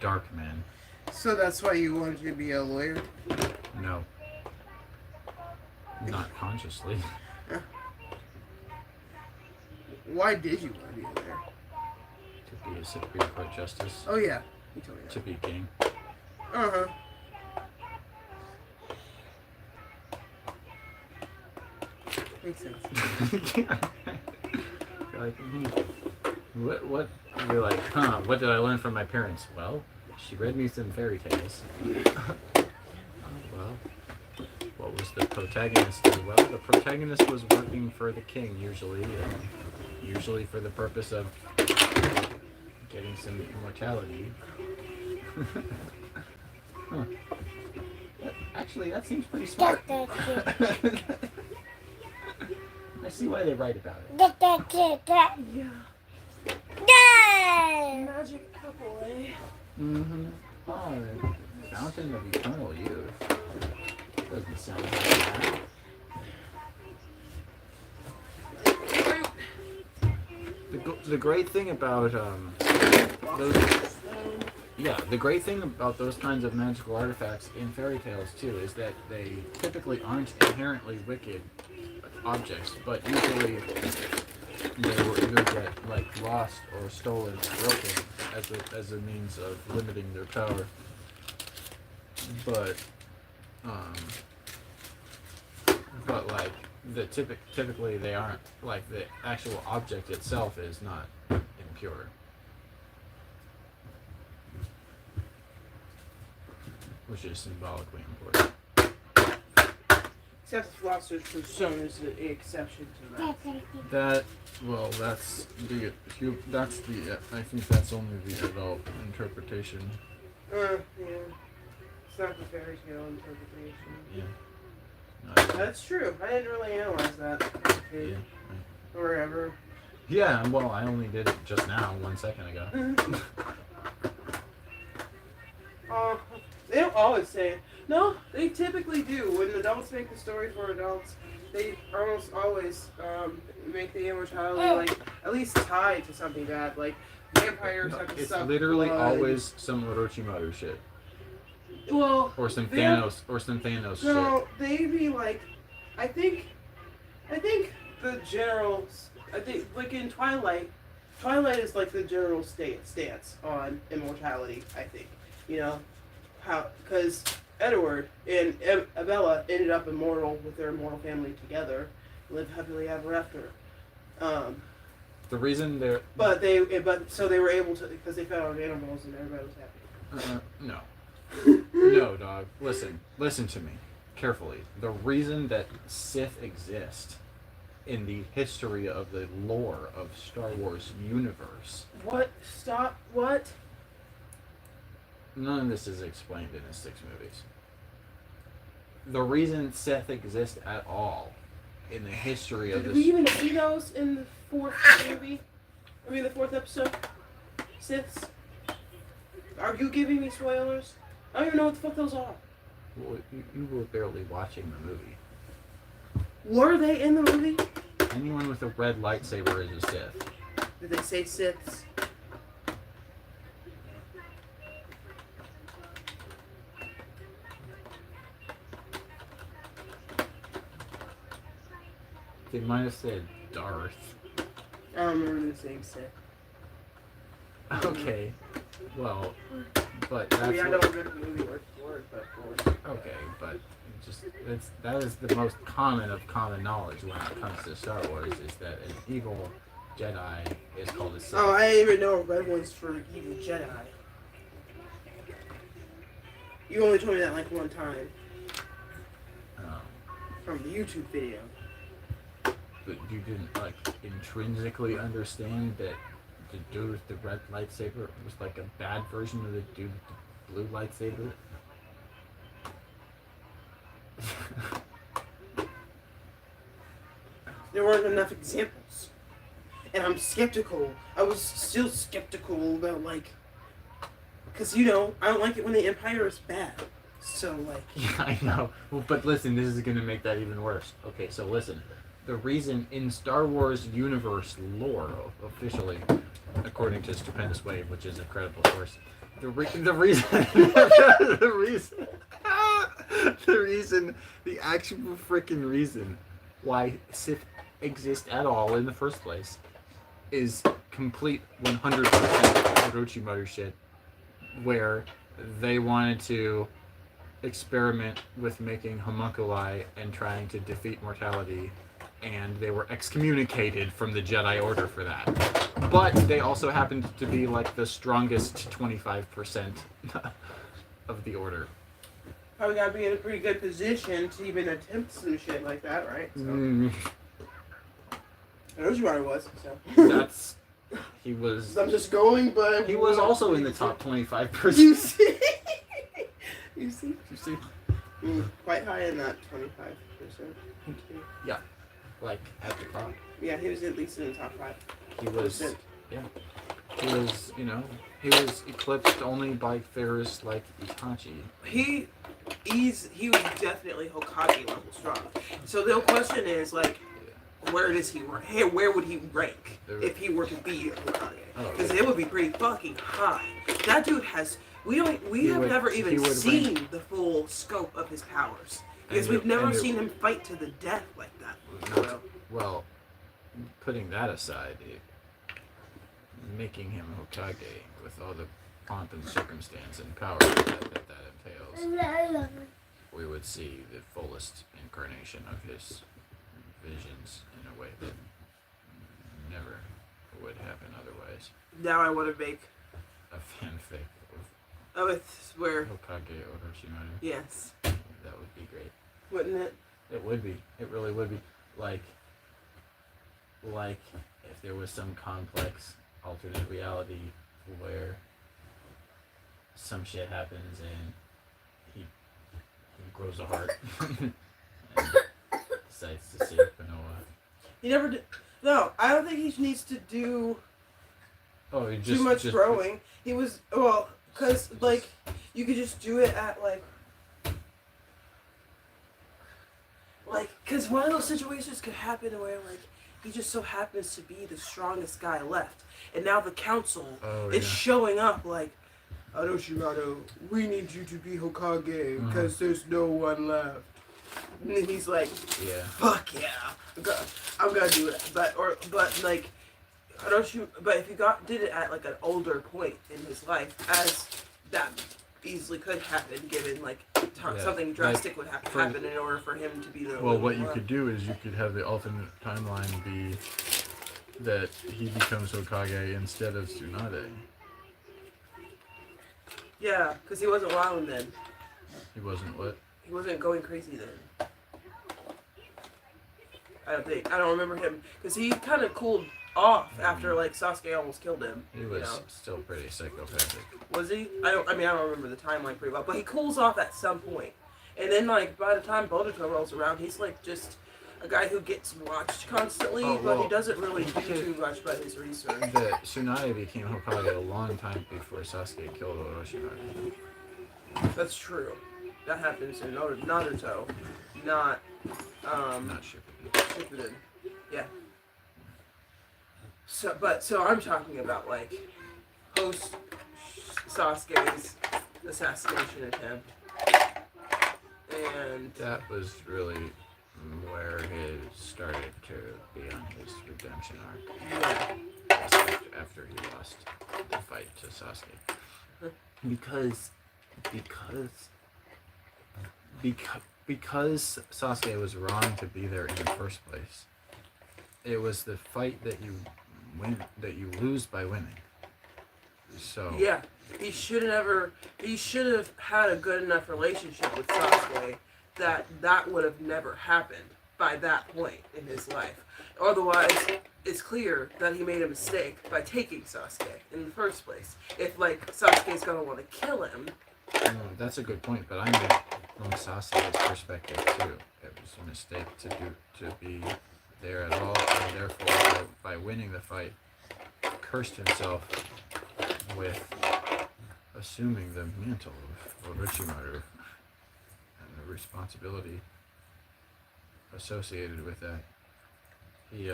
dark man. So that's why you wanted to be a lawyer? No. Not consciously. Why did you want to be a lawyer? To be a Supreme Court justice. Oh yeah, you told me that. To be king. Uh-huh. Makes sense. You're like, what? You're like, what did I learn from my parents? Well, she read me some fairy tales. Well, what was the protagonist do? Well, the protagonist was working for the king usually for the purpose of getting some immortality. Huh. Actually, that seems pretty smart. I see why they write about it. Yeah. Magic apple, eh? Mm-hmm. Oh, the fountain of eternal youth. Doesn't sound like that. The great thing about those, the great thing about those kinds of magical artifacts in fairy tales too is that they typically aren't inherently wicked objects, but usually they will either get like lost or stolen or broken as a means of limiting their power. But like typically they aren't, like the actual object itself is not impure. Which is symbolically important. Except the Philosopher's Stone is the exception to that. That's the I think that's only the adult interpretation. Yeah. It's not the fairy tale interpretation. Yeah. That's true. I didn't really analyze that. Yeah. Or ever. Yeah, well, I only did it just now, 1 second ago. They don't always say it. No, they typically do. When adults make the story for adults, they almost always make the immortality like at least tied to something bad, like vampires have to It's suck literally blood. always some Orochimaru shit. Well, Or some Thanos shit. No, they be like, I think the general, like in Twilight is like the general stance on immortality. I think, because Edward and Bella ended up immortal with their immortal family together, live happily ever after. The reason they're so they were able to, because they found animals and everybody was happy. No. No, dog. Listen to me carefully. The reason that Sith exist in the history of the lore of Star Wars universe. What? Stop. What? None of this is explained in the 6 movies. The reason Sith exist at all in the history of Did this. we even see those in the 4th movie? I mean, the 4th episode? Siths? Are you giving me spoilers? I don't even know what the fuck those are. Well, you were barely watching the movie. Were they in the movie? Anyone with a red lightsaber is a Sith. Did they say Siths? They might have said Darth. I don't remember them saying Sith. Okay. Well, but that's I mean, I don't remember the movie word for word, but okay, but that is the most common of common knowledge when it comes to Star Wars is that an evil Jedi is called a Sith. Oh, I didn't even know red one's for evil Jedi. You only told me that like one time. From the YouTube video. But you didn't like intrinsically understand that the dude with the red lightsaber was like a bad version of the dude with the blue lightsaber? There weren't enough examples. And I'm skeptical. I was still skeptical about, like... Because, I don't like it when the Empire is bad. So, like... Yeah, I know. Well, but listen, this is going to make that even worse. Okay, so listen. The reason in Star Wars universe lore, officially, according to Stupendous Wave, which is a credible source, the reason, the actual freaking reason why Sith exist at all in the first place is complete 100% Orochimaru shit, where they wanted to experiment with making homunculi and trying to defeat mortality, and they were excommunicated from the Jedi Order for that. But they also happened to be like the strongest 25% of the Order. Probably gotta be in a pretty good position to even attempt some shit like that, right? So. Orochimaru was, so. That's He was. I'm just going, but He was also in the top 25%. You see? You see? You see? Quite high in that 25%. Yeah, like at the top. Yeah, he was at least in the top 5. He was. Yeah. He was, he was eclipsed only by figures like Itachi. He was definitely Hokage level strong. So the question is like, where does he rank? Hey, where would he rank if he were to be a Hokage? Because it would be pretty fucking high. That dude has. We have never even seen the full scope of his powers because we've never seen him fight to the death like that. Well, putting that aside, making him Hokage with all the pomp and circumstance and power that entails, we would see the fullest incarnation of his visions in a way that never would happen otherwise. Now I want to make a fanfic of where Hokage Orochimaru. Yes. That would be great. Wouldn't it? It would be. It really would be. Like if there was some complex alternate reality where some shit happens and he grows a heart and decides to save Konoha. He never did. No, I don't think he needs to do too much growing. He was because like you could just do it at like because one of those situations could happen where like he just so happens to be the strongest guy left, and now the council is showing up like, Orochimaru, we need you to be Hokage because there's no one left. And then he's like, fuck yeah, I'm gonna do it. But like, but if you did it at like an older point in his life, as that easily could happen, given like something drastic would have to happen in order for him to be the. Well, what you could do is you could have the alternate timeline be that he becomes Hokage instead of Tsunade. Yeah, because he wasn't wilding then. He wasn't what? He wasn't going crazy then. I don't think. I don't remember him because he kind of cooled off after like Sasuke almost killed him. He was still pretty psychopathic. Was he? I don't remember the timeline pretty well, but he cools off at some point. And then like by the time Boruto rolls around, he's like just a guy who gets watched constantly, but he doesn't really do too much by his research. The Tsunade became Hokage a long time before Sasuke killed Orochimaru. That's true. That happens in Naruto, not Shippuden. Yeah. So I'm talking about like post Sasuke's assassination attempt, and that was really where he started to be on his redemption arc. Yeah. After he lost the fight to Sasuke, because Sasuke was wrong to be there in the first place. It was the fight that you lose by winning. So yeah, he should have had a good enough relationship with Sasuke that would have never happened by that point in his life. Otherwise, it's clear that he made a mistake by taking Sasuke in the first place. If like Sasuke's gonna want to kill him. That's a good point, but I mean from Sasuke's perspective too. It was a mistake to be there at all, and therefore by winning the fight, cursed himself with assuming the mantle of Orochimaru and the responsibility associated with that. He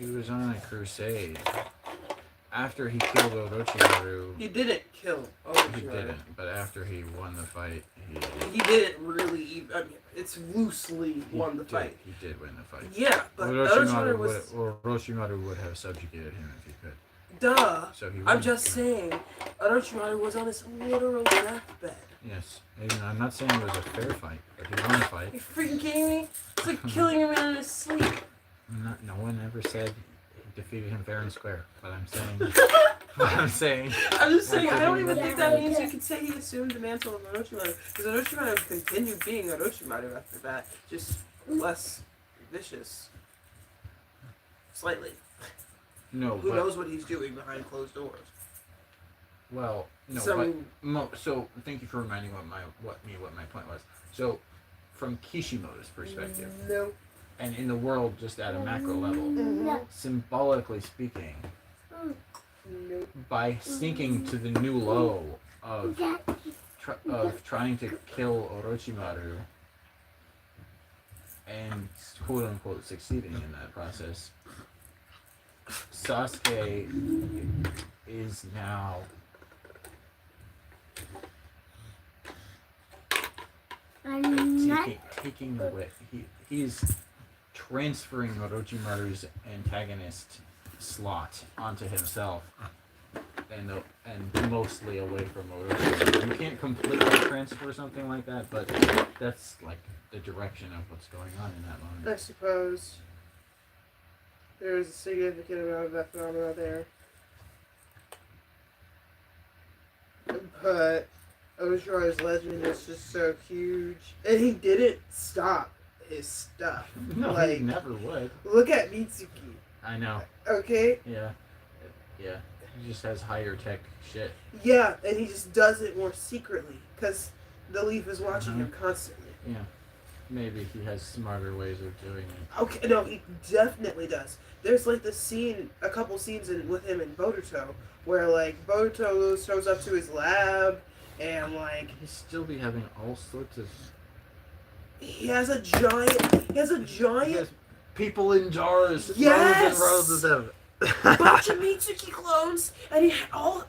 was on a crusade. After he killed Orochimaru... He didn't kill Orochimaru. He didn't, but after he won the fight, he didn't really... I mean, it's loosely won the fight. He did win the fight. Yeah, but Orochimaru would have subjugated him if he could. Duh. So I'm just saying, Orochimaru was on his literal deathbed. Yes. I'm not saying it was a fair fight, but he won the fight. Are you freaking kidding me? It's like killing him in his sleep. No one ever said defeated him fair and square. But I'm saying, I'm just saying, I don't even Absolutely. think that means you could say he assumed the mantle of Orochimaru. Because Orochimaru continued being Orochimaru after that, just less vicious. Slightly. No, Who but, knows what he's doing behind closed doors? Well, no, so thank you for reminding what my point was. So, from Kishimoto's perspective, No. and in the world just at a macro level, Mm-hmm. symbolically speaking, Nope. by sinking to the new low of trying to kill Orochimaru and quote unquote succeeding in that process, Sasuke is now taking away. He's transferring Orochimaru's antagonist slot onto himself, and mostly away from Orochimaru. You can't completely transfer something like that, but that's like the direction of what's going on in that moment. I suppose there is a significant amount of that phenomena there. But Orochimaru's legend is just so huge. And he didn't stop his stuff. No, like, he never would. Look at Mitsuki. I know. Okay? Yeah. He just has higher tech shit. Yeah, and he just does it more secretly. Because the Leaf is watching him constantly. Yeah. Maybe he has smarter ways of doing it. Okay, no, he definitely does. There's like this scene, a couple scenes with him in Boruto, where like Boruto shows up to his lab, and like he'd still be having all sorts of. He has a giant. He has people in jars. Yes! Rows and rows of them. Bunch of Mitsuki clones, and he has All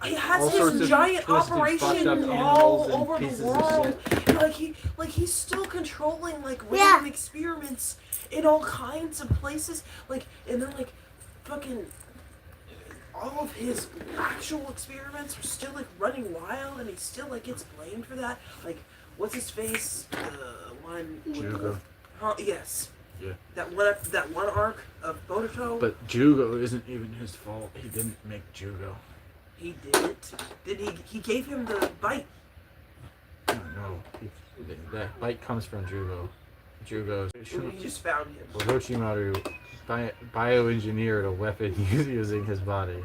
sorts his of giant twisted, fucked operation up all animals and over pieces the of world. shit. And he's still controlling like random experiments in all kinds of places. Like, and then like fucking all of his actual experiments are still like running wild, and he still like gets blamed for that. Like, what's his face? One. Jugo. Yes. Yeah. That one arc of Boruto. But Jugo isn't even his fault. He didn't make Jugo. He didn't. He gave him the bite. No. That bite comes from Jugo. Jugo's. He just found him. Orochimaru bioengineered a weapon using his body.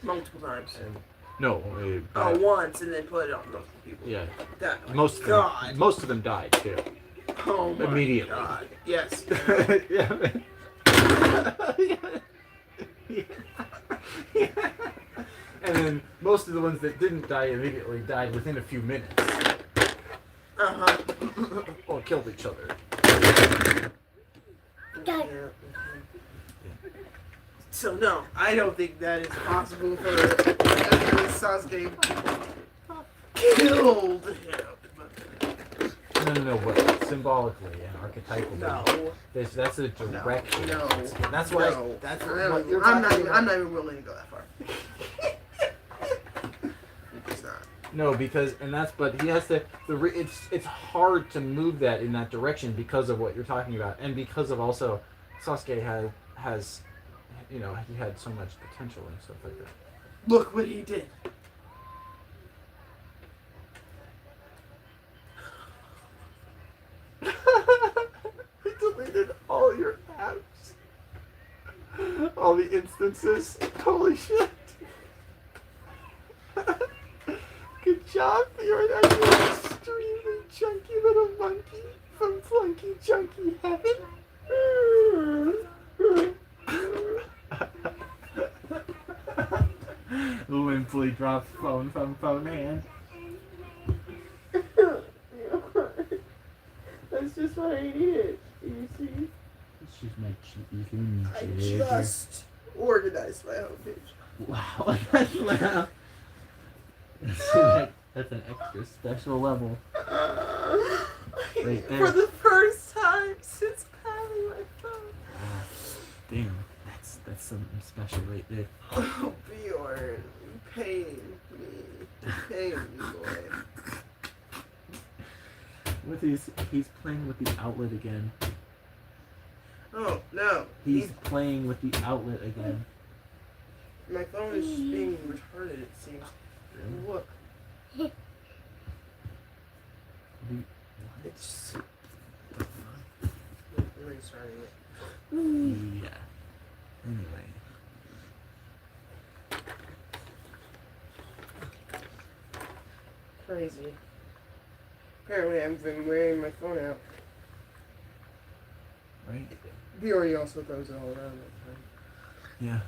Multiple times. No. Once and then put it on multiple people. Yeah. That. Most of them died too. Oh my Immediately. God. Yes. Yeah. And then most of the ones that didn't die immediately died within a few minutes. Or killed each other. Yeah. So no, I don't think that is possible for Sasuke killed him. No, but symbolically and archetypally. No. That's a direction. No. That's why. No. That's I'm what not even willing to go that far. It's not. No, but he has to. It's hard to move that in that direction because of what you're talking about, and because of also Sasuke has he had so much potential and stuff like that. Look what he did. He deleted all your apps. All the instances. Holy shit. Good job. You're an extremely chunky little monkey from Flunky Chunky Heaven. Limply drops phone from phone hand. That's just what I needed. You see? She's my cheapy thing. I just organized my homepage. Wow, that's an extra special level. Right there. For the first time since having my phone. Damn, that's something special right there. Oh, Bjorn, you pain me. Pain me, boy. He's playing with the outlet again. Oh, no. He's playing with the outlet again. My phone is being retarded, it seems. Look. It's... restarting it. Yeah. Anyway. Crazy. Apparently I've been wearing my phone out. Right? Biori also goes all around that time. Yeah.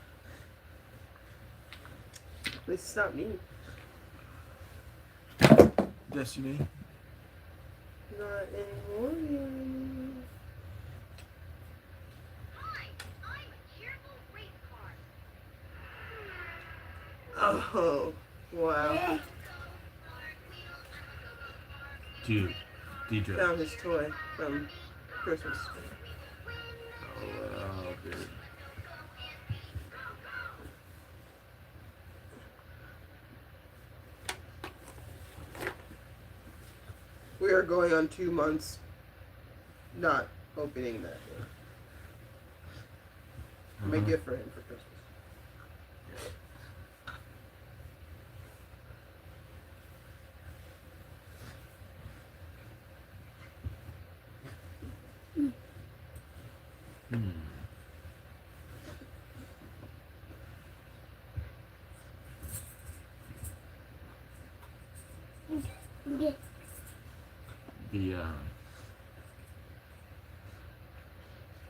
At least it's not me. Destiny. Not anymore. Hi, I'm a cheerful race car. Oh, wow. Dude, Deidre. Found his toy from Christmas. Oh, wow, dude. We are going on 2 months not opening that. My gift for him for Christmas.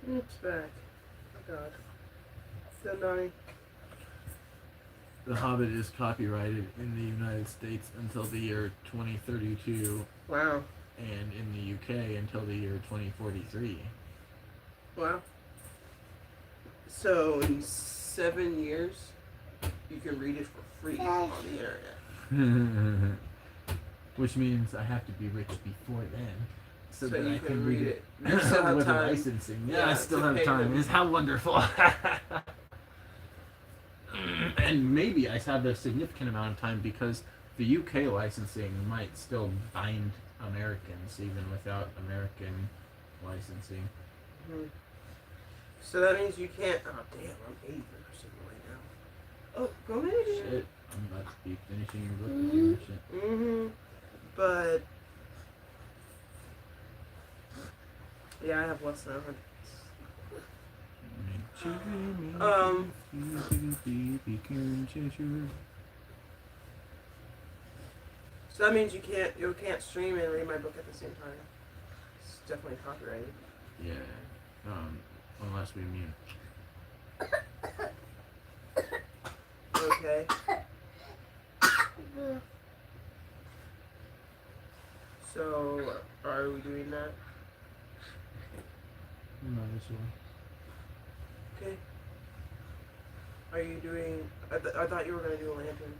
It's back. Oh god. Still naughty. The Hobbit is copyrighted in the United States until the year 2032. Wow. And in the UK until the year 2043. Wow. So in 7 years, you can read it for free on the internet. Which means I have to be rich before then, so that you I can read it You still have with the time. licensing. Yeah, I still to have pay time. them. It's how wonderful. And maybe I have a significant amount of time because the UK licensing might still bind Americans even without American licensing. Mm-hmm. So that means you can't. Oh damn! I'm 80% right now. Oh, go ahead. Shit, I'm about to be finishing your book with you and shit. Mm-hmm. But yeah, I have less than 100. So that means you can't stream and read my book at the same time. It's definitely copyrighted. Yeah. Unless we mute. Okay. So are we doing that? Might as well. Okay. Are you doing? I thought you were gonna do a lantern.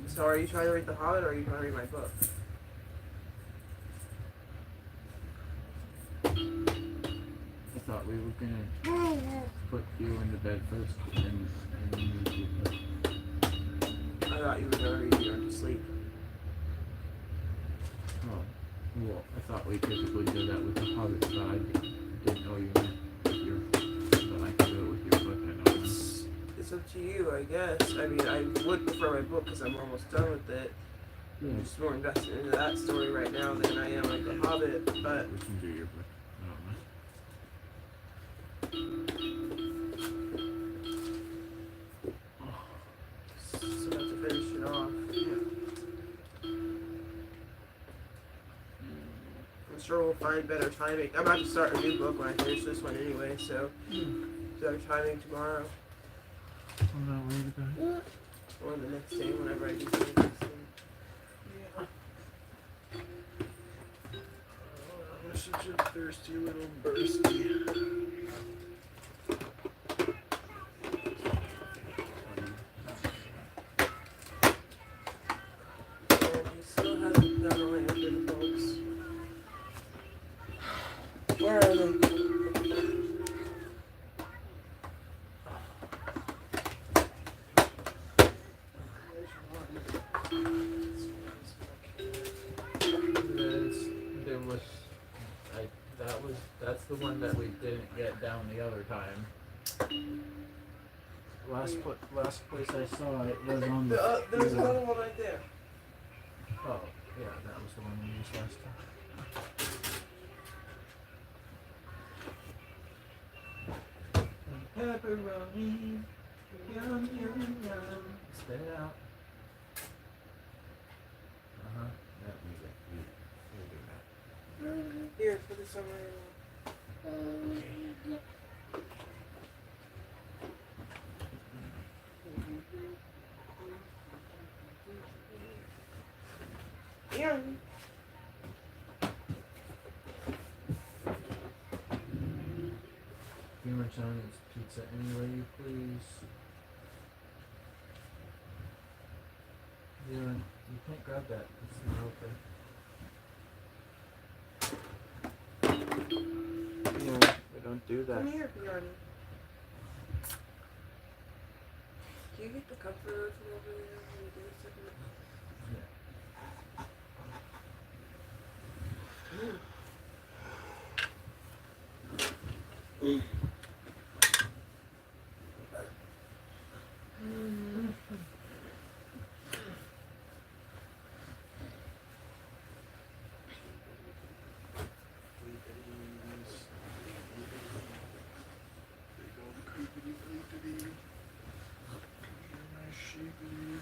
So are you trying to read The Hobbit or are you trying to read my book? I thought we were gonna put you in the bed first and read your book. I thought you were gonna read you to sleep. Oh, well, I thought we typically did that with The Hobbit, but I didn't know you meant with your, but I can do it with your book, I don't know. It's up to you, I guess. I mean, I would prefer my book because I'm almost done with it. Yeah. I'm just more invested into that story right now than I am like The Hobbit, but We can do your book. I don't know. just about to finish it off. I'm sure we'll find better timing. I'm about to start a new book when I finish this one anyway, so better timing tomorrow. I'm not worried about it. Or the next day, whenever I do the next thing. Yeah. Oh, I'm such a thirsty little bursty. And he still hasn't done all my other books. Where are they? That's the one that we didn't get down the other time. Last place I saw it was on the. There's another one right there. Oh, yeah, that was the one we used last time. Pepperoni, yum yum yum. Spit it out. That music. You do that. Here, put this on my. Yeah. Humor John's pizza anyway, you please. Yeah, you can't grab that. It's not open. Yeah, we don't do that. Come here, Bjorn. Can you get the comforter from over there when you do a second?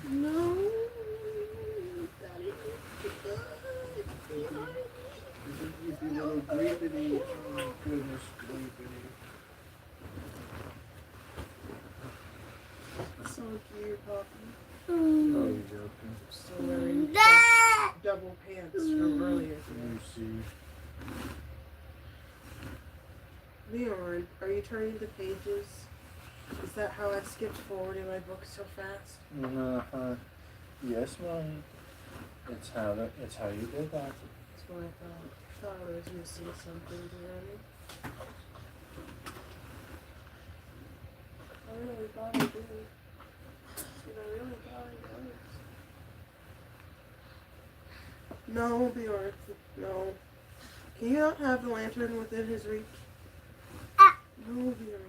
No. Daddy, You little greepity. Oh, goodness, greepity. So cute, Poppy. Oh, you're joking. Still wearing double pants from earlier You today. see. Leon, are you turning the pages? Is that how I skipped forward in my book so fast? Yes, Mommy. It's how you did that. That's what I thought. I thought I was missing something, Leon. I really thought I did. I really thought I was. No, Bjorn. No. Can you not have the lantern within his reach? No, Bjorn.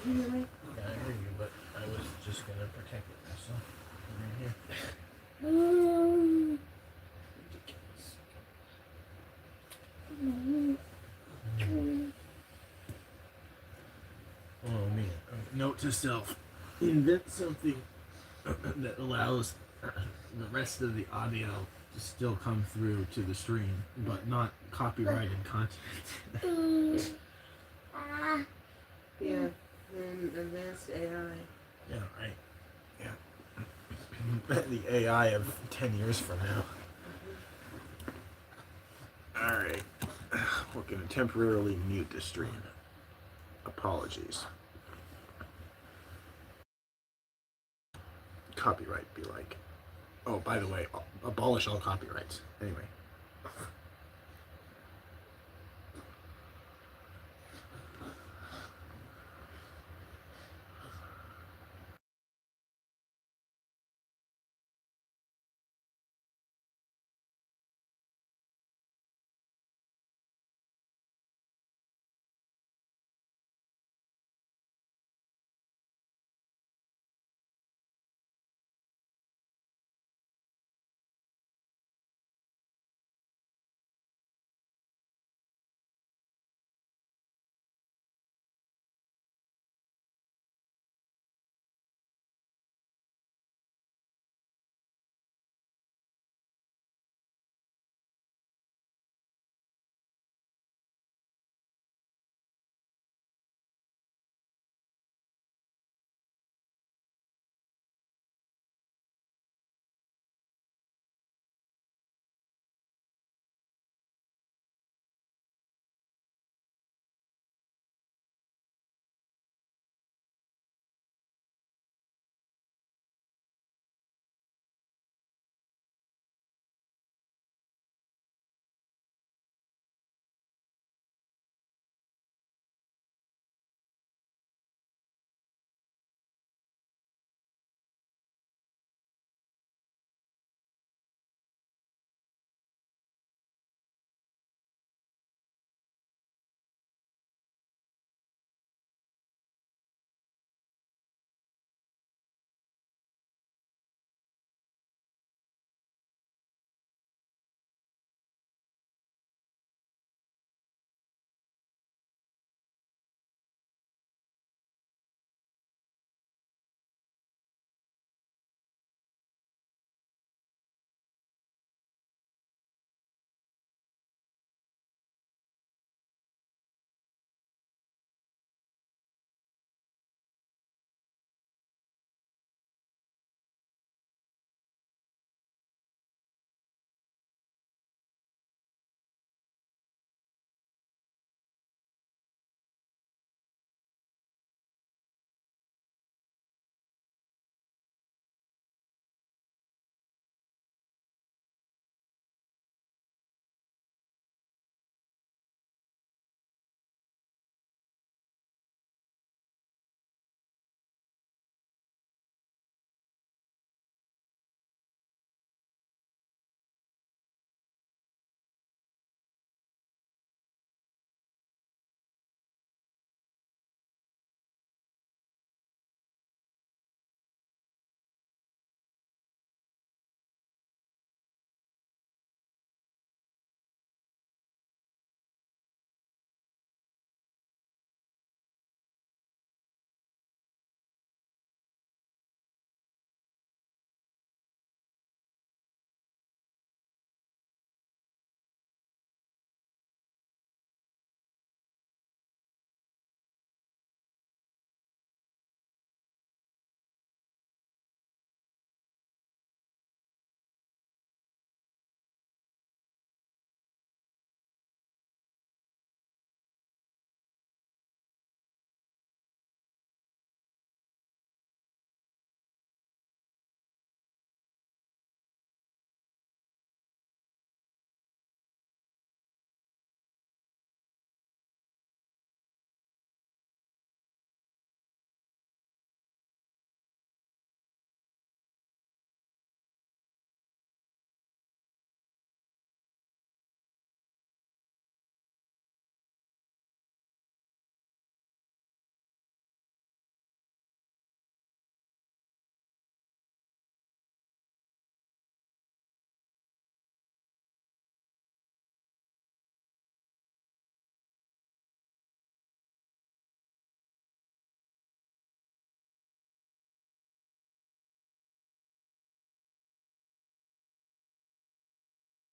Did you hear me? Yeah, I hear you, but I was just gonna protect it myself. Right here. Oh man. Note to self. Invent something that allows the rest of the audio to still come through to the stream, but not copyrighted content. Yeah. And advanced AI. Yeah, right. Yeah. The AI of 10 years from now. Alright. We're going to temporarily mute the stream. Apologies. Copyright be like. Oh, by the way, abolish all copyrights. Anyway.